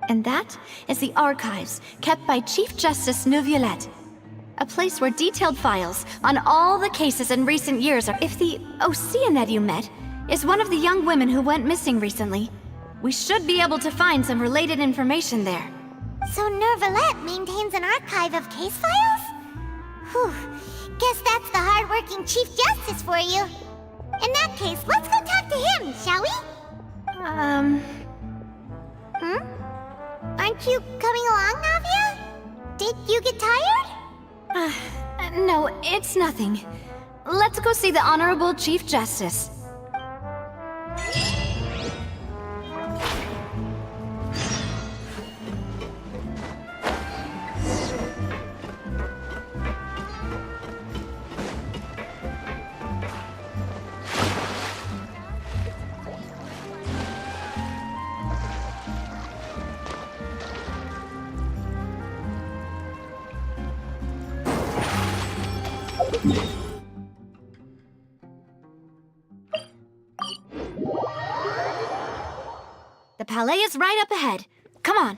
And that is the archives kept by Chief Justice Neuvillette. A place where detailed files on all the cases in recent years are. If the Oceanette you met is one of the young women who went missing recently, we should be able to find some related information there. So Neuvillette maintains an archive of case files? Whew. Guess that's the hard-working Chief Justice for you. In that case, let's go talk to him, shall we? Aren't you coming along, Navia? Did you get tired? No, it's nothing. Let's go see the Honorable Chief Justice. The Palais is right up ahead. Come on.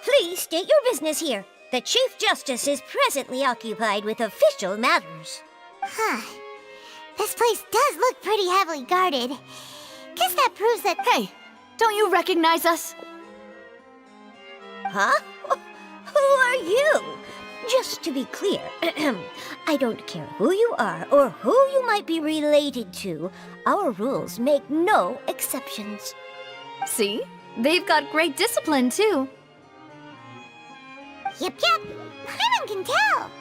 Please state your business here. The Chief Justice is presently occupied with official matters. Huh. This place does look pretty heavily guarded. Guess that proves that— Hey, don't you recognize us? Huh? Who are you? Just to be clear, I don't care who you are or who you might be related to. Our rules make no exceptions. See? They've got great discipline, too. Yep. Anyone can tell.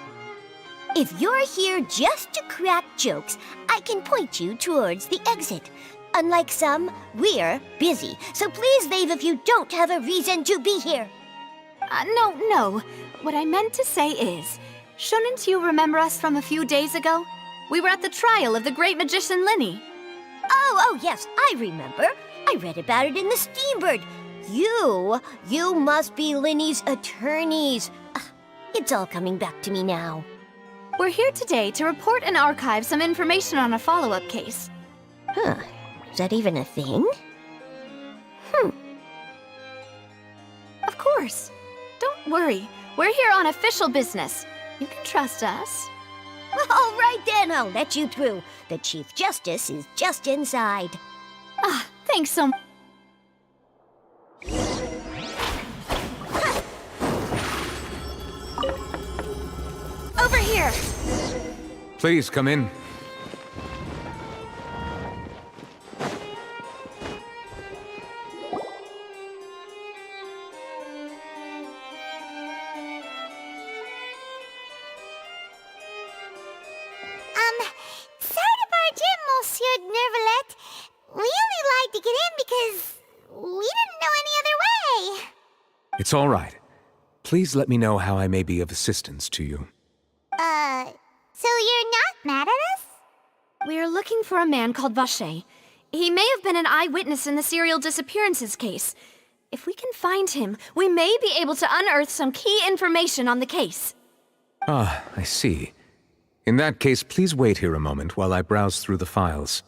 If you're here just to crack jokes, I can point you towards the exit. Unlike some, we're busy, so please leave if you don't have a reason to be here. No. What I meant to say is, shouldn't you remember us from a few days ago? We were at the trial of the great magician Linny. Oh, yes, I remember. I read about it in the Steambird. You must be Linny's attorneys. It's all coming back to me now. We're here today to report and archive some information on a follow-up case. Huh. Is that even a thing? Of course. Don't worry. We're here on official business. You can trust us. All right then, I'll let you through. The Chief Justice is just inside. Thanks so much. Over here! Please, come in. Sorry to barge in, Monsieur Neuvillette. We only lied to get in because we didn't know any other way. It's all right. Please let me know how I may be of assistance to you. So you're not mad at us? We're looking for a man called Vache. He may have been an eyewitness in the serial disappearances case. If we can find him, we may be able to unearth some key information on the case. Ah, I see. In that case, please wait here a moment while I browse through the files.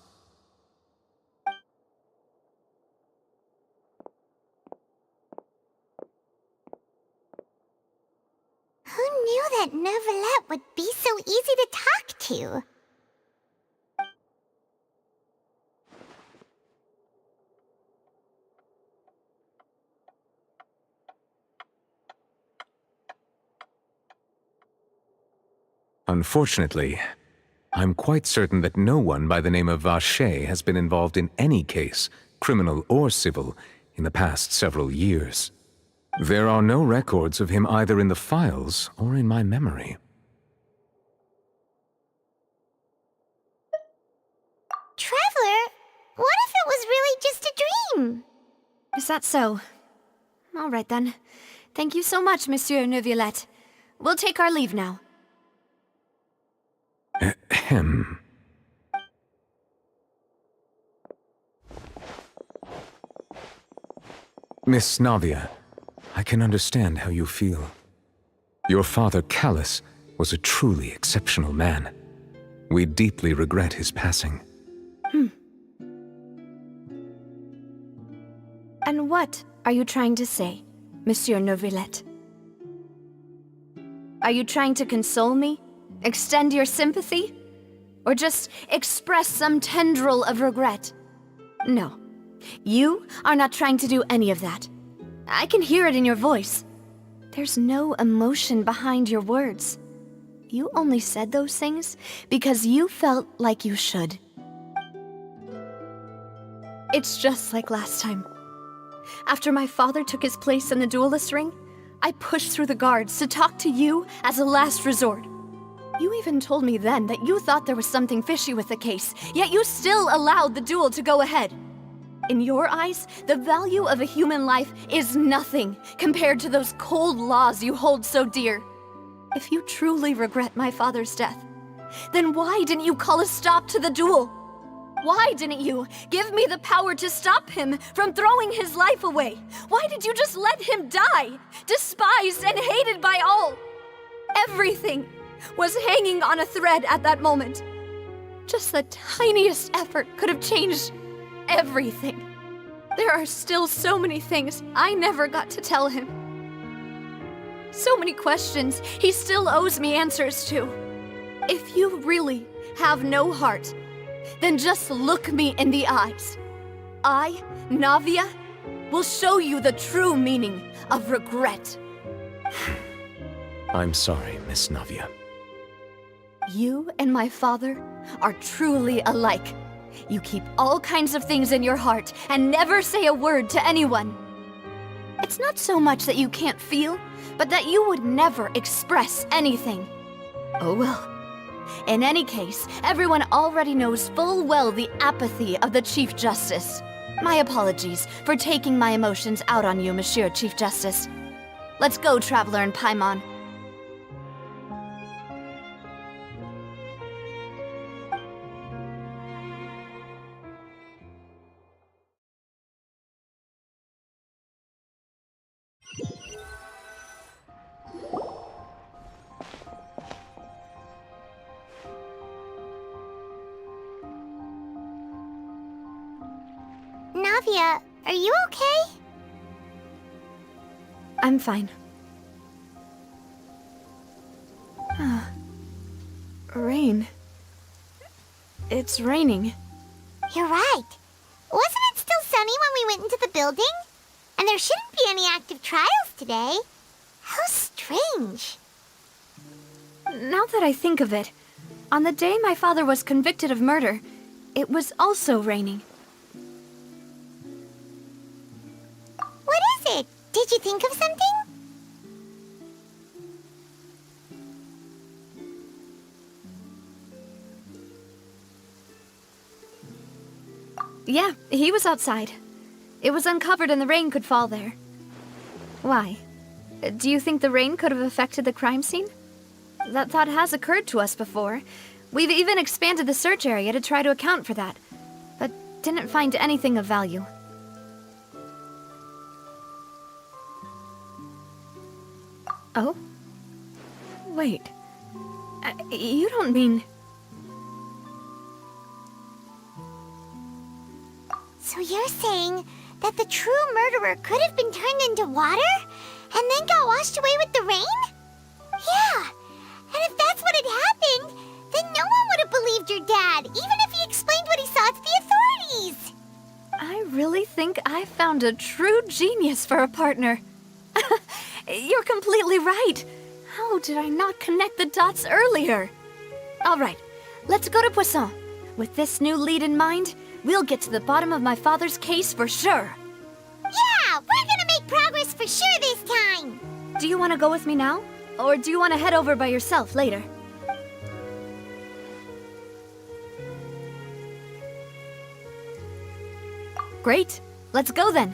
Who knew that Neuvillette would be so easy to talk to? Unfortunately, I'm quite certain that no one by the name of Vacher has been involved in any case, criminal or civil, in the past several years. There are no records of him either in the files or in my memory. Traveler, what if it was really just a dream? Is that so? All right then. Thank you so much, Monsieur Neuvillette. We'll take our leave now. Ahem. Miss Navia, I can understand how you feel. Your father, Callus, was a truly exceptional man. We deeply regret his passing. And what are you trying to say, Monsieur Neuvillette? Are you trying to console me? Extend your sympathy? Or just express some tendril of regret? No. You are not trying to do any of that. I can hear it in your voice. There's no emotion behind your words. You only said those things because you felt like you should. It's just like last time. After my father took his place in the duelist ring, I pushed through the guards to talk to you as a last resort. You even told me then that you thought there was something fishy with the case, yet you still allowed the duel to go ahead. In your eyes, the value of a human life is nothing compared to those cold laws you hold so dear. If you truly regret my father's death, then why didn't you call a stop to the duel? Why didn't you give me the power to stop him from throwing his life away? Why did you just let him die, despised and hated by all? Everything was hanging on a thread at that moment. Just the tiniest effort could have changed everything. There are still so many things I never got to tell him. So many questions he still owes me answers to. If you really have no heart, then just look me in the eyes. I, Navia, will show you the true meaning of regret. I'm sorry, Miss Navia. You and my father are truly alike. You keep all kinds of things in your heart and never say a word to anyone. It's not so much that you can't feel, but that you would never express anything. Oh well. In any case, everyone already knows full well the apathy of the Chief Justice. My apologies for taking my emotions out on you, Monsieur Chief Justice. Let's go, Traveler and Paimon. Navia, are you okay? I'm fine. Rain. It's raining. You're right. Wasn't it still sunny when we went into the building? And there shouldn't be any active trials today. How strange. Now that I think of it, on the day my father was convicted of murder, it was also raining. What is it? Did you think of something? Yeah, he was outside. It was uncovered and the rain could fall there. Why? Do you think the rain could have affected the crime scene? That thought has occurred to us before. We've even expanded the search area to try to account for that, but didn't find anything of value. Oh? Wait. You don't mean... So you're saying that the true murderer could have been turned into water and then got washed away with the rain? Yeah, and if that's what had happened, then no one would have believed your dad, even if he explained what he saw to the authorities. I really think I found a true genius for a partner. You're completely right. How did I not connect the dots earlier? All right, Let's go to Poisson. With this new lead in mind, we'll get to the bottom of my father's case for sure. Yeah, we're gonna make progress for sure this time. Do you want to go with me now? Or do you want to head over by yourself later? Great. Let's go then.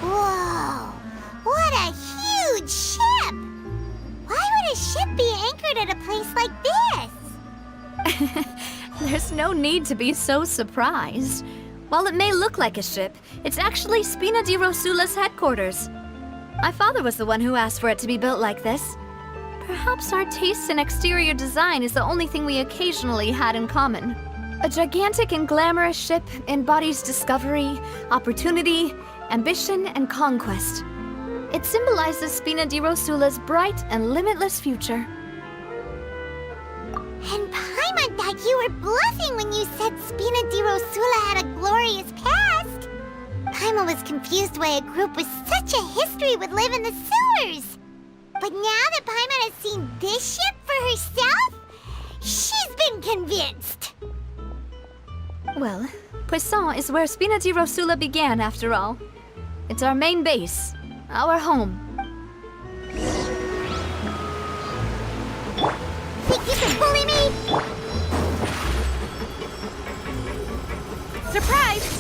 Whoa, what a huge ship! Why would a ship be anchored at a place like this? There's no need to be so surprised. While it may look like a ship, it's actually Spina di Rosula's headquarters. My father was the one who asked for it to be built like this. Perhaps our taste in exterior design is the only thing we occasionally had in common. A gigantic and glamorous ship embodies discovery, opportunity, ambition, and conquest. It symbolizes Spina di Rosula's bright and limitless future. And Paimon thought you were bluffing when you said Spina di Rosula had a glorious past. Paimon was confused why a group with such a history would live in the sewers. But now that Paimon has seen this ship for herself, she's been convinced. Well, Poisson is where Spina di Rosula began, after all. It's our main base, our home. Think you can bully me? Surprise!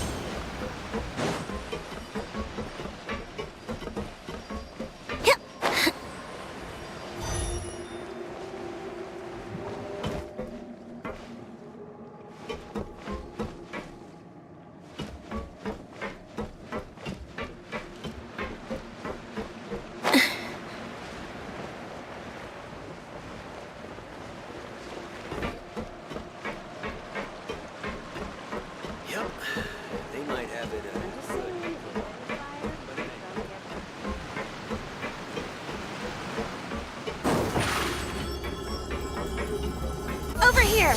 They might have it. Over here!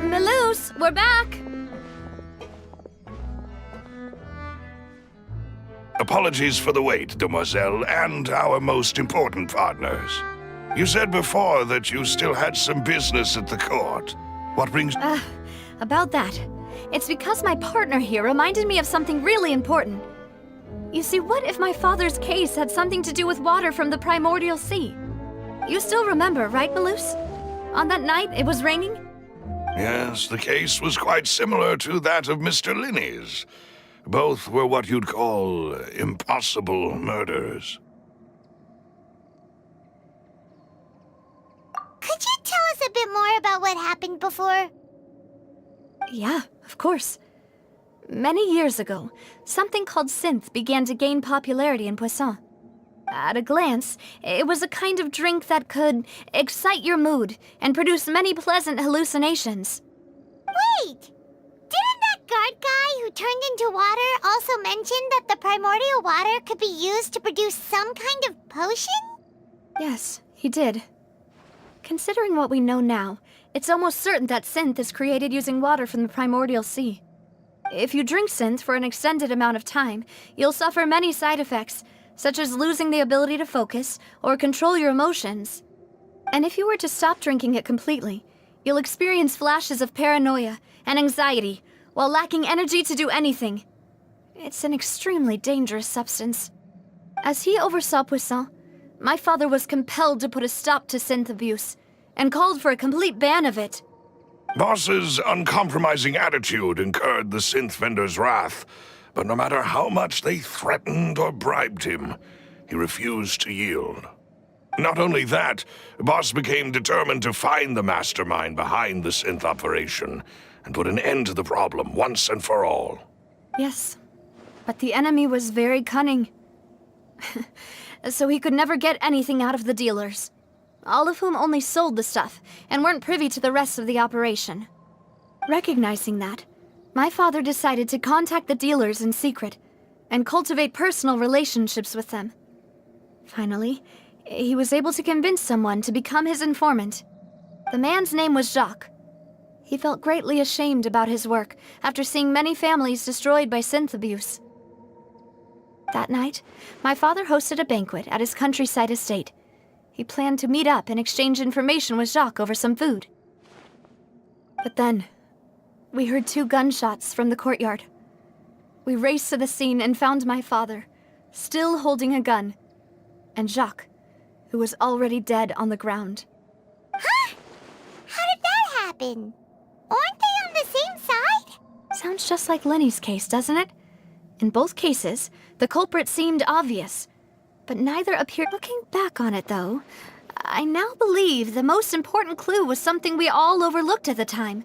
Melus, we're back! Apologies for the wait, demoiselle, and our most important partners. You said before that you still had some business at the court. What brings... About that. It's because my partner here reminded me of something really important. You see, what if my father's case had something to do with water from the primordial sea? You still remember, right, Melus? On that night, it was raining? Yes, the case was quite similar to that of Mr. Linney's. Both were what you'd call impossible murders. Could you tell us a bit more about what happened before? Yeah, of course. Many years ago, something called synth began to gain popularity in Poisson. At a glance, it was a kind of drink that could excite your mood and produce many pleasant hallucinations. Wait! Didn't that guard guy who turned into water also mention that the primordial water could be used to produce some kind of potion? Yes, he did. Considering what we know now, it's almost certain that synth is created using water from the primordial sea. If you drink synth for an extended amount of time, you'll suffer many side effects, such as losing the ability to focus or control your emotions. And if you were to stop drinking it completely, you'll experience flashes of paranoia and anxiety while lacking energy to do anything. It's an extremely dangerous substance. As he oversaw Poisson, my father was compelled to put a stop to synth abuse and called for a complete ban of it. Boss's uncompromising attitude incurred the synth vendor's wrath, but no matter how much they threatened or bribed him, he refused to yield. Not only that, Boss became determined to find the mastermind behind the synth operation and put an end to the problem once and for all. Yes, but the enemy was very cunning. So he could never get anything out of the dealers, all of whom only sold the stuff and weren't privy to the rest of the operation. Recognizing that, my father decided to contact the dealers in secret and cultivate personal relationships with them. Finally, he was able to convince someone to become his informant. The man's name was Jacques. He felt greatly ashamed about his work after seeing many families destroyed by synth abuse. That night, my father hosted a banquet at his countryside estate. He planned to meet up and exchange information with Jacques over some food. But then, we heard 2 gunshots from the courtyard. We raced to the scene and found my father, still holding a gun, and Jacques, who was already dead on the ground. Huh? How did that happen? Aren't they on the same side? Sounds just like Lenny's case, doesn't it? In both cases, the culprit seemed obvious, but neither appeared. Looking back on it, though, I now believe the most important clue was something we all overlooked at the time.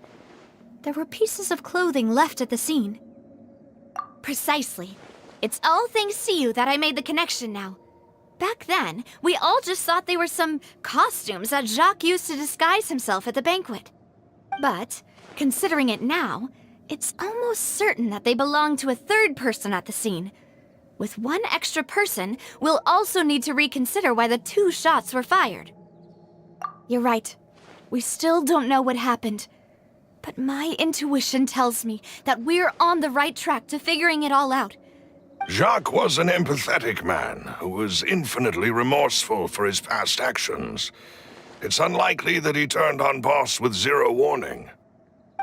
There were pieces of clothing left at the scene. Precisely. It's all thanks to you that I made the connection now. Back then, we all just thought they were some costumes that Jacques used to disguise himself at the banquet. But, considering it now, it's almost certain that they belong to a third person at the scene. With one extra person, we'll also need to reconsider why the 2 shots were fired. You're right. We still don't know what happened. But my intuition tells me that we're on the right track to figuring it all out. Jacques was an empathetic man who was infinitely remorseful for his past actions. It's unlikely that he turned on Boss with 0 warning.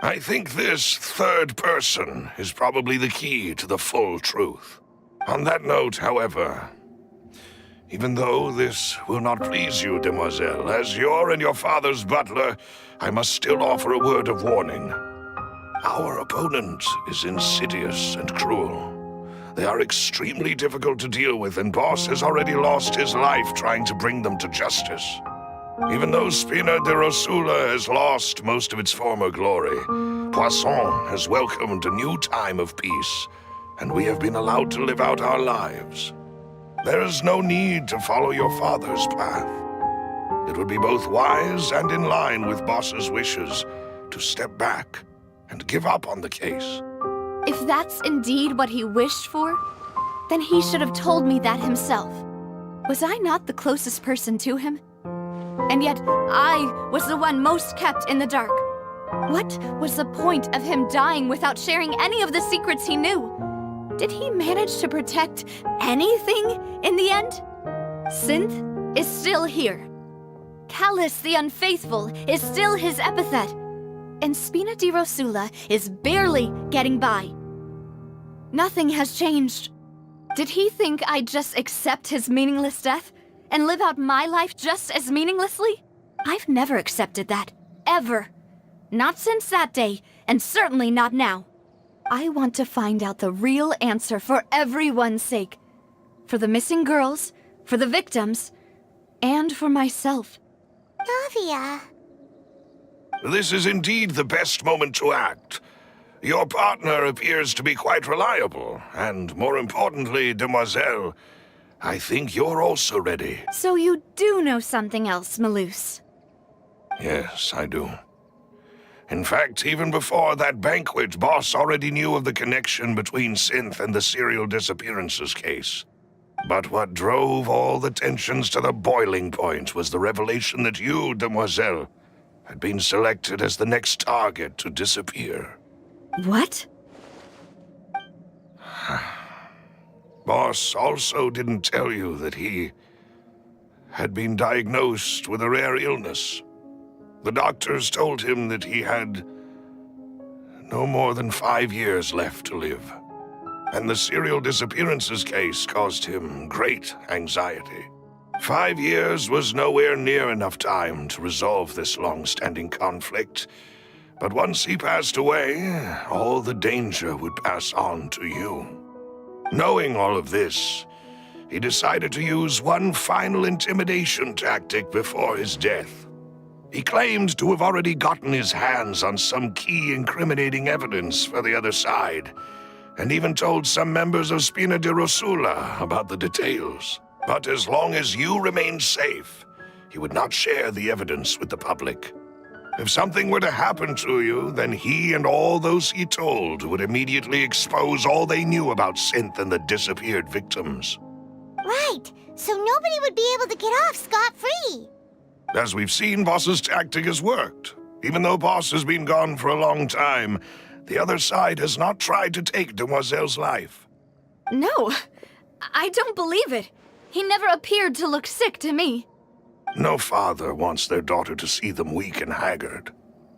I think this third person is probably the key to the full truth. On that note, however, even though this will not please you, demoiselle, as your and your father's butler, I must still offer a word of warning. Our opponent is insidious and cruel. They are extremely difficult to deal with, and Boss has already lost his life trying to bring them to justice. Even though Spina de Rosula has lost most of its former glory, Poisson has welcomed a new time of peace, and we have been allowed to live out our lives. There is no need to follow your father's path. It would be both wise and in line with Boss's wishes to step back and give up on the case. If that's indeed what he wished for, then he should have told me that himself. Was I not the closest person to him? And yet, I was the one most kept in the dark. What was the point of him dying without sharing any of the secrets he knew? Did he manage to protect anything in the end? Synth is still here. Callus the Unfaithful is still his epithet. And Spina di Rosula is barely getting by. Nothing has changed. Did he think I'd just accept his meaningless death and live out my life just as meaninglessly? I've never accepted that. Ever. Not since that day, and certainly not now. I want to find out the real answer for everyone's sake. For the missing girls, for the victims, and for myself. Navia. This is indeed the best moment to act. Your partner appears to be quite reliable, and more importantly, demoiselle, I think you're also ready. So you do know something else, Malouse? Yes, I do. In fact, even before that banquet, Boss already knew of the connection between Synth and the serial disappearances case. But what drove all the tensions to the boiling point was the revelation that you, demoiselle, had been selected as the next target to disappear. What? Boss also didn't tell you that he had been diagnosed with a rare illness. The doctors told him that he had no more than 5 years left to live. and the serial disappearances case caused him great anxiety. 5 years was nowhere near enough time to resolve this long-standing conflict, but once he passed away, all the danger would pass on to you. Knowing all of this, he decided to use one final intimidation tactic before his death. He claimed to have already gotten his hands on some key incriminating evidence for the other side, and even told some members of Spina di Rosula about the details. But as long as you remained safe, he would not share the evidence with the public. If something were to happen to you, then he and all those he told would immediately expose all they knew about Synth and the disappeared victims. Right, so nobody would be able to get off scot-free. As we've seen, Boss's tactic has worked. Even though Boss has been gone for a long time, the other side has not tried to take Demoiselle's life. No, I don't believe it. He never appeared to look sick to me. No father wants their daughter to see them weak and haggard,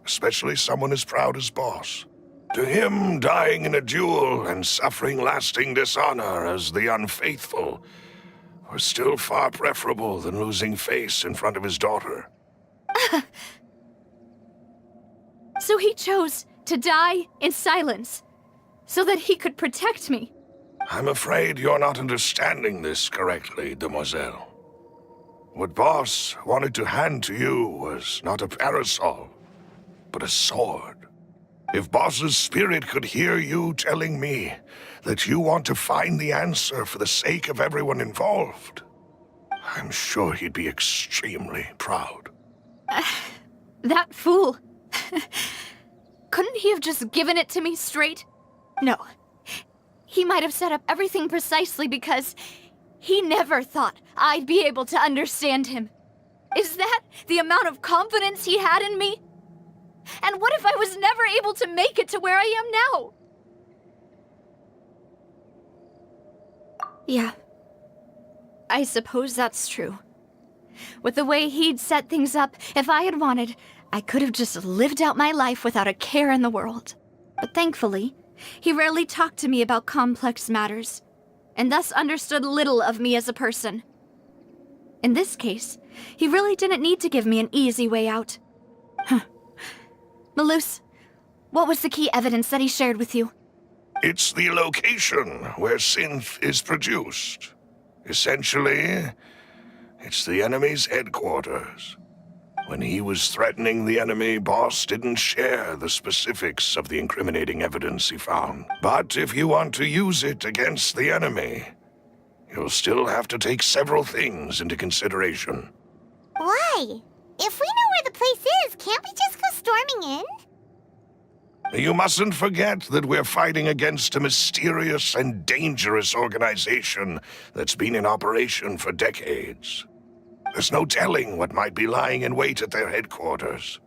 especially someone as proud as Boss. To him, dying in a duel and suffering lasting dishonor as the unfaithful was still far preferable than losing face in front of his daughter. So he chose to die in silence, so that he could protect me. I'm afraid you're not understanding this correctly, Demoiselle. What Boss wanted to hand to you was not a parasol, but a sword. If Boss's spirit could hear you telling me that you want to find the answer for the sake of everyone involved, I'm sure he'd be extremely proud. That fool. Couldn't he have just given it to me straight? No. He might have set up everything precisely because he never thought I'd be able to understand him. Is that the amount of confidence he had in me? And what if I was never able to make it to where I am now? Yeah. I suppose that's true. With the way he'd set things up, if I had wanted, I could have just lived out my life without a care in the world. But thankfully, he rarely talked to me about complex matters, and thus understood little of me as a person. In this case, he really didn't need to give me an easy way out. Malus, what was the key evidence that he shared with you? It's the location where Synth is produced. Essentially, it's the enemy's headquarters. When he was threatening the enemy, Boss didn't share the specifics of the incriminating evidence he found. But if you want to use it against the enemy, you'll still have to take several things into consideration. Why? If we know where the place is, can't we just go storming in? You mustn't forget that we're fighting against a mysterious and dangerous organization that's been in operation for decades. There's no telling what might be lying in wait at their headquarters.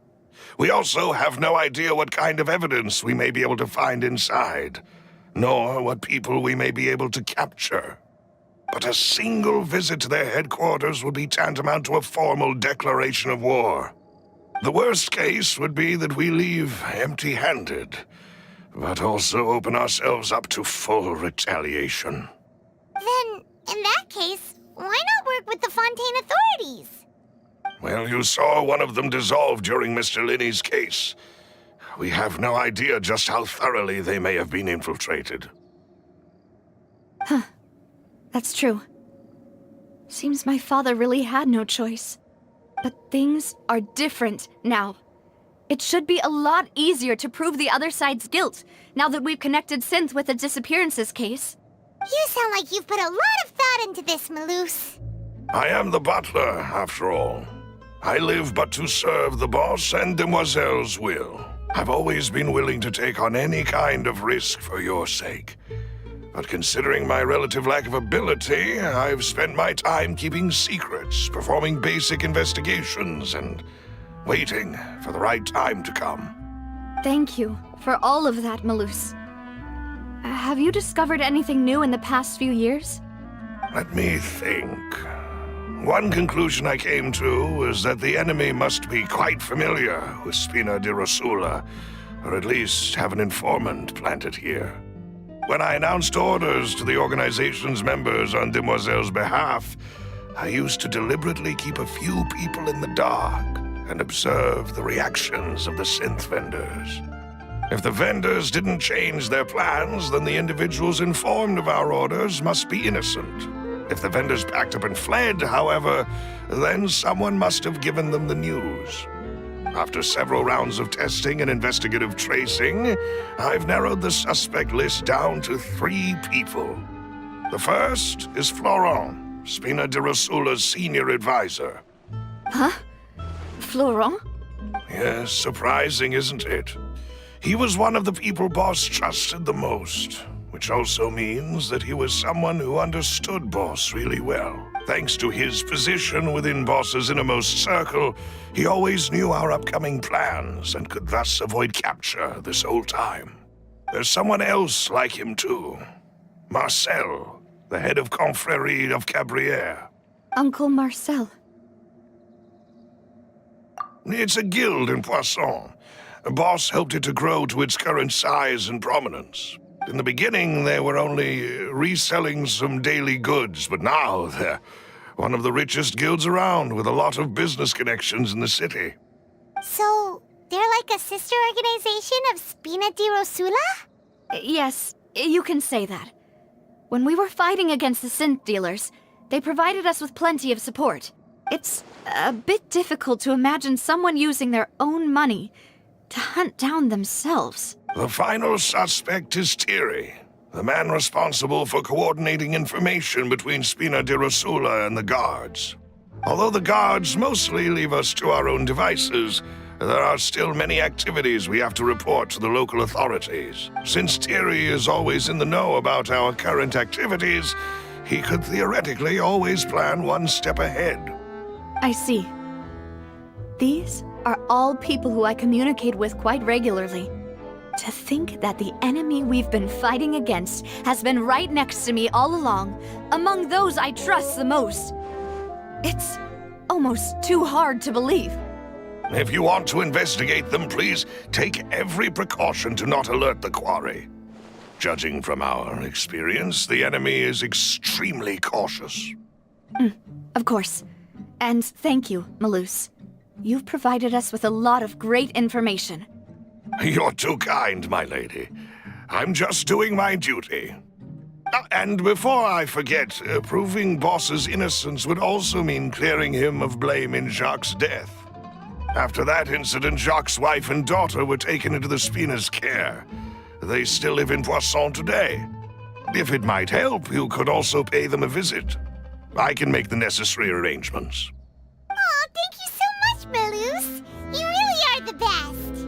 We also have no idea what kind of evidence we may be able to find inside, nor what people we may be able to capture. But a single visit to their headquarters would be tantamount to a formal declaration of war. The worst case would be that we leave empty-handed, but also open ourselves up to full retaliation. Then, in that case, why not work with the Fontaine authorities? Well, you saw one of them dissolve during Mr. Linney's case. We have no idea just how thoroughly they may have been infiltrated. Huh. That's true. Seems my father really had no choice. But things are different now. It should be a lot easier to prove the other side's guilt, now that we've connected Synth with the disappearances case. You sound like you've put a lot of thought into this, Malus. I am the butler, after all. I live but to serve the boss and Demoiselle's will. I've always been willing to take on any kind of risk for your sake. But considering my relative lack of ability, I've spent my time keeping secrets, performing basic investigations, and waiting for the right time to come. Thank you for all of that, Malus. Have you discovered anything new in the past few years? Let me think. One conclusion I came to was that the enemy must be quite familiar with Spina di Rosula, or at least have an informant planted here. When I announced orders to the organization's members on Demoiselle's behalf, I used to deliberately keep a few people in the dark and observe the reactions of the synth vendors. If the vendors didn't change their plans, then the individuals informed of our orders must be innocent. If the vendors packed up and fled, however, then someone must have given them the news. After several rounds of testing and investigative tracing, I've narrowed the suspect list down to 3 people. The first is Florent, Spina di Rosula's senior advisor. Huh? Florent? Yes, surprising, isn't it? He was one of the people Boss trusted the most, which also means that he was someone who understood Boss really well. Thanks to his position within Boss's innermost circle, he always knew our upcoming plans and could thus avoid capture this whole time. There's someone else like him too. Marcel, the head of Confrérie of Cabrières. Uncle Marcel. It's a guild in Poisson. Boss helped it to grow to its current size and prominence. In the beginning, they were only reselling some daily goods, but now they're one of the richest guilds around with a lot of business connections in the city. So, they're like a sister organization of Spina di Rosula? Yes, you can say that. When we were fighting against the synth dealers, they provided us with plenty of support. It's a bit difficult to imagine someone using their own money to hunt down themselves. The final suspect is Thierry, the man responsible for coordinating information between Spina di Rosula and the guards. Although the guards mostly leave us to our own devices, there are still many activities we have to report to the local authorities. Since Thierry is always in the know about our current activities, he could theoretically always plan one step ahead. I see. These are all people who I communicate with quite regularly. To think that the enemy we've been fighting against has been right next to me all along, among those I trust the most. It's almost too hard to believe. If you want to investigate them, please take every precaution to not alert the quarry. Judging from our experience, the enemy is extremely cautious. Of course. And thank you, Malus. You've provided us with a lot of great information. You're too kind, my lady. I'm just doing my duty. And before I forget, proving Boss's innocence would also mean clearing him of blame in Jacques' death. After that incident, Jacques' wife and daughter were taken into the Spina's care. They still live in Poisson today. If it might help, you could also pay them a visit. I can make the necessary arrangements. Aw, thank you so much, Malus. You really are the best.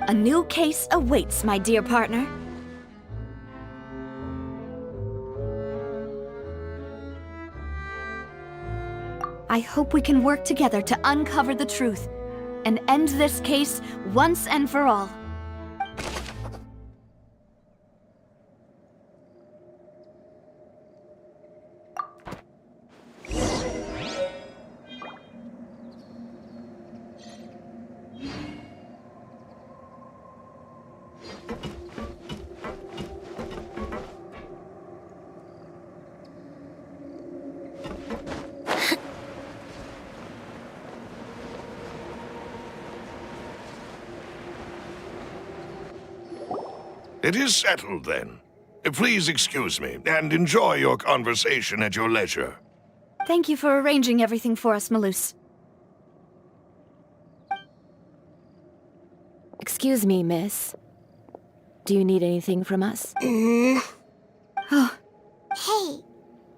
A new case awaits, my dear partner. I hope we can work together to uncover the truth and end this case once and for all. It is settled, then. Please excuse me, and enjoy your conversation at your leisure. Thank you for arranging everything for us, Malus. Excuse me, miss. Do you need anything from us? Hey,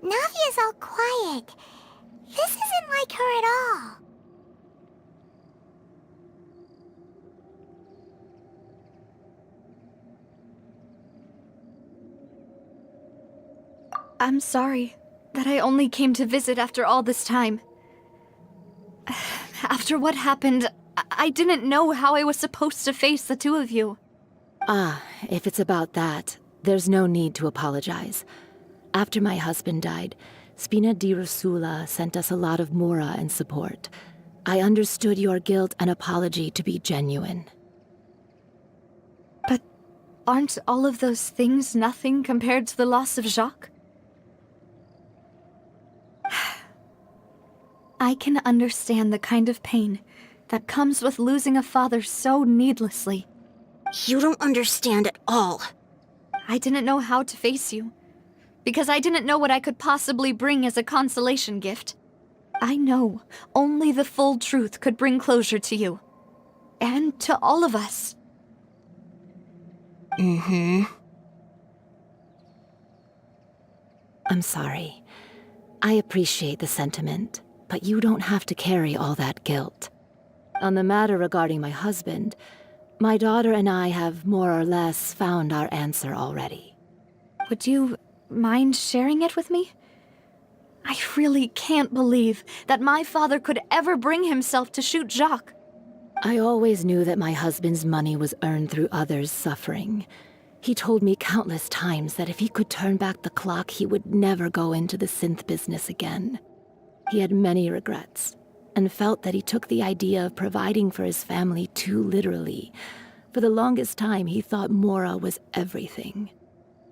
Navia's all quiet. This isn't like her at all. I'm sorry that I only came to visit after all this time. After what happened, I didn't know how I was supposed to face the two of you. Ah, if it's about that, there's no need to apologize. After my husband died, Spina di Rosula sent us a lot of mora and support. I understood your guilt and apology to be genuine. Aren't all of those things nothing compared to the loss of Jacques? I can understand the kind of pain that comes with losing a father so needlessly. You don't understand at all. I didn't know how to face you, because I didn't know what I could possibly bring as a consolation gift. I know only the full truth could bring closure to you. And to all of us. I'm sorry. I appreciate the sentiment, but you don't have to carry all that guilt. On the matter regarding my husband, my daughter and I have more or less found our answer already. Would you mind sharing it with me? I really can't believe that my father could ever bring himself to shoot Jacques. I always knew that my husband's money was earned through others' suffering. He told me countless times that if he could turn back the clock, he would never go into the synth business again. He had many regrets, and felt that he took the idea of providing for his family too literally. For the longest time, he thought Mora was everything.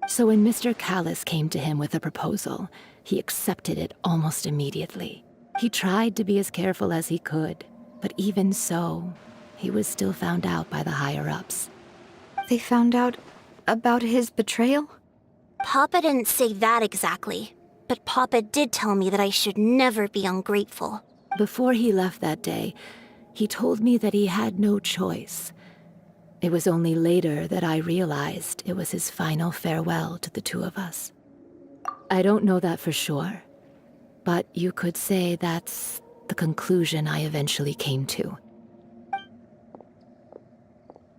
So when Mr. Callis came to him with a proposal, he accepted it almost immediately. He tried to be as careful as he could, but even so, he was still found out by the higher-ups. They found out about his betrayal? Papa didn't say that exactly, but Papa did tell me that I should never be ungrateful. Before he left that day, he told me that he had no choice. It was only later that I realized it was his final farewell to the two of us. I don't know that for sure, but you could say that's the conclusion I eventually came to.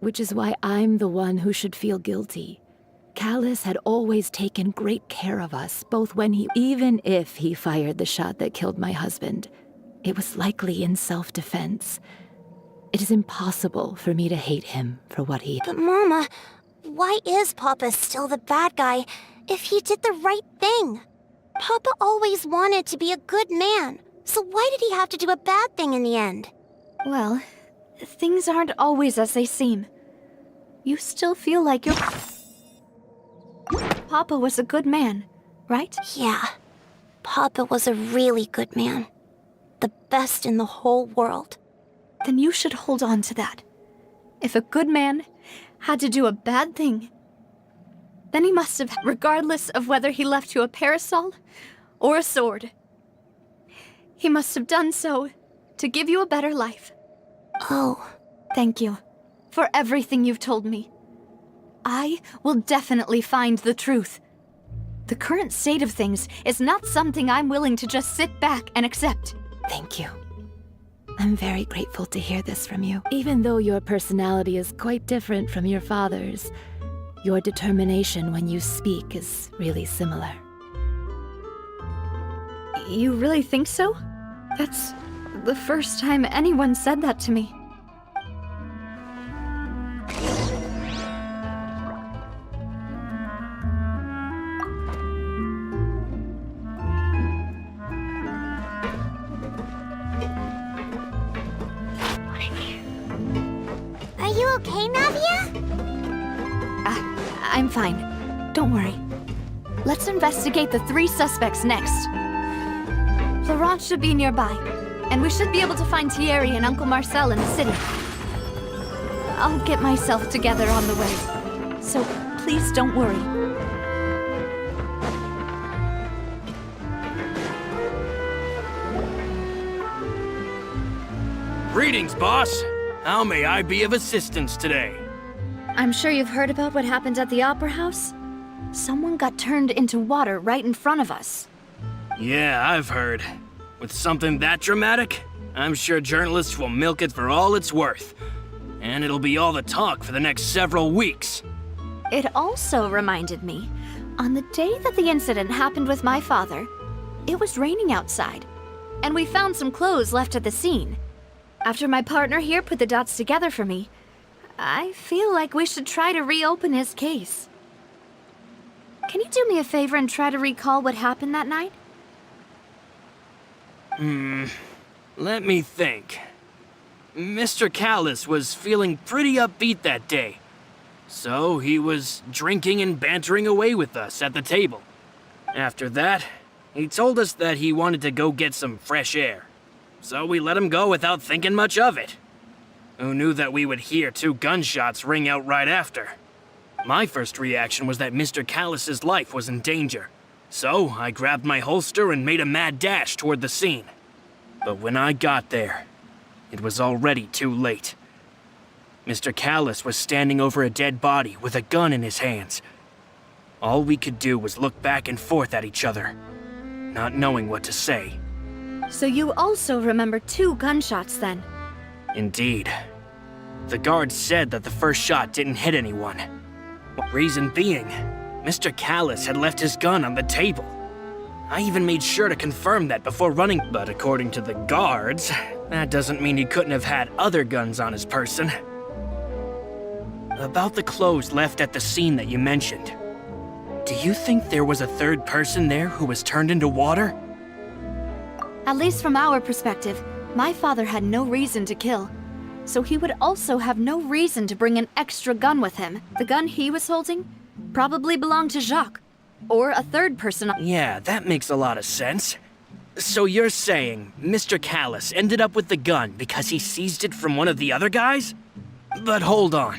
Which is why I'm the one who should feel guilty. Callis had always taken great care of us, even if he fired the shot that killed my husband, it was likely in self-defense. It is impossible for me to hate him for what he... But Mama, why is Papa still the bad guy if he did the right thing? Papa always wanted to be a good man, so why did he have to do a bad thing in the end? Well, things aren't always as they seem. You still feel like your... Papa was a good man, right? Yeah. Papa was a really good man. The best in the whole world. Then you should hold on to that. If a good man had to do a bad thing, then he must have, regardless of whether he left you a parasol or a sword. He must have done so to give you a better life. Oh. Thank you for everything you've told me. I will definitely find the truth. The current state of things is not something I'm willing to just sit back and accept. Thank you. I'm very grateful to hear this from you. Even though your personality is quite different from your father's, your determination when you speak is really similar. You really think so? That's the first time anyone said that to me. Are you okay, Navia? I'm fine. Don't worry. Let's investigate the 3 suspects next. Florent should be nearby, and we should be able to find Thierry and Uncle Marcel in the city. I'll get myself together on the way, so please don't worry. Greetings, boss. How may I be of assistance today? I'm sure you've heard about what happened at the Opera House. Someone got turned into water right in front of us. Yeah, I've heard. With something that dramatic, I'm sure journalists will milk it for all it's worth. And it'll be all the talk for the next several weeks. It also reminded me, on the day that the incident happened with my father, it was raining outside, and we found some clothes left at the scene. After my partner here put the dots together for me, I feel like we should try to reopen his case. Can you do me a favor and try to recall what happened that night? Let me think. Mr. Callis was feeling pretty upbeat that day. So he was drinking and bantering away with us at the table. After that, he told us that he wanted to go get some fresh air. So we let him go without thinking much of it. Who knew that we would hear 2 gunshots ring out right after? My first reaction was that Mr. Callus's life was in danger. So I grabbed my holster and made a mad dash toward the scene. But when I got there, it was already too late. Mr. Callus was standing over a dead body with a gun in his hands. All we could do was look back and forth at each other, not knowing what to say. So you also remember 2 gunshots then? Indeed. The guard said that the first shot didn't hit anyone. Reason being, Mr. Callus had left his gun on the table. I even made sure to confirm that before running, but according to the guards, that doesn't mean he couldn't have had other guns on his person. About the clothes left at the scene that you mentioned, do you think there was a 3rd person there who was turned into water? At least from our perspective, my father had no reason to kill. So he would also have no reason to bring an extra gun with him. The gun he was holding probably belonged to Jacques, or a 3rd person. Yeah, that makes a lot of sense. So you're saying Mr. Callus ended up with the gun because he seized it from one of the other guys? But hold on.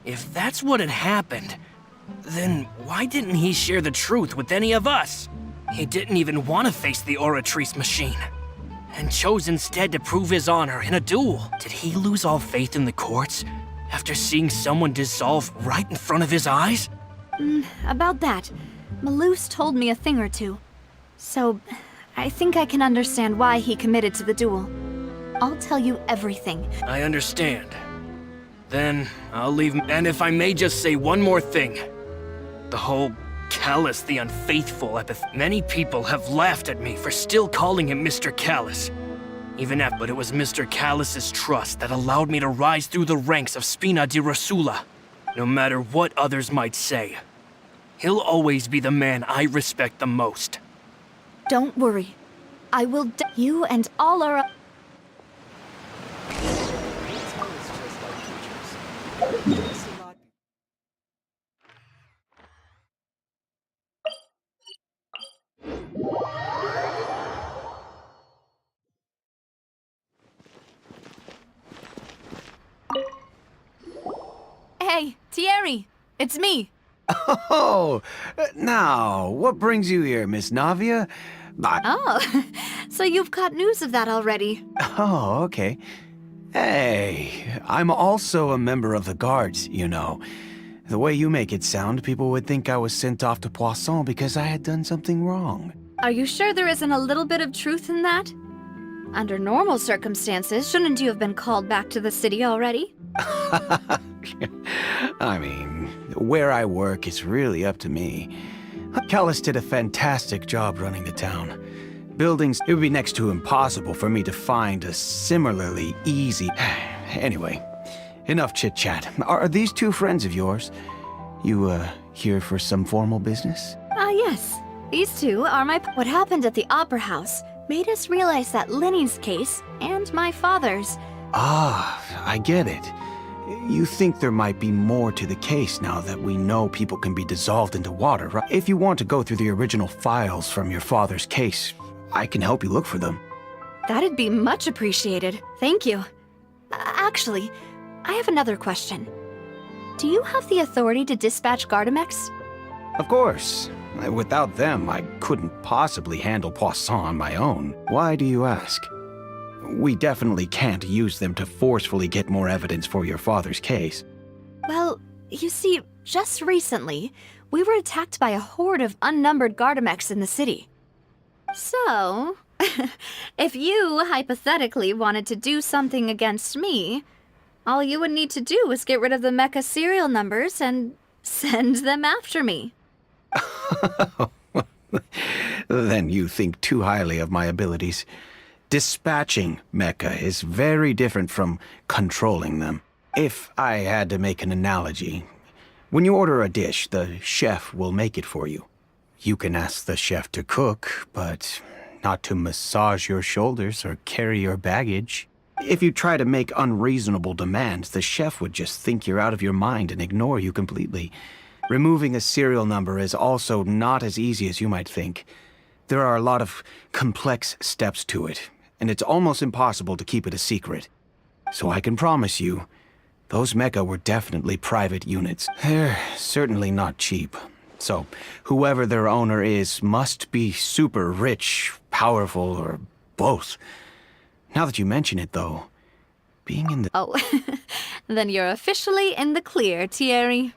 If that's what had happened, then why didn't he share the truth with any of us? He didn't even want to face the Oratrice machine, and chose instead to prove his honor in a duel. Did he lose all faith in the courts after seeing someone dissolve right in front of his eyes? About that, Malouse told me a thing or 2. So, I think I can understand why he committed to the duel. I'll tell you everything. I understand. Then I'll leave. And if I may just say one more thing. The whole Callus the Unfaithful epithet. Many people have laughed at me for still calling him Mr. Callus. Even after, but it was Mr. Callus's trust that allowed me to rise through the ranks of Spina di Rosula. No matter what others might say, he'll always be the man I respect the most. Don't worry. I will you and all our... Hey, Thierry, it's me. Oh, now, what brings you here, Miss Navia? Oh, so you've got news of that already. Oh, okay. Hey, I'm also a member of the guards, you know. The way you make it sound, people would think I was sent off to Poisson because I had done something wrong. Are you sure there isn't a little bit of truth in that? Under normal circumstances, shouldn't you have been called back to the city already? I mean, where I work is really up to me. Callus did a fantastic job running the town. Buildings, it would be next to impossible for me to find a similarly easy... Anyway, enough chit-chat. Are these 2 friends of yours? You, here for some formal business? Yes. These 2 are my... What happened at the Opera House made us realize that Linny's case, and my father's... Ah, I get it. You think there might be more to the case now that we know people can be dissolved into water, right? If you want to go through the original files from your father's case, I can help you look for them. That'd be much appreciated. Thank you. Actually, I have another question. Do you have the authority to dispatch Gardamex? Of course. Without them, I couldn't possibly handle Poisson on my own. Why do you ask? We definitely can't use them to forcefully get more evidence for your father's case. Well, you see, just recently, we were attacked by a horde of unnumbered Gardamex in the city. So, if you hypothetically wanted to do something against me, all you would need to do is get rid of the mecha serial numbers and send them after me. Then you think too highly of my abilities. Dispatching mecha is very different from controlling them. If I had to make an analogy, when you order a dish, the chef will make it for you. You can ask the chef to cook, but not to massage your shoulders or carry your baggage. If you try to make unreasonable demands, the chef would just think you're out of your mind and ignore you completely. Removing a serial number is also not as easy as you might think. There are a lot of complex steps to it, and it's almost impossible to keep it a secret. So I can promise you, those mecha were definitely private units. They're certainly not cheap. So, whoever their owner is must be super rich, powerful, or both. Now that you mention it, though, being in the... Oh, then you're officially in the clear, Thierry.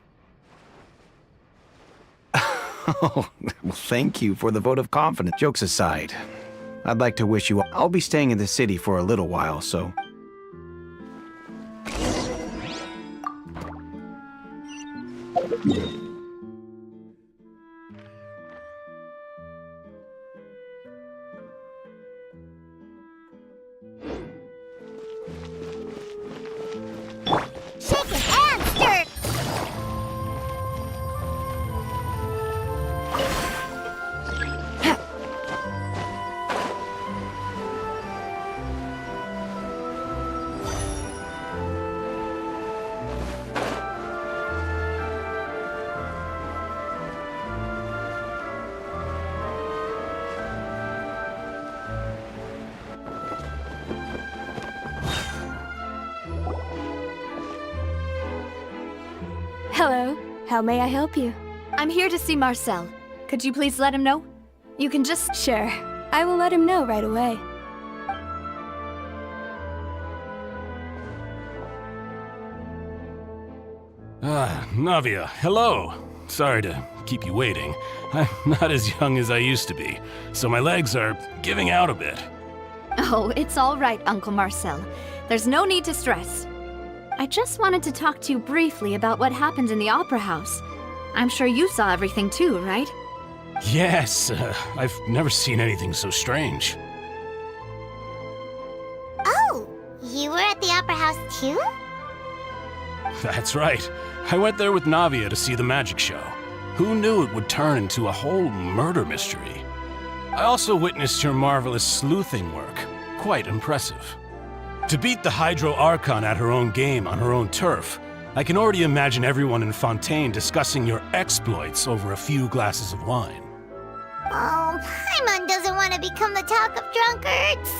Oh, well, thank you for the vote of confidence. Jokes aside, I'd like to wish you... I'll be staying in the city for a little while, so... Shake your hands, dirt! Hello. How may I help you? I'm here to see Marcel. Could you please let him know? You can just... Sure. I will let him know right away. Navia, hello. Sorry to keep you waiting. I'm not as young as I used to be, so my legs are giving out a bit. Oh, it's all right, Uncle Marcel. There's no need to stress. I just wanted to talk to you briefly about what happened in the Opera House. I'm sure you saw everything too, right? Yes, I've never seen anything so strange. Oh, you were at the Opera House too? That's right. I went there with Navia to see the magic show. Who knew it would turn into a whole murder mystery? I also witnessed your marvelous sleuthing work. Quite impressive. To beat the Hydro Archon at her own game on her own turf, I can already imagine everyone in Fontaine discussing your exploits over a few glasses of wine. Oh, Paimon doesn't want to become the talk of drunkards.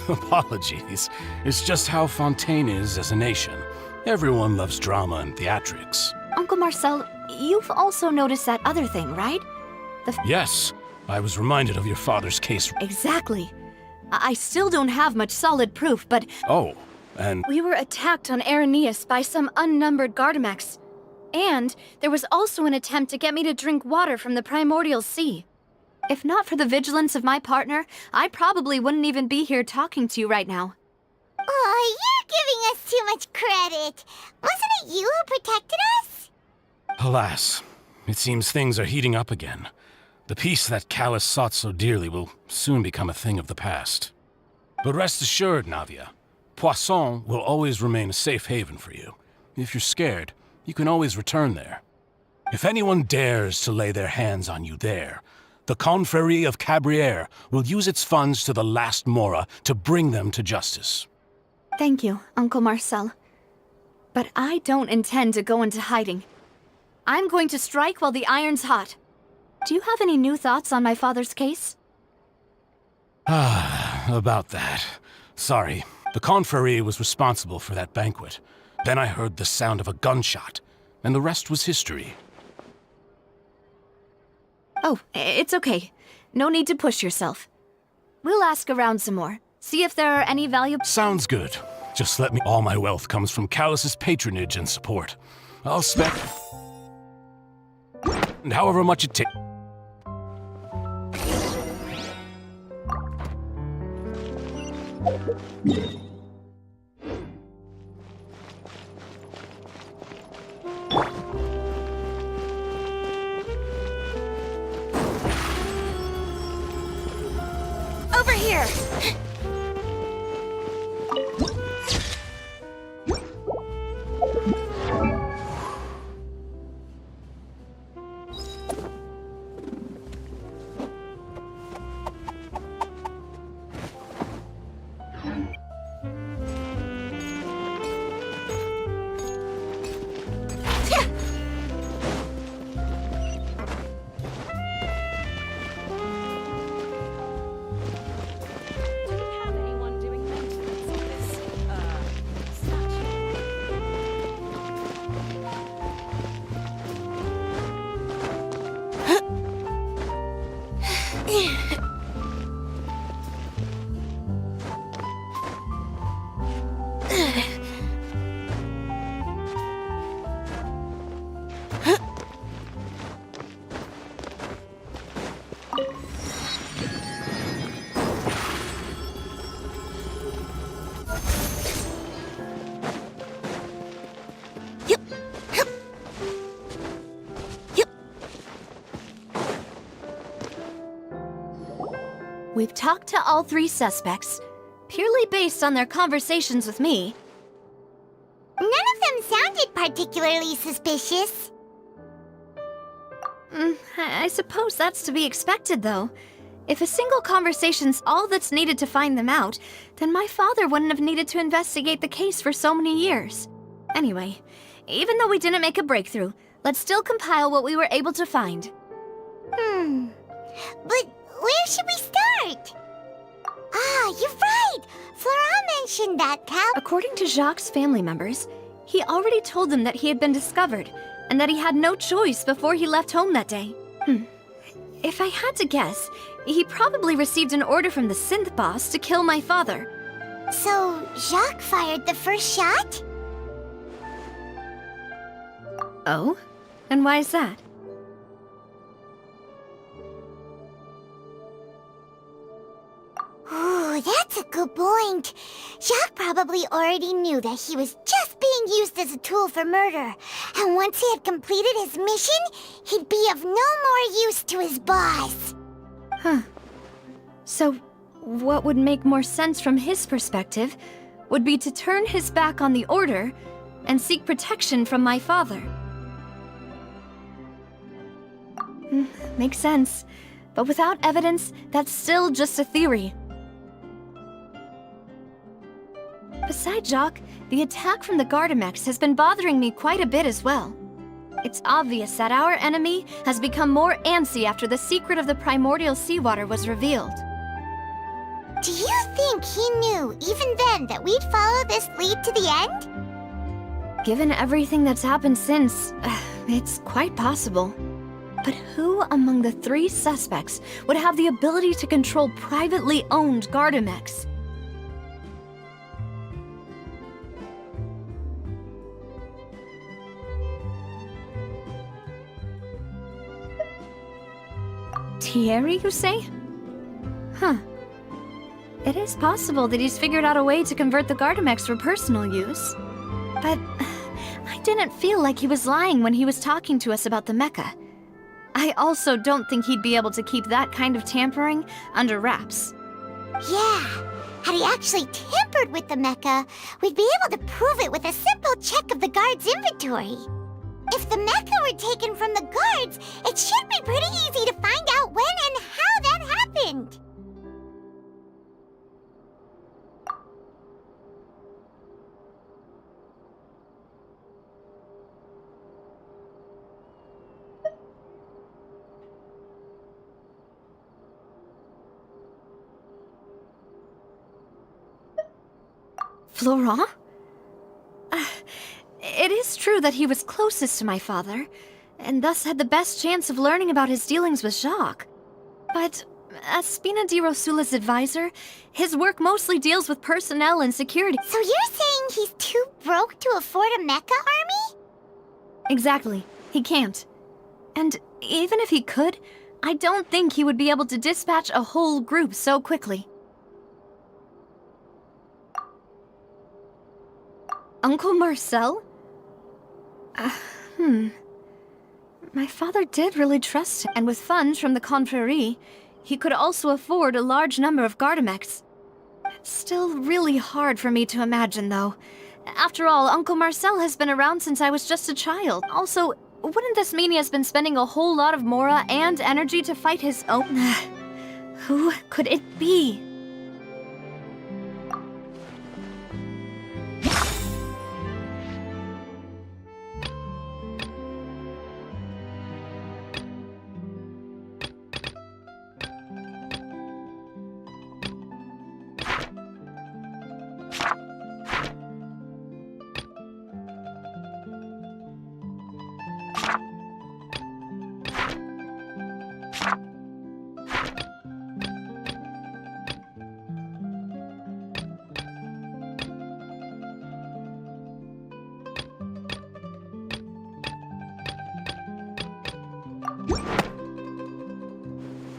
Apologies. It's just how Fontaine is as a nation. Everyone loves drama and theatrics. Uncle Marcel, you've also noticed that other thing, right? Yes, I was reminded of your father's case. Exactly. I still don't have much solid proof, but... Oh, and... We were attacked on Araneus by some unnumbered Gardamex. And there was also an attempt to get me to drink water from the primordial sea. If not for the vigilance of my partner, I probably wouldn't even be here talking to you right now. Oh, you're giving us too much credit. Wasn't it you who protected us? Alas, it seems things are heating up again. The peace that Callus sought so dearly will soon become a thing of the past. But rest assured, Navia, Poisson will always remain a safe haven for you. If you're scared, you can always return there. If anyone dares to lay their hands on you there, the Confrérie of Cabrières will use its funds to the last Mora to bring them to justice. Thank you, Uncle Marcel. But I don't intend to go into hiding. I'm going to strike while the iron's hot. Do you have any new thoughts on my father's case? About that. Sorry, the Confrérie was responsible for that banquet. Then I heard the sound of a gunshot, and the rest was history. Oh, it's okay. No need to push yourself. We'll ask around some more. See if there are any valuable... Sounds good. Just let me... All my wealth comes from Callus's patronage and support. I'll spec... And however much it takes... Over here! We've talked to all 3 suspects, purely based on their conversations with me. None of them sounded particularly suspicious. I suppose that's to be expected, though. If a single conversation's all that's needed to find them out, then my father wouldn't have needed to investigate the case for so many years. Anyway, even though we didn't make a breakthrough, let's still compile what we were able to find. But where should we start? Ah, you're right! Flora mentioned that, Cal. According to Jacques' family members, he already told them that he had been discovered, and that he had no choice before he left home that day. If I had to guess, he probably received an order from the synth boss to kill my father. So, Jacques fired the first shot? Oh? And why is that? Ooh, that's a good point. Jacques probably already knew that he was just being used as a tool for murder. And once he had completed his mission, he'd be of no more use to his boss. So, what would make more sense from his perspective would be to turn his back on the Order and seek protection from my father. Makes sense. But without evidence, that's still just a theory. Besides Jacques, the attack from the Gardamex has been bothering me quite a bit as well. It's obvious that our enemy has become more antsy after the secret of the primordial seawater was revealed. Do you think he knew, even then, that we'd follow this lead to the end? Given everything that's happened since, it's quite possible. But who among the 3 suspects would have the ability to control privately owned Gardamex? Thierry, you say? It is possible that he's figured out a way to convert the Gardamex for personal use. But I didn't feel like he was lying when he was talking to us about the mecha. I also don't think he'd be able to keep that kind of tampering under wraps. Yeah, had he actually tampered with the mecha, we'd be able to prove it with a simple check of the guard's inventory. If the mecha were taken from the guards, it should be pretty easy to find out when and how that happened. Florent? It is true that he was closest to my father, and thus had the best chance of learning about his dealings with Jacques. But as Spina di Rosula's advisor, his work mostly deals with personnel and security. So you're saying he's too broke to afford a mecha army? Exactly. He can't. And even if he could, I don't think he would be able to dispatch a whole group so quickly. Uncle Marcel? My father did really trust him, and with funds from the Confrérie, he could also afford a large number of Gardamex. It's still really hard for me to imagine, though. After all, Uncle Marcel has been around since I was just a child. Also, wouldn't this mean he has been spending a whole lot of mora and energy to fight his own? Who could it be?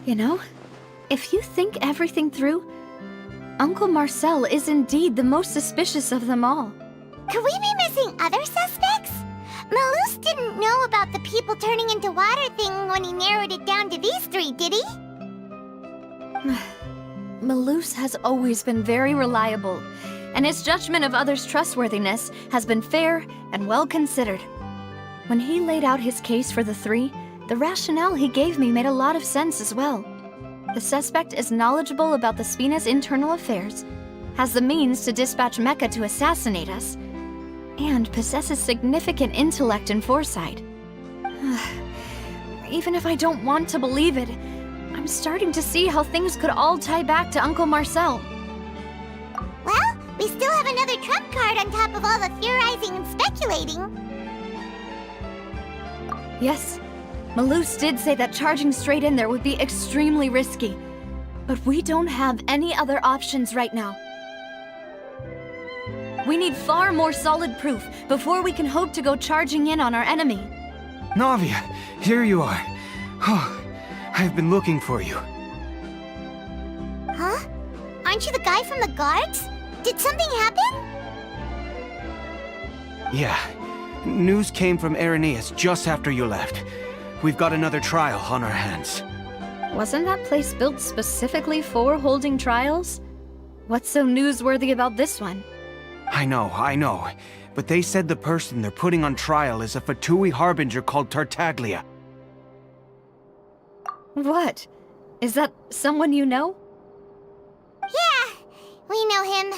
You know, if you think everything through, Uncle Marcel is indeed the most suspicious of them all. Could we be missing other suspects? Malus didn't know about the people turning into water thing when he narrowed it down to these 3, did he? Malus has always been very reliable, and his judgment of others' trustworthiness has been fair and well considered. When he laid out his case for the three, the rationale he gave me made a lot of sense as well. The suspect is knowledgeable about the Spina's internal affairs, has the means to dispatch Mecha to assassinate us, and possesses significant intellect and foresight. Even if I don't want to believe it, I'm starting to see how things could all tie back to Uncle Marcel. Well, we still have another trump card on top of all the theorizing and speculating. Yes, Malus did say that charging straight in there would be extremely risky, but we don't have any other options right now. We need far more solid proof before we can hope to go charging in on our enemy. Navia, here you are. Oh, I've been looking for you. Huh? Aren't you the guy from the guards? Did something happen? Yeah. News came from Irenaeus just after you left. We've got another trial on our hands. Wasn't that place built specifically for holding trials? What's so newsworthy about this one? I know. But they said the person they're putting on trial is a Fatui harbinger called Tartaglia. What? Is that someone you know? Yeah, we know him.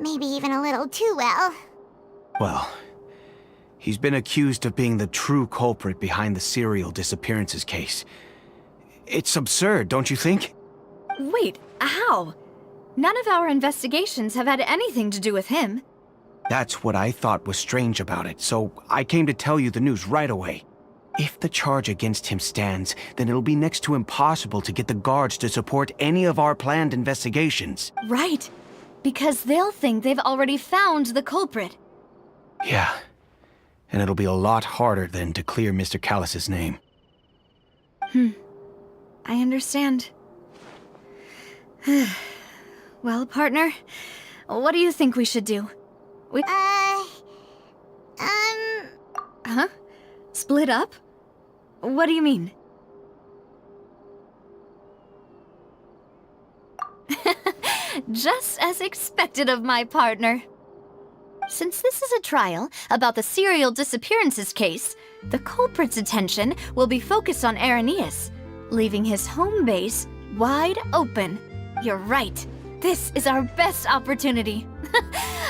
Maybe even a little too well. Well, he's been accused of being the true culprit behind the serial disappearances case. It's absurd, don't you think? Wait, how? None of our investigations have had anything to do with him. That's what I thought was strange about it, so I came to tell you the news right away. If the charge against him stands, then it'll be next to impossible to get the guards to support any of our planned investigations. Right, because they'll think they've already found the culprit. Yeah, and it'll be a lot harder then to clear Mr. Callus's name. I understand. Well, partner, what do you think we should do? Huh? Split up? What do you mean? Just as expected of my partner. Since this is a trial about the serial disappearances case, the culprit's attention will be focused on Irenaeus, leaving his home base wide open. You're right. This is our best opportunity.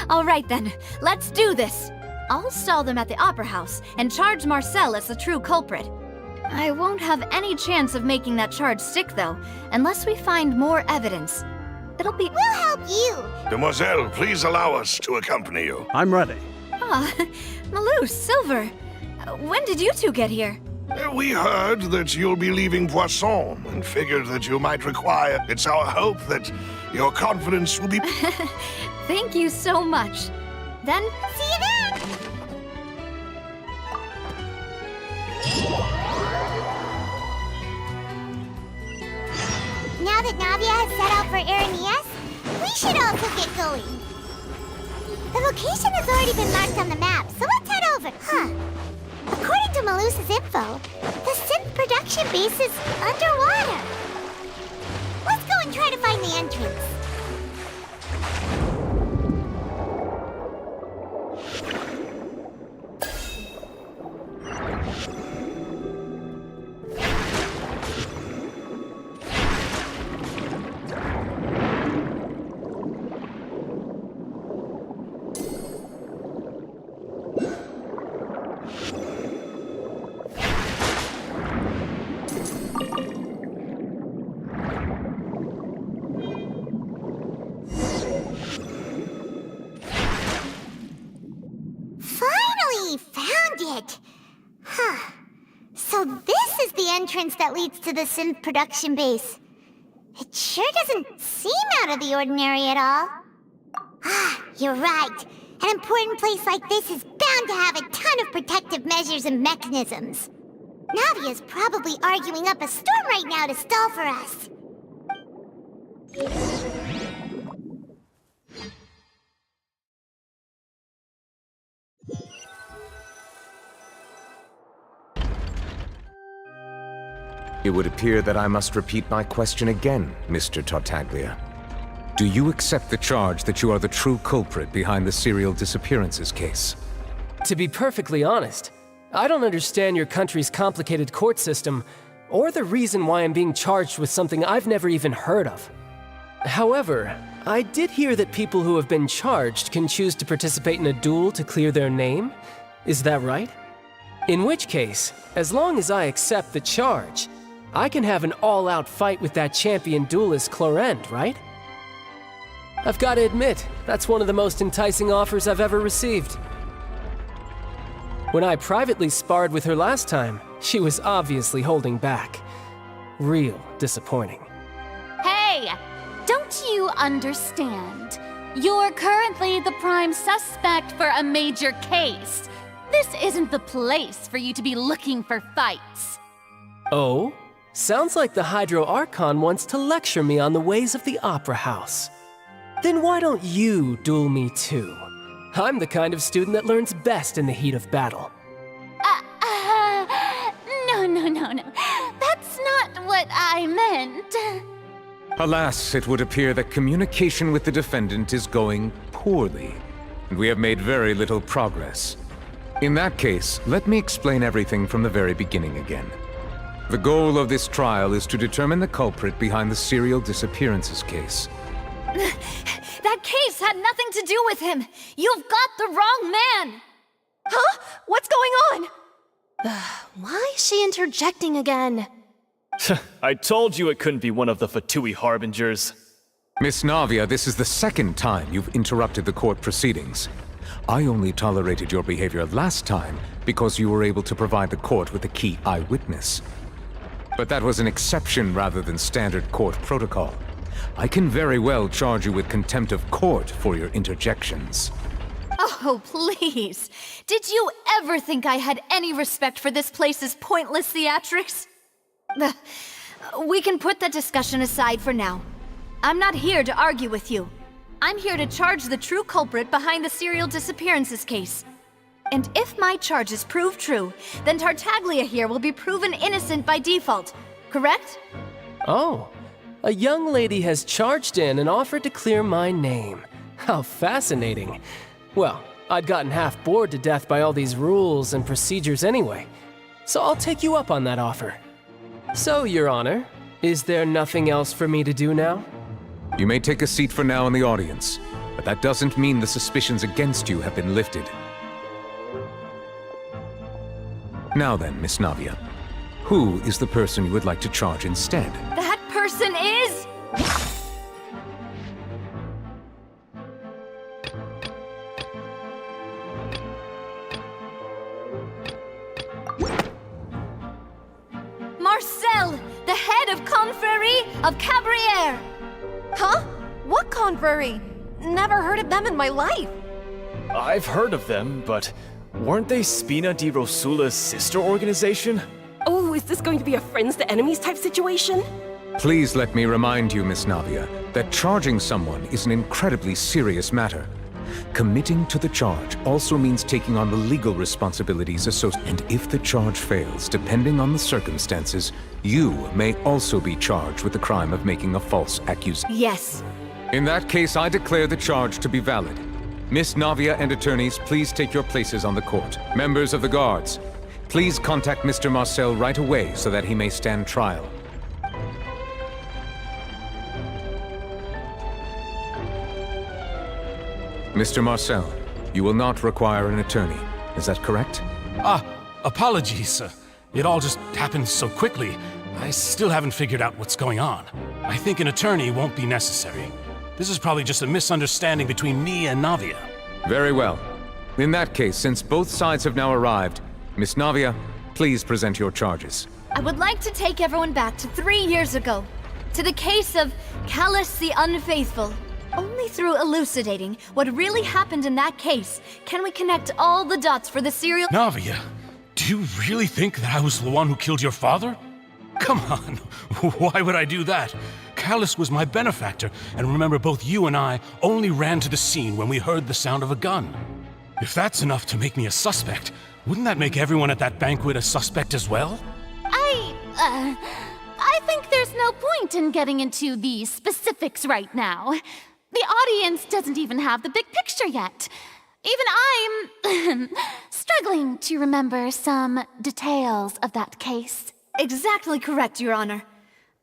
All right then, let's do this. I'll stall them at the Opera House and charge Marcel as the true culprit. I won't have any chance of making that charge stick, though, unless we find more evidence. It'll be— We'll help you! Demoiselle, please allow us to accompany you. I'm ready. Ah, Malus, Silver. When did you two get here? We heard that you'll be leaving Poisson and figured that you might require. It's our hope that your confidence will be. Thank you so much. Then, see you then! Now that Navia has set out for Irenaeus, we should also get going. The location has already been marked on the map, so let's head over. According to Malus's info, the synth production base is underwater. Let's go and try to find the entrance. So this is the entrance that leads to the synth production base. It sure doesn't seem out of the ordinary at all. You're right. An important place like this is bound to have a ton of protective measures and mechanisms. Navia's probably arguing up a storm right now to stall for us. It would appear that I must repeat my question again, Mr. Tartaglia. Do you accept the charge that you are the true culprit behind the serial disappearances case? To be perfectly honest, I don't understand your country's complicated court system, or the reason why I'm being charged with something I've never even heard of. However, I did hear that people who have been charged can choose to participate in a duel to clear their name. Is that right? In which case, as long as I accept the charge, I can have an all-out fight with that champion duelist Clorend, right? I've got to admit, that's one of the most enticing offers I've ever received. When I privately sparred with her last time, she was obviously holding back. Real disappointing. Hey! Don't you understand? You're currently the prime suspect for a major case. This isn't the place for you to be looking for fights. Oh? Sounds like the Hydro Archon wants to lecture me on the ways of the Opera House. Then why don't you duel me too? I'm the kind of student that learns best in the heat of battle. No. That's not what I meant. Alas, it would appear that communication with the defendant is going poorly, and we have made very little progress. In that case, let me explain everything from the very beginning again. The goal of this trial is to determine the culprit behind the serial disappearances case. That case had nothing to do with him! You've got the wrong man! Huh? What's going on? Why is she interjecting again? I told you it couldn't be one of the Fatui harbingers. Miss Navia, this is the second time you've interrupted the court proceedings. I only tolerated your behavior last time because you were able to provide the court with a key eyewitness. But that was an exception rather than standard court protocol. I can very well charge you with contempt of court for your interjections. Oh, please. Did you ever think I had any respect for this place's pointless theatrics? We can put that discussion aside for now. I'm not here to argue with you. I'm here to charge the true culprit behind the serial disappearances case. And if my charges prove true, then Tartaglia here will be proven innocent by default, correct? Oh, a young lady has charged in and offered to clear my name. How fascinating. Well, I'd gotten half bored to death by all these rules and procedures anyway, so I'll take you up on that offer. So, Your Honor, is there nothing else for me to do now? You may take a seat for now in the audience, but that doesn't mean the suspicions against you have been lifted. Now then, Miss Navia, who is the person you would like to charge instead? That person is... Marcel, the head of Confrérie of Cabrières! Huh? What Confrérie? Never heard of them in my life. I've heard of them, but weren't they Spina di Rosula's sister organization? Oh, is this going to be a friends to enemies type situation? Please let me remind you, Miss Navia, that charging someone is an incredibly serious matter. Committing to the charge also means taking on the legal responsibilities associated. And if the charge fails, depending on the circumstances, you may also be charged with the crime of making a false accusation. Yes. In that case, I declare the charge to be valid. Miss Navia and attorneys, please take your places on the court. Members of the guards, please contact Mr. Marcel right away so that he may stand trial. Mr. Marcel, you will not require an attorney. Is that correct? Apologies. It all just happened so quickly. I still haven't figured out what's going on. I think an attorney won't be necessary. This is probably just a misunderstanding between me and Navia. Very well. In that case, since both sides have now arrived, Miss Navia, please present your charges. I would like to take everyone back to 3 years ago, to the case of Callus the Unfaithful. Only through elucidating what really happened in that case can we connect all the dots for the serial— Navia, do you really think that I was the one who killed your father? Come on, why would I do that? Callus was my benefactor, and remember both you and I only ran to the scene when we heard the sound of a gun. If that's enough to make me a suspect, wouldn't that make everyone at that banquet a suspect as well? I think there's no point in getting into the specifics right now. The audience doesn't even have the big picture yet. Even I'm struggling to remember some details of that case. Exactly correct, Your Honor.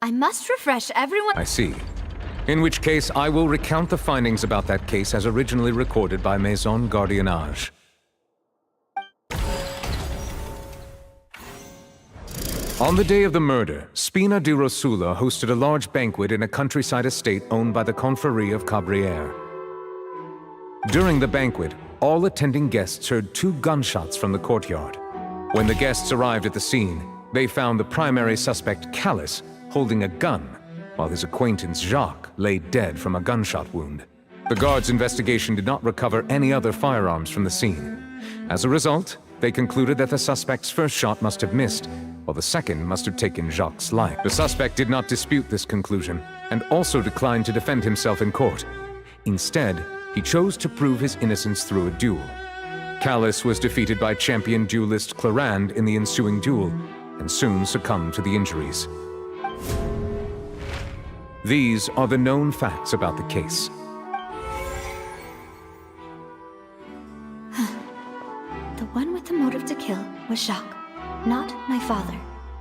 I must refresh everyone. I see. In which case, I will recount the findings about that case as originally recorded by Maison Gardiennage. On the day of the murder, Spina di Rosula hosted a large banquet in a countryside estate owned by the Confrérie of Cabrières. During the banquet, all attending guests heard 2 gunshots from the courtyard. When the guests arrived at the scene, they found the primary suspect, Callus, holding a gun, while his acquaintance, Jacques, lay dead from a gunshot wound. The guards' investigation did not recover any other firearms from the scene. As a result, they concluded that the suspect's first shot must have missed, while the second must have taken Jacques' life. The suspect did not dispute this conclusion, and also declined to defend himself in court. Instead, he chose to prove his innocence through a duel. Callus was defeated by champion duelist Clarande in the ensuing duel, and soon succumbed to the injuries. These are the known facts about the case. The one with the motive to kill was Jacques, not my father.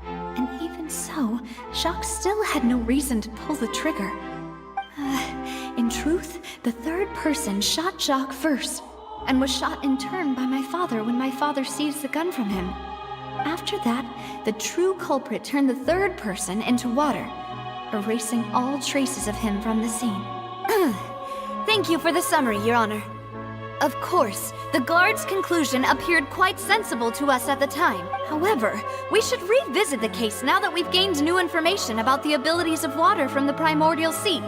And even so, Jacques still had no reason to pull the trigger. In truth, the third person shot Jacques first, and was shot in turn by my father when my father seized the gun from him. After that, the true culprit turned the third person into water, erasing all traces of him from the scene. Thank you for the summary, Your Honor. Of course, the guard's conclusion appeared quite sensible to us at the time. However, we should revisit the case now that we've gained new information about the abilities of water from the primordial sea.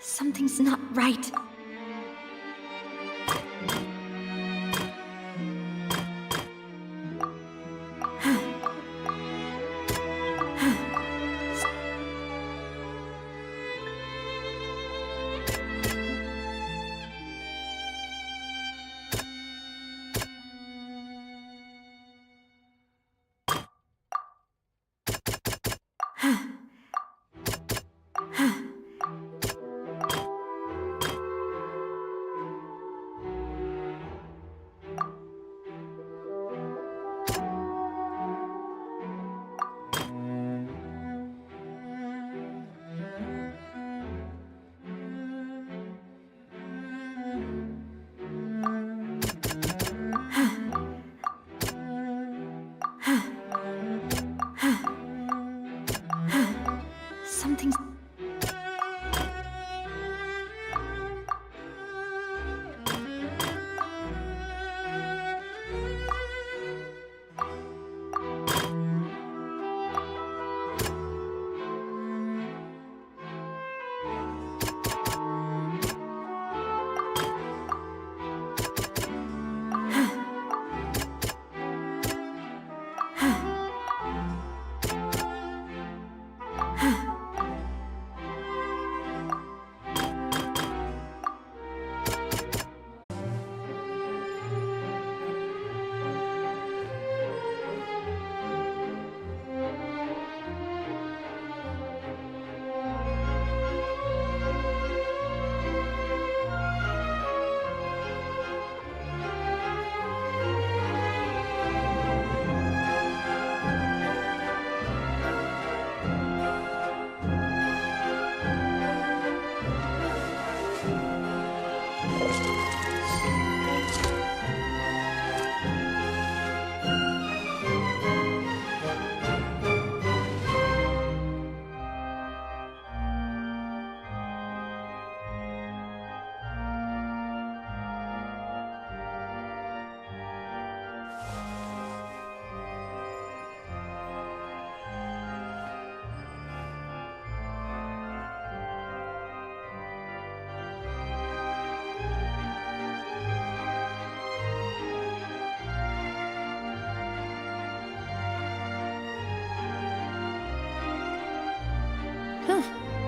Something's not right.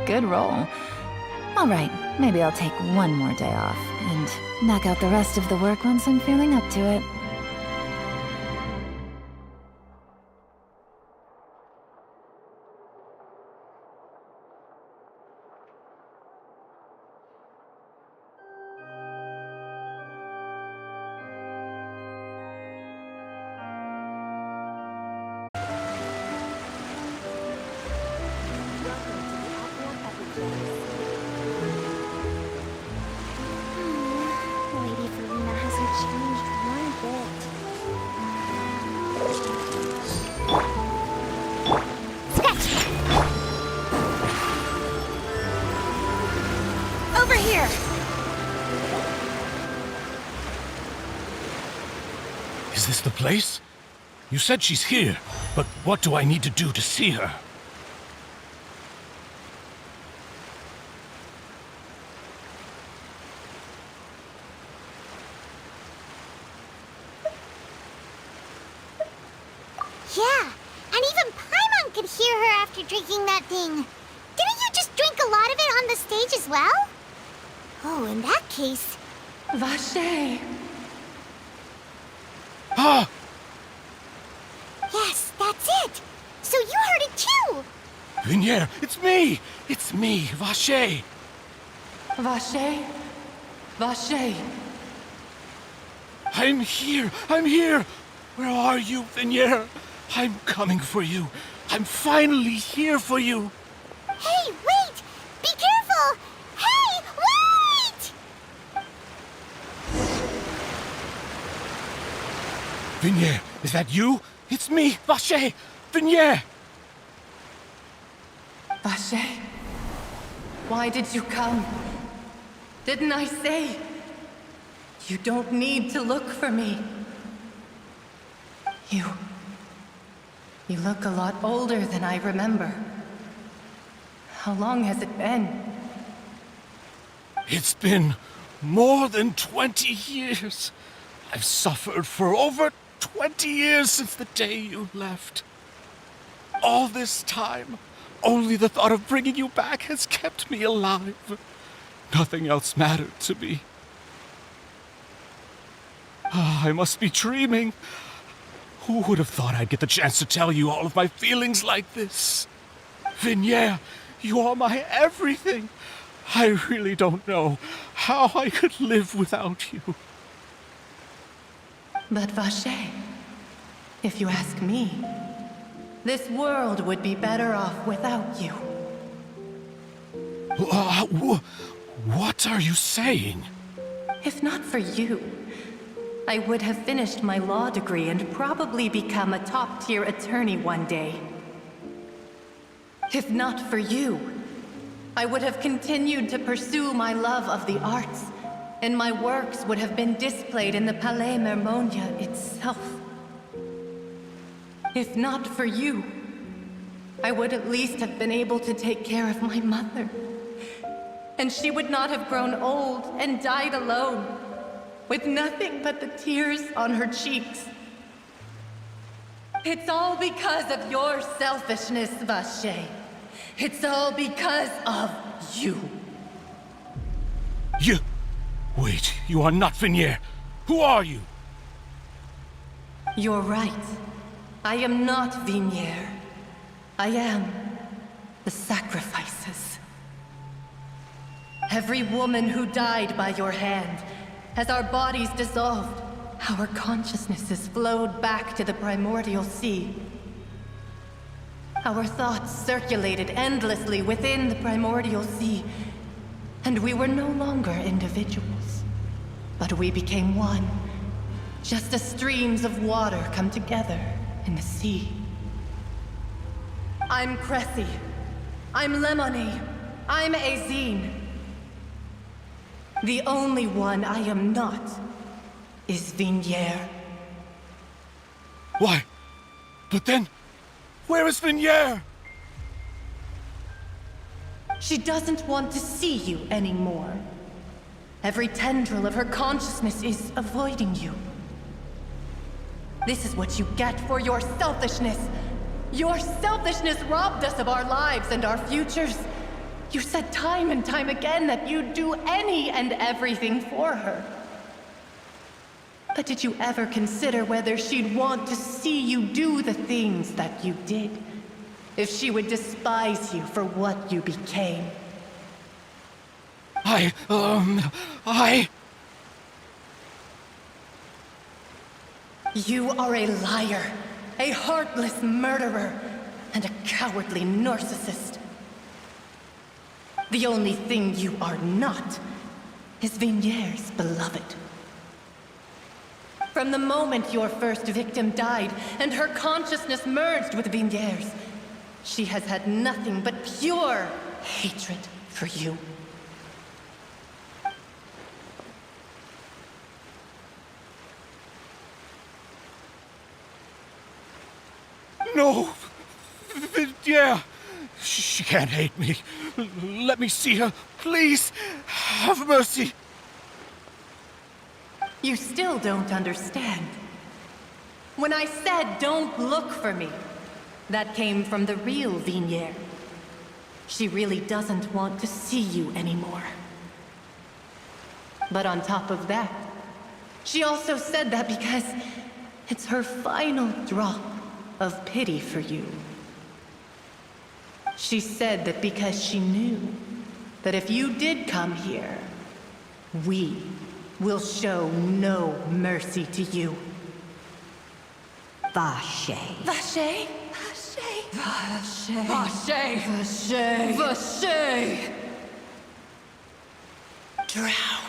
Good roll. All right, maybe I'll take one more day off and knock out the rest of the work once I'm feeling up to it. Lady Farina hasn't changed one bit. Scratch! Over here! Is this the place? You said she's here, but what do I need to do to see her? Yeah, and even Paimon could hear her after drinking that thing. Didn't you just drink a lot of it on the stage as well? Oh, in that case... Vache! Ah! Yes, that's it! So you heard it too! Vinier, it's me! It's me, Vache! Vache? Vache! I'm here! I'm here! Where are you, Vinier? I'm coming for you. I'm finally here for you. Hey, wait! Be careful! Hey, wait! Vinier, is that you? It's me, Vache! Vinier! Vache? Why did you come? Didn't I say? You don't need to look for me. You look a lot older than I remember. How long has it been? It's been more than 20 years. I've suffered for over 20 years since the day you left. All this time, only the thought of bringing you back has kept me alive. Nothing else mattered to me. I must be dreaming. Who would have thought I'd get the chance to tell you all of my feelings like this? Vinier, you are my everything. I really don't know how I could live without you. But Vache, if you ask me, this world would be better off without you. What are you saying? If not for you, I would have finished my law degree and probably become a top-tier attorney one day. If not for you, I would have continued to pursue my love of the arts, and my works would have been displayed in the Palais Mermonia itself. If not for you, I would at least have been able to take care of my mother. And she would not have grown old and died alone, with nothing but the tears on her cheeks. It's all because of your selfishness, Vache. It's all because of you. You... Wait, you are not Vinier. Who are you? You're right. I am not Vinier. I am the sacrifices. Every woman who died by your hand, as our bodies dissolved, our consciousnesses flowed back to the primordial sea. Our thoughts circulated endlessly within the primordial sea, and we were no longer individuals, but we became one, just as streams of water come together in the sea. I'm Cressy. I'm Lemony. I'm Azine. The only one I am not is Vinier. Why? But then, where is Vinier? She doesn't want to see you anymore. Every tendril of her consciousness is avoiding you. This is what you get for your selfishness. Your selfishness robbed us of our lives and our futures. You said time and time again that you'd do any and everything for her. But did you ever consider whether she'd want to see you do the things that you did? If she would despise you for what you became? You are a liar, a heartless murderer, and a cowardly narcissist. The only thing you are not is Vigniere's beloved. From the moment your first victim died and her consciousness merged with Vigniere's, she has had nothing but pure hatred for you. No! Yeah! She can't hate me. Let me see her, please! Have mercy! You still don't understand. When I said don't look for me, that came from the real Vigniere. She really doesn't want to see you anymore. But on top of that, she also said that because it's her final drop of pity for you. She said that because she knew that if you did come here, we will show no mercy to you. Vache. Vache? Vache? Vache. Vache. Vache. Vache. Drown.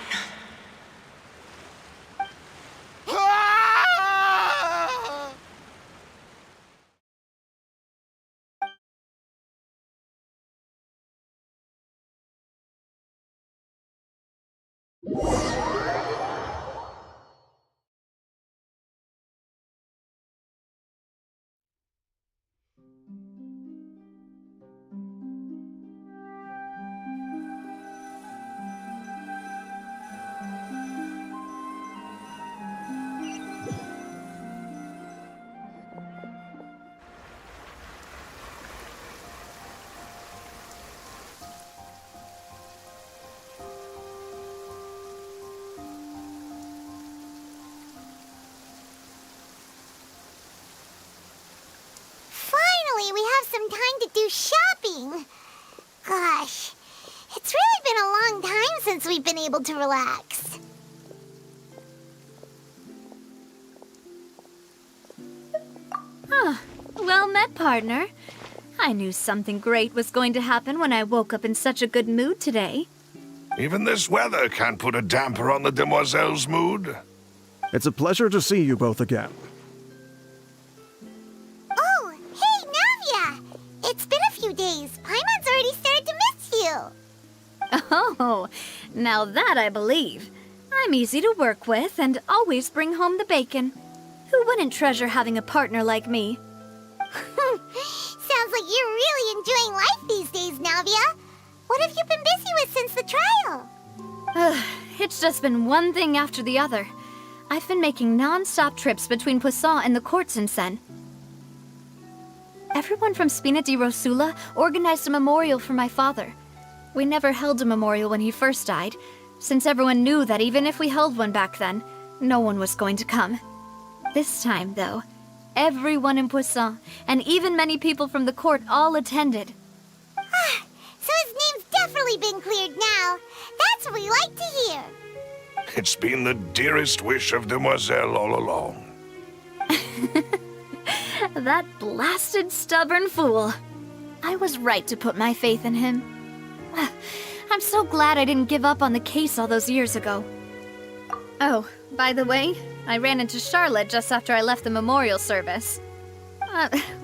We have some time to do shopping. Gosh, it's really been a long time since we've been able to relax. Huh. Well met, partner. I knew something great was going to happen when I woke up in such a good mood today. Even this weather can't put a damper on the demoiselle's mood. It's a pleasure to see you both again. It's been a few days. Paimon's already started to miss you. Oh, now that I believe. I'm easy to work with and always bring home the bacon. Who wouldn't treasure having a partner like me? Sounds like you're really enjoying life these days, Navia. What have you been busy with since the trial? It's just been one thing after the other. I've been making non-stop trips between Poisson and the courts in Sen. Everyone from Spina di Rosula organized a memorial for my father. We never held a memorial when he first died, since everyone knew that even if we held one back then, no one was going to come. This time, though, everyone in Poisson, and even many people from the court, all attended. So his name's definitely been cleared now. That's what we like to hear. It's been the dearest wish of Demoiselle all along. That blasted stubborn fool. I was right to put my faith in him. I'm so glad I didn't give up on the case all those years ago. Oh, by the way, I ran into Charlotte just after I left the memorial service.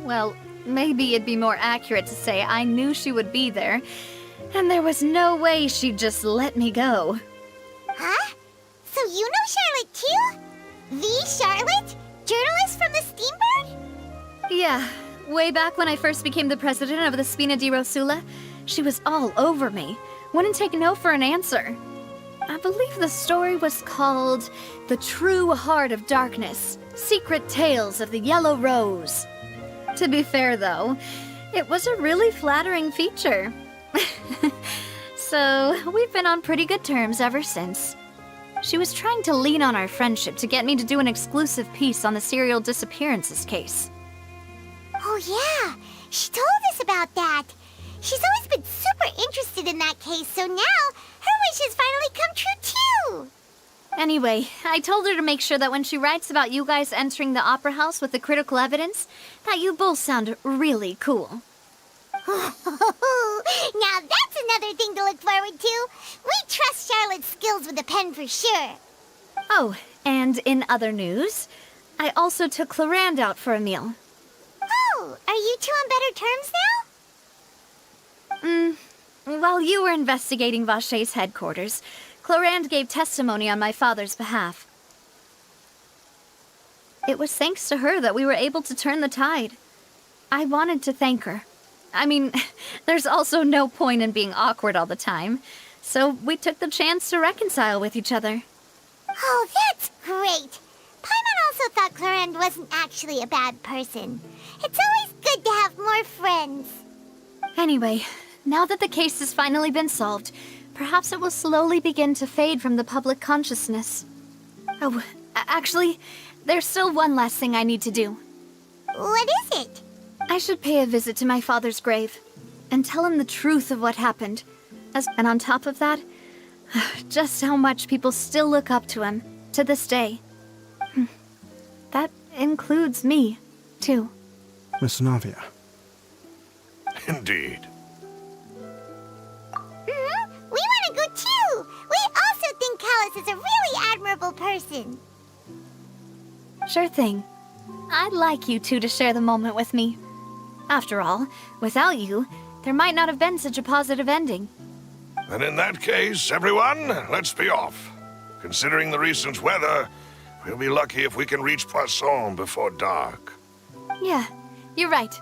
Well, maybe it'd be more accurate to say I knew she would be there, and there was no way she'd just let me go. Huh? So you know Charlotte too? The Charlotte? Journalist from the Steambird? Yeah, way back when I first became the president of the Spina di Rosula, she was all over me. Wouldn't take no for an answer. I believe the story was called The True Heart of Darkness, Secret Tales of the Yellow Rose. To be fair, though, it was a really flattering feature. So, we've been on pretty good terms ever since. She was trying to lean on our friendship to get me to do an exclusive piece on the serial disappearances case. Oh yeah, she told us about that. She's always been super interested in that case, so now her wish has finally come true too. Anyway, I told her to make sure that when she writes about you guys entering the opera house with the critical evidence, that you both sound really cool. Now that's another thing to look forward to. We trust Charlotte's skills with a pen for sure. Oh, and in other news, I also took Clarande out for a meal. Oh, are you two on better terms now? While you were investigating Vache's headquarters, Clarande gave testimony on my father's behalf. It was thanks to her that we were able to turn the tide. I wanted to thank her. I mean, there's also no point in being awkward all the time, so we took the chance to reconcile with each other. Oh, that's great. Paimon also thought Clarande wasn't actually a bad person. It's always good to have more friends. Anyway, now that the case has finally been solved, perhaps it will slowly begin to fade from the public consciousness. Oh, actually, there's still one last thing I need to do. What is it? I should pay a visit to my father's grave and tell him the truth of what happened. And on top of that, just how much people still look up to him to this day. That includes me, too. Miss Navia. Indeed. We want to go too! We also think Callus is a really admirable person. Sure thing. I'd like you two to share the moment with me. After all, without you, there might not have been such a positive ending. And in that case, everyone, let's be off. Considering the recent weather, we'll be lucky if we can reach Poisson before dark. Yeah, you're right.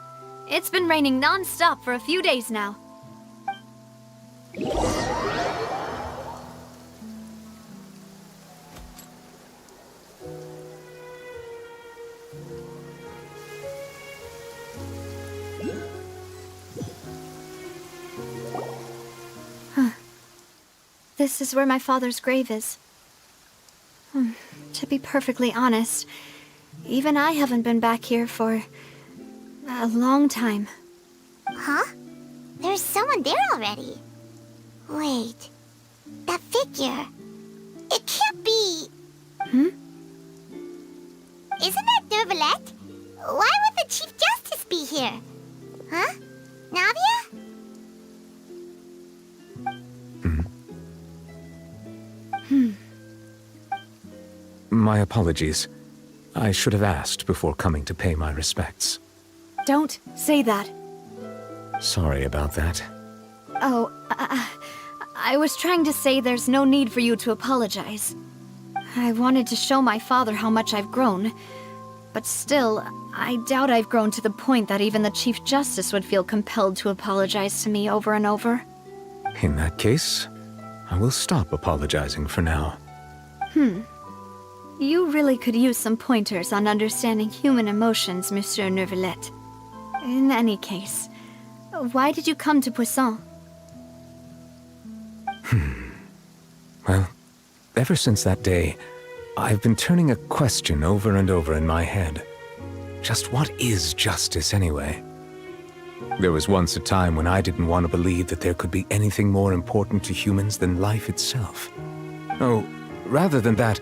It's been raining non-stop for a few days now. This is where my father's grave is. To be perfectly honest, even I haven't been back here for a long time. Huh? There's someone there already. Wait, that figure. It can't be... Hmm? Isn't that Neuvillette? Why would the Chief Justice be here? Huh? Navia? My apologies. I should have asked before coming to pay my respects. Don't say that. Sorry about that. Oh, I was trying to say there's no need for you to apologize. I wanted to show my father how much I've grown, but still, I doubt I've grown to the point that even the Chief Justice would feel compelled to apologize to me over and over. In that case, I will stop apologizing for now. You really could use some pointers on understanding human emotions, Monsieur Neuvillette. In any case, why did you come to Poisson? Well, ever since that day, I've been turning a question over and over in my head. Just what is justice anyway? There was once a time when I didn't want to believe that there could be anything more important to humans than life itself. Oh, rather than that,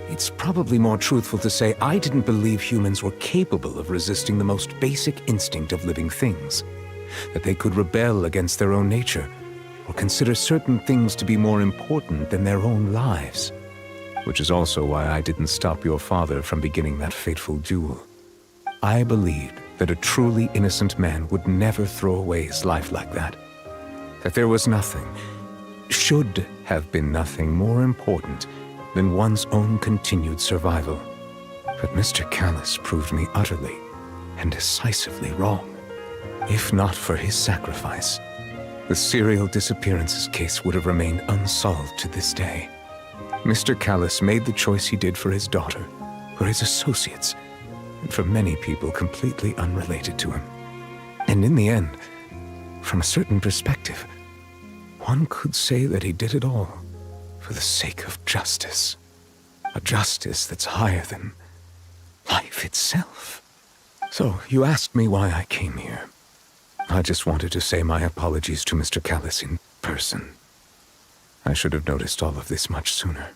it's probably more truthful to say I didn't believe humans were capable of resisting the most basic instinct of living things. That they could rebel against their own nature, or consider certain things to be more important than their own lives. Which is also why I didn't stop your father from beginning that fateful duel. I believed that a truly innocent man would never throw away his life like that. That there was nothing, should have been nothing more important than one's own continued survival. But Mr. Callus proved me utterly and decisively wrong. If not for his sacrifice, the serial disappearances case would have remained unsolved to this day. Mr. Callus made the choice he did for his daughter, for his associates, and for many people completely unrelated to him. And in the end, from a certain perspective, one could say that he did it all for the sake of justice. A justice that's higher than life itself. So, you asked me why I came here. I just wanted to say my apologies to Mr. Callis in person. I should have noticed all of this much sooner.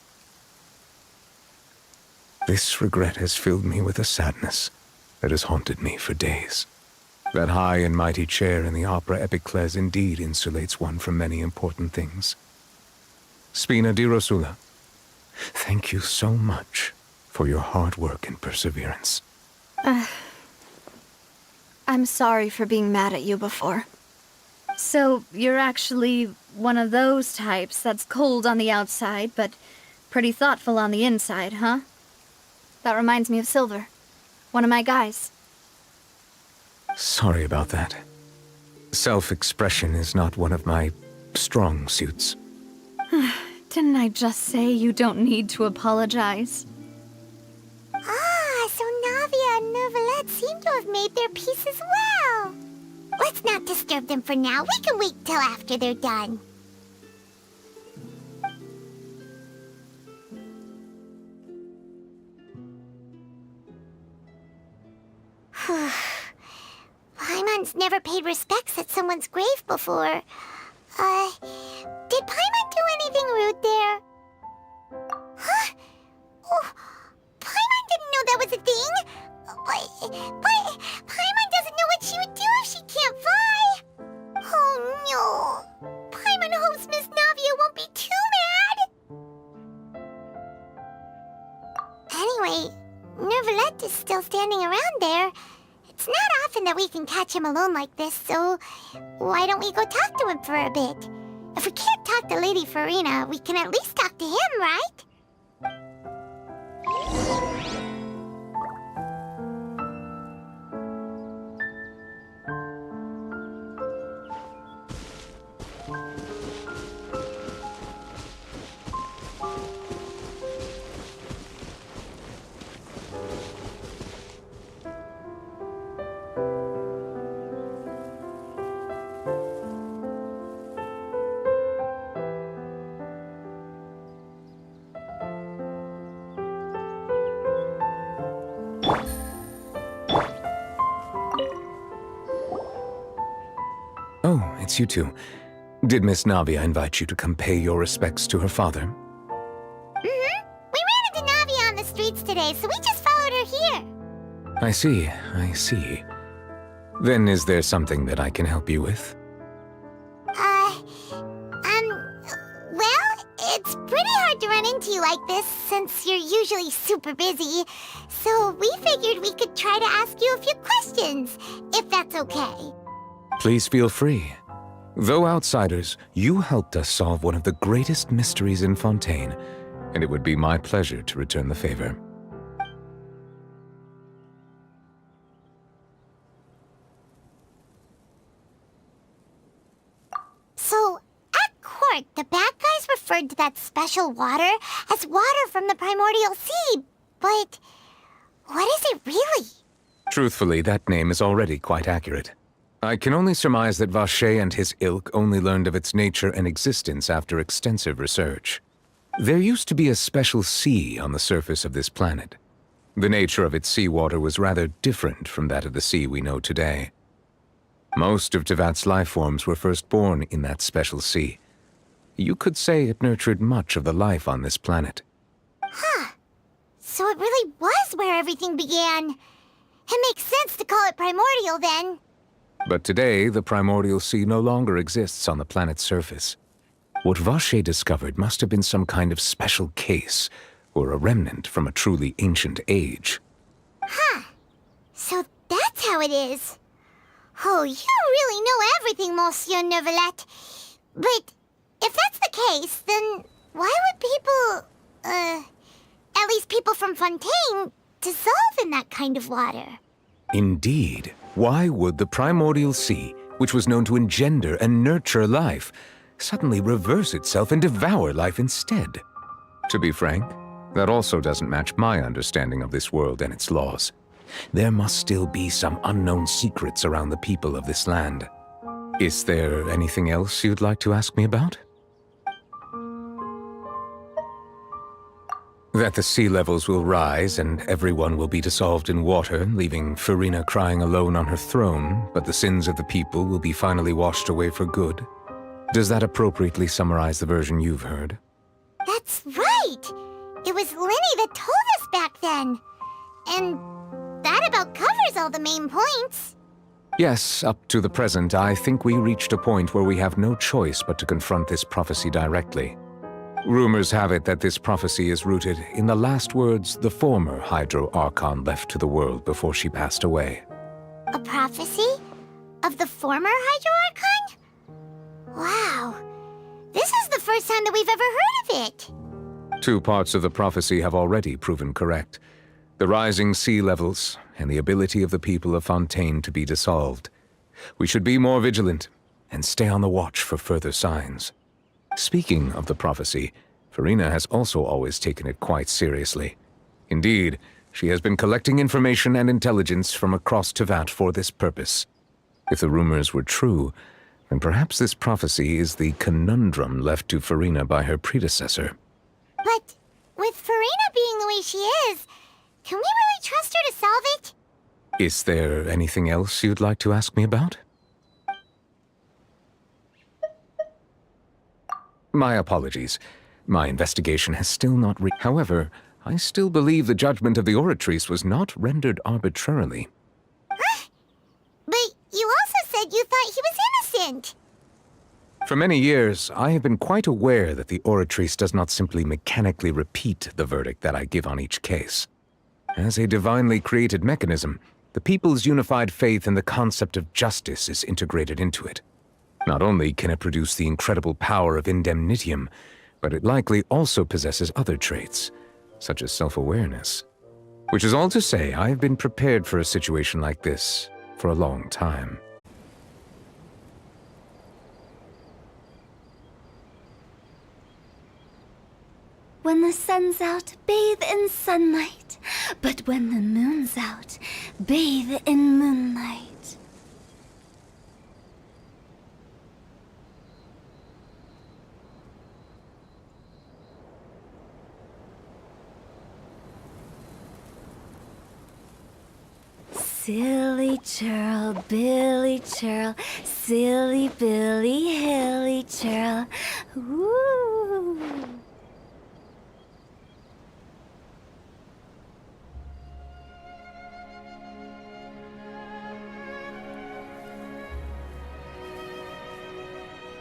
This regret has filled me with a sadness that has haunted me for days. That high and mighty chair in the Opera Epiclese indeed insulates one from many important things. Spina di Rosula, thank you so much for your hard work and perseverance. I'm sorry for being mad at you before. So, you're actually one of those types that's cold on the outside, but pretty thoughtful on the inside, huh? That reminds me of Silver, one of my guys. Sorry about that. Self-expression is not one of my strong suits. Didn't I just say you don't need to apologize? Ah, so Navia and Neuvillette seem to have made their peace as well. Let's not disturb them for now. We can wait till after they're done. Paimon's never paid respects at someone's grave before. Did Paimon do anything rude there? Huh? Oh, Paimon didn't know that was a thing. But Paimon doesn't know what she would do if she can't fly. Oh no. Paimon hopes Miss Navia won't be too mad. Anyway, Neuvillette is still standing around there. It's not often that we can catch him alone like this, so why don't we go talk to him for a bit? If we can't talk to Lady Farina, we can at least talk to him, right? Oh, it's you two. Did Miss Navia invite you to come pay your respects to her father? Mm-hmm. We ran into Navia on the streets today, so we just followed her here. I see. Then is there something that I can help you with? Well, it's pretty hard to run into you like this since you're usually super busy. So we figured we could try to ask you a few questions, if that's okay. Please feel free. Though outsiders, you helped us solve one of the greatest mysteries in Fontaine, and it would be my pleasure to return the favor. So, at court, the bad guys referred to that special water as water from the primordial sea, but what is it really? Truthfully, that name is already quite accurate. I can only surmise that Vacher and his ilk only learned of its nature and existence after extensive research. There used to be a special sea on the surface of this planet. The nature of its seawater was rather different from that of the sea we know today. Most of Tevat's life forms were first born in that special sea. You could say it nurtured much of the life on this planet. Huh. So it really was where everything began. It makes sense to call it primordial then. But today, the primordial sea no longer exists on the planet's surface. What Vacher discovered must have been some kind of special case, or a remnant from a truly ancient age. Huh. So that's how it is. Oh, you really know everything, Monsieur Neuvillette. But if that's the case, then why would people, at least people from Fontaine, dissolve in that kind of water? Indeed. Why would the primordial sea, which was known to engender and nurture life, suddenly reverse itself and devour life instead? To be frank, that also doesn't match my understanding of this world and its laws. There must still be some unknown secrets around the people of this land. Is there anything else you'd like to ask me about? That the sea levels will rise and everyone will be dissolved in water, leaving Farina crying alone on her throne, but the sins of the people will be finally washed away for good. Does that appropriately summarize the version you've heard? That's right! It was Lenny that told us back then. And that about covers all the main points. Yes, up to the present, I think we reached a point where we have no choice but to confront this prophecy directly. Rumors have it that this prophecy is rooted in the last words the former Hydro Archon left to the world before she passed away. A prophecy? Of the former Hydro Archon? Wow. This is the first time that we've ever heard of it. 2 parts of the prophecy have already proven correct. The rising sea levels, and the ability of the people of Fontaine to be dissolved. We should be more vigilant, and stay on the watch for further signs. Speaking of the prophecy, Farina has also always taken it quite seriously. Indeed, she has been collecting information and intelligence from across Tevat for this purpose. If the rumors were true, then perhaps this prophecy is the conundrum left to Farina by her predecessor. But with Farina being the way she is, can we really trust her to solve it? Is there anything else you'd like to ask me about? My apologies. My investigation has still not However, I still believe the judgment of the Oratrice was not rendered arbitrarily. Huh? But you also said you thought he was innocent. For many years, I have been quite aware that the Oratrice does not simply mechanically repeat the verdict that I give on each case. As a divinely created mechanism, the people's unified faith in the concept of justice is integrated into it. Not only can it produce the incredible power of indemnitium, but it likely also possesses other traits, such as self-awareness. Which is all to say, I have been prepared for a situation like this for a long time. When the sun's out, bathe in sunlight. But when the moon's out, bathe in moonlight. Silly churl, Billy churl, silly Billy, hilly churl. Ooh.